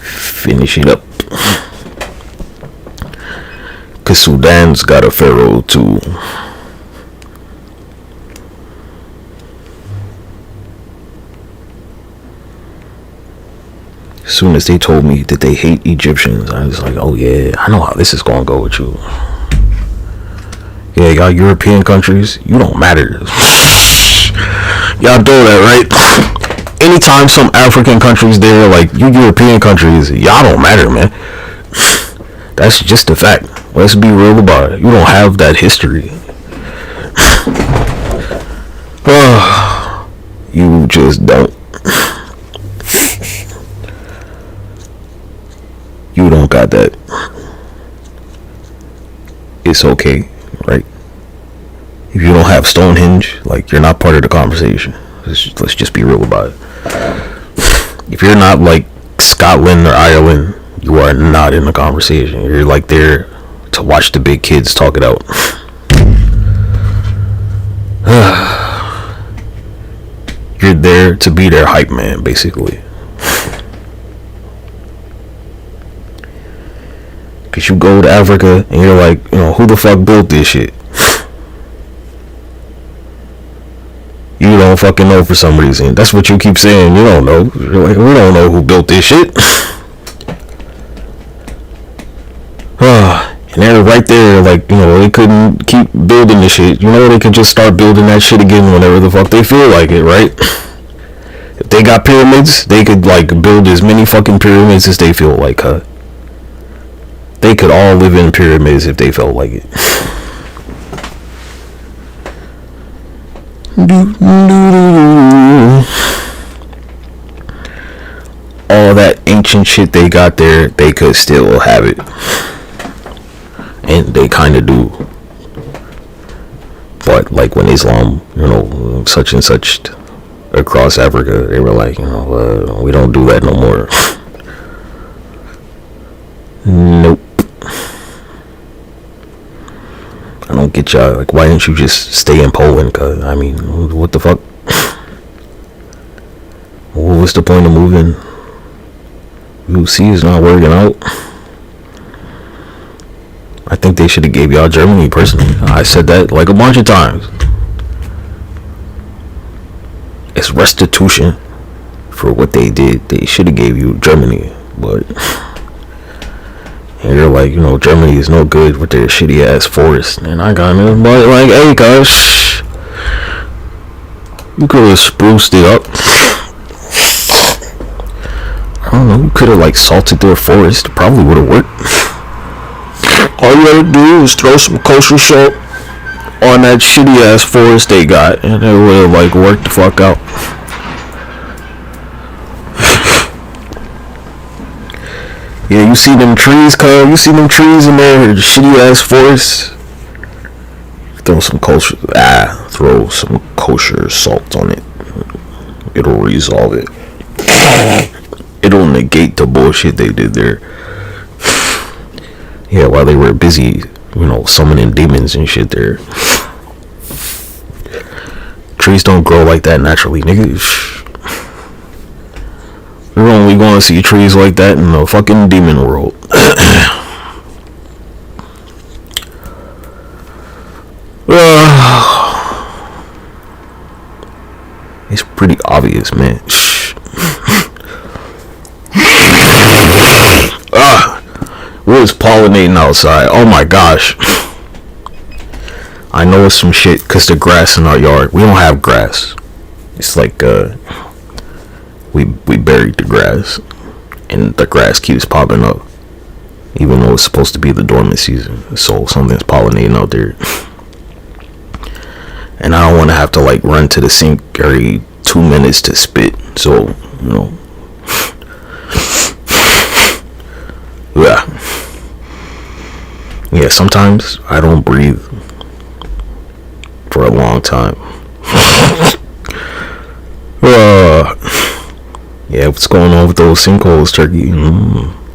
finish it up. Cause Sudan's got a pharaoh too. As soon as they told me that they hate Egyptians, I was like, oh yeah, I know how this is gonna go with you. Yeah, y'all European countries, you don't matter. Y'all do that, right? Anytime some African countries there, like, you European countries, y'all don't matter, man. That's just a fact. Let's be real about it. You don't have that history. You just don't. You don't got that. It's okay, right? If you don't have Stonehenge, like, you're not part of the conversation. Let's just be real about it. If you're not like Scotland or Ireland, you are not in the conversation. You're like there to watch the big kids talk it out. You're there to be their hype man, basically. Cause you go to Africa and you're like, who the fuck built this shit? You don't fucking know for some reason. That's what you keep saying. You don't know. You're like, we don't know who built this shit. And they're right there, like, they couldn't keep building this shit. They could just start building that shit again whenever the fuck they feel like it, right? If they got pyramids, they could, like, build as many fucking pyramids as they feel like, They could all live in pyramids if they felt like it. All that ancient shit they got there, they could still have it. And they kind of do. But like when Islam, such and such across Africa, they were like, we don't do that no more. Nope. I don't get y'all. Like, why didn't you just stay in Poland? Cause I mean, what the fuck? What's the point of moving? UC is not working out. I think they should have gave y'all Germany personally. I said that like a bunch of times. It's restitution for what they did. They should have gave you Germany, but. And you're like, Germany is no good with their shitty ass forest. And I got it, but like, hey gosh, you could have spruced it up. I don't know, you could have like salted their forest. Probably would have worked. All you gotta do is throw some kosher salt on that shitty ass forest they got, and it would have like worked the fuck out. Yeah, you see them trees, cuz? You see them trees in there, the shitty ass forest? Throw some kosher salt on it. It'll resolve it. It'll negate the bullshit they did there. Yeah, while they were busy, summoning demons and shit there. Trees don't grow like that naturally, nigga. We're only going to see trees like that in the fucking demon world. It's pretty obvious, man. We was pollinating outside. Oh my gosh. I know it's some shit because the grass in our yard. We don't have grass. It's like we buried the grass, and the grass keeps popping up, even though it's supposed to be the dormant season. So something's pollinating out there. And I don't want to have to like run to the sink every 2 minutes to spit. So, you know, yeah, sometimes I don't breathe for a long time. Yeah, what's going on with those sinkholes, Turkey?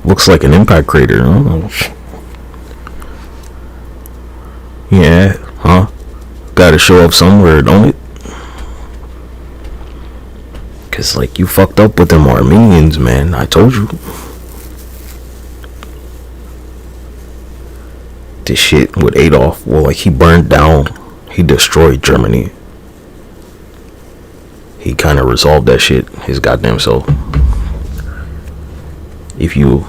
Looks like an impact crater. Yeah, huh? Gotta show up somewhere, don't it? Cause like you fucked up with them Armenians, man. I told you. This shit with Adolf, well, like he burned down, he destroyed Germany. He kind of resolved that shit his goddamn self.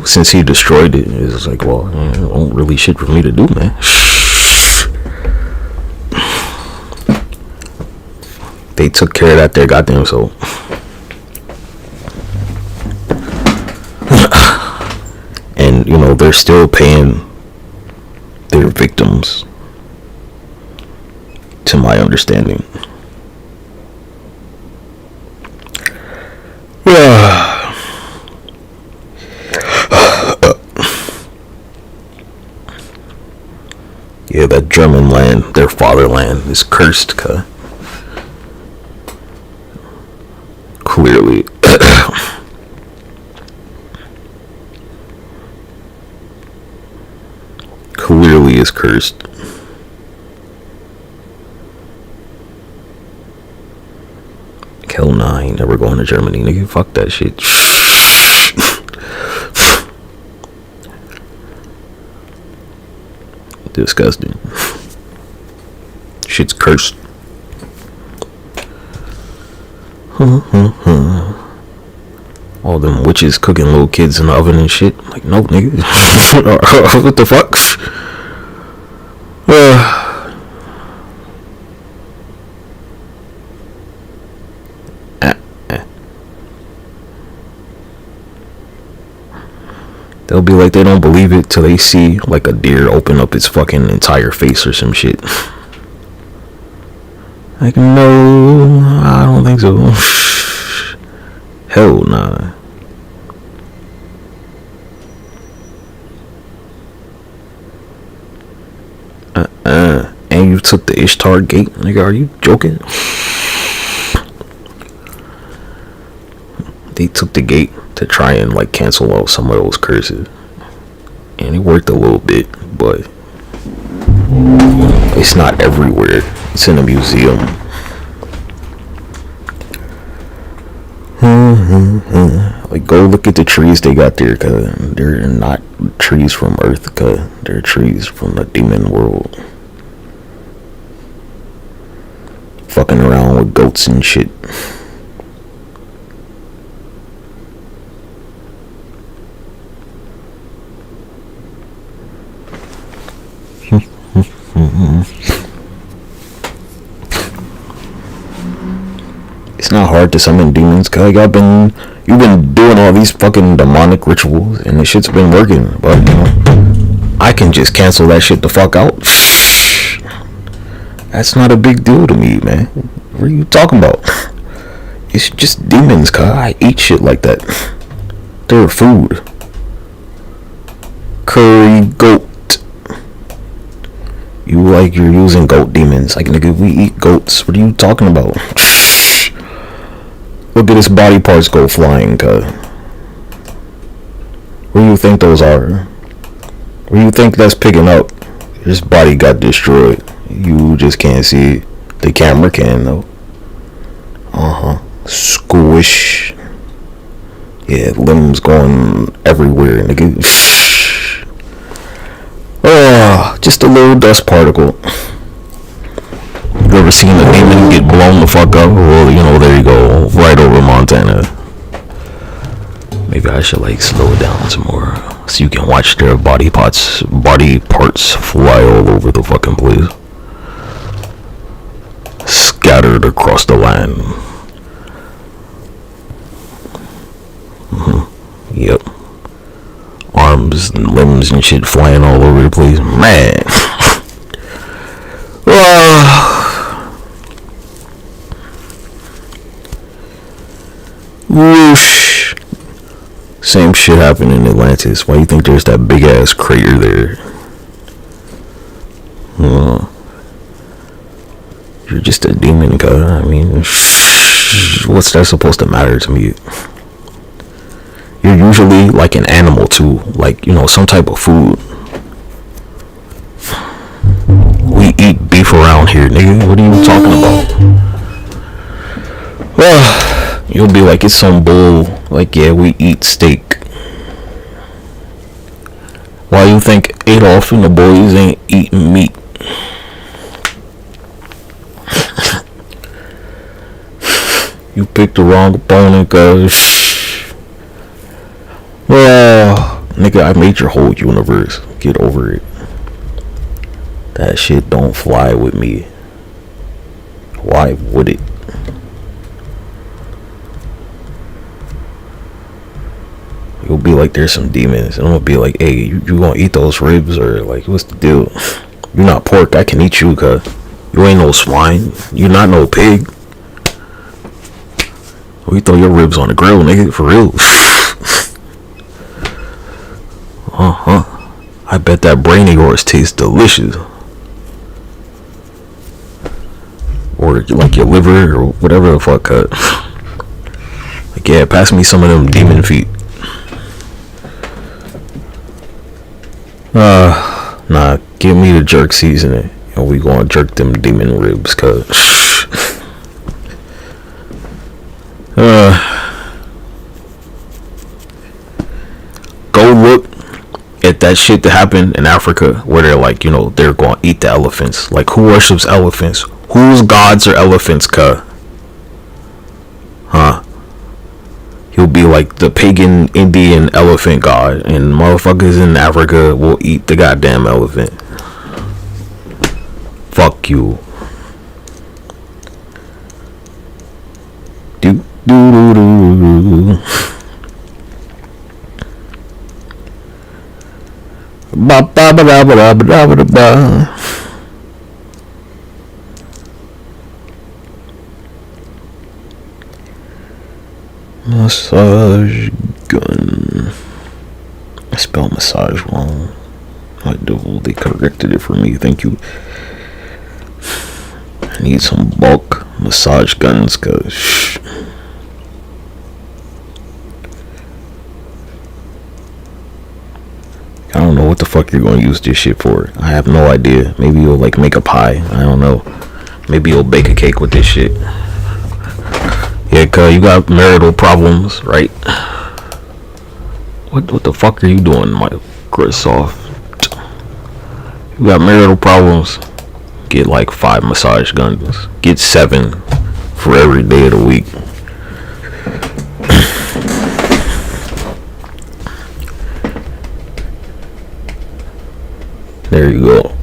Since he destroyed it, it's like, well, don't really shit for me to do, man. They took care of that their goddamn self. And, you know, they're still paying their victims, to my understanding. Yeah, that German land, their fatherland, is cursed, cuh. Clearly. Clearly is cursed. Hell nah, I ain't never going to Germany, nigga. Fuck that shit. Disgusting. Shit's cursed. All them witches cooking little kids in the oven and shit. Like, no, nigga. What the fuck? They'll be like, they don't believe it till they see like a deer open up its fucking entire face or some shit. Like, no, I don't think so. Hell nah. And you took the Ishtar gate, nigga, are you joking? They took the gate to try and like cancel out some of those curses, and it worked a little bit, but it's not everywhere. It's in a museum. Like, go look at the trees they got there, cause they're not trees from Earth, cause they're trees from the demon world. Fucking around with goats and shit. It's not hard to summon demons, cause you've been doing all these fucking demonic rituals and the shit's been working, but you know, I can just cancel that shit the fuck out. That's not a big deal to me, man. What are you talking about? It's just demons, cuz I eat shit like that. They're food. Curry goat. You're using goat demons. Like, nigga, we eat goats. What are you talking about? Look at his body parts go flying, cuz. Where do you think those are? Where do you think that's picking up? His body got destroyed. You just can't see it. The camera can, though. Squish. Yeah, limbs going everywhere, nigga. Oh, just a little dust particle. You ever seen a demon get blown the fuck up? Well, you know, there you go. Right over Montana. Maybe I should, like, slow it down some more, so you can watch their body parts fly all over the fucking place. Scattered across the land. Yep. arms and limbs and shit flying all over the place. Man. Whoosh. Same shit happened in Atlantis. Why do you think there's that big ass crater there? You're just a demon, cuz. I mean, what's that supposed to matter to me? You're usually like an animal too, like, you know, some type of food. We eat beef around here, nigga. What are you talking about? Well, you'll be like, it's some bull. Like, yeah, we eat steak. Why you think Adolf and the boys ain't eating meat? You picked the wrong opponent, cuz. Well, nigga, I made your whole universe. Get over it. That shit don't fly with me. Why would it? You'll be like, there's some demons. And I'm gonna be like, hey, you gonna eat those ribs? Or like, what's the deal? You're not pork. I can eat you, cuz. You ain't no swine. You not no pig. We throw your ribs on the grill, nigga, for real. I bet that brain of yours tastes delicious. Or like your liver or whatever the fuck, cut. Like, yeah, pass me some of them demon feet. Nah, give me the jerk seasoning. And we gonna jerk them demon ribs, cuz. Go look at that shit that happened in Africa where they're like, you know, they're gonna eat the elephants. Like, who worships elephants? Whose gods are elephants, cuh? Huh? He'll be like the pagan Indian elephant god, and motherfuckers in Africa will eat the goddamn elephant. Fuck you. Do do do do. Ba ba ba ba ba ba ba ba. Massage gun. I spelled massage wrong. I do. They corrected it for me. Thank you. I need some bulk massage guns, cause I don't know what the fuck you're gonna use this shit for. I have no idea. Maybe you'll like make a pie. I don't know. Maybe you'll bake a cake with this shit. Yeah, cuz you got marital problems, right? What the fuck are you doing, Microsoft? You got marital problems. Get like 5 massage guns. Get 7 for every day of the week. There you go.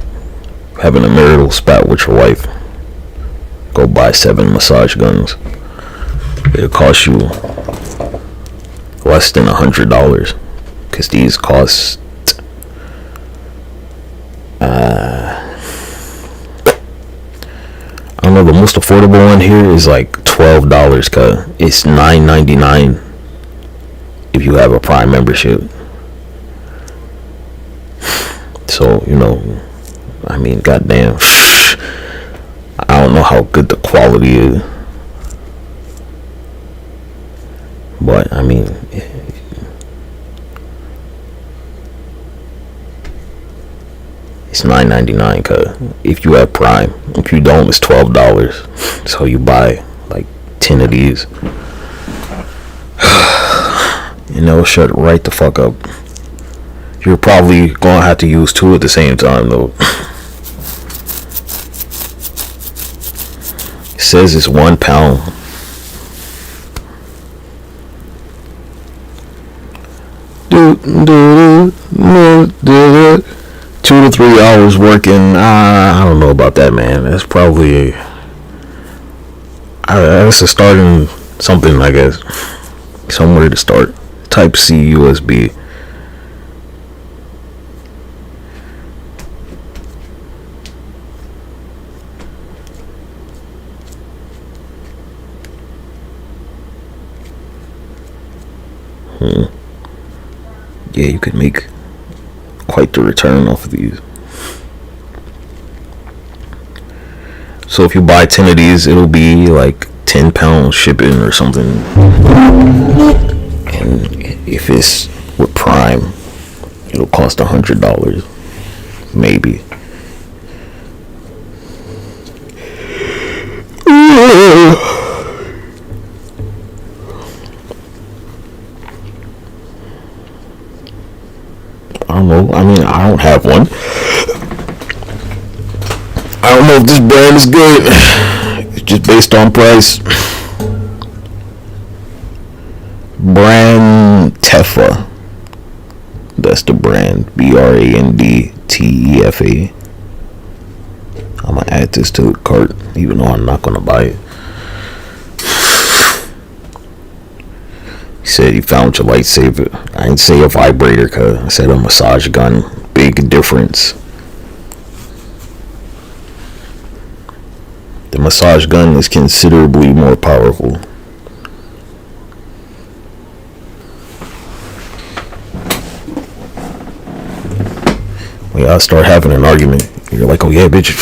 Having a marital spat with your wife. Go buy 7 massage guns. It'll cost you less than $100, because these cost I don't know, the most affordable one here is like $12, cause it's $9.99 if you have a Prime membership. So, you know, I mean, goddamn, I don't know how good the quality is. But I mean, it's $9.99, cause if you have Prime. If you don't, it's $12. So you buy like 10 of these, and they'll shut right the fuck up. You're probably gonna have to use 2 at the same time though. It says it's £1. Do 2 to 3 hours working. I don't know about that, man. That's probably that's a starting something, I guess. Somewhere to start. Type C USB. Yeah, you could make quite the return off of these. So if you buy 10 of these, it'll be like £10 shipping or something. And if it's with Prime, it'll cost $100, maybe. I don't know. I mean, I don't have one. I don't know if this brand is good. It's just based on price. Brand Tefa. That's the brand. BRANDTEFA. I'm gonna add this to the cart, even though I'm not gonna buy it. He said he found your lightsaber. I didn't say a vibrator, cuz I said a massage gun. Big difference. The massage gun is considerably more powerful. When y'all start having an argument, you're like, oh yeah, bitch.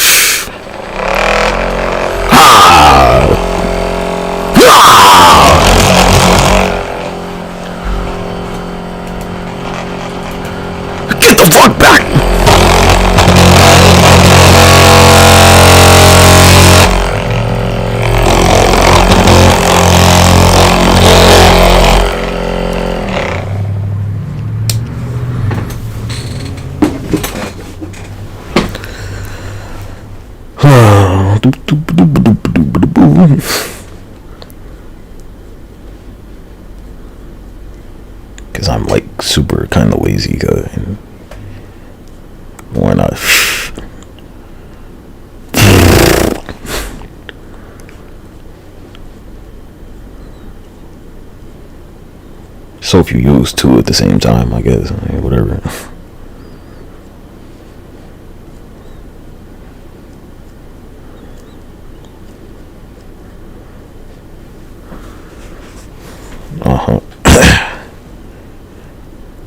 Get the fuck back! Cause I'm like super kind of lazy, and why not? So if you use two at the same time, I guess, whatever.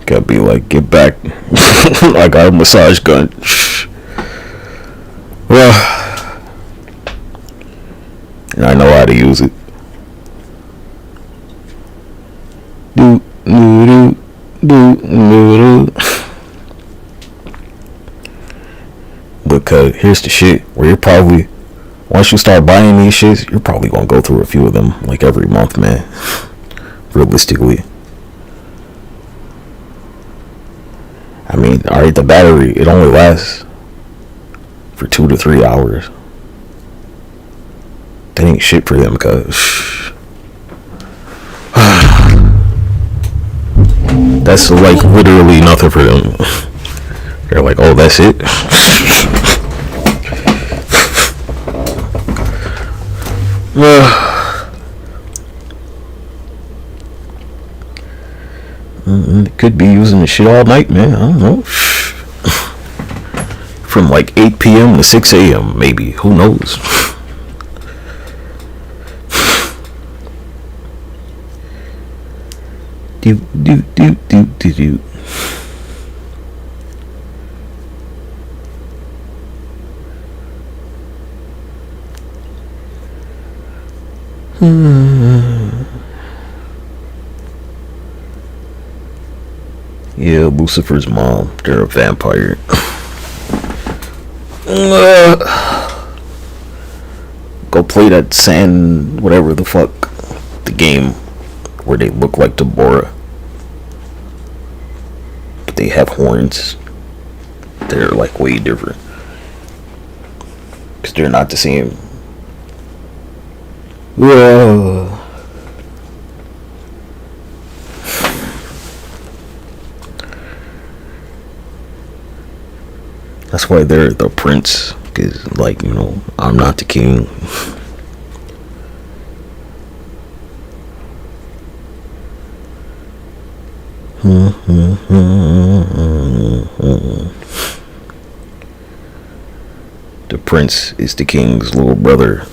Gotta be like, get back. I got a massage gun. Well, and I know how to use it. Because here's the shit, where you're probably, once you start buying these shits, you're probably gonna go through a few of them like every month, man. Realistically. I mean, alright, the battery, it only lasts for 2 to 3 hours. That ain't shit for them, cuz. That's like literally nothing for them. They're like, oh, that's it? Could be using the shit all night, man. I don't know. From like 8 p.m. to 6 a.m. maybe. Who knows? Do. Yeah, Lucifer's mom. They're a vampire. Go play that sand, whatever the fuck, the game where they look like Deborah, but they have horns. They're like way different because they're not the same. That's why they're the prince, because, like, you know, I'm not the king. The prince is the king's little brother.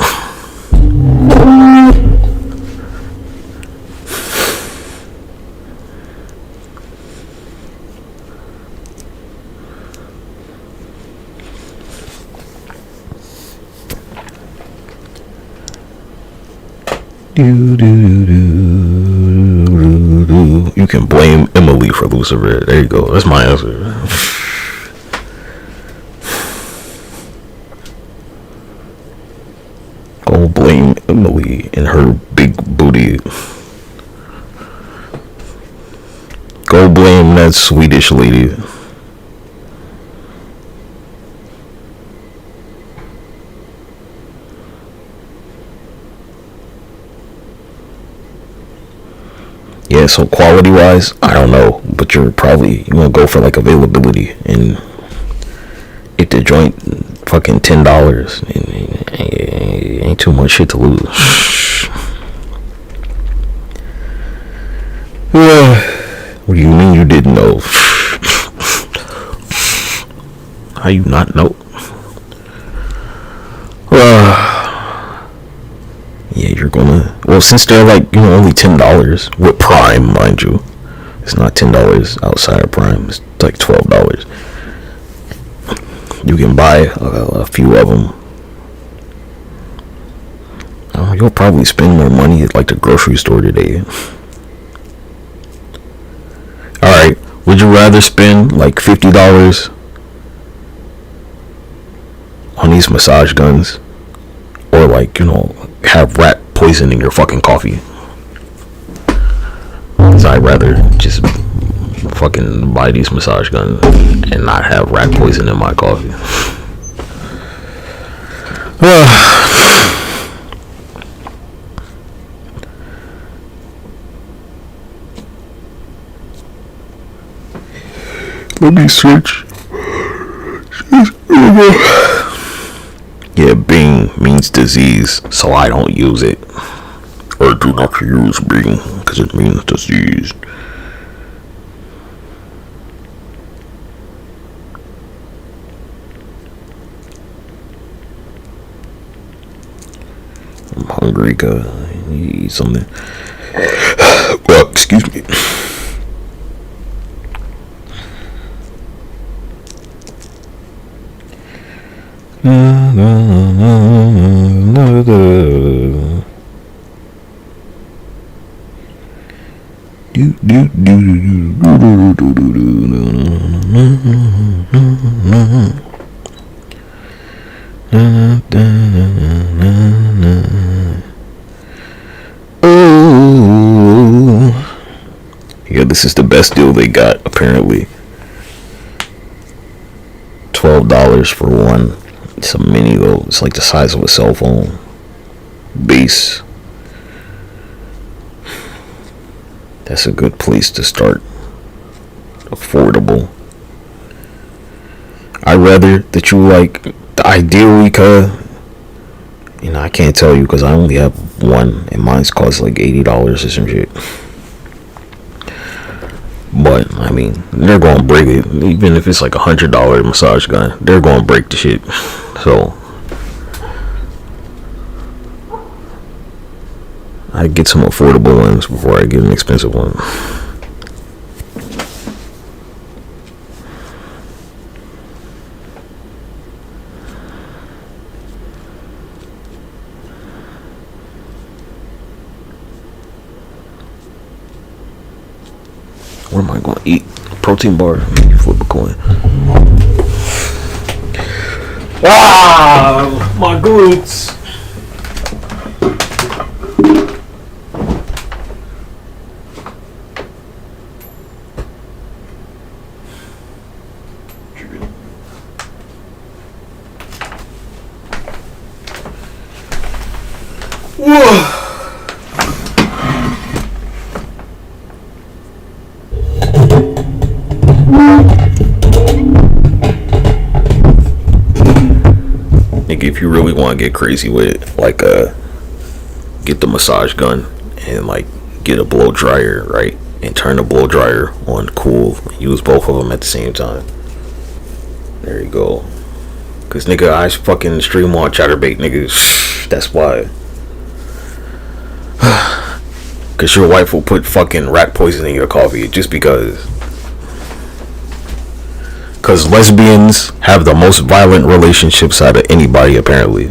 You can blame Emily for Lucifer. There you go. That's my answer. Go blame Emily and her big booty. Go blame that Swedish lady. Yeah, so quality wise, I don't know, but you're gonna go for like availability, and if the joint fucking $10, ain't too much shit to lose. What do you mean you didn't know? How you not know? Yeah, you're gonna. Well, since they're like, only $10 with Prime, mind you, it's not $10 outside of Prime. It's like $12. You can buy a few of them. You'll probably spend more money at like the grocery store today. Alright, would you rather spend like $50 on these massage guns, or like, have rat poison in your fucking coffee? Cause I'd rather just fucking buy these massage guns and not have rat poison in my coffee. Let me switch. Yeah, Bing means disease, so I don't use it. Or do not use Bing, because it means disease. I'm hungry, cause I need to eat something. Well, excuse me. Yeah, this is the best deal they got, apparently. $12 for one. It's a mini though. It's like the size of a cell phone. Base. That's a good place to start. Affordable. I'd rather that you ideally, I can't tell you because I only have one and mine's cost like $80 or some shit. But I mean, they're gonna break it. Even if it's like $100 massage gun, they're gonna break the shit. So I get some affordable ones before I get an expensive one. What am I going to eat? Protein bar. Flip a coin. Ah, my glutes. Whoa. If you really want to get crazy with it, get the massage gun and get a blow dryer, right? And turn the blow dryer on cool. Use both of them at the same time. There you go. Cause nigga, I fucking stream on Chatterbait, nigga. That's why. Cause your wife will put fucking rat poison in your coffee just because. Cause lesbians have the most violent relationships out of anybody, apparently.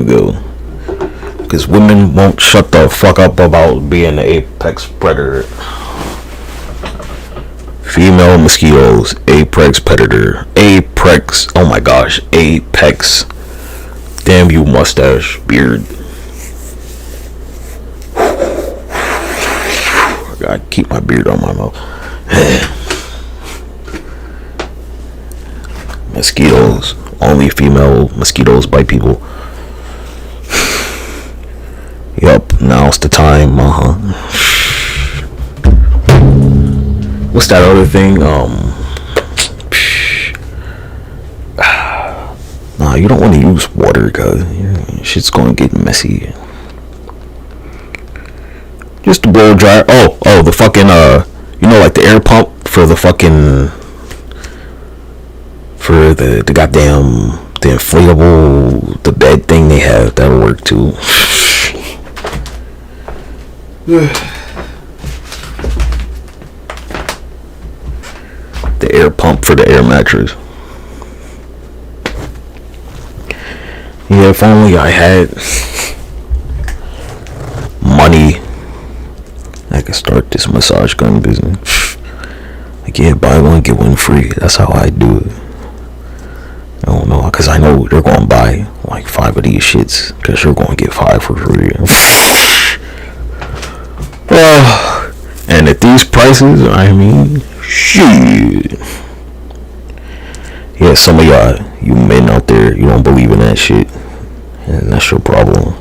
ago. Because women won't shut the fuck up about being the apex predator. Female mosquitoes, apex predator. Apex, oh my gosh, apex. Damn you, mustache, beard. I gotta keep my beard on my mouth. Mosquitoes. Only female mosquitoes bite people. Yup, now's the time, What's that other thing? Nah, you don't want to use water, cause shit's gonna get messy. Just to blow dry. Oh, the fucking you know, like the air pump for the fucking for the goddamn the inflatable the bed thing they have, that'll work too. The air pump for the air mattress. Yeah, if only I had money, I could start this massage gun business. Like, yeah, buy one, get one free. That's how I do it. I don't know, because I know they're going to buy like 5 of these shits, because you're going to get 5 for free. And at these prices, I mean, shit. Yeah, some of y'all, you men out there, you don't believe in that shit, and that's your problem.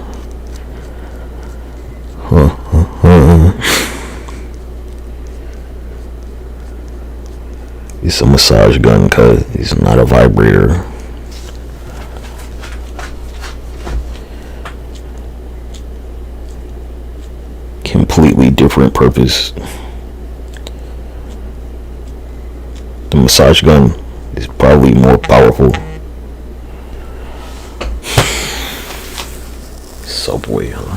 It's a massage gun, cause it's not a vibrator. Completely different purpose. The massage gun is probably more powerful. Subway, huh?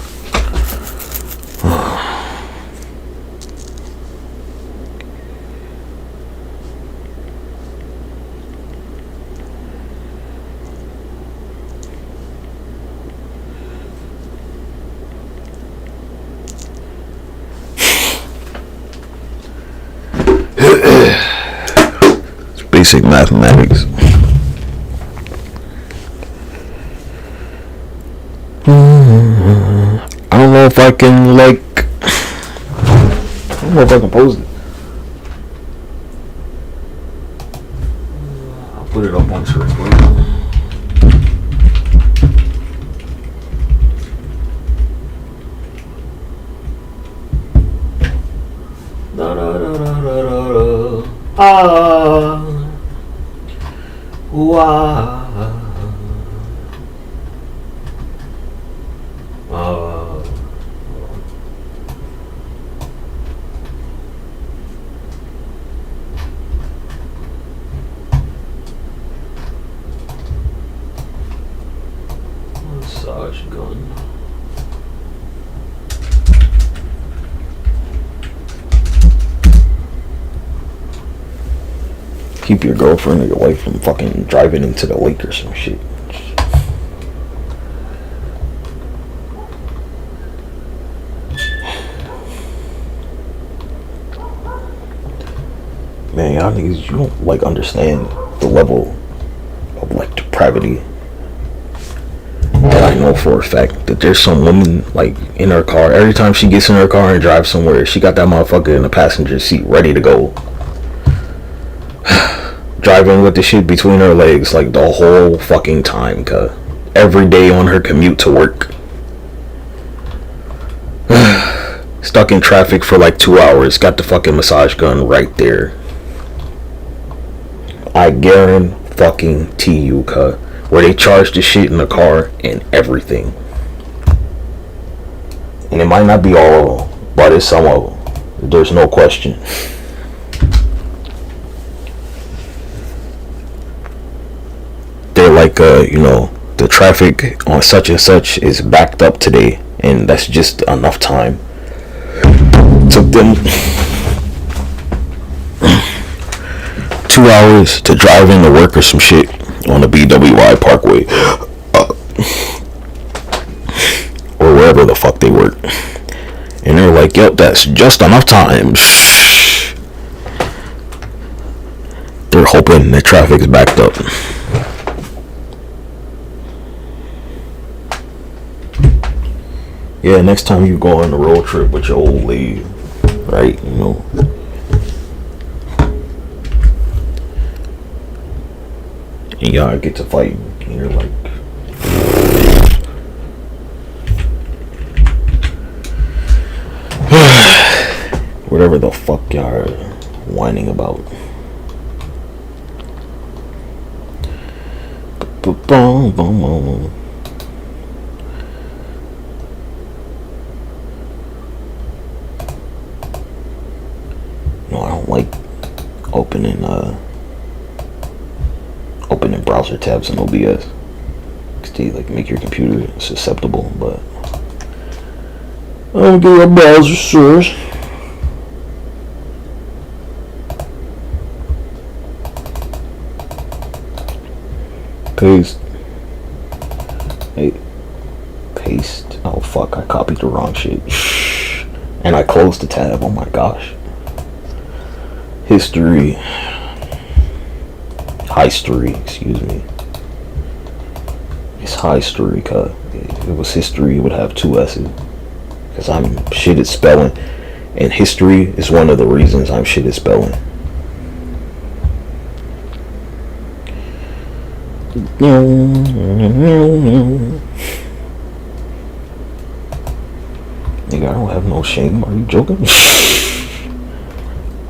It's basic mathematics. I don't know if I can, like, I don't know if I can post it. I'll put it up on Twitter. Massage gun. Keep your girlfriend or your wife from fucking driving into the lake or some shit. Man, y'all niggas, you don't like understand the level of like depravity. And I know for a fact that there's some woman like in her car, every time she gets in her car and drives somewhere, she got that motherfucker in the passenger seat ready to go. Driving with the shit between her legs like the whole fucking time, cuz. Every day on her commute to work. Stuck in traffic for like 2 hours, got the fucking massage gun right there. I guarantee you, cuz, where they charge the shit in the car and everything. And it might not be all of them, but it's some of them. There's no question. They're like, you know, the traffic on such and such is backed up today, and that's just enough time. Took them 2 hours to drive into work or some shit on the BWI Parkway. wherever the fuck they work. And they're like, yep, that's just enough time. They're hoping the traffic's backed up. Yeah, next time you go on a road trip with your old lady, right, you know, and y'all get to fight, and you're like, whatever the fuck y'all are whining about. No, I don't like opening browser tabs in OBS, because they like make your computer susceptible. But I'll give you a browser source. Paste. Hey, paste. Oh fuck! I copied the wrong shit, and I closed the tab. Oh my gosh. History. History. Excuse me. It's history. Cause if it was history, it would have 2 S's. Cause I'm shit at spelling, and history is one of the reasons I'm shit at spelling. Nigga, I don't have no shame. Are you joking?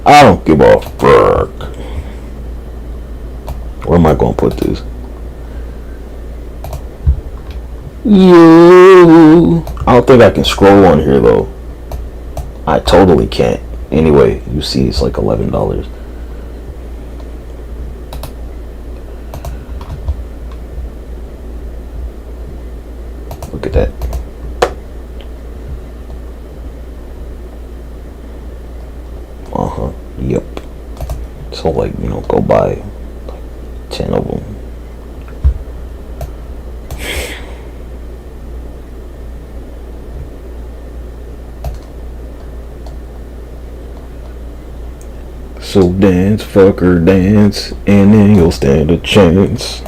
I don't give a fuck. Where am I gonna put this? You. I don't think I can scroll on here though. I totally can't. Anyway, you see, it's like $11. Look at that. Yep. So like, you know, go buy like 10 of them. So dance, fucker, dance, and then you'll stand a chance.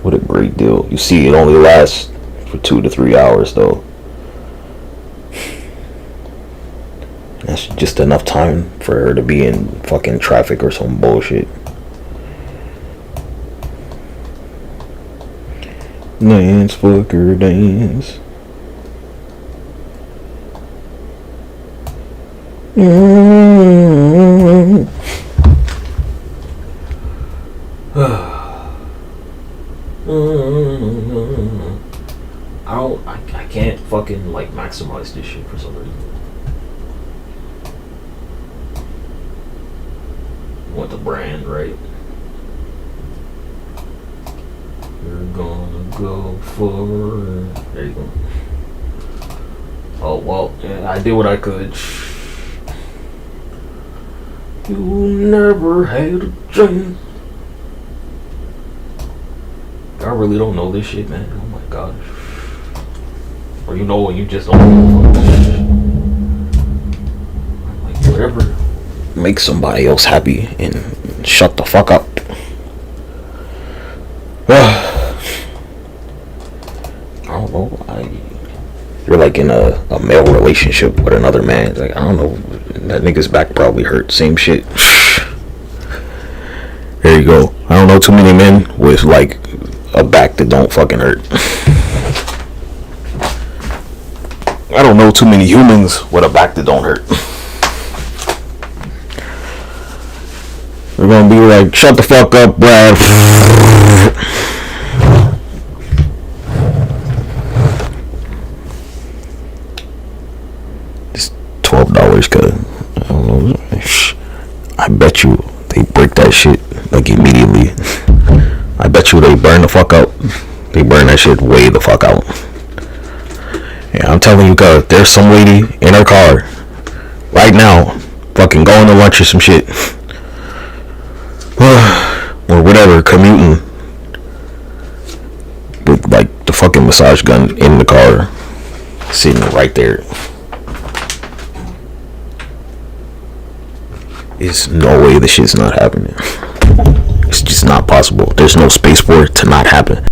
What a great deal. You see, it only lasts for 2 to 3 hours though. That's just enough time for her to be in fucking traffic or some bullshit. Dance, fucker, dance. I can't fucking like maximize this shit for some reason. Want the brand, right? You're gonna go for it. There you go. Oh well, yeah, I did what I could. You never had a chance. I really don't know this shit, man. Oh my gosh. Or you know when you just don't know. Like whatever. Make somebody else happy and shut the fuck up. I don't know. You're like in a male relationship with another man. Like I don't know. That nigga's back probably hurt. Same shit. There you go. I don't know too many men with like a back that don't fucking hurt. I don't know too many humans with a back that don't hurt. We're gonna be like, shut the fuck up, Brad. It's $12, cause I don't know. I bet you they break that shit like immediately. I bet you they burn the fuck out. They burn that shit way the fuck out. Yeah, I'm telling you, cause there's some lady in her car right now, fucking going to lunch or some shit. or whatever, commuting with like the fucking massage gun in the car, sitting right there. There's no way this shit's not happening. It's just not possible. There's no space for it to not happen.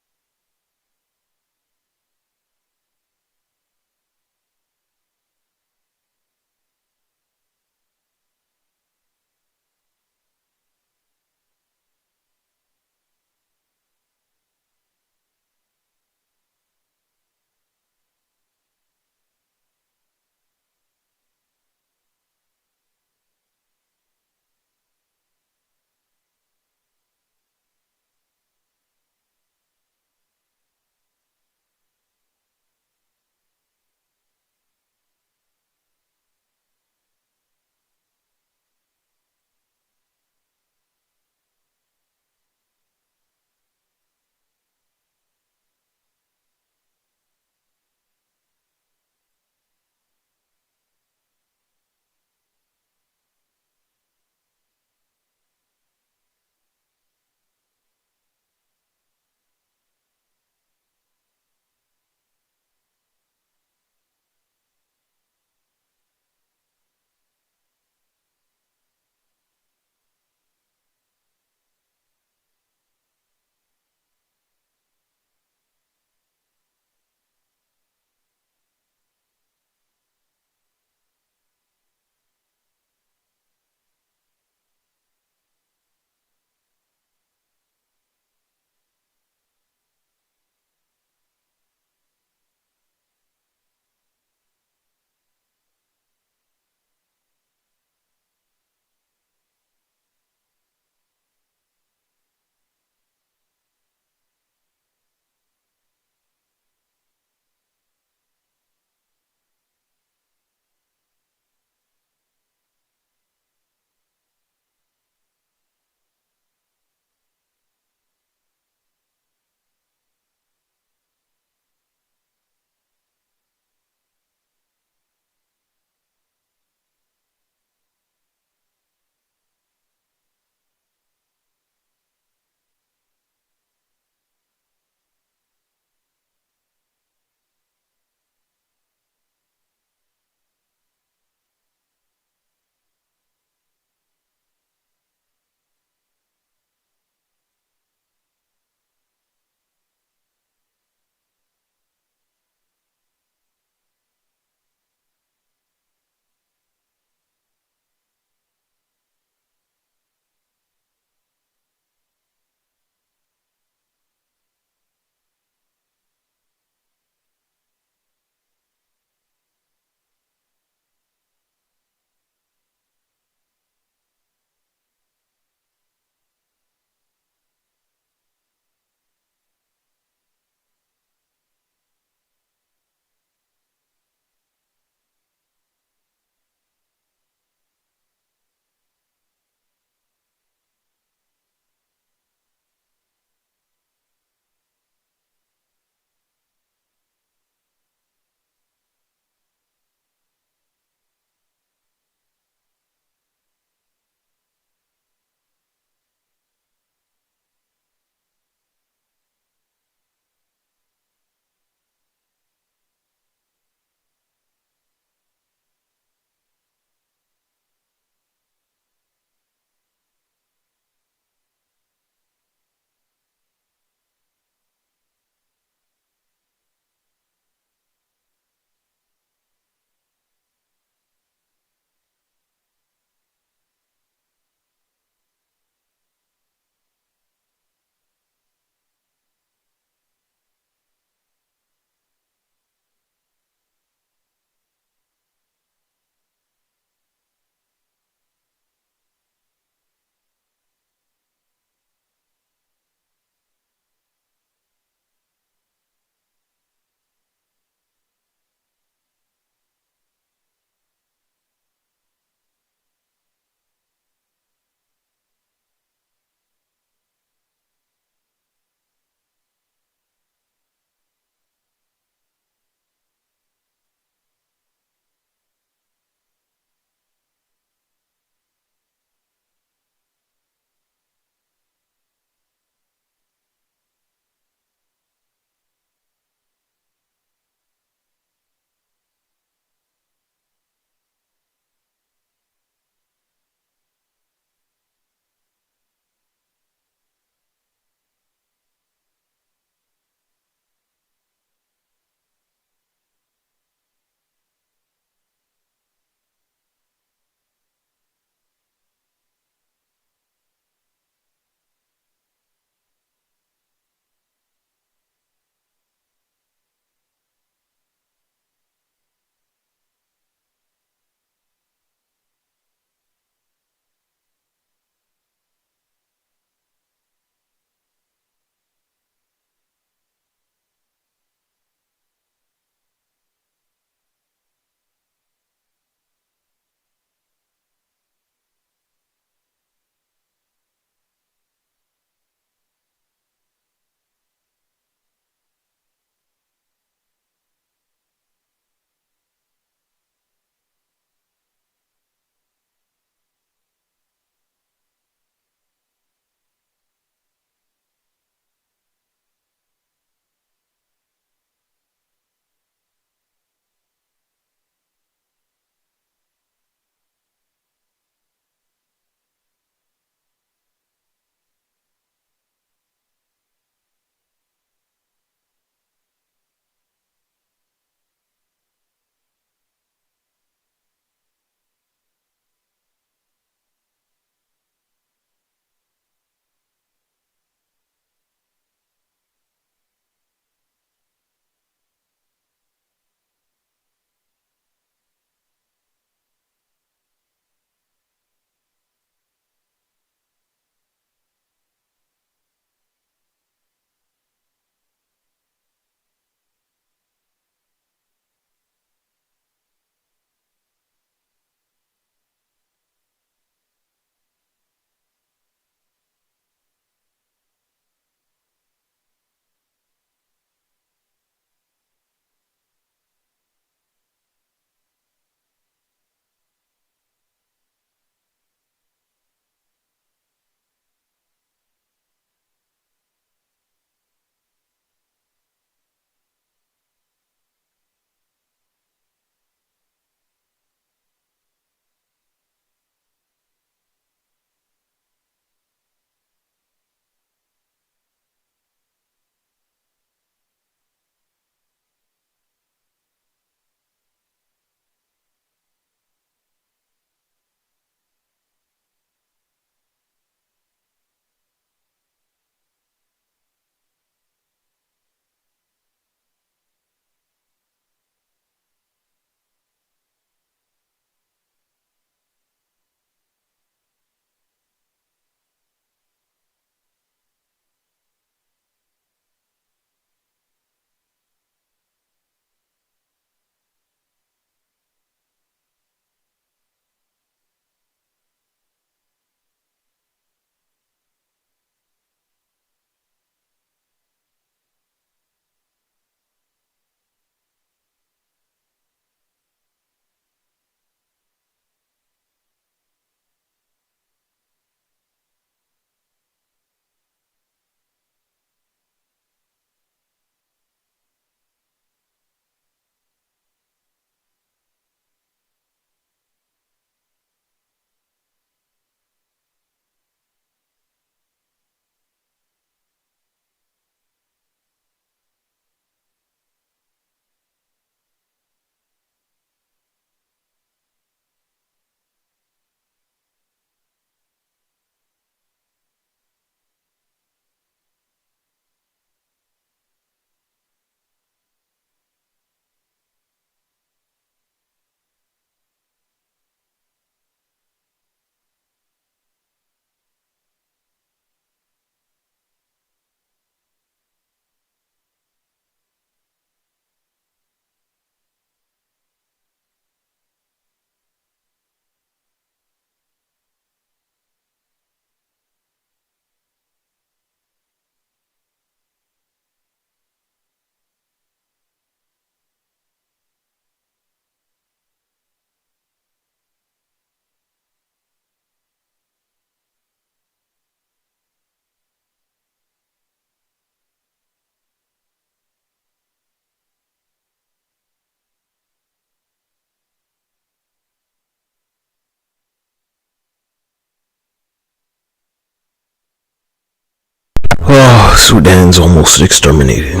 Sudan's almost exterminated.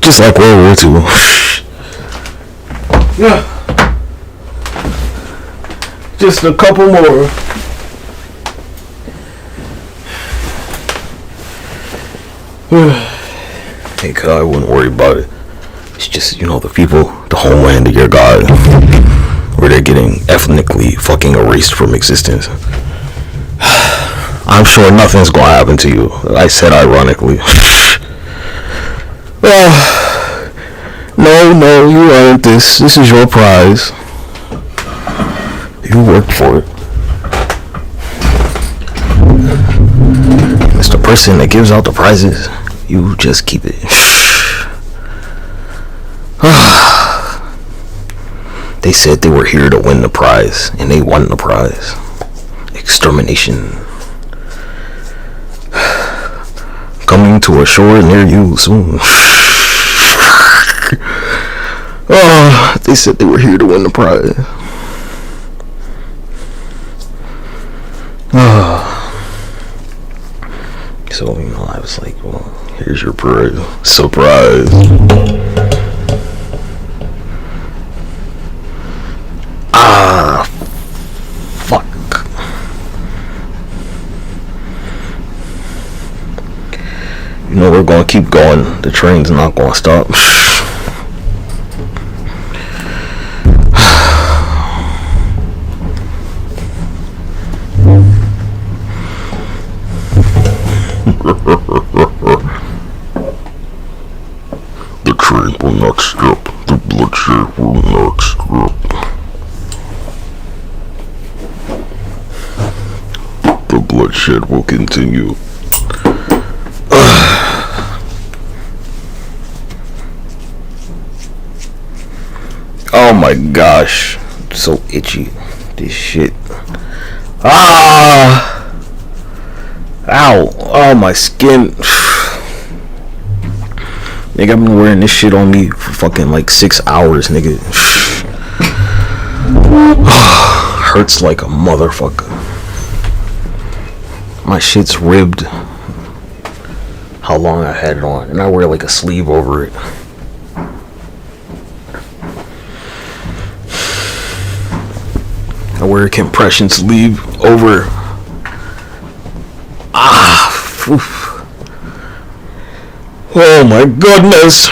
Just like World War II. Yeah. Just a couple more. Hey, cuz I wouldn't worry about it. It's just, the people, the homeland of your God, where they're getting ethnically fucking erased from existence. I'm sure nothing's gonna happen to you. I said ironically. No, you earned this. This is your prize. You worked for it. It's the person that gives out the prizes. You just keep it. They said they were here to win the prize, and they won the prize. Extermination. Coming to a shore near you soon. They said they were here to win the prize. So, I was like, well, here's your prize. Surprise. Fuck. We're gonna keep going. The train's not gonna stop. The train will not stop. The bloodshed will not stop. The bloodshed will continue. Oh my gosh. I'm so itchy. This shit. Ow. Oh, my skin. Nigga, I've been wearing this shit on me for fucking like 6 hours, nigga. Hurts like a motherfucker. My shit's ribbed. How long I had it on. And I wear like a sleeve over it. I wear a compression sleeve over. Oof. Oh my goodness.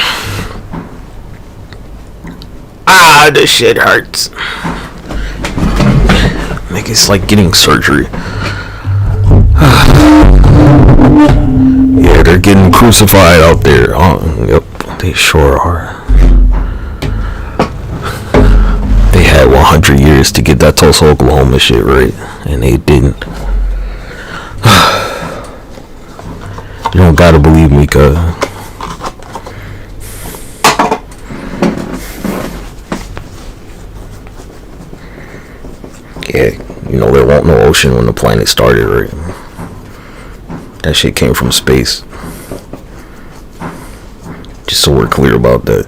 This shit hurts. Like it's like getting surgery. Yeah, they're getting crucified out there. Yep, they sure are. They had 100 years to get that Tulsa, Oklahoma shit right, and they didn't. You don't gotta believe me, cuz. Yeah, there won't no ocean when the planet started, right? That shit came from space. Just so we're clear about that.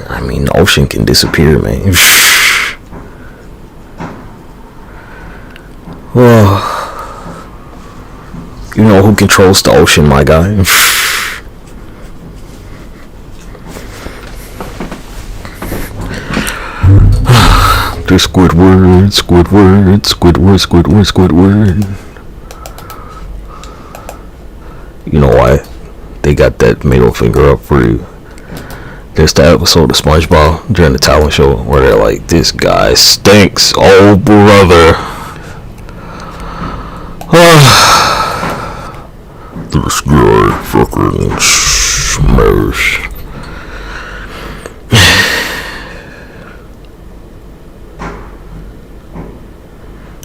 I mean, the ocean can disappear, man. Well, you know who controls the ocean, my guy? There's Squidward, Squidward, Squidward, Squidward, Squidward. You know why? They got that middle finger up for you. There's the episode of SpongeBob during the talent show where they're like, this guy stinks, oh brother. This guy fucking smash.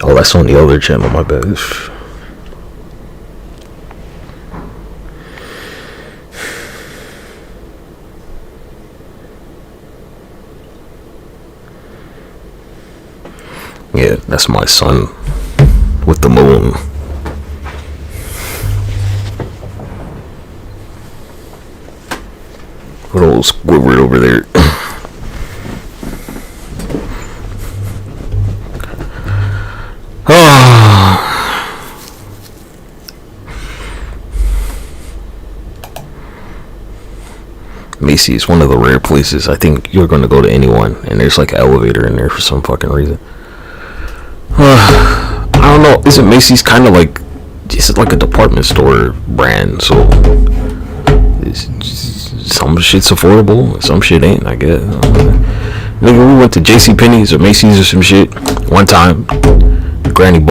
Oh, that's on the other channel, my bad. Yeah, that's my son with the moon. Good old Squidward over there. Macy's, one of the rare places I think you're gonna go to anyone, and there's like an elevator in there for some fucking reason. I don't know. Isn't Macy's kind of like just like a department store brand? So some shit's affordable, some shit ain't. I guess. Nigga, we went to JCPenney's or Macy's or some shit one time. Granny